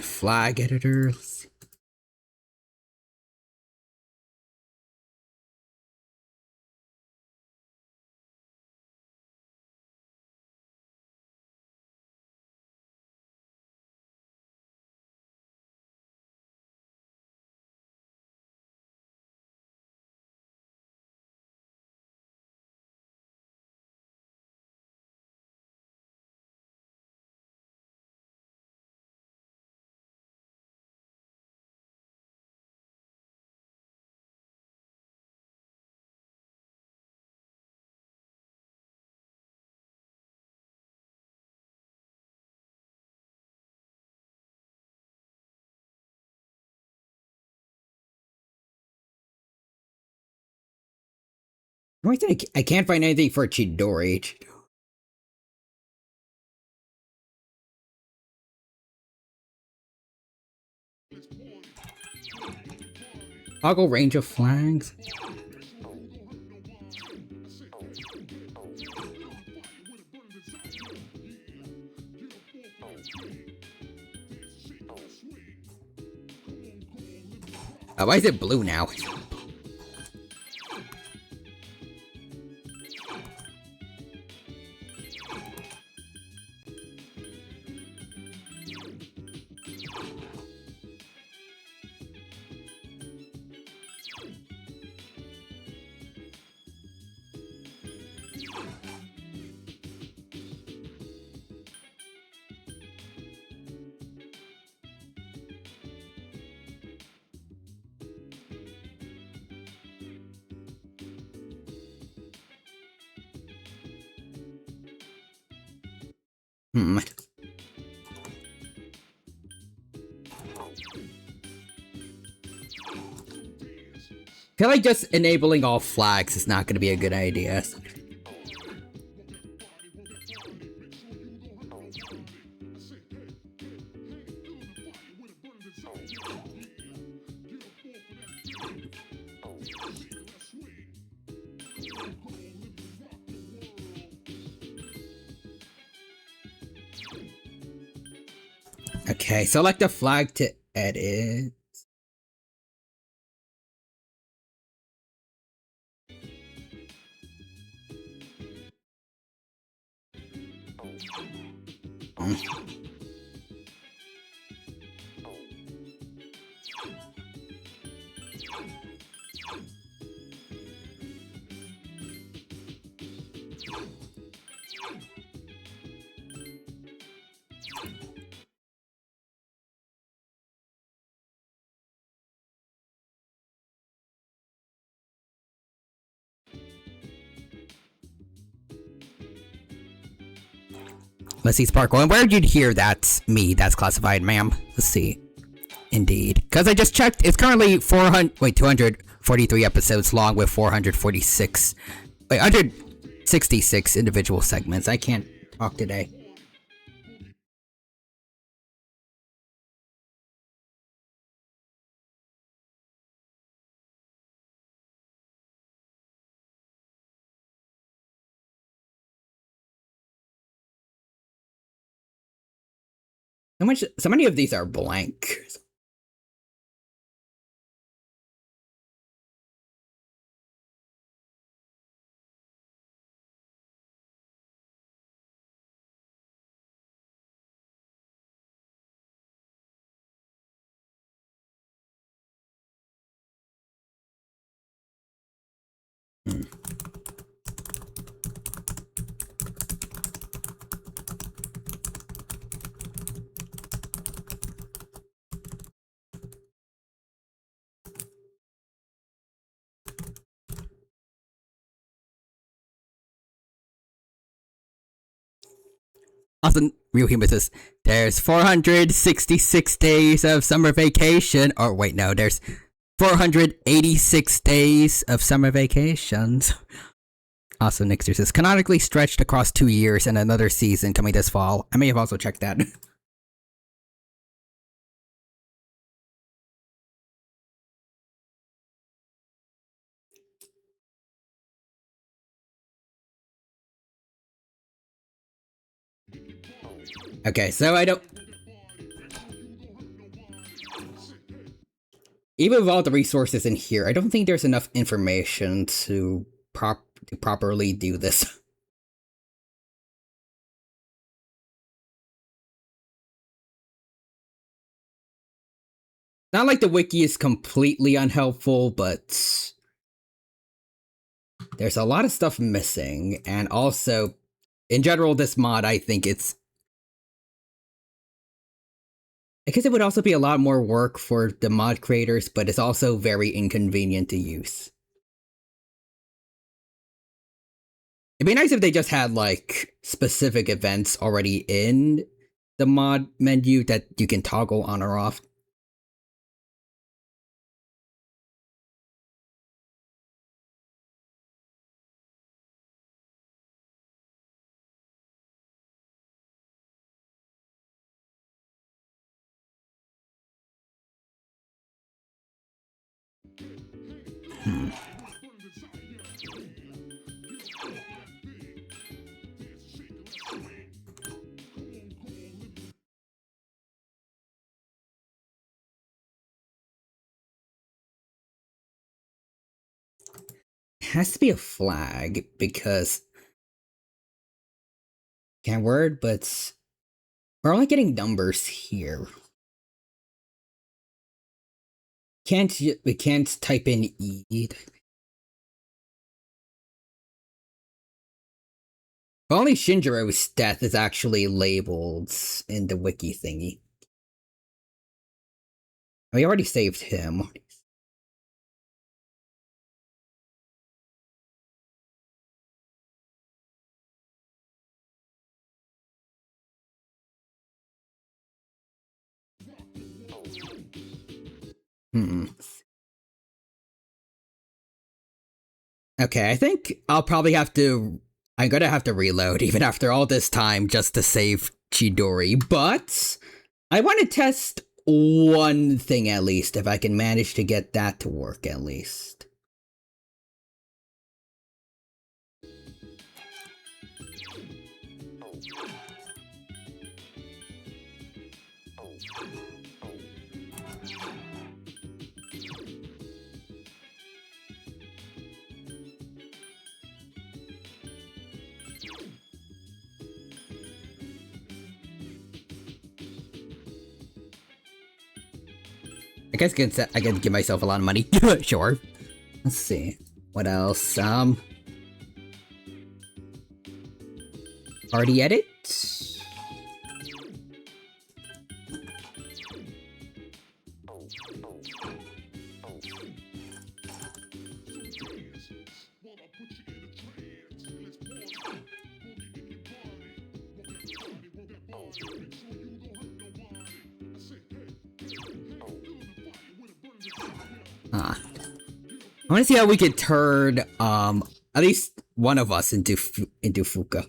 Flag editor. I can't find anything for Chidori. Toggle range of flags. Oh, why is it blue now? Hmm. I feel like just enabling all flags is not going to be a good idea. Okay, select a flag to edit. Let's see, Sparkle. And where did you hear that's me? That's classified, ma'am. Let's see. Indeed. Because I just checked, it's currently 243 episodes long with 166 individual segments. I can't talk today. So many of these are blank. Also, Real Human says, there's 466 days of summer vacation. Or wait, no, there's 486 days of summer vacations. Also, Nixter says, canonically stretched across 2 years and another season coming this fall. I may have also checked that. Okay, so I don't... Even with all the resources in here, I don't think there's enough information to properly do this. Not like the wiki is completely unhelpful, but there's a lot of stuff missing, and also, in general, this mod, I think it's... I guess it would also be a lot more work for the mod creators, but it's also very inconvenient to use. It'd be nice if they just had, like, specific events already in the mod menu that you can toggle on or off. has to be a flag because can't word, but we're only getting numbers here. We can't type in E. Only Shinjiro's death is actually labeled in the wiki thingy. We already saved him. Okay, I think I'll probably have to... I'm gonna have to reload even after all this time just to save Chidori, but I want to test one thing at least, if I can manage to get that to work at least. I guess I can give myself a lot of money. Sure. Let's see. What else? Party edit? I want to see how we could turn at least one of us into Fuka.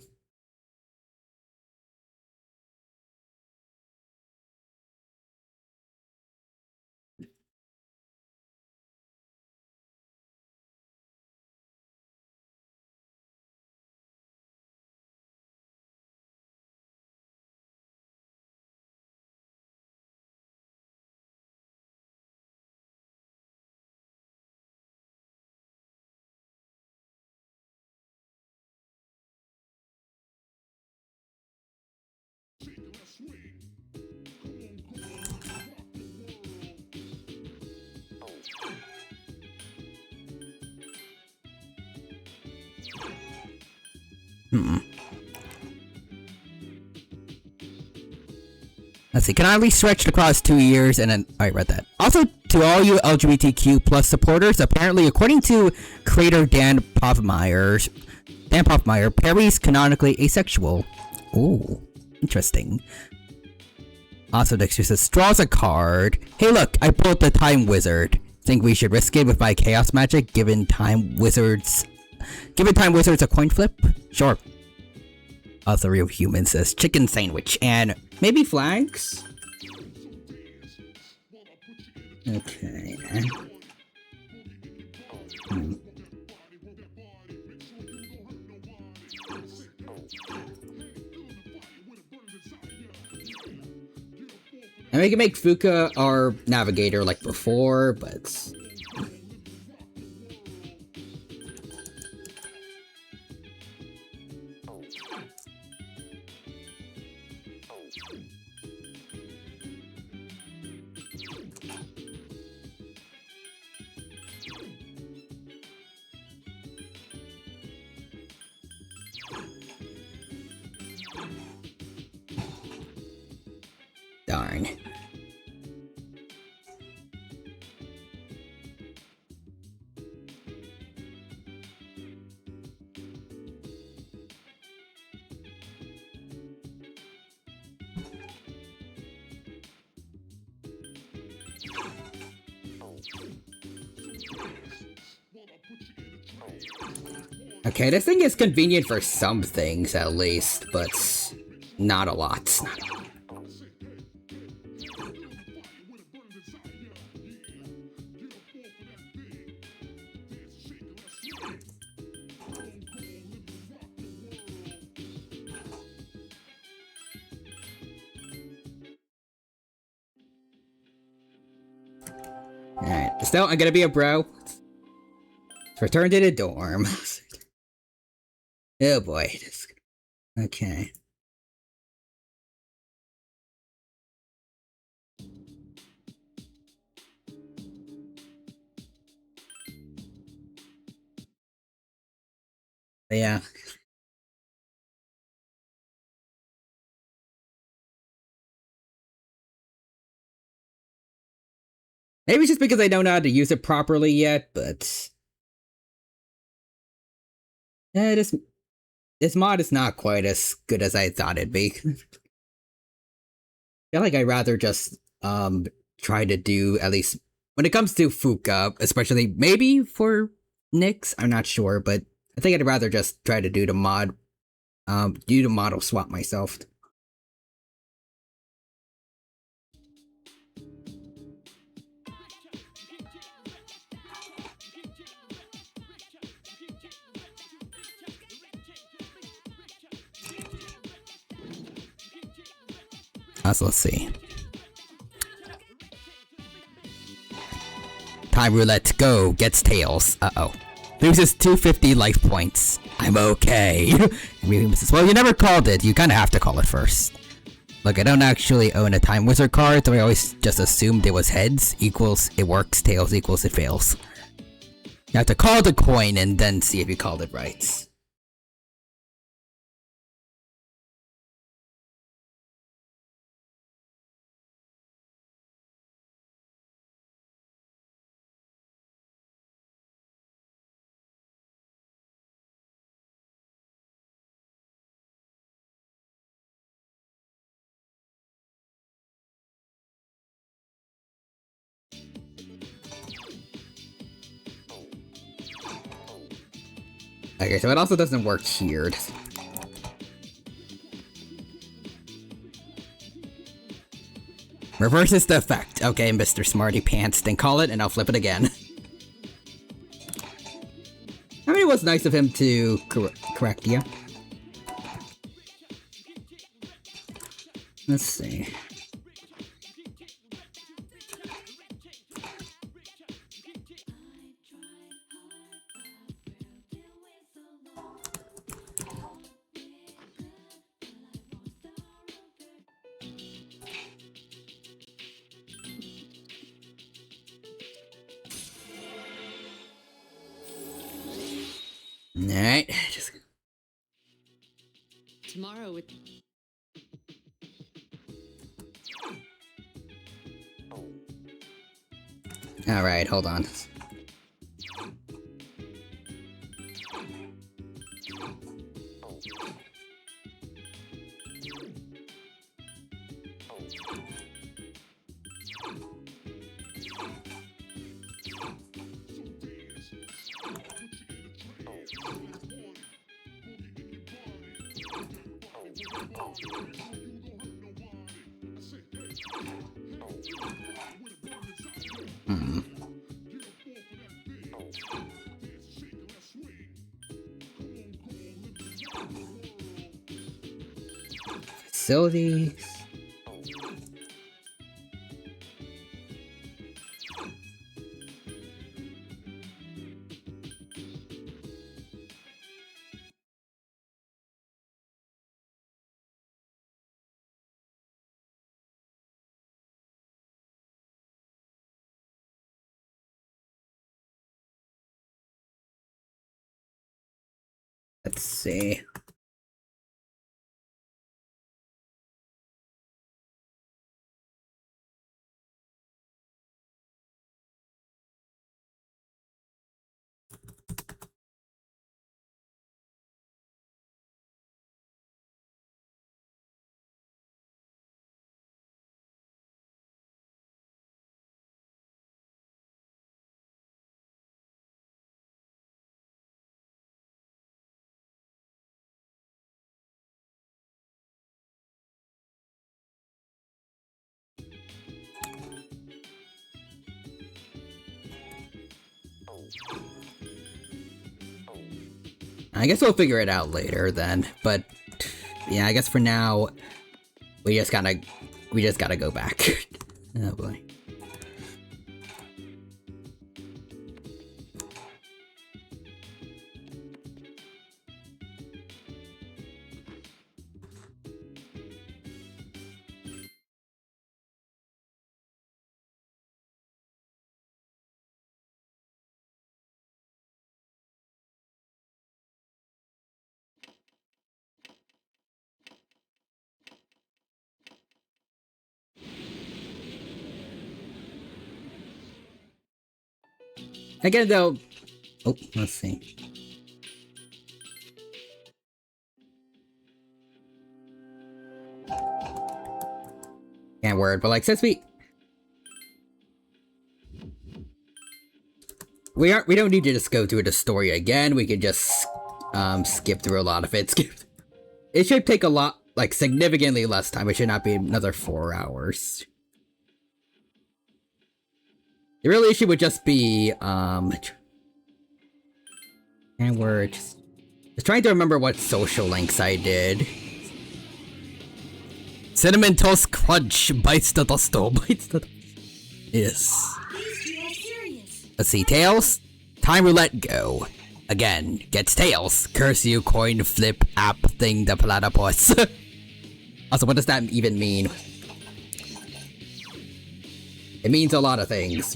Let's see, can I at least stretch across 2 years and then... I read that. Also, to all you LGBTQ plus supporters, apparently, according to creator Dan Poffmeyer, Perry's canonically asexual. Ooh, interesting. Also, Dexter says, draws a card. Hey look, I pulled the Time Wizard. Think we should risk it with my chaos magic, given Time Wizards a coin flip? Sure. Also, Real Human says, chicken sandwich, and maybe flags? Okay. And we can make Fuka our navigator like before, but... Darn. Okay, this thing is convenient for some things at least, but not a lot. Alright, still, I'm gonna be a bro. Return to the dorm. Oh boy. Okay. Yeah. Maybe it's just because I don't know how to use it properly yet, but yeah, this mod is not quite as good as I thought it'd be. I feel like I'd rather just try to do, at least when it comes to Fuuka, especially maybe for Nyx, I'm not sure, but I think I'd rather just try to do the model swap myself. So let's see. Time roulette, go, gets tails. Uh-oh. Loses 250 life points. I'm okay. Well, you never called it. You kind of have to call it first. Look, I don't actually own a Time Wizard card, so I always just assumed it was heads equals it works, tails equals it fails. You have to call the coin and then see if you called it right. Okay, so it also doesn't work here. Reverses the effect. Okay, Mr. Smarty Pants, then call it and I'll flip it again. I mean, it was nice of him to correct you. Let's see. Alright, just... Tomorrow with... Alright, hold on. Facilities. Let's see. I guess we'll figure it out later then, but yeah, I guess for now we just gotta go back. Oh boy. Again, though... Oh, let's see. Can't word, but like, since we don't need to just go through the story again. We can just skip through a lot of it. It should take a lot, like, significantly less time. It should not be another 4 hours. The real issue would just be and we're just trying to remember what social links I did. Cinnamon Toast Crunch bites the dust. Yes. Let's see, Tails. Time roulette go. Again, gets Tails. Curse you, coin flip app thing the platypus. Also, what does that even mean? It means a lot of things.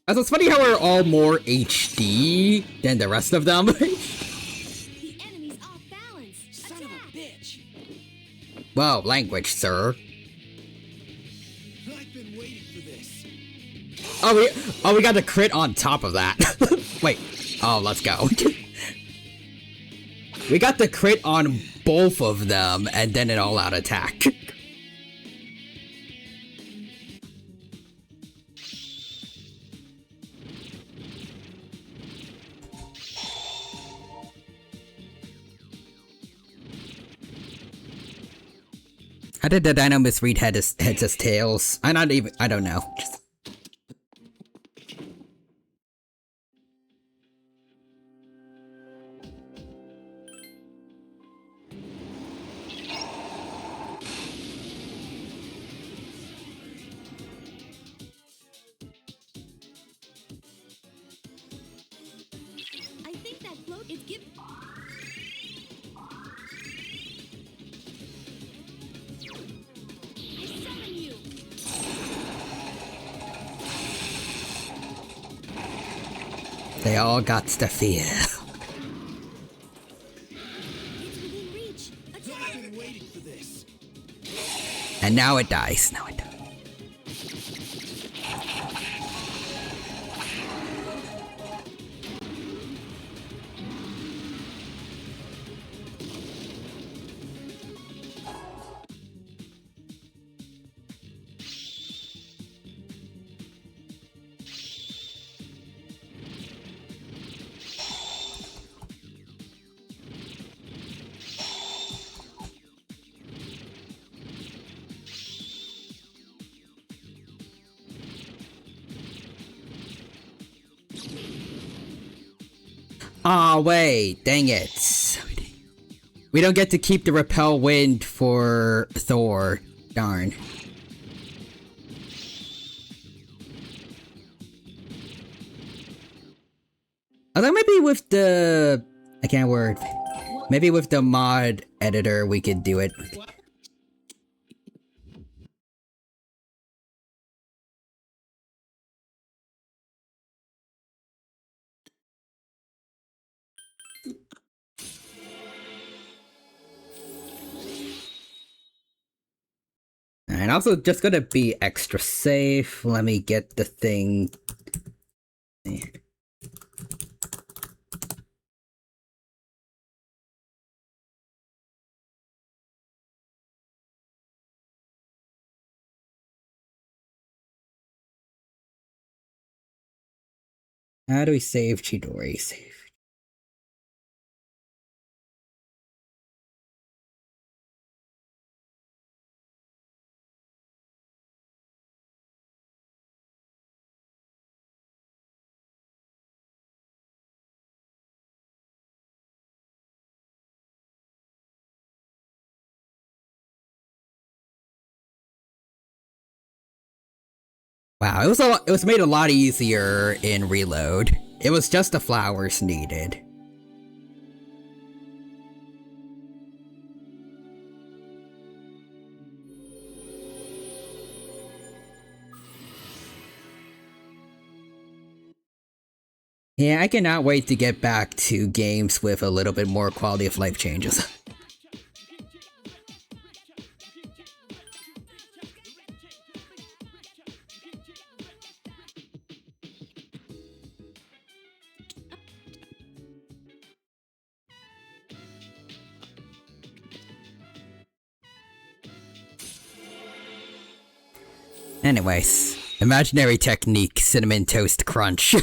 Also, it's funny how we're all more HD than the rest of them. Well, language, sir. I've been waiting for this. Oh, we got the crit on top of that. Wait. Oh, let's go. We got the crit on both of them, and then an all-out attack. How did the Dino misread heads as tails? I don't know. I think that float is give. I summon you. They all got the fear. It's within reach. I've been waiting for this. And now it dies. Now it dies. Aw, wait, dang it. We don't get to keep the repel wind for Thor. Darn. Although maybe with the... I can't word. Maybe with the mod editor we could do it. And also just gonna be extra safe. Let me get the thing. How do we save Chidori? Save. Wow, it was made a lot easier in Reload. It was just the flowers needed. Yeah, I cannot wait to get back to games with a little bit more quality of life changes. Anyways, imaginary technique, cinnamon toast crunch.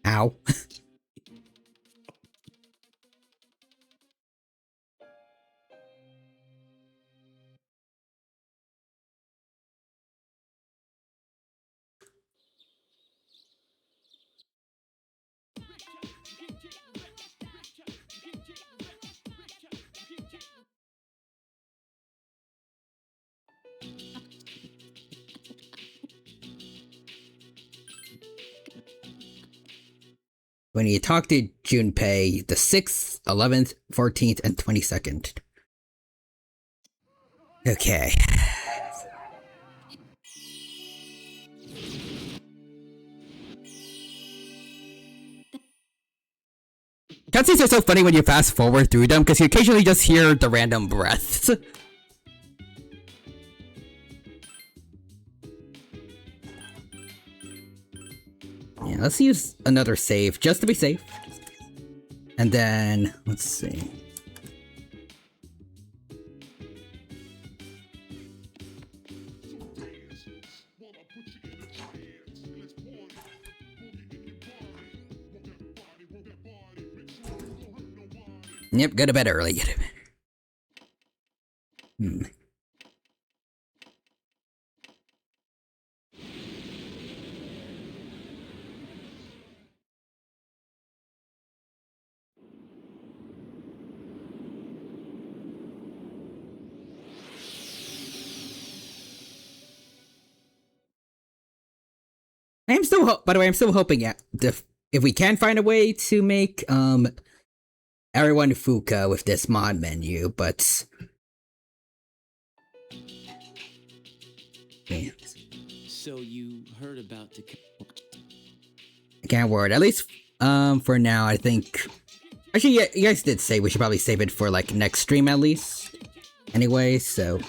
Ow. When you talk to Junpei, the 6th, 11th, 14th, and 22nd. Okay. Cutscenes are so funny when you fast forward through them because you occasionally just hear the random breaths. Yeah, let's use another save just to be safe. And then, let's see. Yep, go to bed early. Get to bed. I am still, by the way, I'm still hoping if we can find a way to make everyone Fuka with this mod menu, but yeah. So you heard about the... I can't word. At least for now, I think. Actually, yeah, you guys did say we should probably save it for like next stream at least. Anyway, so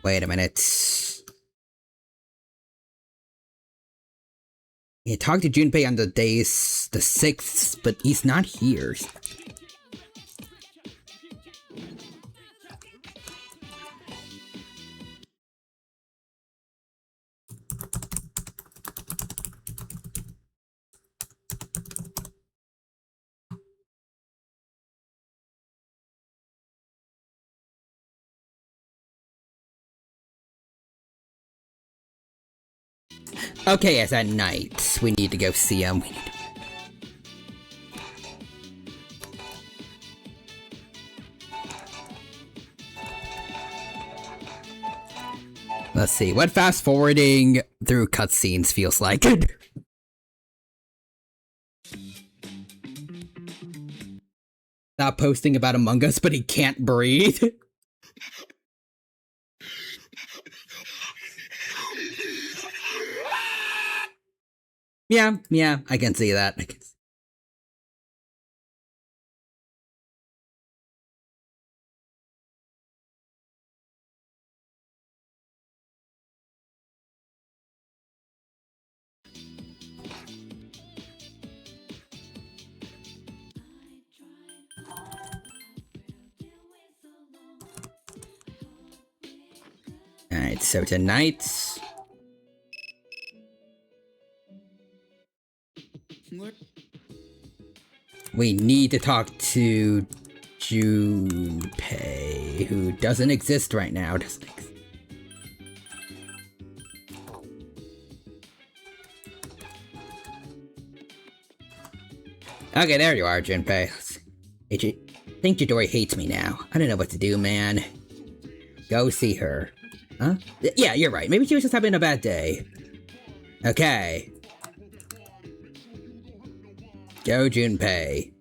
wait a minute. Yeah, talked to Junpei on the days the 6th, but he's not here. Okay, it's at night. We need to go see him. Let's see, what fast forwarding through cutscenes feels like. Not posting about Among Us, but he can't breathe. Yeah, I can see that. Alright, so tonight... we need to talk to Junpei, who doesn't exist right now. Okay, there you are, Junpei. I think Chidori hates me now. I don't know what to do, man. Go see her. Huh? Yeah, you're right. Maybe she was just having a bad day. Okay. Go, Junpei.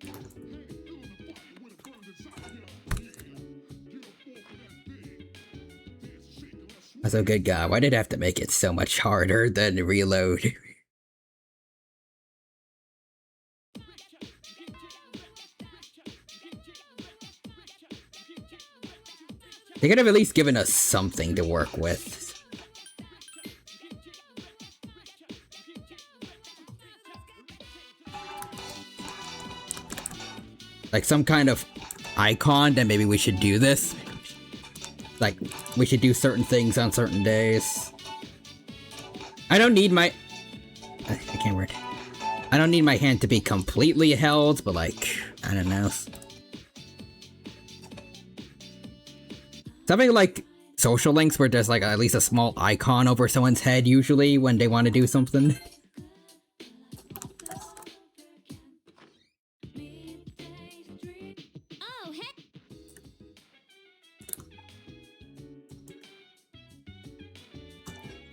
Also, good God, why did I have to make it so much harder than reload? They could have at least given us something to work with. Like some kind of icon that maybe we should do this. Like, we should do certain things on certain days. I don't need my... I can't read. I don't need my hand to be completely held, but like, I don't know. Something like social links where there's like at least a small icon over someone's head usually when they want to do something.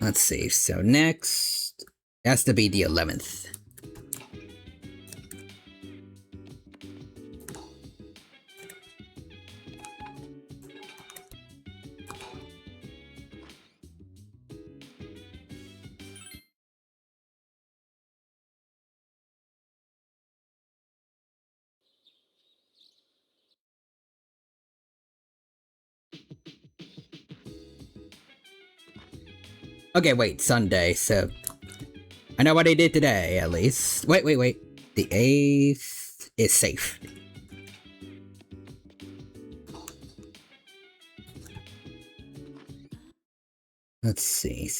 Let's see, so next has to be the 11th. Okay, wait, Sunday, so... I know what I did today, at least. Wait. The 8th is safe. Let's see.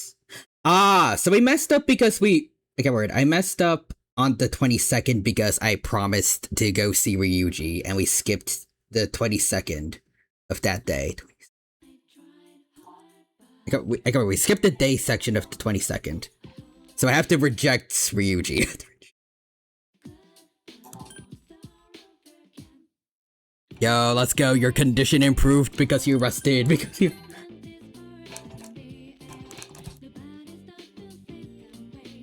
Ah, so we messed up because we... Okay, word. I messed up on the 22nd because I promised to go see Ryuji, and we skipped the 22nd of that day. We skipped the day section of the 22nd. So I have to reject Ryuji. Yo, let's go. Your condition improved because you rested. Because you...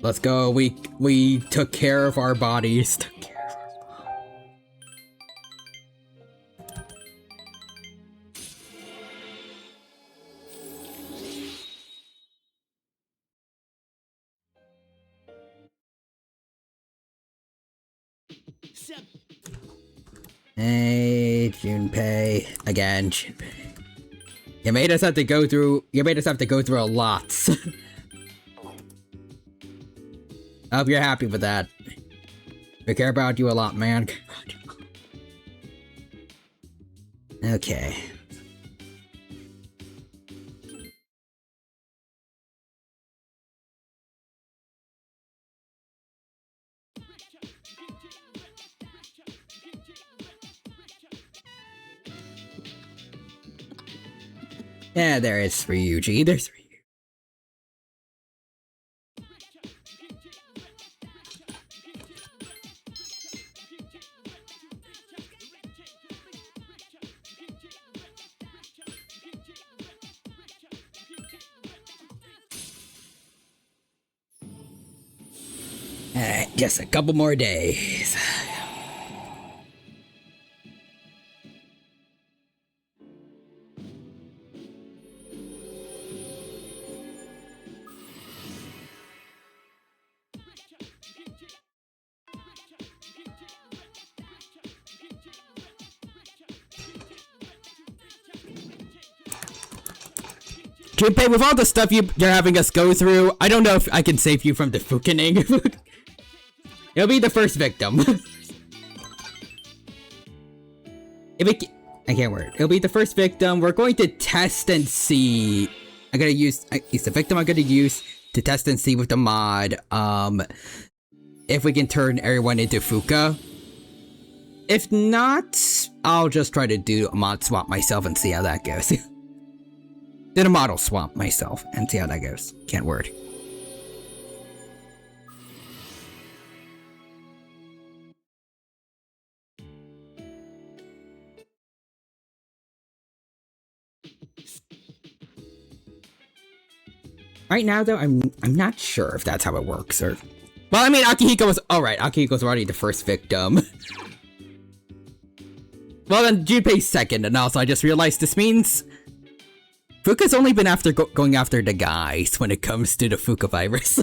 Let's go. We took care of our bodies. Hey, Junpei. Again, Junpei. You made us have to go through a lot. I hope you're happy with that. We care about you a lot, man. Okay. Yeah, there is Ryuji. There's Ryuji. Alright, just a couple more days. Junpei, with all the stuff you're having us go through, I don't know if I can save you from the Fukening. It'll be the first victim. I can't word. It'll be the first victim. We're going to test and see. It's the victim I'm gonna use to test and see with the mod, if we can turn everyone into Fuka. If not, I'll just try to do a mod swap myself and see how that goes. Did a model swap myself and see how that goes. Can't word. Right now, though, I'm not sure if that's how it works, or... Well, I mean, Akihiko was... Alright, Akihiko's already the first victim. Well, then, Junpei's second, and also I just realized this means... Fuka's only been after going after the guys when it comes to the Fuka virus.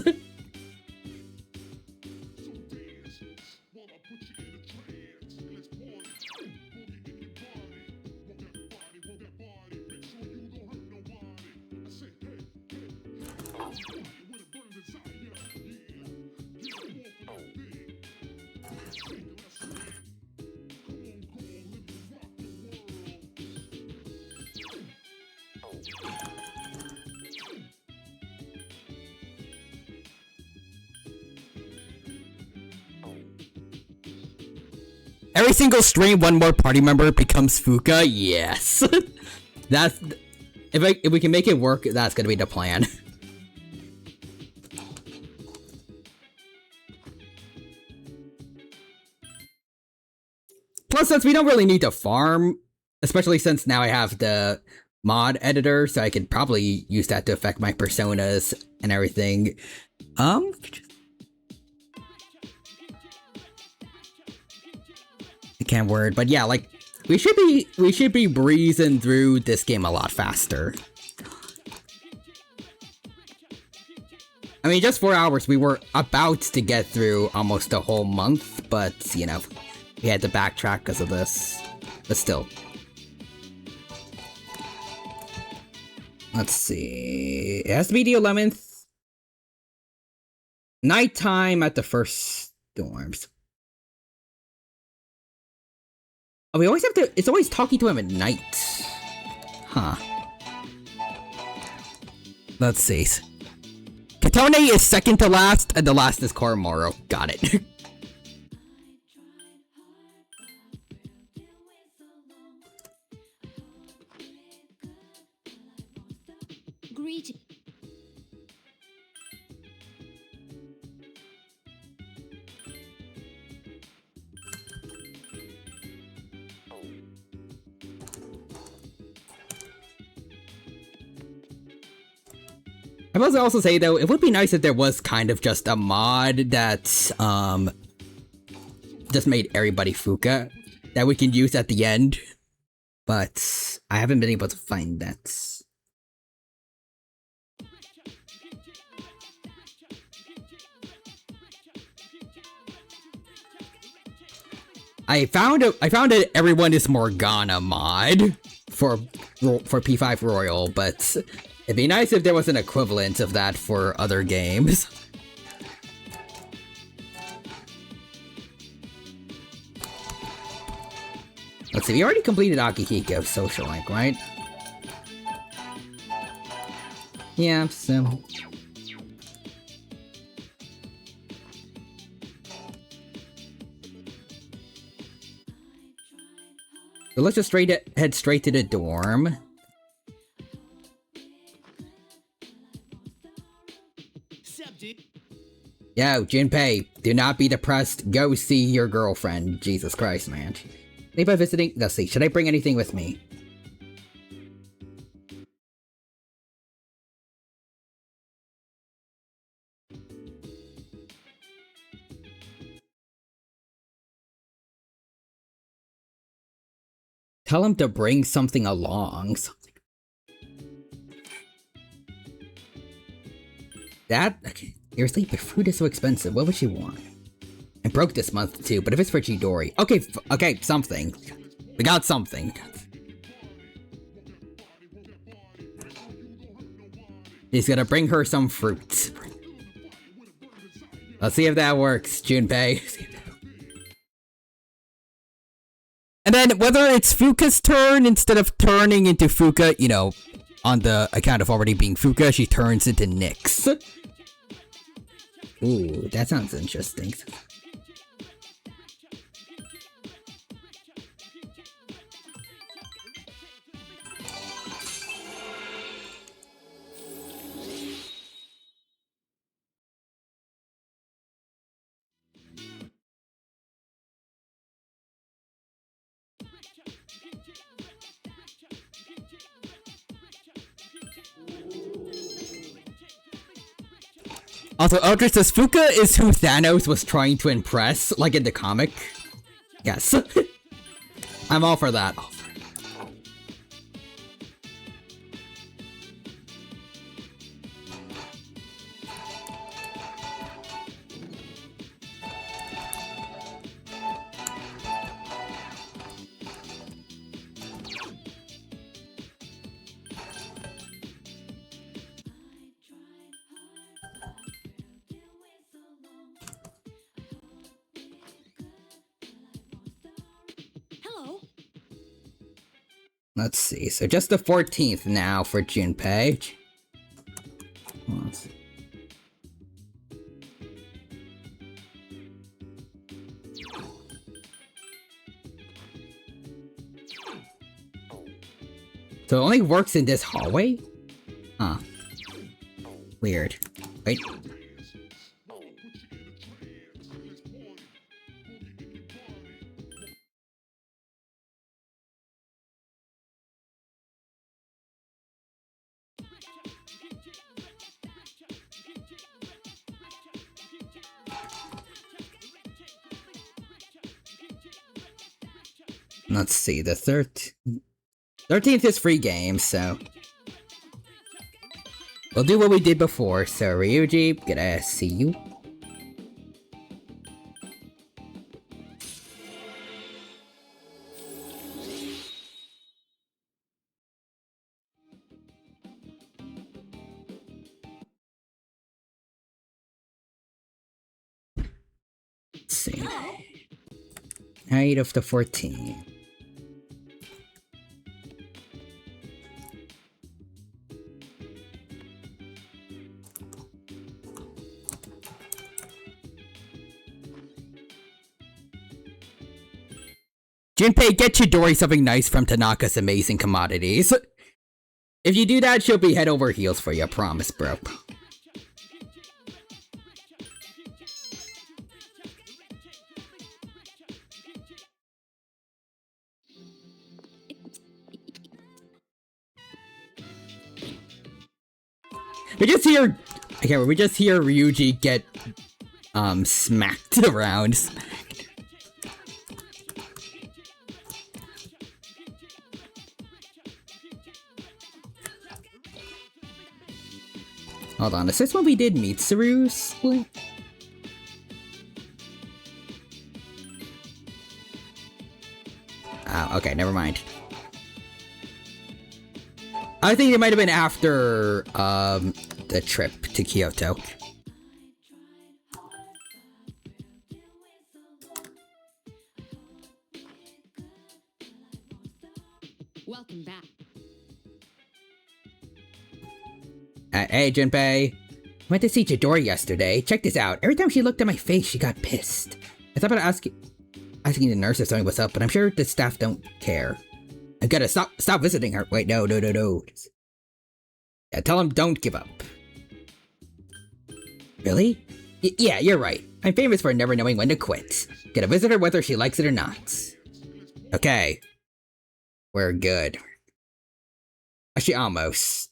Every single stream, one more party member becomes Fuka. Yes, that's if we can make it work, that's gonna be the plan. Plus, since we don't really need to farm, especially since now I have the mod editor, so I could probably use that to affect my personas and everything. I can't word, but yeah, like we should be breezing through this game a lot faster. I mean, just 4 hours, we were about to get through almost a whole month, but you know, we had to backtrack because of this. But still. Let's see. It has to be the 11th. Nighttime at the first storms. Oh, we always have to. It's always talking to him at night. Huh. Let's see. Katone is second to last, and the last is Koromoro. Got it. Greeting. I must also say though, it would be nice if there was kind of just a mod that just made everybody Fuka that we can use at the end, but I haven't been able to find that. I found a Everyone is Morgana mod for P5 Royal, but it'd be nice if there was an equivalent of that for other games. Let's see, we already completed Akihiko's social link, right? Yeah, so... So let's just head straight to the dorm. Yo, Junpei, do not be depressed. Go see your girlfriend. Jesus Christ, man. Anybody visiting? Let's see. Should I bring anything with me? Tell him to bring something along. That? Okay. Seriously, but food is so expensive. What would she want? I'm broke this month too, but if it's for Chidori. Okay, okay, something. We got something. He's gonna bring her some fruit. Let's see if that works, Junpei. And then whether it's Fuka's turn, instead of turning into Fuka, you know, on the account of already being Fuka, she turns into Nyx. Ooh, that sounds interesting. Also, Eldritch says Fuka is who Thanos was trying to impress, like in the comic. Yes. I'm all for that. Let's see. So just the 14th now for Junpei. Let's see. So it only works in this hallway? Huh. Weird. Wait. Let's see, the 13th is free game, so we'll do what we did before. So Ryuji, gonna see you. Let's see. Height of the 14. Junpei, get Chidori something nice from Tanaka's amazing commodities. If you do that, she'll be head over heels for you, I promise, bro. We just hear Ryuji get smacked around. Hold on, is this when we did Mitsuru's? Oh, okay, never mind. I think it might have been after the trip to Kyoto. Welcome back. Hey, Junpei. Went to see Chidori yesterday. Check this out. Every time she looked at my face, she got pissed. I thought about asking the nurse if something was up, but I'm sure the staff don't care. I gotta stop visiting her. Wait, no. Yeah, tell him don't give up. Really? Yeah, you're right. I'm famous for never knowing when to quit. Gotta visit her whether she likes it or not. Okay. We're good. Actually, almost.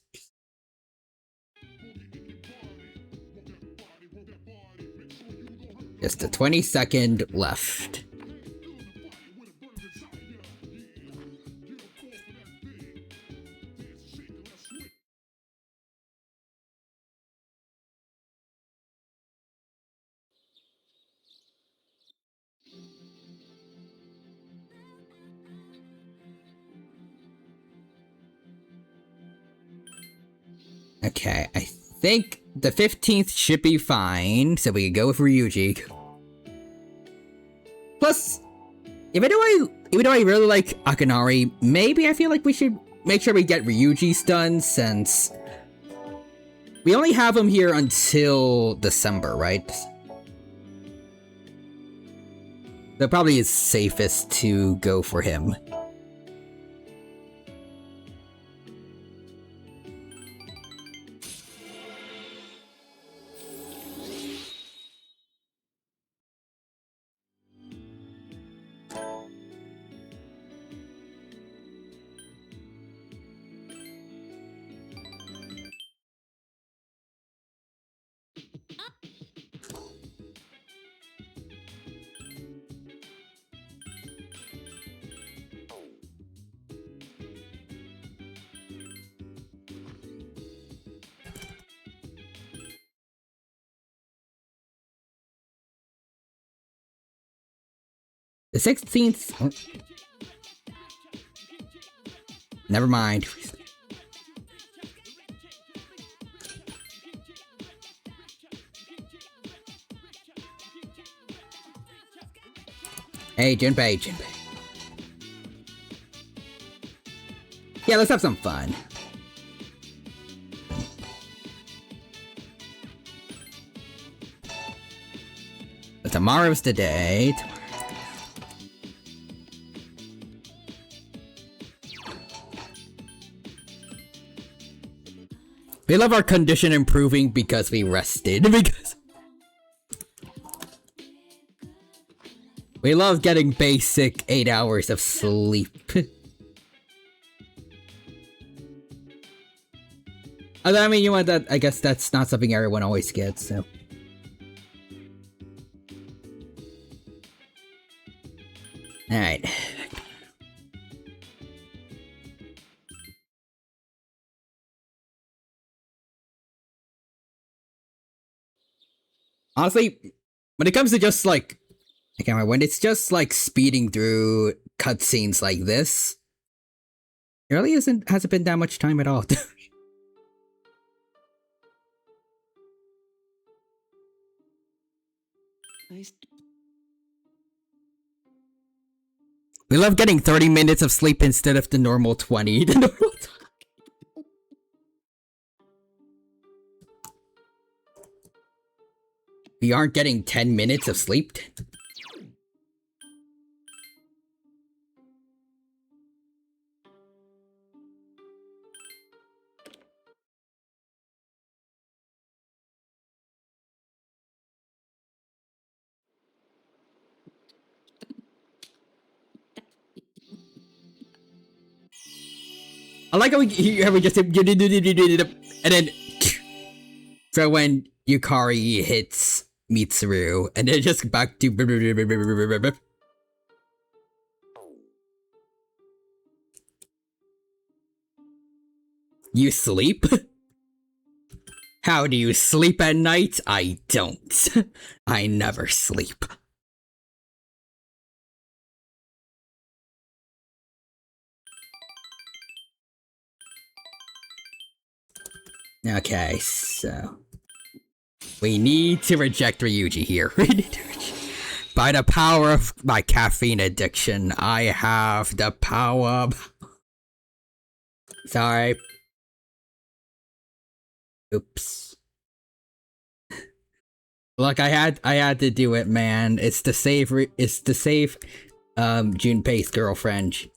Just a 20-second left. Okay, I think the 15th should be fine, so we can go with Ryuji. Plus, even though I really like Akanari, maybe I feel like we should make sure we get Ryuji's done, since we only have him here until December, right? So probably is safest to go for him. The 16th... Oh. Never mind. Hey, Junpei. Yeah, let's have some fun. But tomorrow's the day. We love our condition improving because we rested. Because we love getting basic 8 hours of sleep. I mean, you want that? I guess that's not something everyone always gets. So. All right. Honestly, when it comes to just like, I can't remember, when it's just like speeding through cutscenes like this, it really hasn't been that much time at all. Nice. We love getting 30 minutes of sleep instead of the normal 20. We aren't getting 10 minutes of sleep? I like how we just and then so when Yukari hits Mitsuru and then just back to You sleep? How do you sleep at night? I don't. I never sleep. Okay, so we need to reject Ryuji here. By the power of my caffeine addiction, I have the power. Sorry. Oops. Look, I had to do it, man. It's to save Junpei's girlfriend.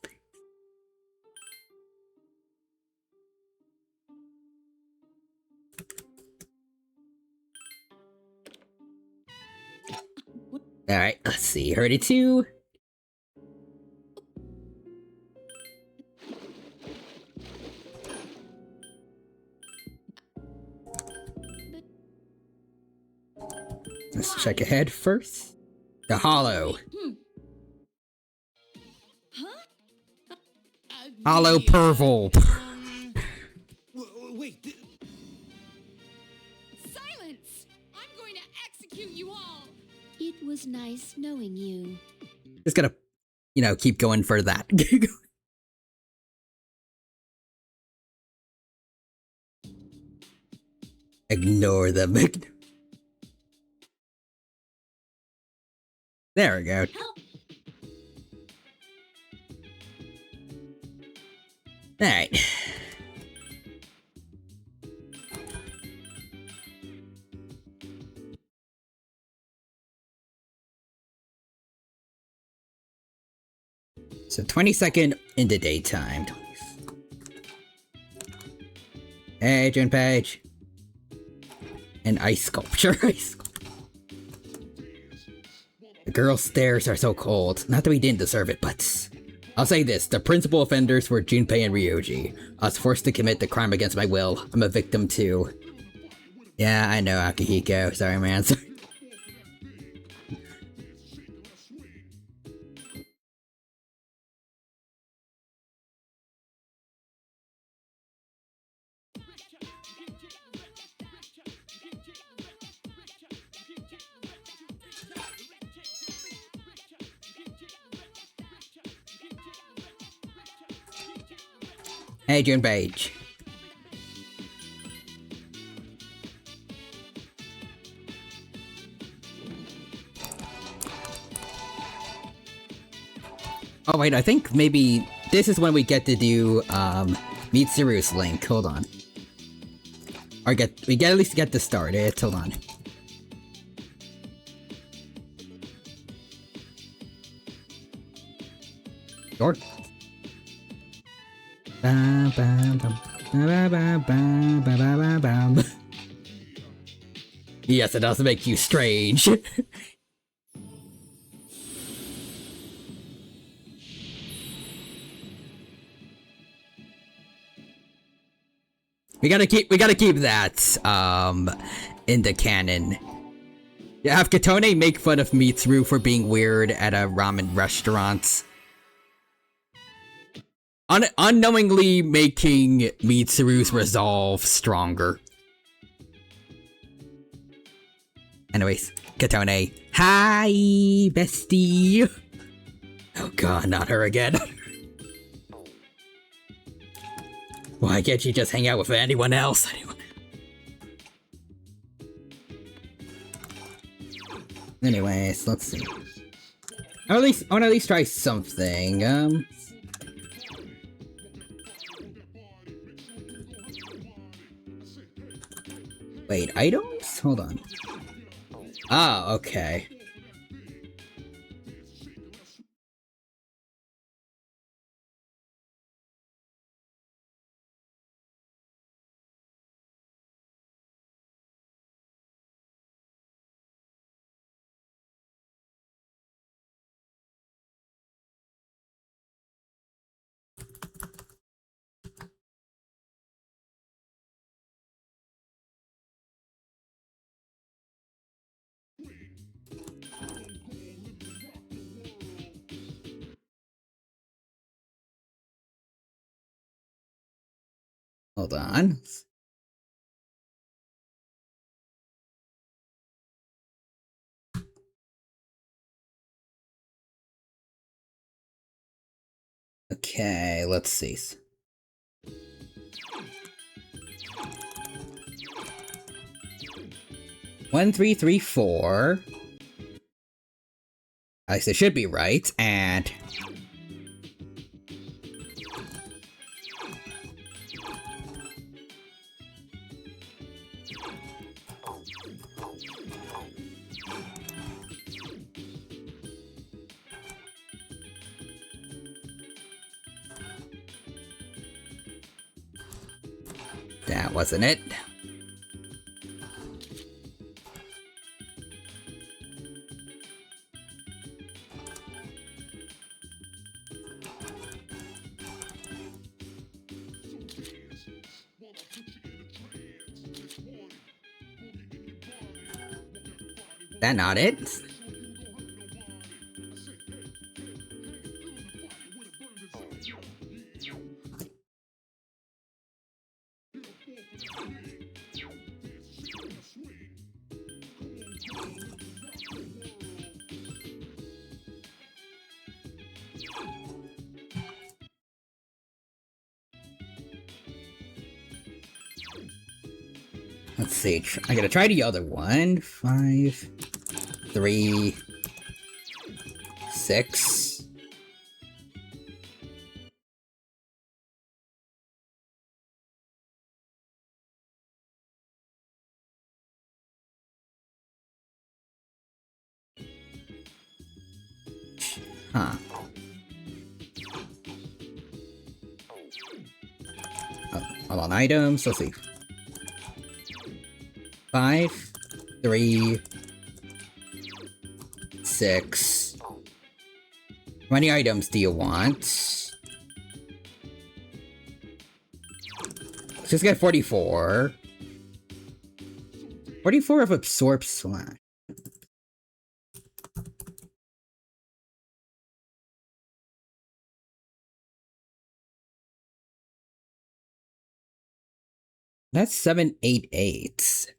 Alright, let's see. 32. Let's check ahead first. The Hollow. Hollow Pervol. Wait. Silence! I'm going to execute you all! It was nice knowing you. Just gotta, keep going for that. Ignore them. There we go. Alright. So 22nd into daytime. Hey, Junpei. An ice sculpture. The girl's stares are so cold. Not that we didn't deserve it, but I'll say this. The principal offenders were Junpei and Ryuji. I was forced to commit the crime against my will. I'm a victim too. Yeah, I know, Akihiko. Sorry, man. Sorry. Hey, Junpei. Oh wait, I think maybe this is when we get to do Mitsuru's link. Hold on. Or we get at least get this started. Hold on. Sure. Bam, bam, bam. Bam, bam, bam, bam, bam, bam. Yes, it does make you strange. We gotta keep that, in the canon. Yeah, have Katone make fun of Mitsuru for being weird at a ramen restaurant. Unknowingly making Mitsuru's resolve stronger. Anyways, Katone. Hi, bestie! Oh god, not her again. Why can't you just hang out with anyone else? Anyways, let's see. I wanna at least try something. Wait, items? Hold on. Ah, okay. Hold on. Okay, let's see. One, three, three, four. At least it should be right, and... That wasn't it. That not it? Let's see. I gotta try the other one. 5, 3, 6. Huh. Hold on, items. Let's see. 5, 3, 6. How many items do you want? Let's just get 44. 44 of Absorb Slash. That's 788.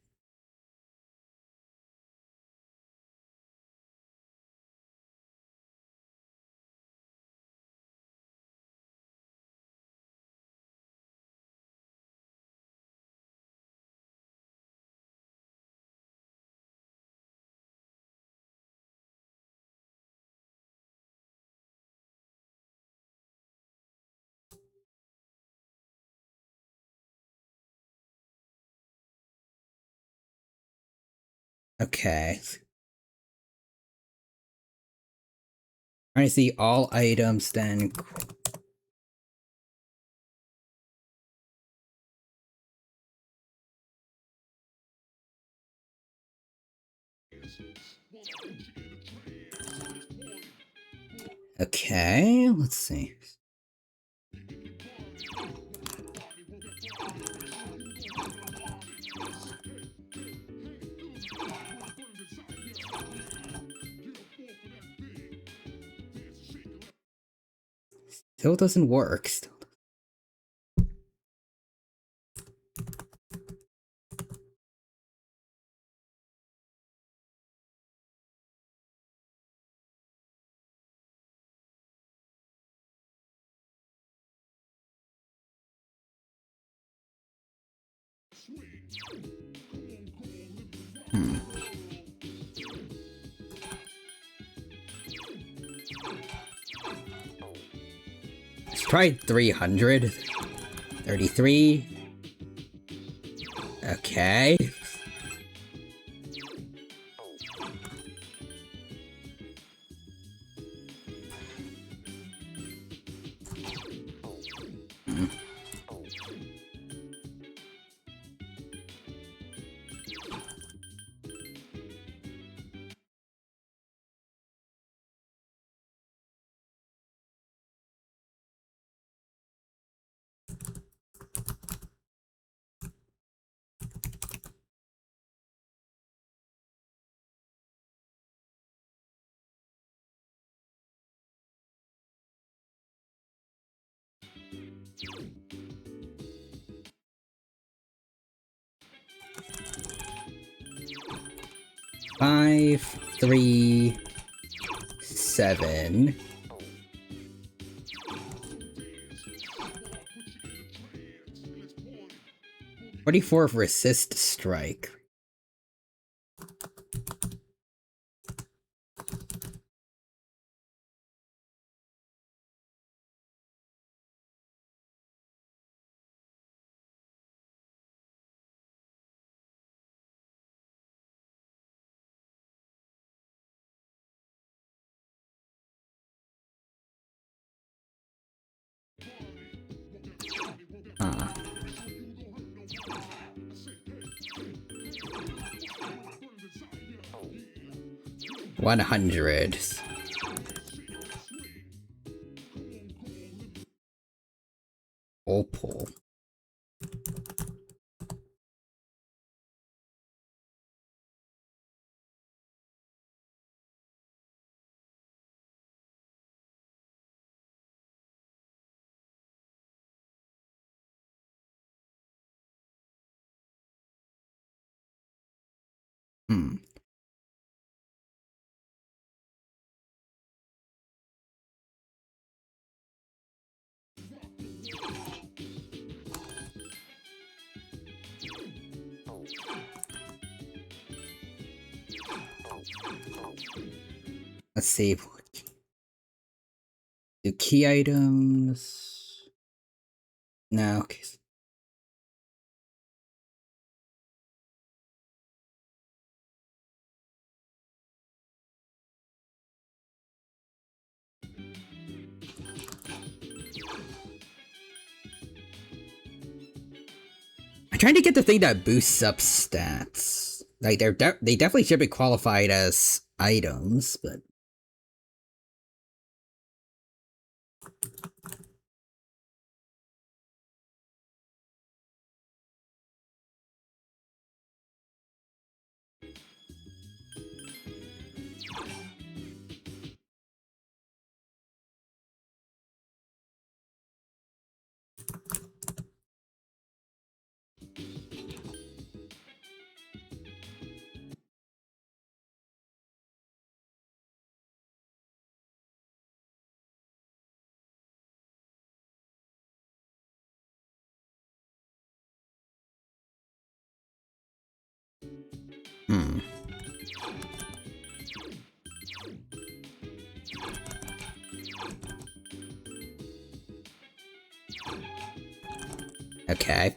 Okay. Trying to see all items, then. Okay, let's see. Still doesn't work. Let's try 300. 33. Okay. Five, 3, 7. $44 of resist strike. Ah. $100. Opal. Let's see. Do key items? No, okay. I'm trying to get the thing that boosts up stats. Like they definitely should be qualified as items, but okay.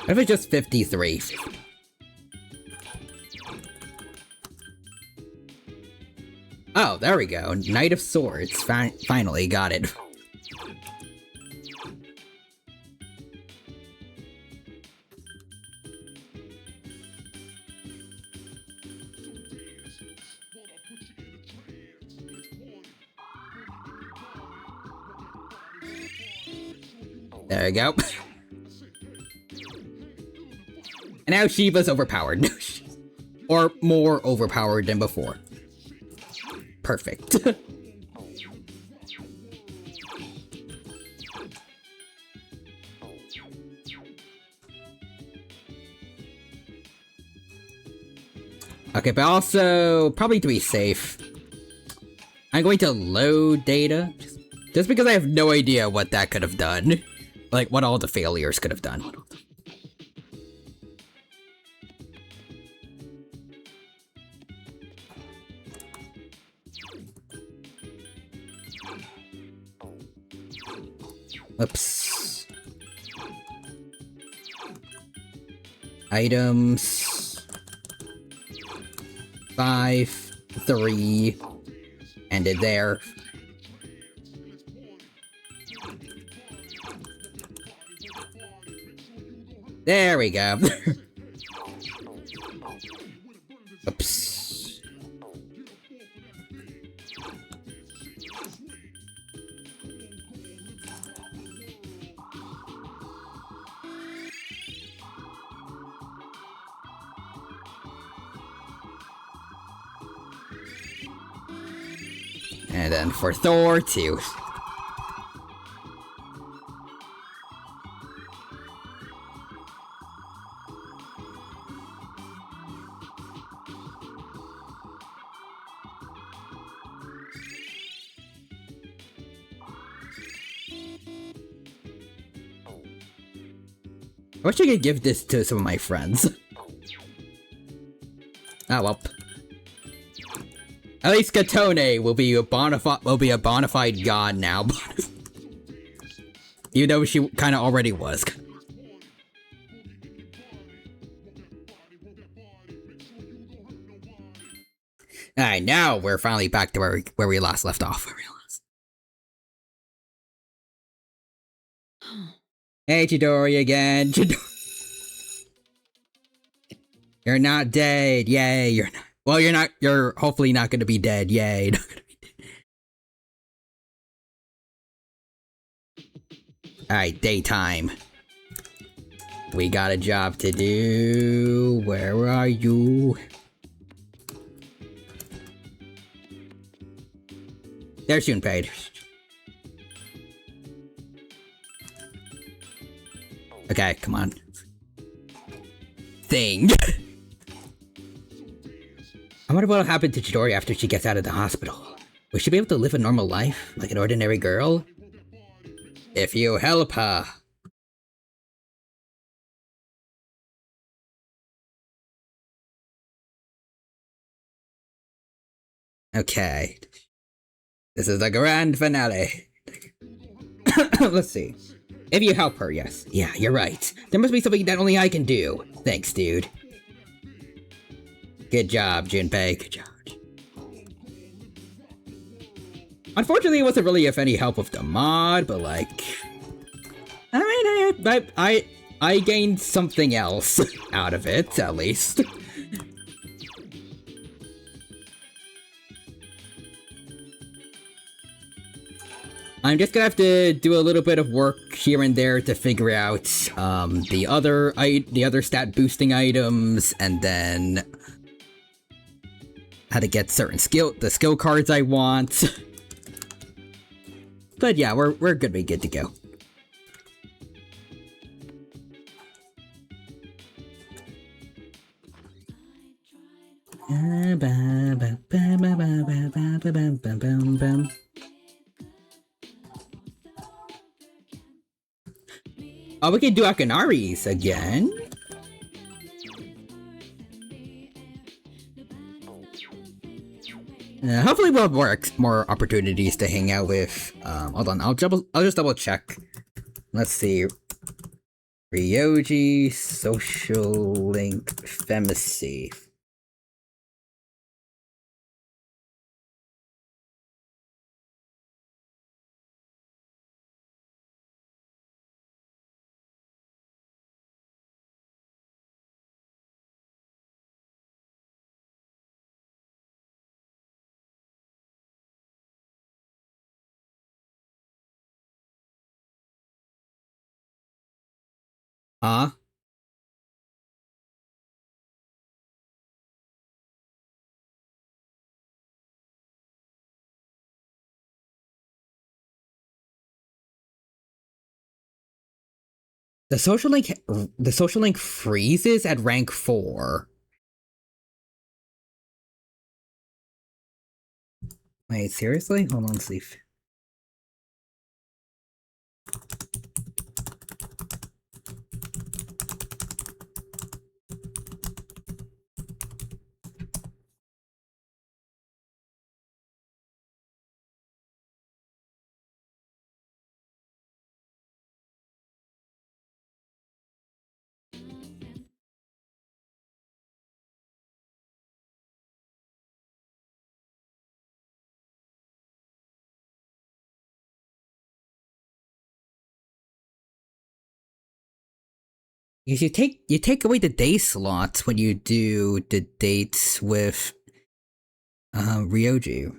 What if it's just 53? Oh, there we go. Knight of Swords. Finally got it. There we go. And now Shiva's overpowered. Or more overpowered than before. Perfect. Okay, but also, probably to be safe, I'm going to load data, just because I have no idea what that could have done. Like, what all the failures could have done. Oops. Items. 5, 3. Ended there. There we go. Oops. And then for Thor, 2. I wish I could give this to some of my friends. Oh well. At least Katone will be a bona fide god now. Even though she kind of already was. Alright, now we're finally back to where we last left off. Hey, Chidori again. You're not dead. Yay, you're not. Well, you're not. You're hopefully not going to be dead. Yay. Not gonna be dead. Alright, daytime. We got a job to do. Where are you? There's Junpei. Okay, come on. Thing. I wonder what'll happen to Chidori after she gets out of the hospital. Will she be able to live a normal life, like an ordinary girl? If you help her. Okay. This is the grand finale. Let's see. If you help her, yes. Yeah, you're right. There must be something that only I can do. Thanks, dude. Good job, Junpei. Good job. Unfortunately, it wasn't really of any help with the mod, but like... I mean, I gained something else out of it, at least. I'm just gonna have to do a little bit of work here and there to figure out the other stat boosting items, and then how to get certain the skill cards I want. But yeah, we're gonna be good to go. Oh, we can do Akanari's again. Hopefully we'll have more opportunities to hang out with. Hold on, I'll just double check. Let's see. Ryoji, Social Link, Femacy. Huh? The social link freezes at rank 4. Wait, seriously? Hold on, see. Because you take away the day slots when you do the dates with Ryoji.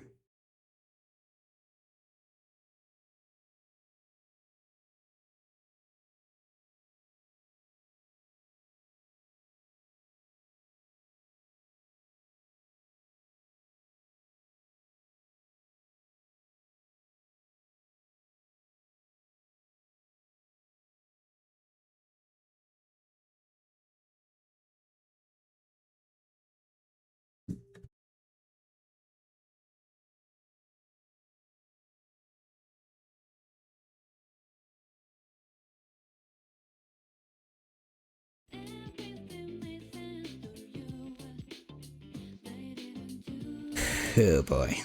Oh boy.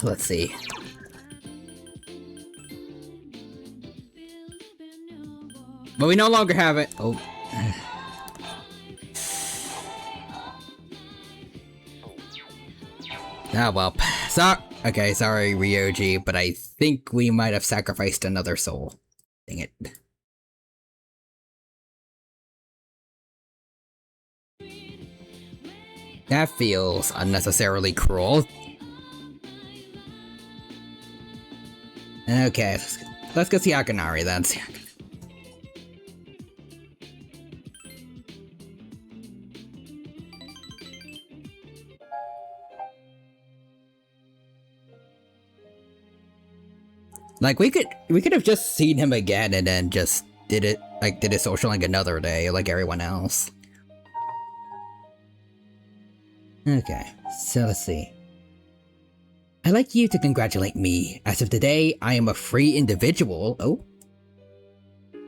Let's see. But we no longer have it. Oh. Ah, well. Okay, sorry, Ryoji, but I think we might have sacrificed another soul. Dang it. That feels unnecessarily cruel. Okay, let's go see Akinari then. Like, we could have just seen him again and then just did a social link another day like everyone else. Okay, so let's see. I'd like you to congratulate me. As of today, I am a free individual. Oh?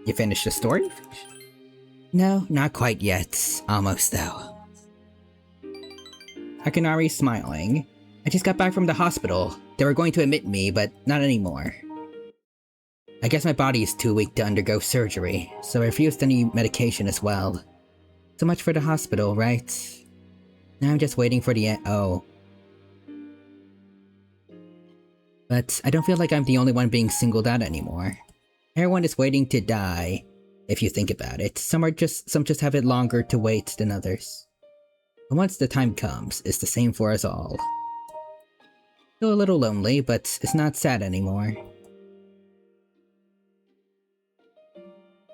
You finished the story? No, not quite yet. Almost, though. Akinari's smiling. I just got back from the hospital. They were going to admit me, but not anymore. I guess my body is too weak to undergo surgery, so I refused any medication as well. So much for the hospital, right? Now I'm just waiting for the end. Oh. But I don't feel like I'm the only one being singled out anymore. Everyone is waiting to die, if you think about it. Some just have it longer to wait than others. But once the time comes, it's the same for us all. Still a little lonely, but it's not sad anymore.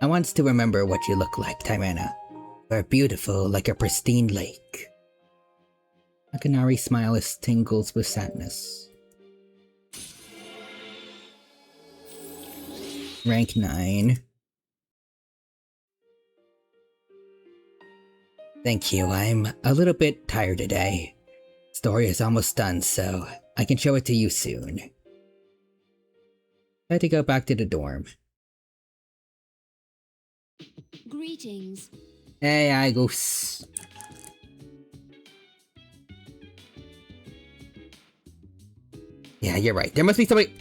I want to remember what you look like, Tyrana. Are beautiful like a pristine lake. Akanari's smile is tingles with sadness. Rank 9. Thank you, I'm a little bit tired today. Story is almost done, so I can show it to you soon. I had to go back to the dorm. Greetings. Hey, Agus. Yeah, you're right. There must be somebody...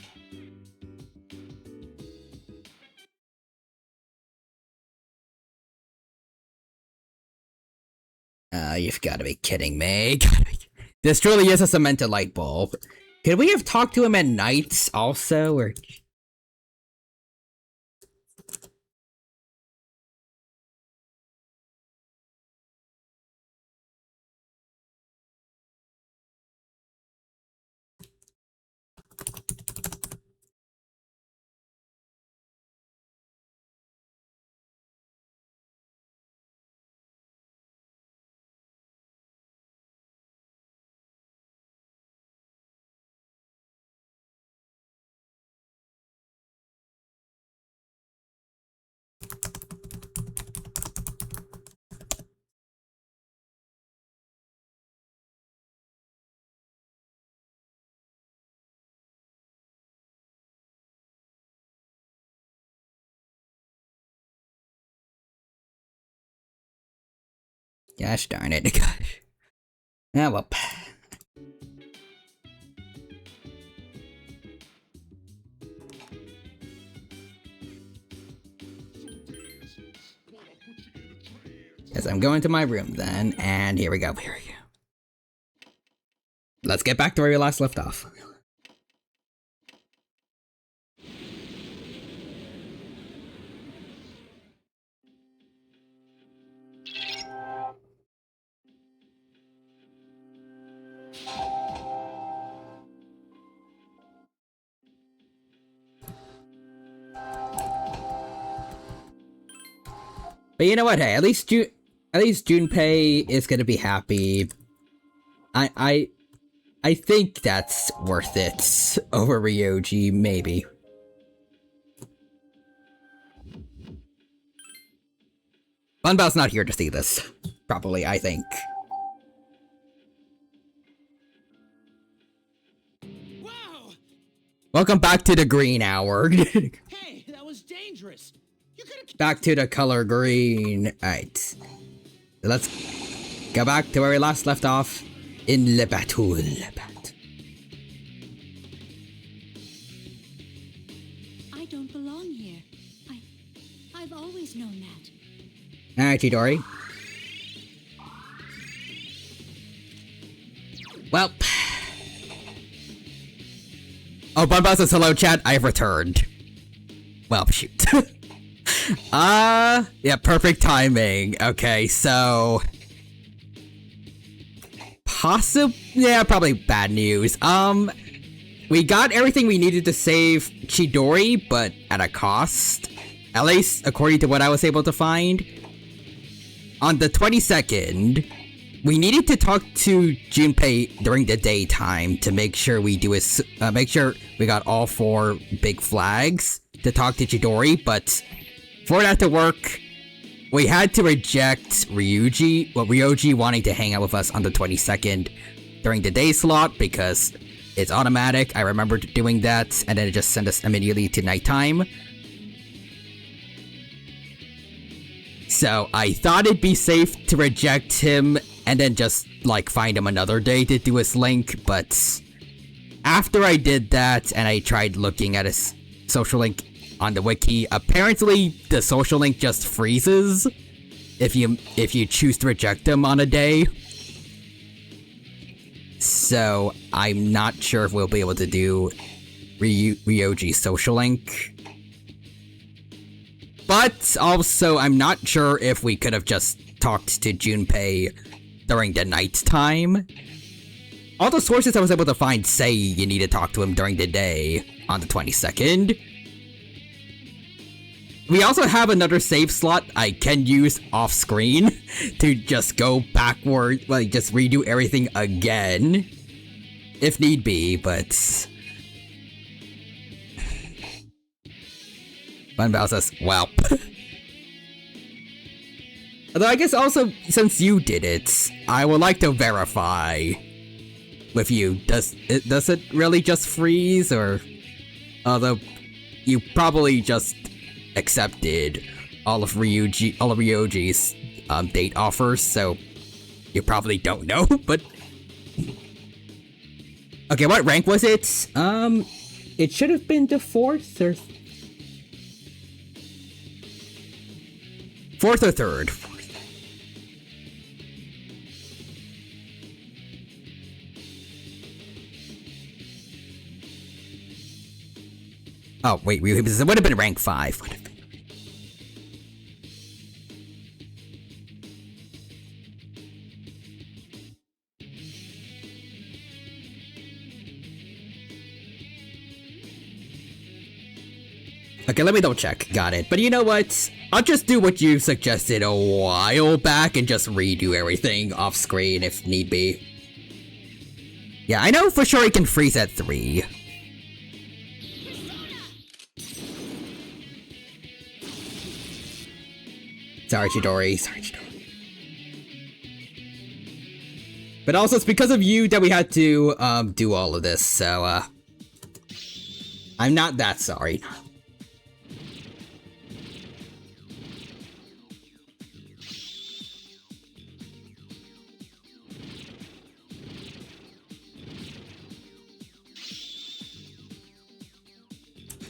You've got to be kidding me. This truly is a cemented light bulb. Could we have talked to him at night also, or... Gosh darn it. Gosh. Ah, well. Yes, I'm going to my room then, and here we go, here we go. Let's get back to where we last left off. But you know what? Hey, at least Junpei is gonna be happy. I think that's worth it over Ryoji, maybe. Bunbao's not here to see this, probably. I think. Wow! Welcome back to the green hour. Hey, that was dangerous. Back to the color green. Alright. Let's go back to where we last left off in Le Bateau. I don't belong here. I've always known that. Alright, Chidori. Well. Oh, Bunbao says hello, chat. I've returned. Well, shoot. Yeah, perfect timing. Okay, so... yeah, probably bad news. We got everything we needed to save Chidori, but at a cost. At least, according to what I was able to find. On the 22nd, we needed to talk to Junpei during the daytime to make sure we do make sure we got all 4 big flags to talk to Chidori, but... for that to work, we had to reject Ryoji wanting to hang out with us on the 22nd during the day slot because it's automatic. I remember doing that, and then it just sent us immediately to nighttime. So I thought it'd be safe to reject him and then just, like, find him another day to do his link, but after I did that and I tried looking at his social link on the wiki, apparently the social link just freezes if you choose to reject them on a day. So I'm not sure if we'll be able to do Ryoji's social link. But also I'm not sure if we could have just talked to Junpei during the night time. All the sources I was able to find say you need to talk to him during the day on the 22nd. we also have another save slot I can use off screen to just go backward, like just redo everything again, if need be, but Bunbao says, well. Although I guess also, since you did it, I would like to verify with you. Does it really just freeze, or although you probably just accepted all of Ryoji's date offers, so you probably don't know, but okay, what rank was it? It should have been the 4th or 3rd. Oh, wait, it would have been rank 5. Okay, let me double check. Got it. But you know what? I'll just do what you suggested a while back and just redo everything off screen if need be. Yeah, I know for sure it can freeze at 3. Sorry, Chidori. But also, it's because of you that we had to, do all of this, so, I'm not that sorry.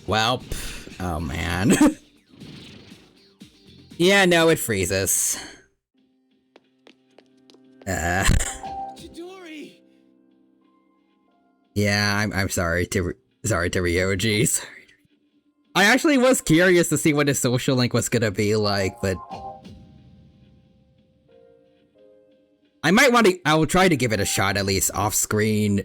Well, oh man. Yeah, no, it freezes. Chidori! Yeah, I'm sorry to Ryoji. Sorry. I actually was curious to see what his social link was gonna be like, but I will try to give it a shot at least off screen.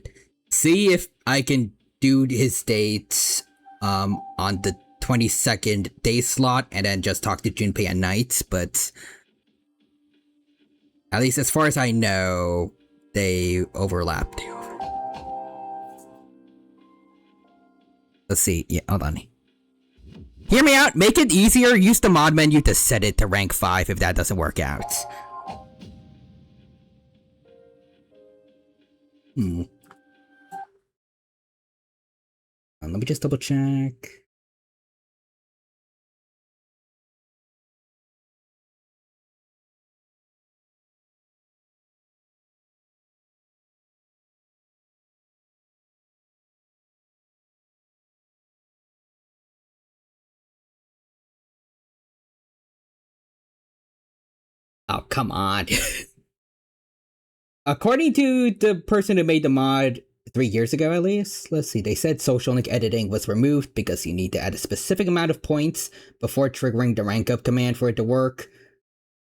See if I can do his date on the 22nd day slot and then just talk to Junpei at night, but at least as far as I know, they overlapped. Let's see. Yeah, hold on. Hear me out. Make it easier. Use the mod menu to set it to rank 5 if that doesn't work out. Let me just double check. Oh, come on. According to the person who made the mod 3 years ago at least, let's see, they said social link editing was removed because you need to add a specific amount of points before triggering the rank up command for it to work.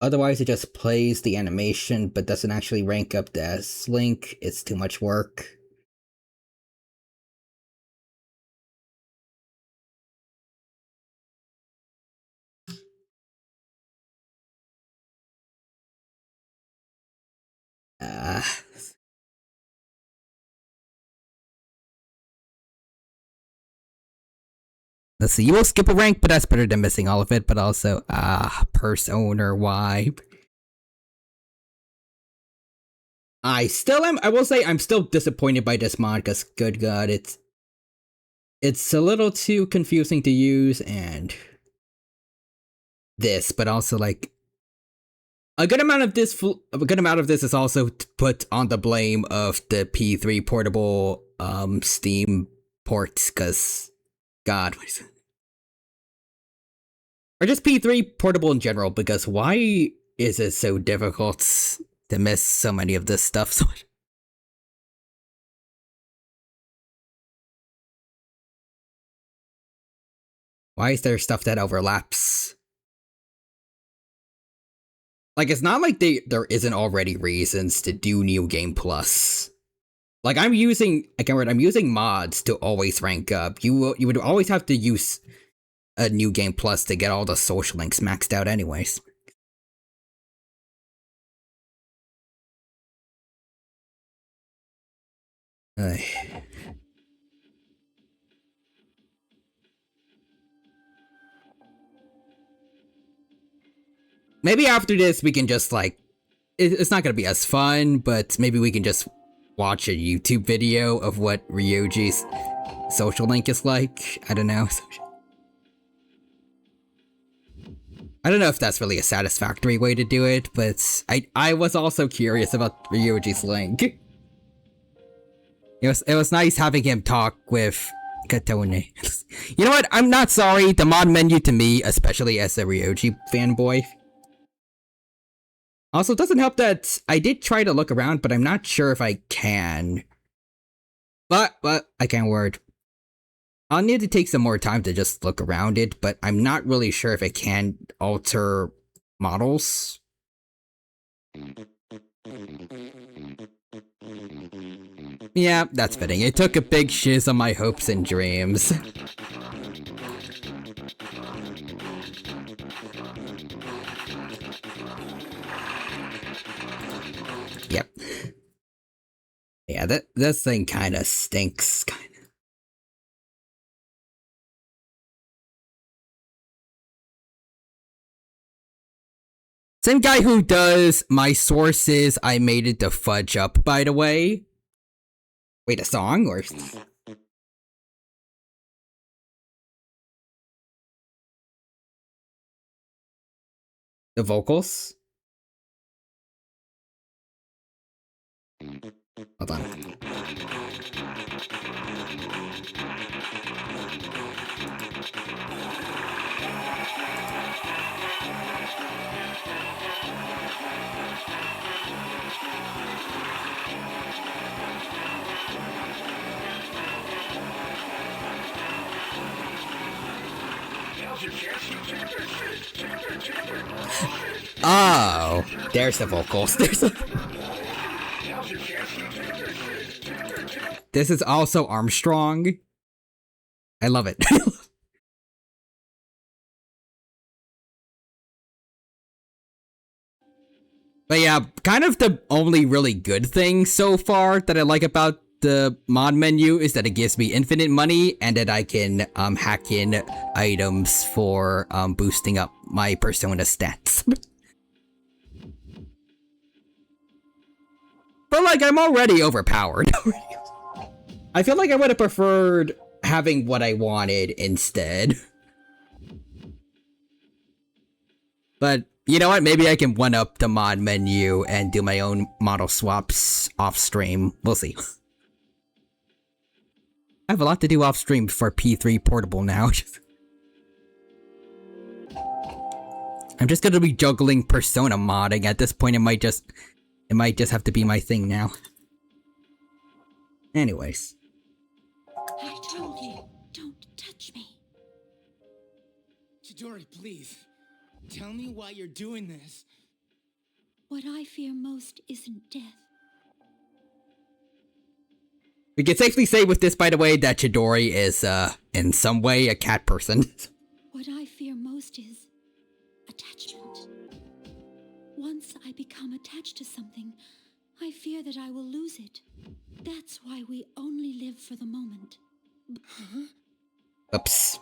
Otherwise, it just plays the animation but doesn't actually rank up the S-Link. It's too much work. Let's see, you will skip a rank, but that's better than missing all of it, but also, purse owner, why? I will say I'm still disappointed by this mod, because good god, it's a little too confusing to use, and this, but also like, a good amount of this is also put on the blame of the P3 portable, Steam ports, because, god, what is it? Or just P3 portable in general, because why is it so difficult to miss so many of this stuff? Why is there stuff that overlaps? Like, it's not like there isn't already reasons to do New Game Plus. Like, I'm using mods to always rank up. You would always have to use a New Game Plus to get all the social links maxed out anyways. Maybe after this we can just like, it's not gonna be as fun, but maybe we can just watch a YouTube video of what Ryoji's social link is like. I don't know. I don't know if that's really a satisfactory way to do it, but I was also curious about Ryoji's link. It was nice having him talk with Katone. You know what? I'm not sorry. The mod menu to me, especially as a Ryoji fanboy. Also, it doesn't help that I did try to look around, but I'm not sure if I can. But I can't word. I'll need to take some more time to just look around it, but I'm not really sure if I can alter models. Yeah, that's fitting. It took a big shiz on my hopes and dreams. Yep. Yeah, this thing kinda stinks, kinda. Same guy who does my sources, I made it to fudge up, by the way. Wait, a song or? The vocals? Hold on. Oh, there's the vocals. This is also Armstrong. I love it. But yeah, kind of the only really good thing so far that I like about the mod menu is that it gives me infinite money and that I can hack in items for boosting up my Persona stats. But like, I'm already overpowered. I feel like I would have preferred having what I wanted instead. But you know what? Maybe I can one-up the mod menu and do my own model swaps off-stream. We'll see. I have a lot to do off-stream for P3 Portable now. I'm just gonna be juggling Persona modding. At this point, it might just have to be my thing now. Anyways. I told you, don't touch me. Chidori, please. Tell me why you're doing this. What I fear most isn't death. We can safely say with this, by the way, that Chidori is, in some way, a cat person. What I fear most is attachment. Once I become attached to something, I fear that I will lose it. That's why we only live for the moment. Huh? Oops.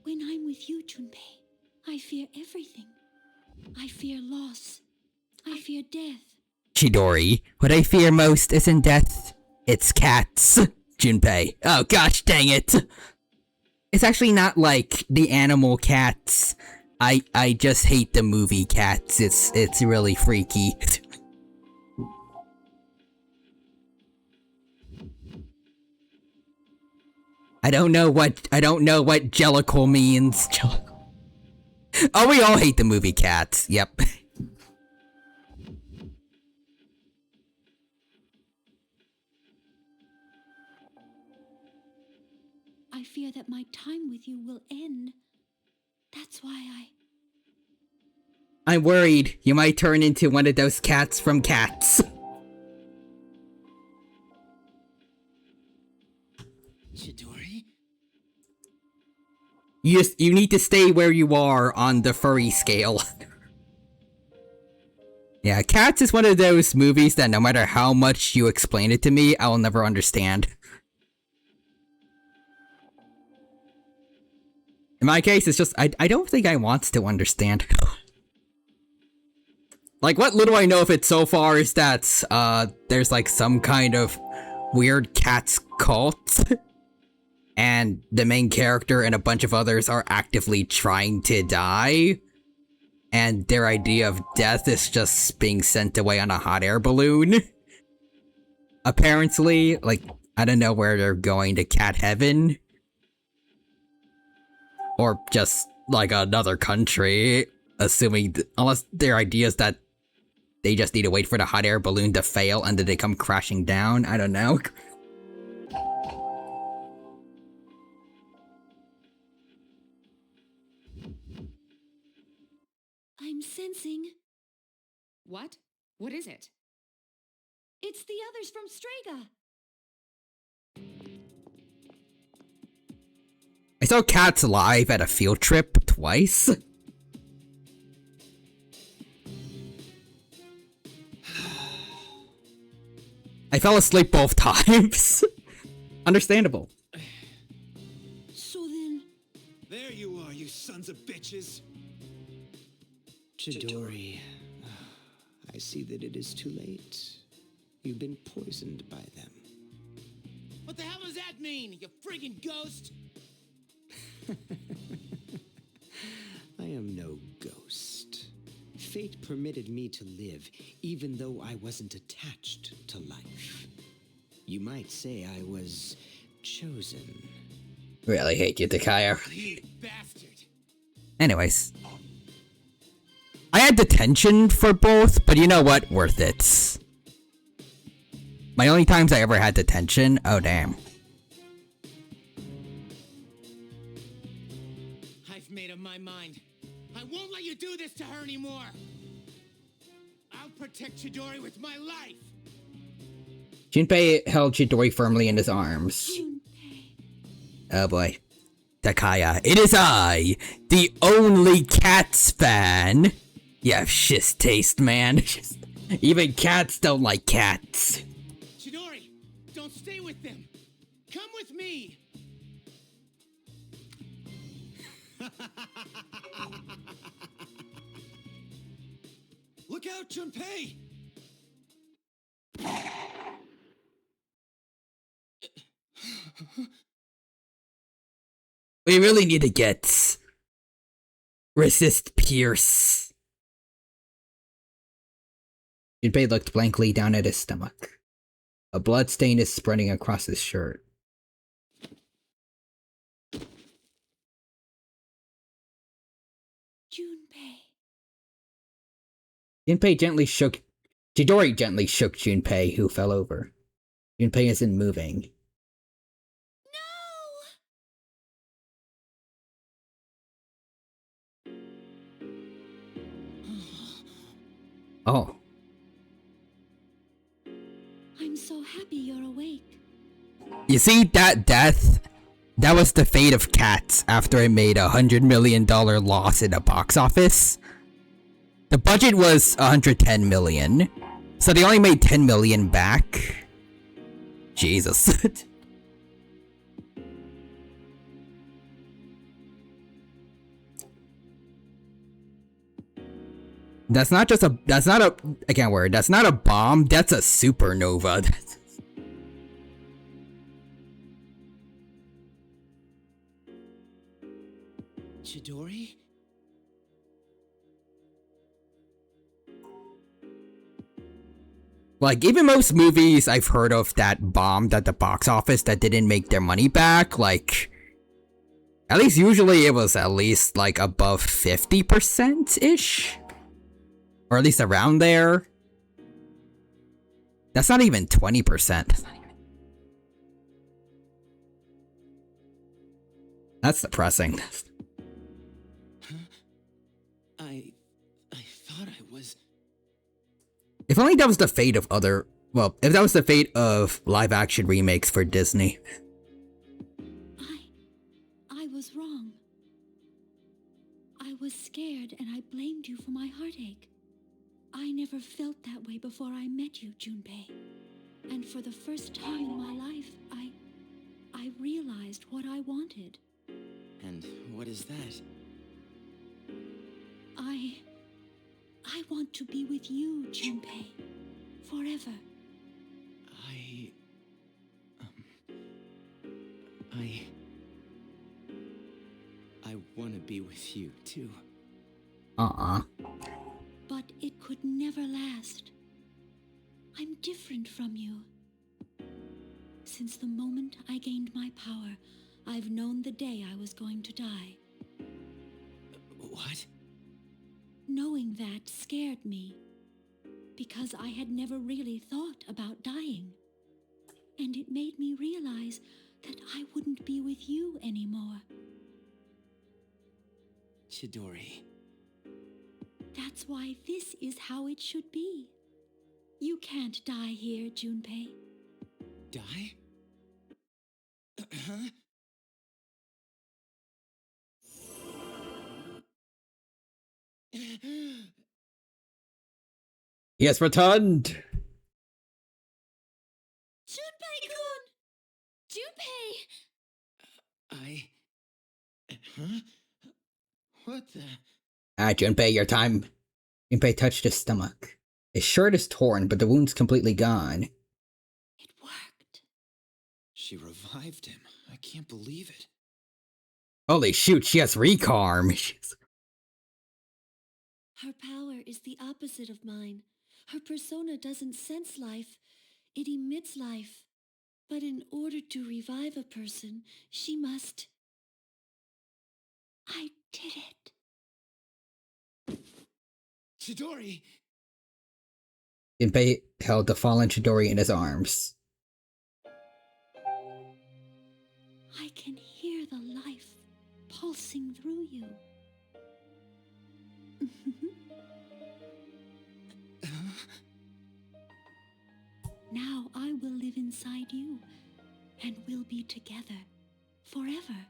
When I'm with you, Junpei, I fear everything. I fear loss. I fear death. Chidori, what I fear most isn't death, it's cats. Junpei. Oh gosh dang it. It's actually not like the animal cats. I just hate the movie Cats. It's really freaky. I don't know what Jellicle means. Jellicle. Oh, we all hate the movie Cats. Yep. I fear that my time with you will end. That's why I'm worried you might turn into one of those cats from Cats. Chidori? You need to stay where you are on the furry scale. Yeah, Cats is one of those movies that no matter how much you explain it to me, I will never understand. In my case, it's just, I don't think I want to understand. Like, what little I know of it so far is that, there's like some kind of weird cats cult. And the main character and a bunch of others are actively trying to die. And their idea of death is just being sent away on a hot air balloon. Apparently, like, I don't know where they're going, to cat heaven. Or just, like, another country. Assuming, unless their idea is that they just need to wait for the hot air balloon to fail and then they come crashing down. I don't know. I'm sensing. What? What is it? It's the others from Strega. I saw Cats live at a field trip twice. I fell asleep both times. Understandable. So then... There you are, you sons of bitches. Chidori, I see that it is too late. You've been poisoned by them. What the hell does that mean, you friggin' ghost? I am no ghost. Fate permitted me to live, even though I wasn't attached to life. You might say I was chosen. Really hate you, Takaya. You bastard. Anyways. I had detention for both, but you know what? Worth it. My only times I ever had detention? Oh, damn. I've made up my mind. I won't let you do this to her anymore. I'll protect Chidori with my life. Junpei held Chidori firmly in his arms. Oh boy. Takaya, it is I, the only Cats fan. You have shiz taste, man. Even cats don't like cats. Chidori, don't stay with them. Come with me. Look out, Junpei! We really need to get... Resist Pierce. Junpei looked blankly down at his stomach. A blood stain is spreading across his shirt. Junpei gently shook... Chidori gently shook Junpei, who fell over. Junpei isn't moving. Oh. I'm so happy you're awake. You see, that death? That was the fate of Cats after it made $100 million loss in the box office. The budget was $110 million, so they only made $10 million back. Jesus. That's not just a, that's not a, I can't word, that's not a bomb, that's a supernova. Chidori? Like, even most movies I've heard of that bombed at the box office that didn't make their money back, like, at least usually it was at least, like, above 50%-ish? Or at least around there. That's not even 20%. That's depressing. I thought I was... If only that was the fate of other... Well, if that was the fate of live-action remakes for Disney. I was wrong. I was scared and I blamed you for my heartache. I never felt that way before I met you, Junpei. And for the first time in my life, I realized what I wanted. And what is that? I want to be with you, Junpei. Forever. I want to be with you, too. But it could never last. I'm different from you. Since the moment I gained my power, I've known the day I was going to die. What? Knowing that scared me, because I had never really thought about dying. And it made me realize that I wouldn't be with you anymore. Chidori. That's why this is how it should be. You can't die here, Junpei. Die? Huh? Yes, returned! Junpei-kun! Junpei! Huh? What the? Junpei, your time. Junpei touched his stomach. His shirt is torn, but the wound's completely gone. She revived him. I can't believe it. Holy shoot, she has recarm. Her power is the opposite of mine. Her persona doesn't sense life, it emits life. But in order to revive a person, she must... I did it. Chidori! Junpei held the fallen Chidori in his arms. I can hear the life pulsing through you. Now I will live inside you, and we'll be together forever.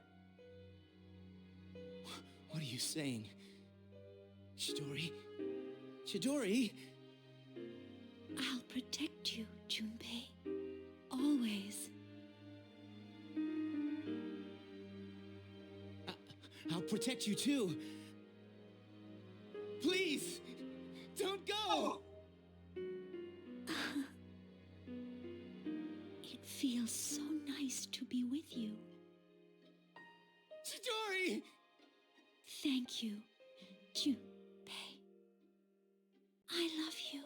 What are you saying? Chidori? Chidori? I'll protect you, Junpei. Always. I'll protect you too. Please, don't go! It feels so nice to be with you. Chidori! Thank you, Junpei. I love you.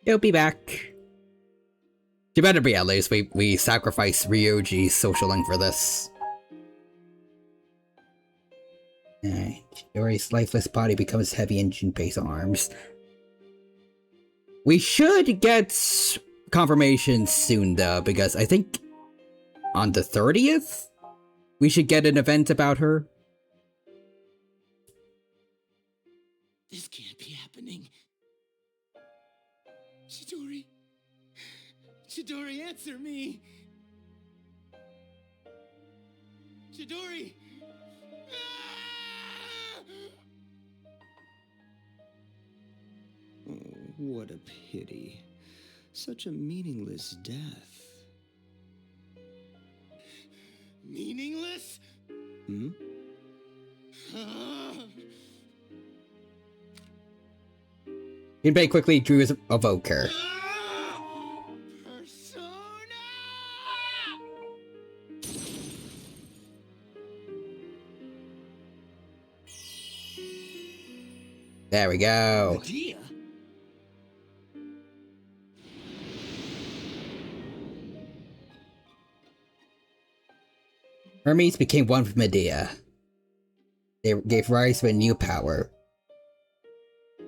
He'll be back. You better be, at least. We sacrifice Ryoji's social link for this. Chidori's lifeless body becomes heavy in Junpei's arms. We should get confirmation soon, though, because I think on the 30th, we should get an event about her. This can't be happening. Chidori. Chidori, answer me. Chidori. Oh, what a pity. Such a meaningless death. Meaningless? Hmm? Junpei quickly drew his evoker. There we go. Medea? Hermes became one with Medea. They gave rise to a new power.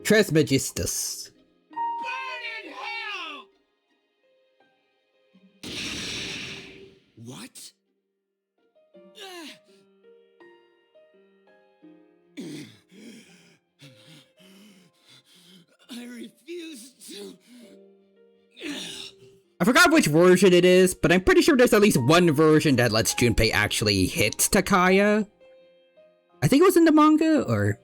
Trismegistus. What? I refuse to. I forgot which version it is, but I'm pretty sure there's at least one version that lets Junpei actually hit Takaya. I think it was in the manga, or...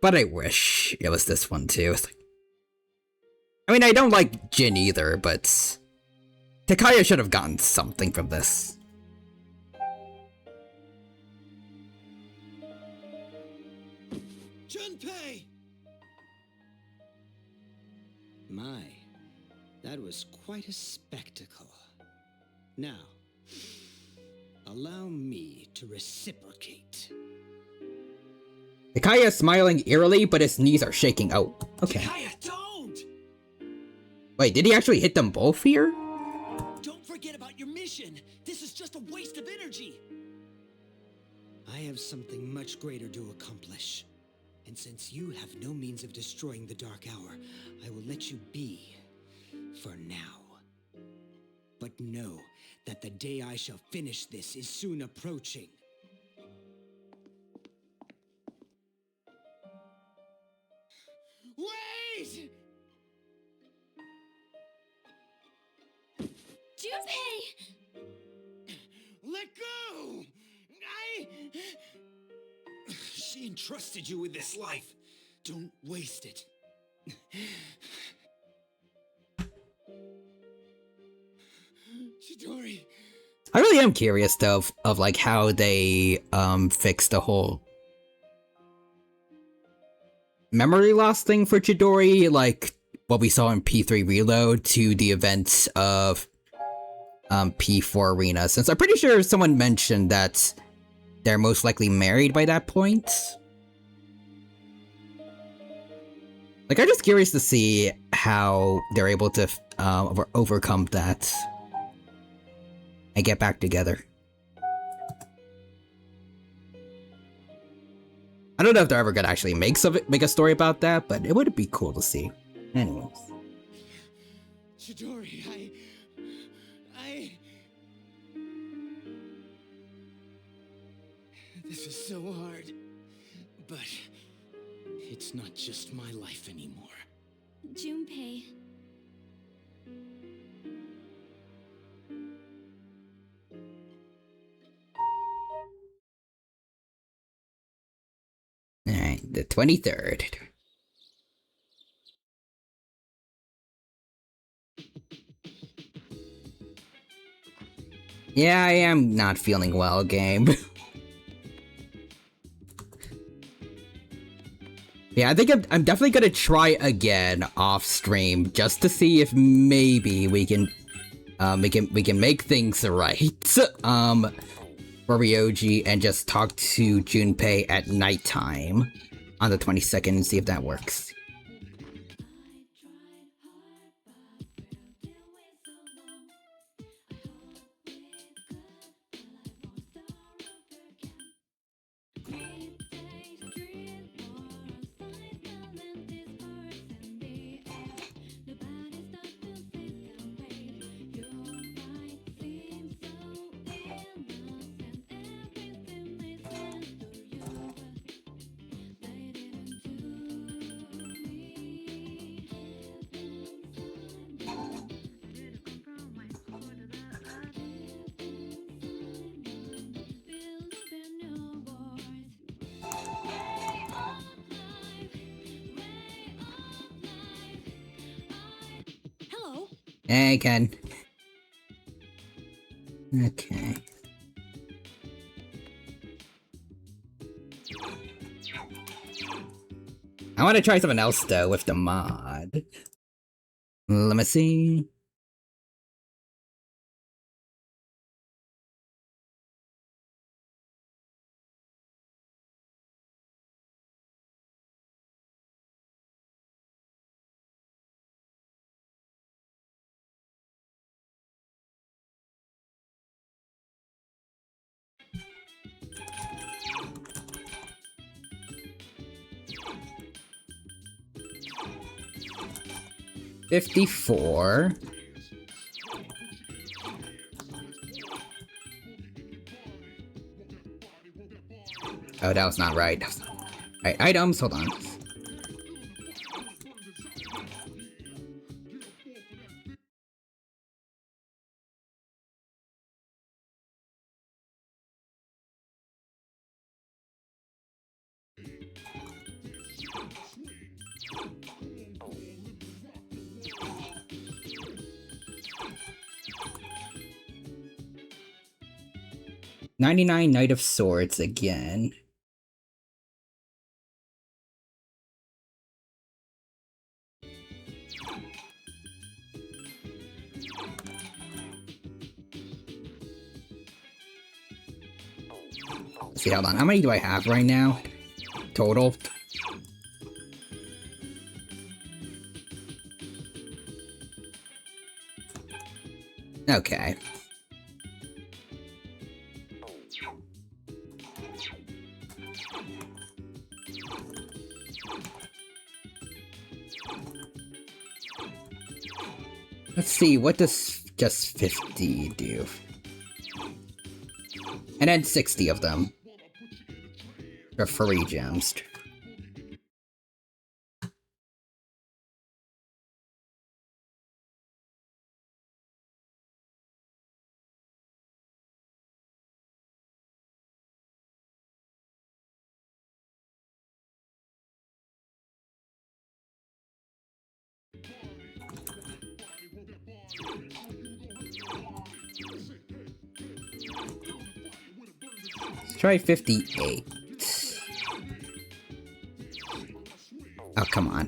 But I wish it was this one too. I mean, I don't like Jin either, but... Takaya should have gotten something from this. Junpei! My, that was quite a spectacle. Now, allow me to reciprocate. Takaya is smiling eerily, but his knees are shaking out. Okay. Takaya, don't! Wait, did he actually hit them both here? Don't forget about your mission. This is just a waste of energy. I have something much greater to accomplish. And since you have no means of destroying the Dark Hour, I will let you be. For now. But know that the day I shall finish this is soon approaching. Wait! Junpei! Let go! She entrusted you with this life. Don't waste it. Chidori. I really am curious though of like how they fixed the whole memory loss thing for Chidori, like what we saw in P3 Reload to the events of P4 Arena, since I'm pretty sure someone mentioned that they're most likely married by that point. Like, I'm just curious to see how they're able to overcome that and get back together. I don't know if they're ever gonna actually make a story about that, but it would be cool to see. Anyways. Chidori, This is so hard. But it's not just my life anymore. Junpei. Alright, the 23rd. Yeah, I am not feeling well, game. Yeah, I think I'm definitely gonna try again off stream just to see if maybe we can make things right for Ryoji and just talk to Junpei at nighttime on the 22nd and see if that works. Hey, Ken. Okay. I want to try something else though with the mod. Let me see. $54. Oh, that was not right. Alright, items, hold on. 99 Knight of Swords again. Let's see, hold on. How many do I have right now? Total? Okay. Let's see, what does just 50 do? And then 60 of them. For free gems. Let's try 58. Oh, come on.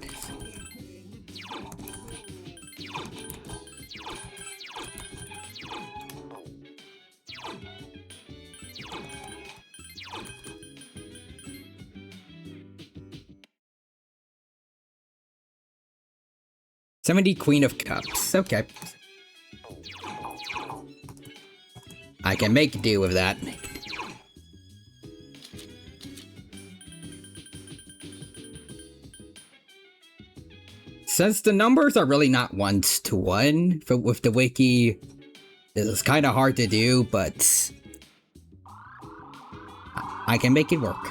$70 Queen of Cups. Okay. I can make do with that. Since the numbers are really not 1-to-1 with the wiki, it's kind of hard to do, but I can make it work.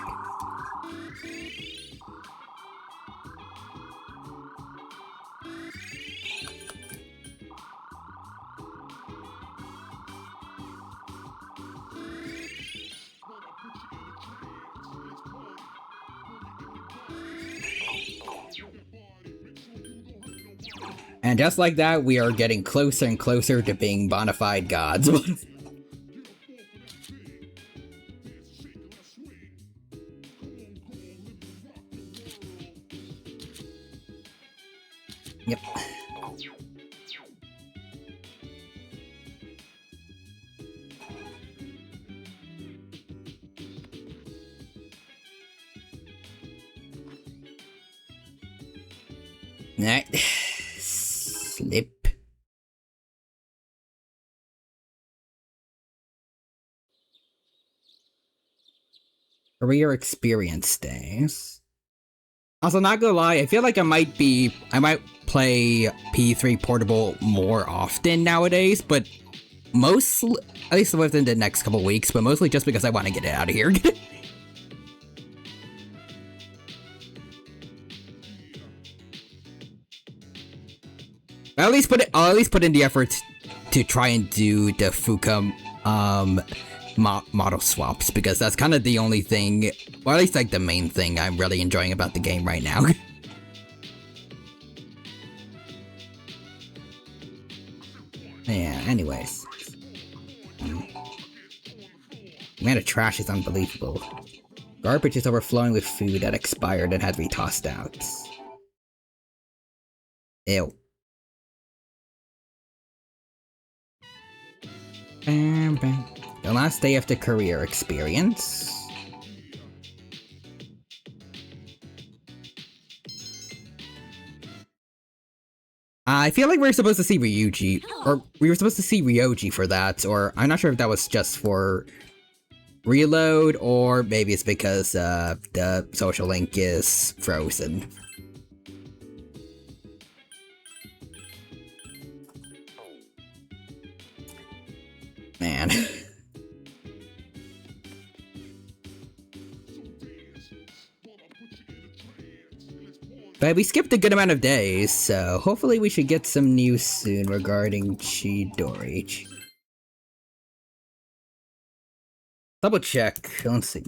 And just like that, we are getting closer and closer to being bona fide gods. Yep. Alright. Slip. Career experience days. Also, not gonna lie, I feel like I might play P3 Portable more often nowadays, but mostly, at least within the next couple weeks, but mostly just because I want to get it out of here. I'll at least put in the effort to try and do the Fuka model swaps, because that's kind of the only thing, or at least like the main thing I'm really enjoying about the game right now. Yeah, anyways. Man, the trash is unbelievable. Garbage is overflowing with food that expired and had to be tossed out. Ew. The last day of the career experience. I feel like we're supposed to see Ryuji, or we were supposed to see Ryoji for that, or I'm not sure if that was just for reload, or maybe it's because the social link is frozen. Man. But we skipped a good amount of days, so hopefully we should get some news soon regarding Chidori. Double check, let's see.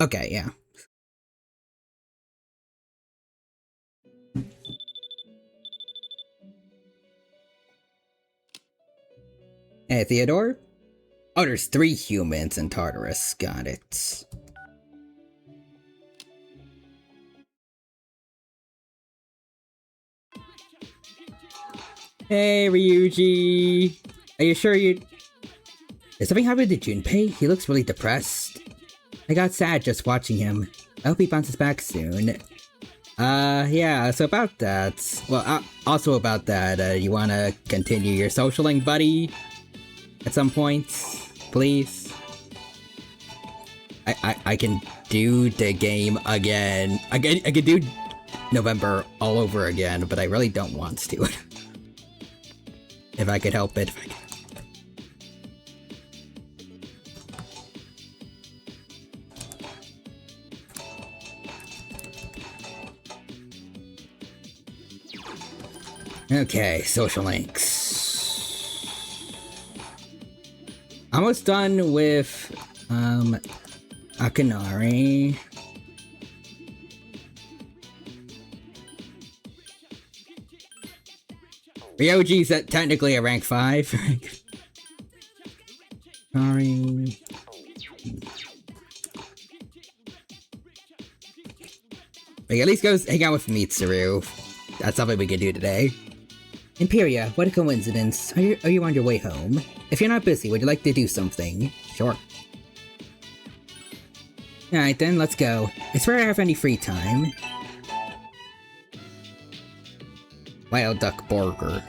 Okay, yeah. Hey, Theodore? Oh, there's 3 humans in Tartarus. Got it. Hey, Ryuji! Are you sure you... Did something happen to Junpei? He looks really depressed. I got sad just watching him. I hope he bounces back soon. Yeah, so about that... Well, also about that, you wanna continue your socialing, buddy? At some point? Please? I can do the game again. I can do November all over again, but I really don't want to. If I could help it. Okay, social links. Almost done with, Akinari. Ryoji's at technically a rank 5. Sorry. Like, at least go hang out with Mitsuru. That's something we can do today. Imperia, what a coincidence. Are you on your way home? If you're not busy, would you like to do something? Sure. Alright then, let's go. It's rare I have any free time. Wild Duck Burger.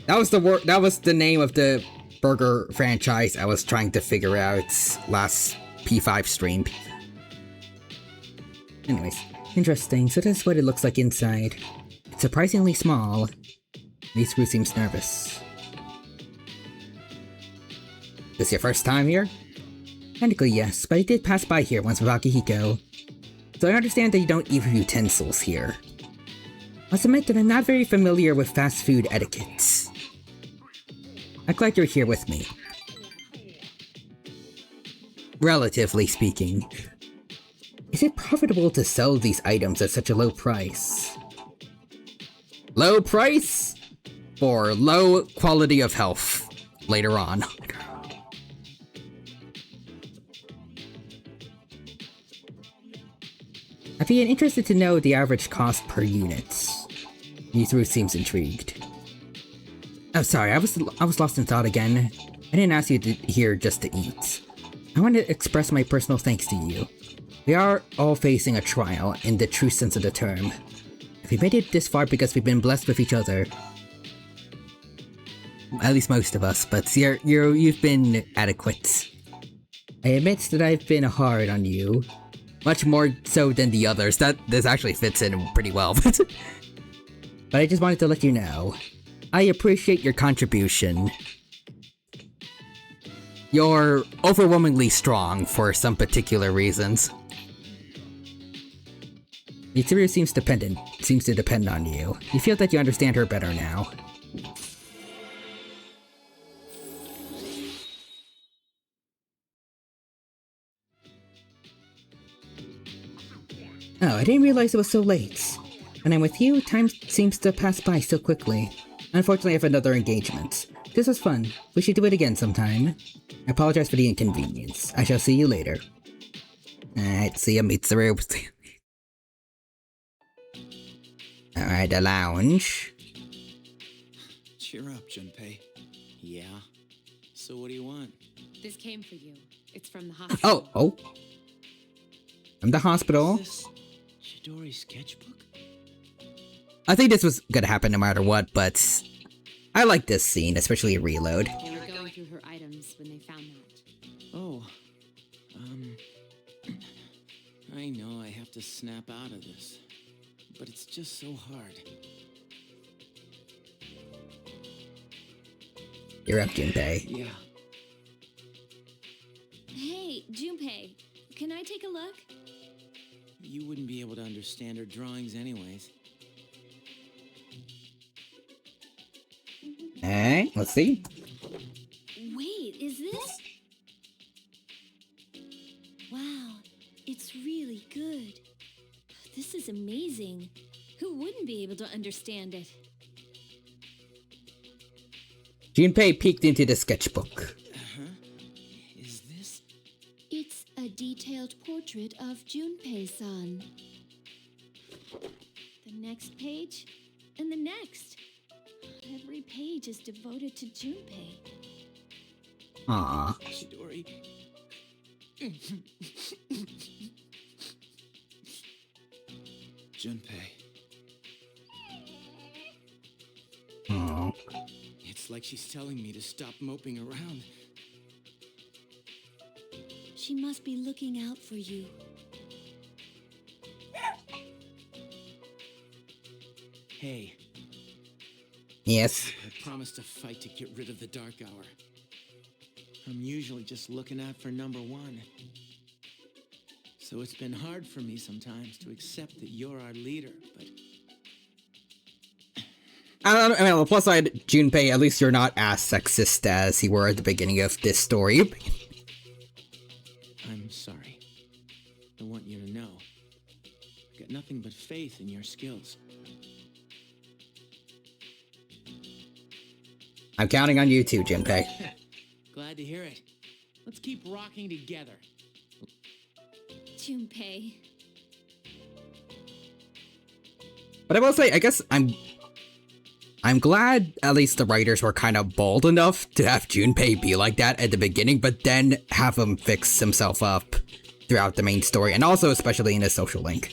That was the name of the burger franchise I was trying to figure out last P5 stream. Anyways, interesting. So that's what it looks like inside. It's surprisingly small. Mitsuru seems nervous. This your first time here? Technically yes, but I did pass by here once with Akihiko. So I understand that you don't eat utensils here. I'll admit that I'm not very familiar with fast food etiquette. I'm glad you're here with me. Relatively speaking. Is it profitable to sell these items at such a low price? Low price? For low quality of health later on. I'd be interested to know the average cost per unit. Mitsuru seems intrigued. Oh, sorry, I was lost in thought again. I didn't ask you here just to eat. I want to express my personal thanks to you. We are all facing a trial, in the true sense of the term. We made it this far because we've been blessed with each other. At least most of us, but you've been adequate. I admit that I've been hard on you. Much more so than the others. This actually fits in pretty well. But I just wanted to let you know. I appreciate your contribution. You're overwhelmingly strong for some particular reasons. Mitsuru seems to depend on you. You feel that you understand her better now. Oh, I didn't realize it was so late. When I'm with you, time seems to pass by so quickly. Unfortunately, I have another engagement. This was fun. We should do it again sometime. I apologize for the inconvenience. I shall see you later. Alright, see ya, Mitsuru. Alright, the lounge. Cheer up, Junpei. Yeah? So what do you want? This came for you. It's from the hospital. Oh. From the hospital. Is this Chidori's sketchbook? I think this was gonna happen no matter what, but I like this scene, especially a reload. They were going through her items when they found that. Oh. I know I have to snap out of this, but it's just so hard. You're up, Junpei. Yeah. Hey, Junpei, can I take a look? You wouldn't be able to understand her drawings anyways. Alright, let's see. Wait, is this? good. This is amazing. Who wouldn't be able to understand it? Junpei peeked into the sketchbook. Is this? It's a detailed portrait of Junpei-san. The next page, and the next. Every page is devoted to Junpei. Aww. Chidori. Junpei. Aww. It's like she's telling me to stop moping around. She must be looking out for you. Hey, Yes. I promised to fight to get rid of the Dark Hour. I'm usually just looking out for number one. So it's been hard for me sometimes to accept that you're our leader, but I mean, on the plus side, Junpei, at least you're not as sexist as you were at the beginning of this story. I'm sorry. I want you to know. I've got nothing but faith in your skills. I'm counting on you too, Junpei. Glad to hear it. Let's keep rocking together. Junpei. But I will say, I guess I'm glad at least the writers were kind of bold enough to have Junpei be like that at the beginning, but then have him fix himself up throughout the main story, and also especially in his social link.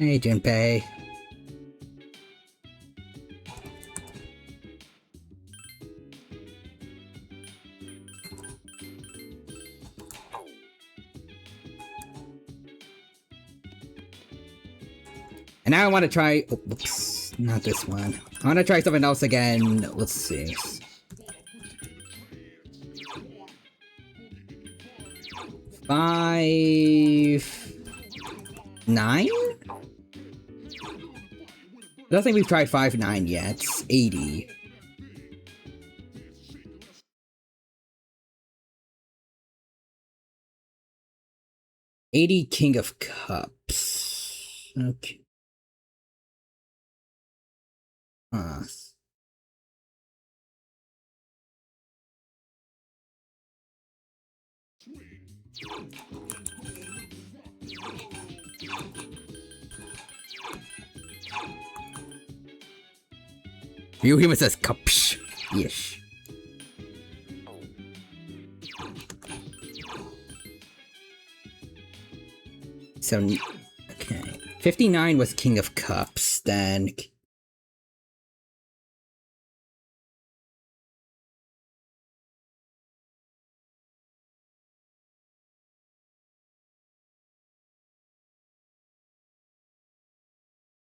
Hey, Junpei. And now I want to try... Oh, whoops. Not this one. I want to try something else again. Let's see. 5... 9? I don't think we've tried 5-9 yet. It's 80. King of Cups. Okay. Huh. Ryuhima says cups. Yes. So, okay. 59 was King of Cups, then...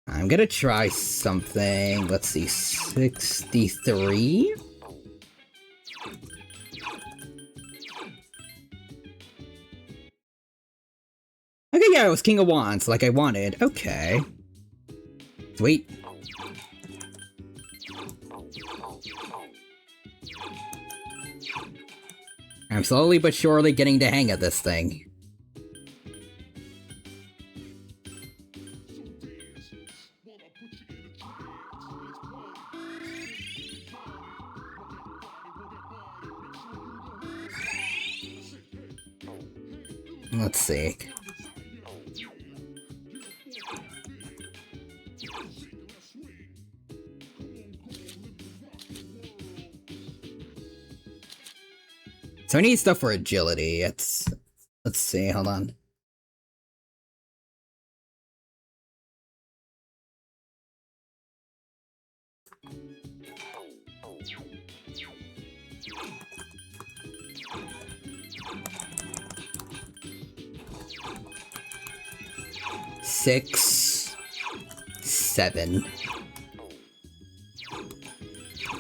I'm gonna try something. Let's see, 63? Okay, yeah, it was King of Wands, like I wanted. Okay. Sweet. I'm slowly but surely getting the hang of this thing. Let's see. So I need stuff for agility. Let's see, hold on. Six, 7,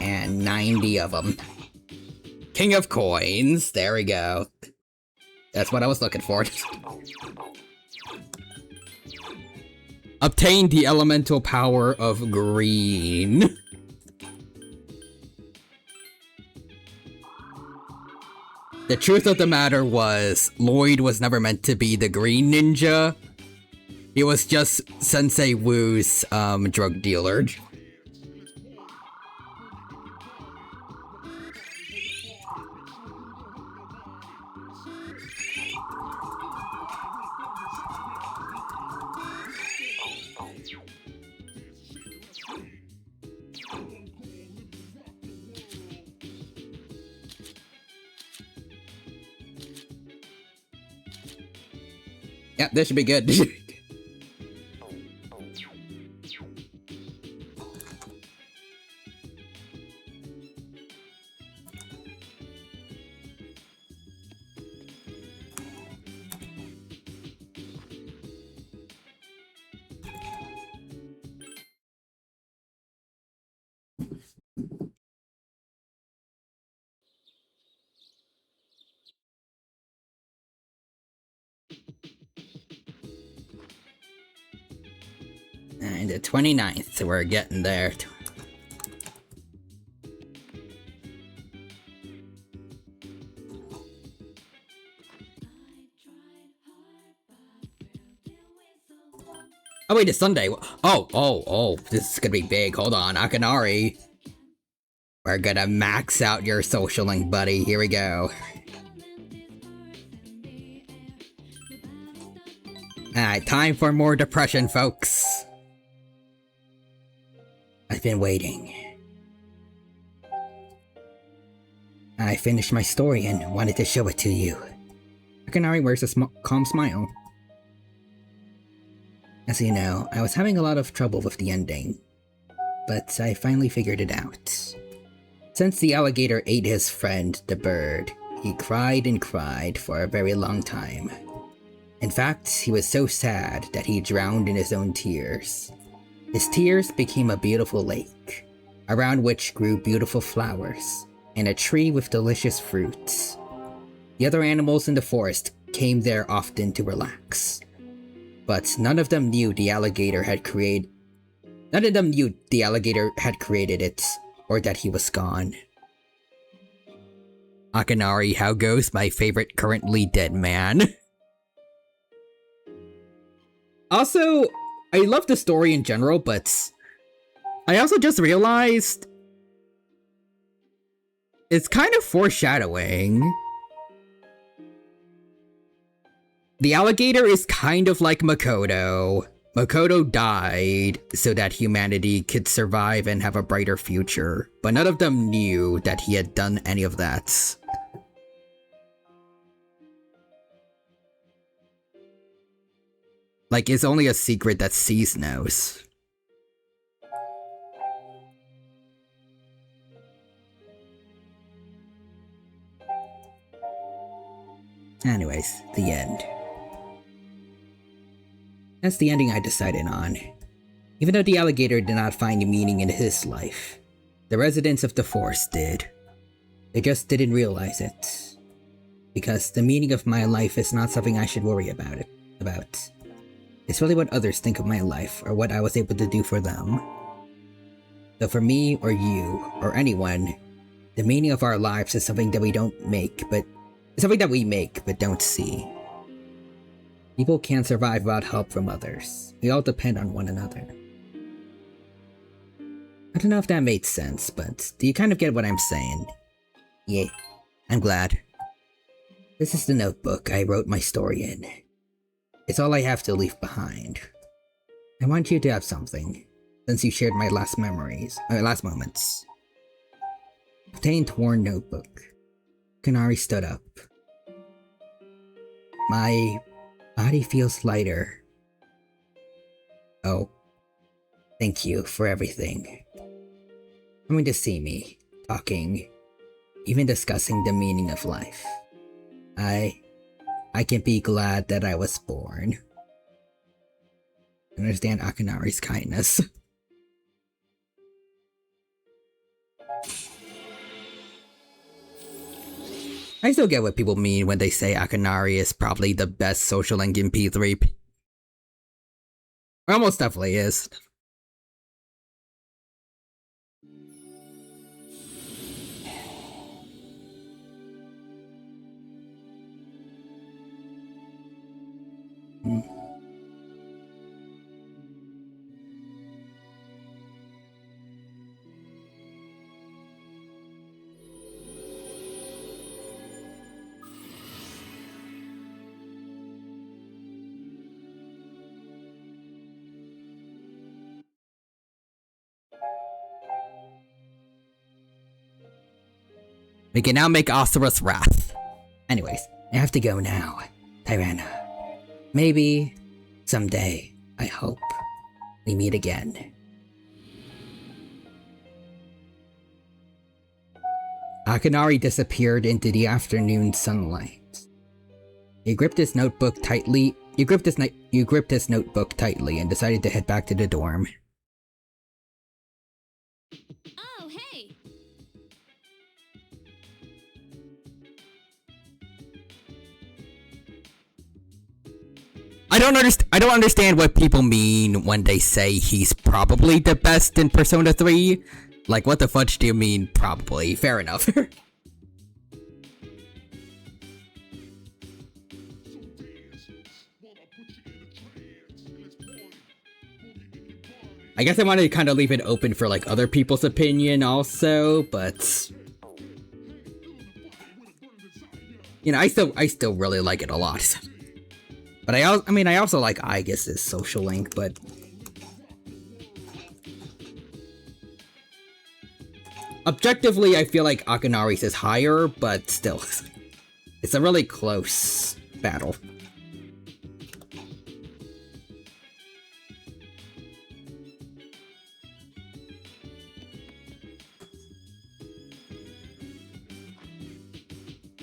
and 90 of them. King of Coins. There we go. That's what I was looking for. Obtain the elemental power of green. The truth of the matter was, Lloyd was never meant to be the green ninja. He was just Sensei Wu's drug dealer. Yeah, this should be good. And the 29th, we're getting there. Oh wait, it's Sunday. Oh, this is gonna be big. Hold on, Akanari. We're gonna max out your social link, buddy. Here we go. Alright, time for more depression, folks. I've been waiting. I finished my story and wanted to show it to you. Akanari wears a calm smile. As you know, I was having a lot of trouble with the ending, but I finally figured it out. Since the alligator ate his friend, the bird, he cried and cried for a very long time. In fact, he was so sad that he drowned in his own tears. His tears became a beautiful lake, around which grew beautiful flowers, and a tree with delicious fruits. The other animals in the forest came there often to relax, but none of them knew the alligator had created it, or that he was gone. Akanari, how goes my favorite currently dead man? Also, I love the story in general, but I also just realized it's kind of foreshadowing. The alligator is kind of like Makoto. Makoto died so that humanity could survive and have a brighter future, but none of them knew that he had done any of that. Like, it's only a secret that Cease knows. Anyways, the end. That's the ending I decided on. Even though the alligator did not find meaning in his life, the residents of the forest did. They just didn't realize it. Because the meaning of my life is not something I should worry about. It's really what others think of my life, or what I was able to do for them. So for me, or you, or anyone, the meaning of our lives is something that we make, but don't see. People can't survive without help from others. We all depend on one another. I don't know if that made sense, but do you kind of get what I'm saying? Yeah, I'm glad. This is the notebook I wrote my story in. It's all I have to leave behind. I want you to have something, since you shared my last moments. Obtained torn notebook. Akanari stood up. My body feels lighter. Oh, thank you for everything. Coming to see me, talking, even discussing the meaning of life. I can be glad that I was born. I understand Akanari's kindness. I still get what people mean when they say Akanari is probably the best social link in P3. Almost definitely is. We can now make Oseros wrath. Anyways, I have to go now, Tyranna. Maybe, someday, I hope, we meet again. Akanari disappeared into the afternoon sunlight. He gripped his notebook tightly. You gripped his notebook tightly and decided to head back to the dorm. Oh, hey! I don't understand what people mean when they say he's probably the best in Persona 3. Like, what the fudge do you mean, probably? Fair enough. I guess I wanted to kind of leave it open for, like, other people's opinion also, but... You know, I still really like it a lot. But I also like Aigis' social link, but... Objectively, I feel like Akanari's is higher, but still. It's a really close battle.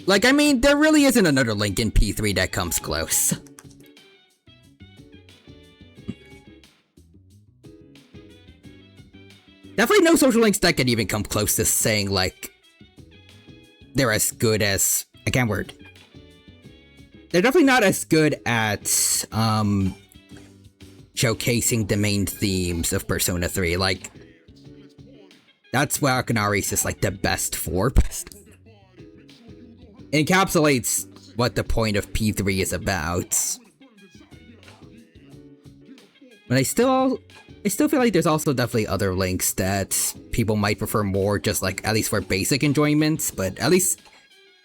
Like, I mean, there really isn't another link in P3 that comes close. Definitely no social links that can even come close to saying, like, they're as good as... I can't word. They're definitely not as good at, showcasing the main themes of Persona 3. Like, that's where Akanari's is, like, the best for. Encapsulates what the point of P3 is about. But I still feel like there's also definitely other links that people might prefer more, just like, at least for basic enjoyments, but at least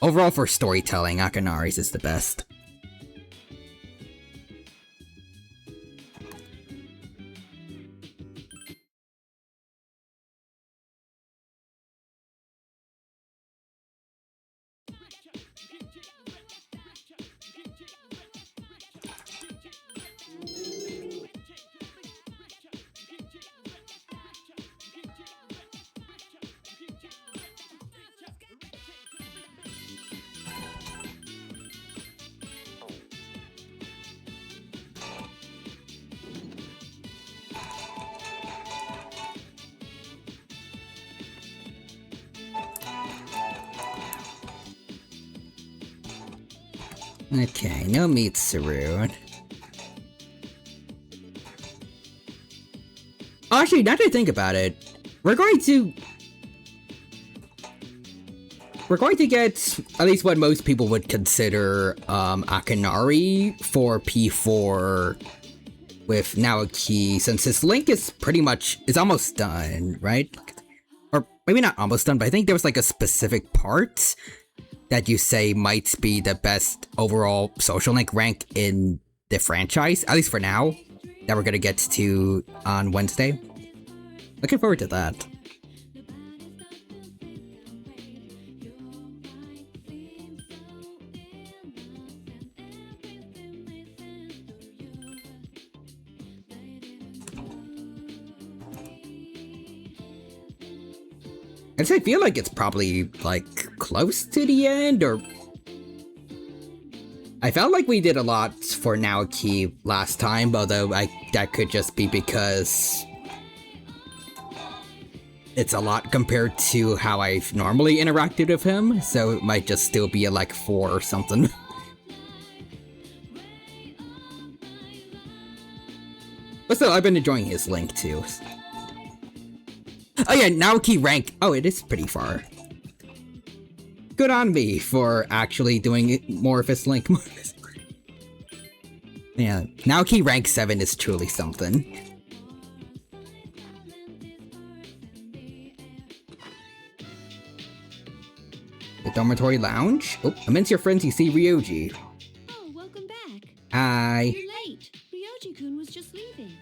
overall for storytelling, Akanari's is the best. Okay, no Mitsuru. Actually, now that I think about it, we're going to get at least what most people would consider Akanari for P4 with Naoki, since his link is almost done, right? Or maybe not almost done, but I think there was like a specific part that you say might be the best overall social link rank in the franchise, at least for now, that we're gonna get to on Wednesday. Looking forward to that. I feel like it's probably, like, close to the end, or... I felt like we did a lot for Naoki last time, although that could just be because... it's a lot compared to how I've normally interacted with him, so it might just still be a like 4 or something. But still, I've been enjoying his Link too. Oh yeah, Naoki rank. Oh, it is pretty far. Good on me for actually doing more of his Link. Yeah, Naoki rank 7 is truly something. The dormitory lounge? Oh, amidst your friends you see Ryoji. Oh, welcome back. Hi. You're late. Ryoji-kun was just leaving.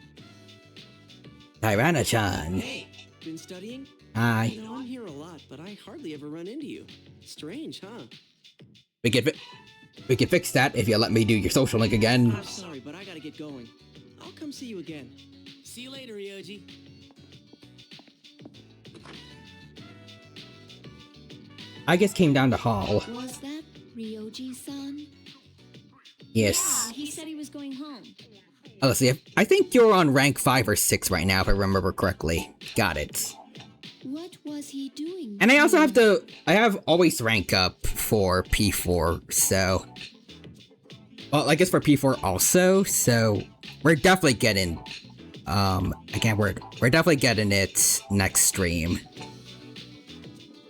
Tyrana-chan. Hey, been studying? Hi. You know, I'm here a lot, but I hardly ever run into you. Strange, huh? We can fix that if you let me do your social link again. I'm sorry, but I gotta get going. I'll come see you again. See you later, Ryoji. I just came down to Hall. Was that Ryoji-san? Yes. Yeah, he said he was going home. Oh, let's see. I think you're on rank 5 or 6 right now, if I remember correctly. Got it. What was he doing? And I also have always rank up for P4, so... Well, I guess for P4 also, so... We're definitely getting... We're definitely getting it next stream.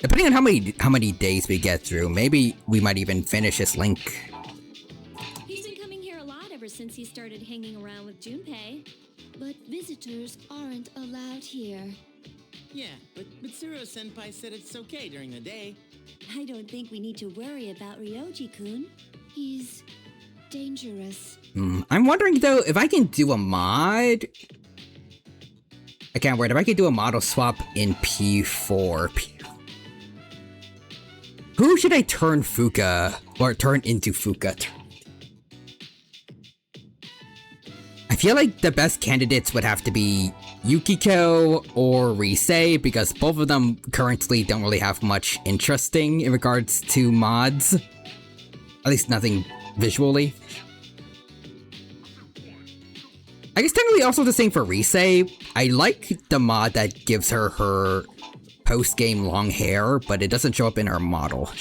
Depending on how many days we get through, maybe we might even finish this Link. He's been coming here a lot ever since he started hanging around with Junpei. But visitors aren't allowed here. Yeah, but Mitsuru-senpai said it's okay during the day. I don't think we need to worry about Ryoji-kun. He's dangerous. I'm wondering though, if I can do a mod... I can't wait, if I could do a model swap in P4. Who should I turn Fuka, or turn into Fuka? I feel like the best candidates would have to be Yukiko or Risei, because both of them currently don't really have much interesting in regards to mods. At least nothing visually. I guess technically also the same for Risei. I like the mod that gives her post-game long hair, but it doesn't show up in her model.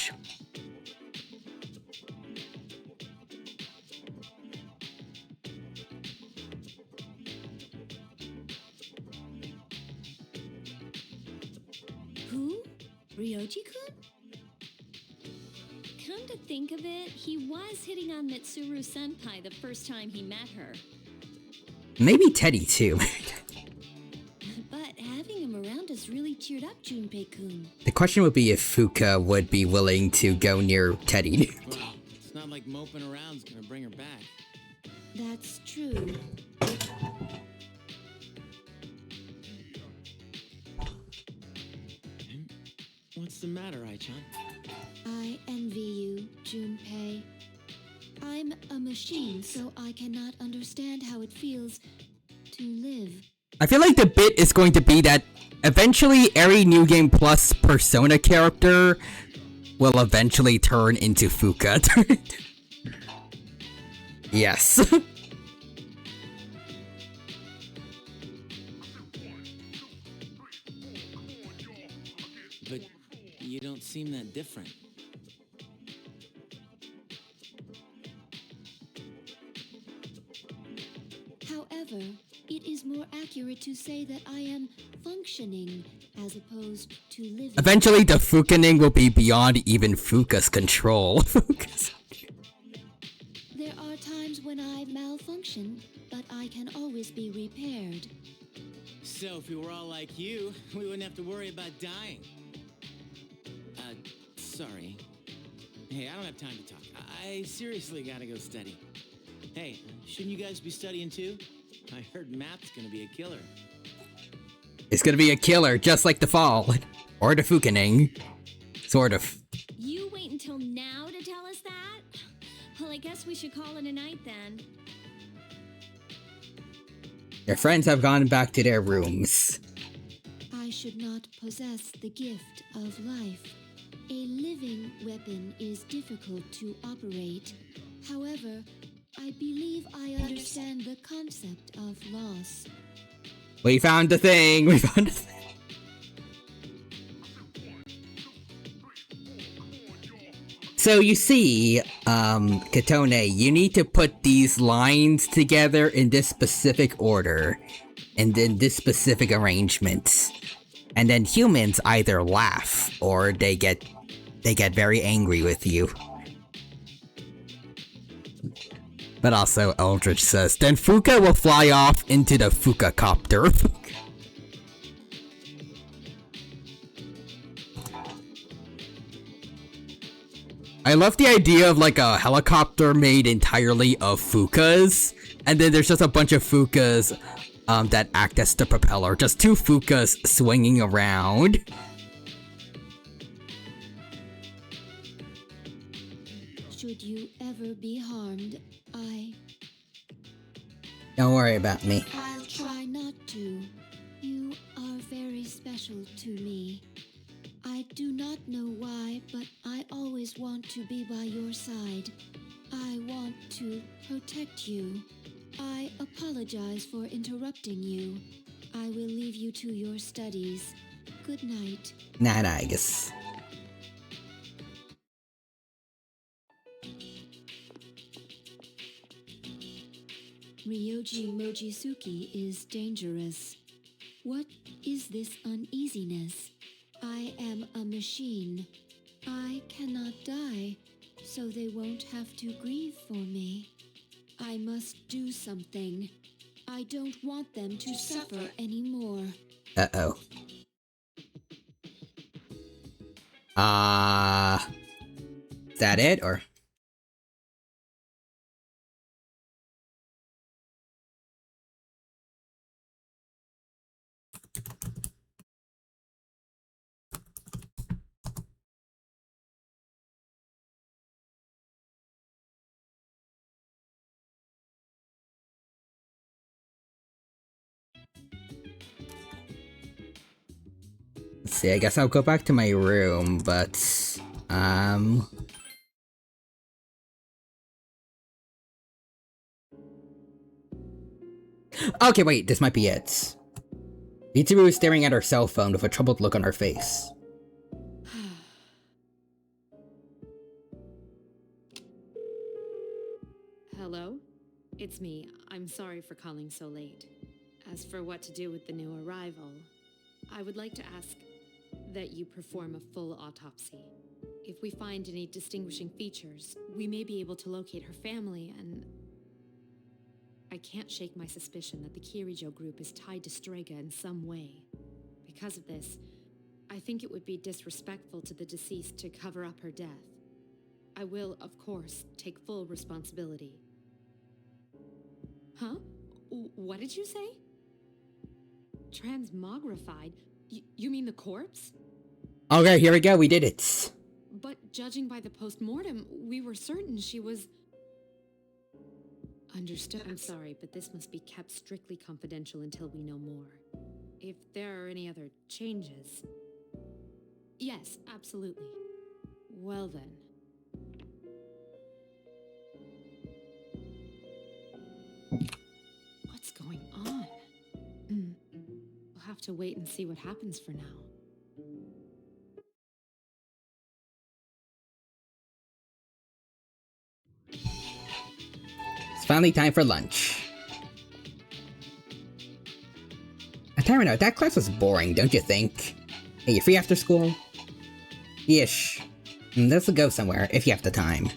Who? Ryoji-kun? Come to think of it, he was hitting on Mitsuru-senpai the first time he met her. Maybe Teddy too. But having him around has really cheered up Junpei-kun. The question would be if Fuka would be willing to go near Teddy. Well, it's not like moping around's gonna bring her back. That's true. What's the matter, Ai-chan? I envy you, Junpei. I'm a machine, so I cannot understand how it feels to live. I feel like the bit is going to be that eventually every New Game Plus Persona character will eventually turn into Fuka. Yes. But you don't seem that different. However, it is more accurate to say that I am functioning as opposed to living. Eventually the Fukaning will be beyond even Fuka's control. There are times when I malfunction, but I can always be repaired. So if we were all like you, we wouldn't have to worry about dying. Sorry. Hey, I don't have time to talk. I seriously gotta go study. Hey, shouldn't you guys be studying too? I heard math's gonna be a killer. It's gonna be a killer, just like the Fall. Or the Fukaning. Sort of. You wait until now to tell us that? Well, I guess we should call it a night then. Your friends have gone back to their rooms. I should not possess the gift of life. A living weapon is difficult to operate. However, I believe I understand the concept of loss. We found the thing! We found the thing! So you see, Katone, you need to put these lines together in this specific order, and then this specific arrangement. And then humans either laugh, or they get very angry with you. But also, Eldritch says, then Fuka will fly off into the Fuka copter. I love the idea of like a helicopter made entirely of Fukas, and then there's just a bunch of Fukas that act as the propeller. Just two Fukas swinging around. Should you ever be harmed, Don't worry about me. I'll try not to. You are very special to me. I do not know why, but I always want to be by your side. I want to protect you. I apologize for interrupting you. I will leave you to your studies. Good night. Night, I guess. Ryoji Mochisuki is dangerous. What is this uneasiness? I am a machine. I cannot die, so they won't have to grieve for me. I must do something. I don't want them to suffer anymore. Uh-oh. Is that it, or? Let's see, I guess I'll go back to my room, but, okay, wait, this might be it. Mitsuru is staring at her cell phone with a troubled look on her face. Hello? It's me. I'm sorry for calling so late. As for what to do with the new arrival, I would like to ask that you perform a full autopsy. If we find any distinguishing features, we may be able to locate her family and... I can't shake my suspicion that the Kirijo group is tied to Strega in some way. Because of this, I think it would be disrespectful to the deceased to cover up her death. I will, of course, take full responsibility. Huh? What did you say? Transmogrified? You mean the corpse? Okay, here we go, we did it. But judging by the post-mortem, we were certain she was... Understood. I'm sorry, but this must be kept strictly confidential until we know more. If there are any other changes... Yes, absolutely. Well then. What's going on? We'll have to wait and see what happens for now. It's finally time for lunch. Tyrano, that class was boring, don't you think? Hey, you free after school? Ish. Let's go somewhere, if you have the time.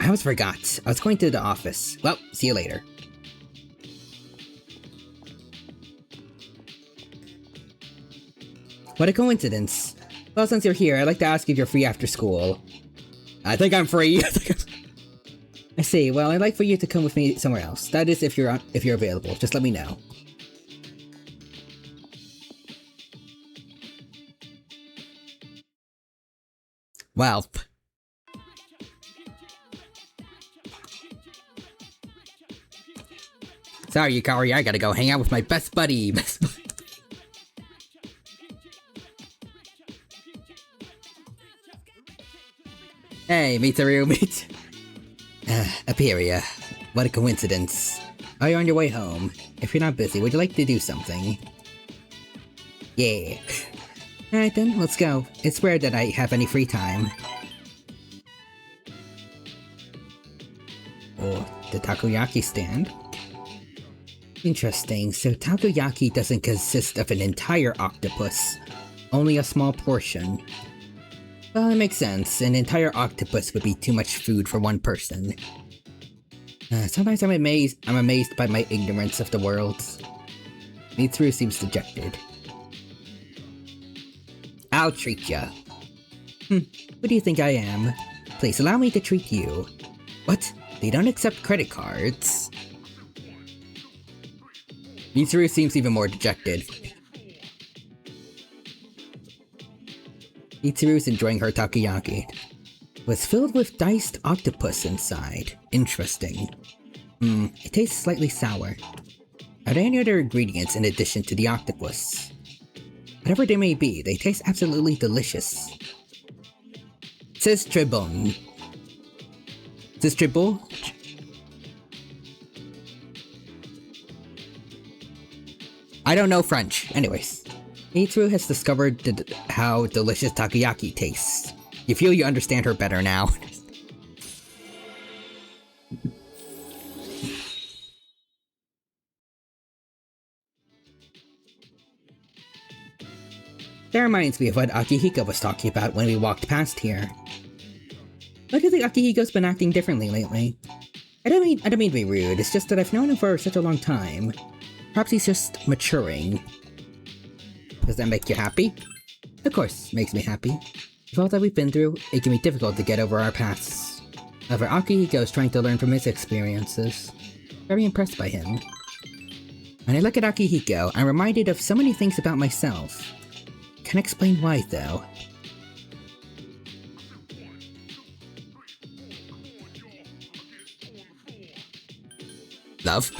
I almost forgot. I was going to the office. Well, see you later. What a coincidence. Well, since you're here, I'd like to ask if you're free after school. I think I'm free. I see. Well, I'd like for you to come with me somewhere else. That is, if you're available. Just let me know. Well. Sorry, Yukari, I gotta go hang out with my best buddy. Hey, Mitsuru, meet. Aperia. What a coincidence. Are you on your way home? If you're not busy, would you like to do something? Yeah. Alright then, let's go. It's rare that I have any free time. takoyaki stand. Interesting, so takoyaki doesn't consist of an entire octopus, only a small portion. Well, it makes sense. An entire octopus would be too much food for one person. Sometimes I'm amazed by my ignorance of the world. Mitsuru seems dejected. I'll treat ya. What do you think I am? Please allow me to treat you. What? They don't accept credit cards? Mitsuru seems even more dejected. Mitsuru's enjoying her takoyaki. It was filled with diced octopus inside. Interesting. It tastes slightly sour. Are there any other ingredients in addition to the octopus? Whatever they may be, they taste absolutely delicious. C'est très bon. C'est très beau? I don't know French. Anyways, Mitsuru has discovered how delicious takoyaki tastes. You feel you understand her better now. That reminds me of what Akihiko was talking about when we walked past here. Why do you think Akihiko's been acting differently lately? I don't mean to be rude, it's just that I've known him for such a long time. Perhaps he's just maturing. Does that make you happy? Of course, it makes me happy. With all that we've been through, it can be difficult to get over our pasts. However, Akihiko is trying to learn from his experiences. Very impressed by him. When I look at Akihiko, I'm reminded of so many things about myself. Can't explain why, though. Love?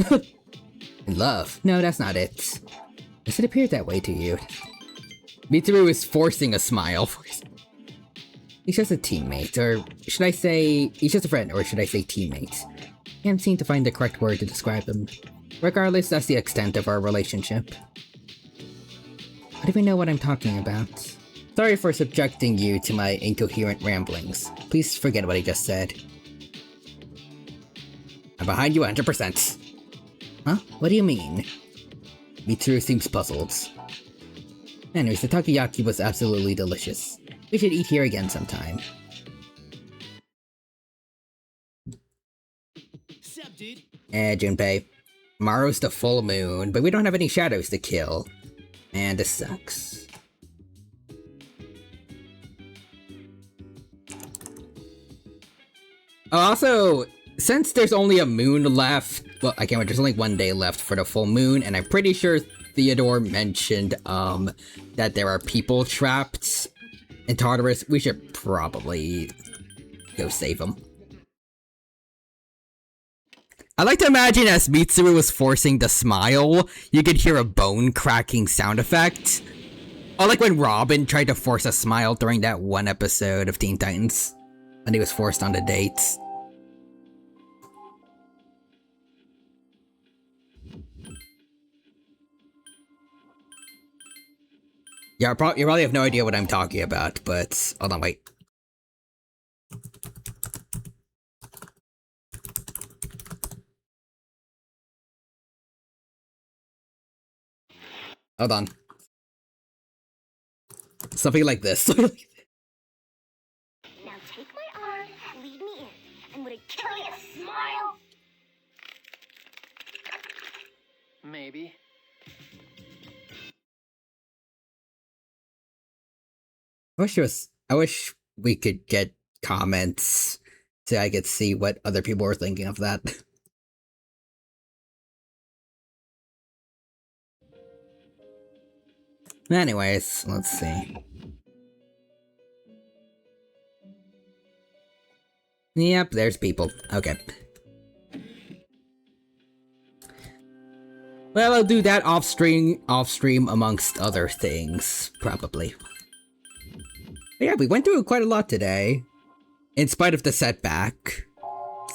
Love? No, that's not it. Does it appear that way to you? Mitsuru is forcing a smile. He's just a teammate, or should I say, he's just a friend, or should I say teammate? Can't seem to find the correct word to describe him. Regardless, that's the extent of our relationship. I don't even know what I'm talking about. Sorry for subjecting you to my incoherent ramblings. Please forget what I just said. I'm behind you 100%. Huh? What do you mean? Mitsuru seems puzzled. Anyways, the takoyaki was absolutely delicious. We should eat here again sometime. Sup, dude? Junpei. Tomorrow's the full moon, but we don't have any shadows to kill. Man, this sucks. Also, since there's only a moon left, well, I can't remember, there's only one day left for the full moon, and I'm pretty sure Theodore mentioned, that there are people trapped in Tartarus. We should probably go save them. I like to imagine as Mitsuru was forcing the smile, you could hear a bone cracking sound effect. Or like when Robin tried to force a smile during that one episode of Teen Titans, when he was forced on the dates. Yeah, you probably have no idea what I'm talking about, but hold on, wait. Hold on. Something like this. Now take my arm, lead me in, and would it kill you to smile? Maybe. I wish we could get comments so I could see what other people were thinking of that. Anyways, let's see. Yep, there's people. Okay. Well, I'll do that off stream amongst other things, probably. But yeah, we went through quite a lot today, in spite of the setback.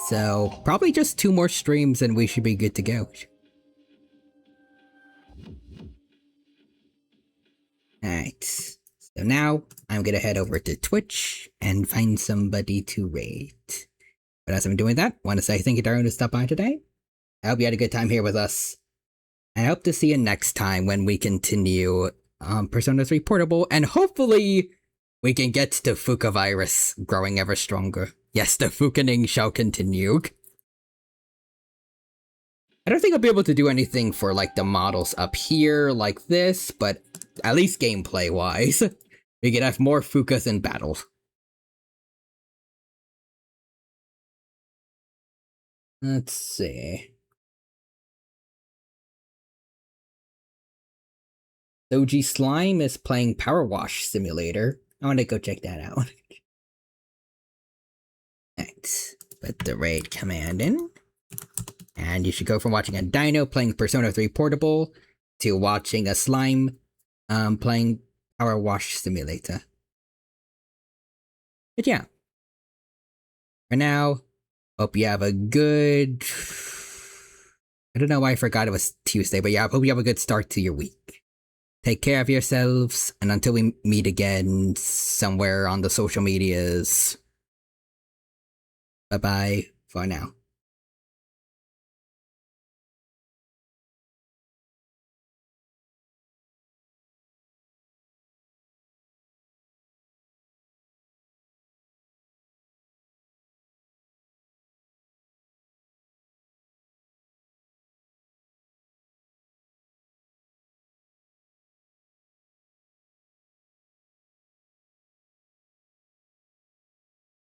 So, probably just 2 more streams and we should be good to go. Alright, so now I'm gonna head over to Twitch and find somebody to raid. But as I'm doing that, I want to say thank you to everyone who stopped by today. I hope you had a good time here with us. I hope to see you next time when we continue Persona 3 Portable, and hopefully we can get to Fuka Virus growing ever stronger. Yes, the Fukaning shall continue. I don't think I'll be able to do anything for like the models up here like this, but at least gameplay-wise, we can have more Fukas in battle. Let's see. Doji Slime is playing Power Wash Simulator. I want to go check that out. Right, put the raid command in. And you should go from watching a Dino playing Persona 3 Portable to watching a Slime playing Power Wash Simulator. But yeah. For now, hope you have a good... I don't know why I forgot it was Tuesday, but yeah, I hope you have a good start to your week. Take care of yourselves, and until we meet again somewhere on the social medias, bye-bye for now.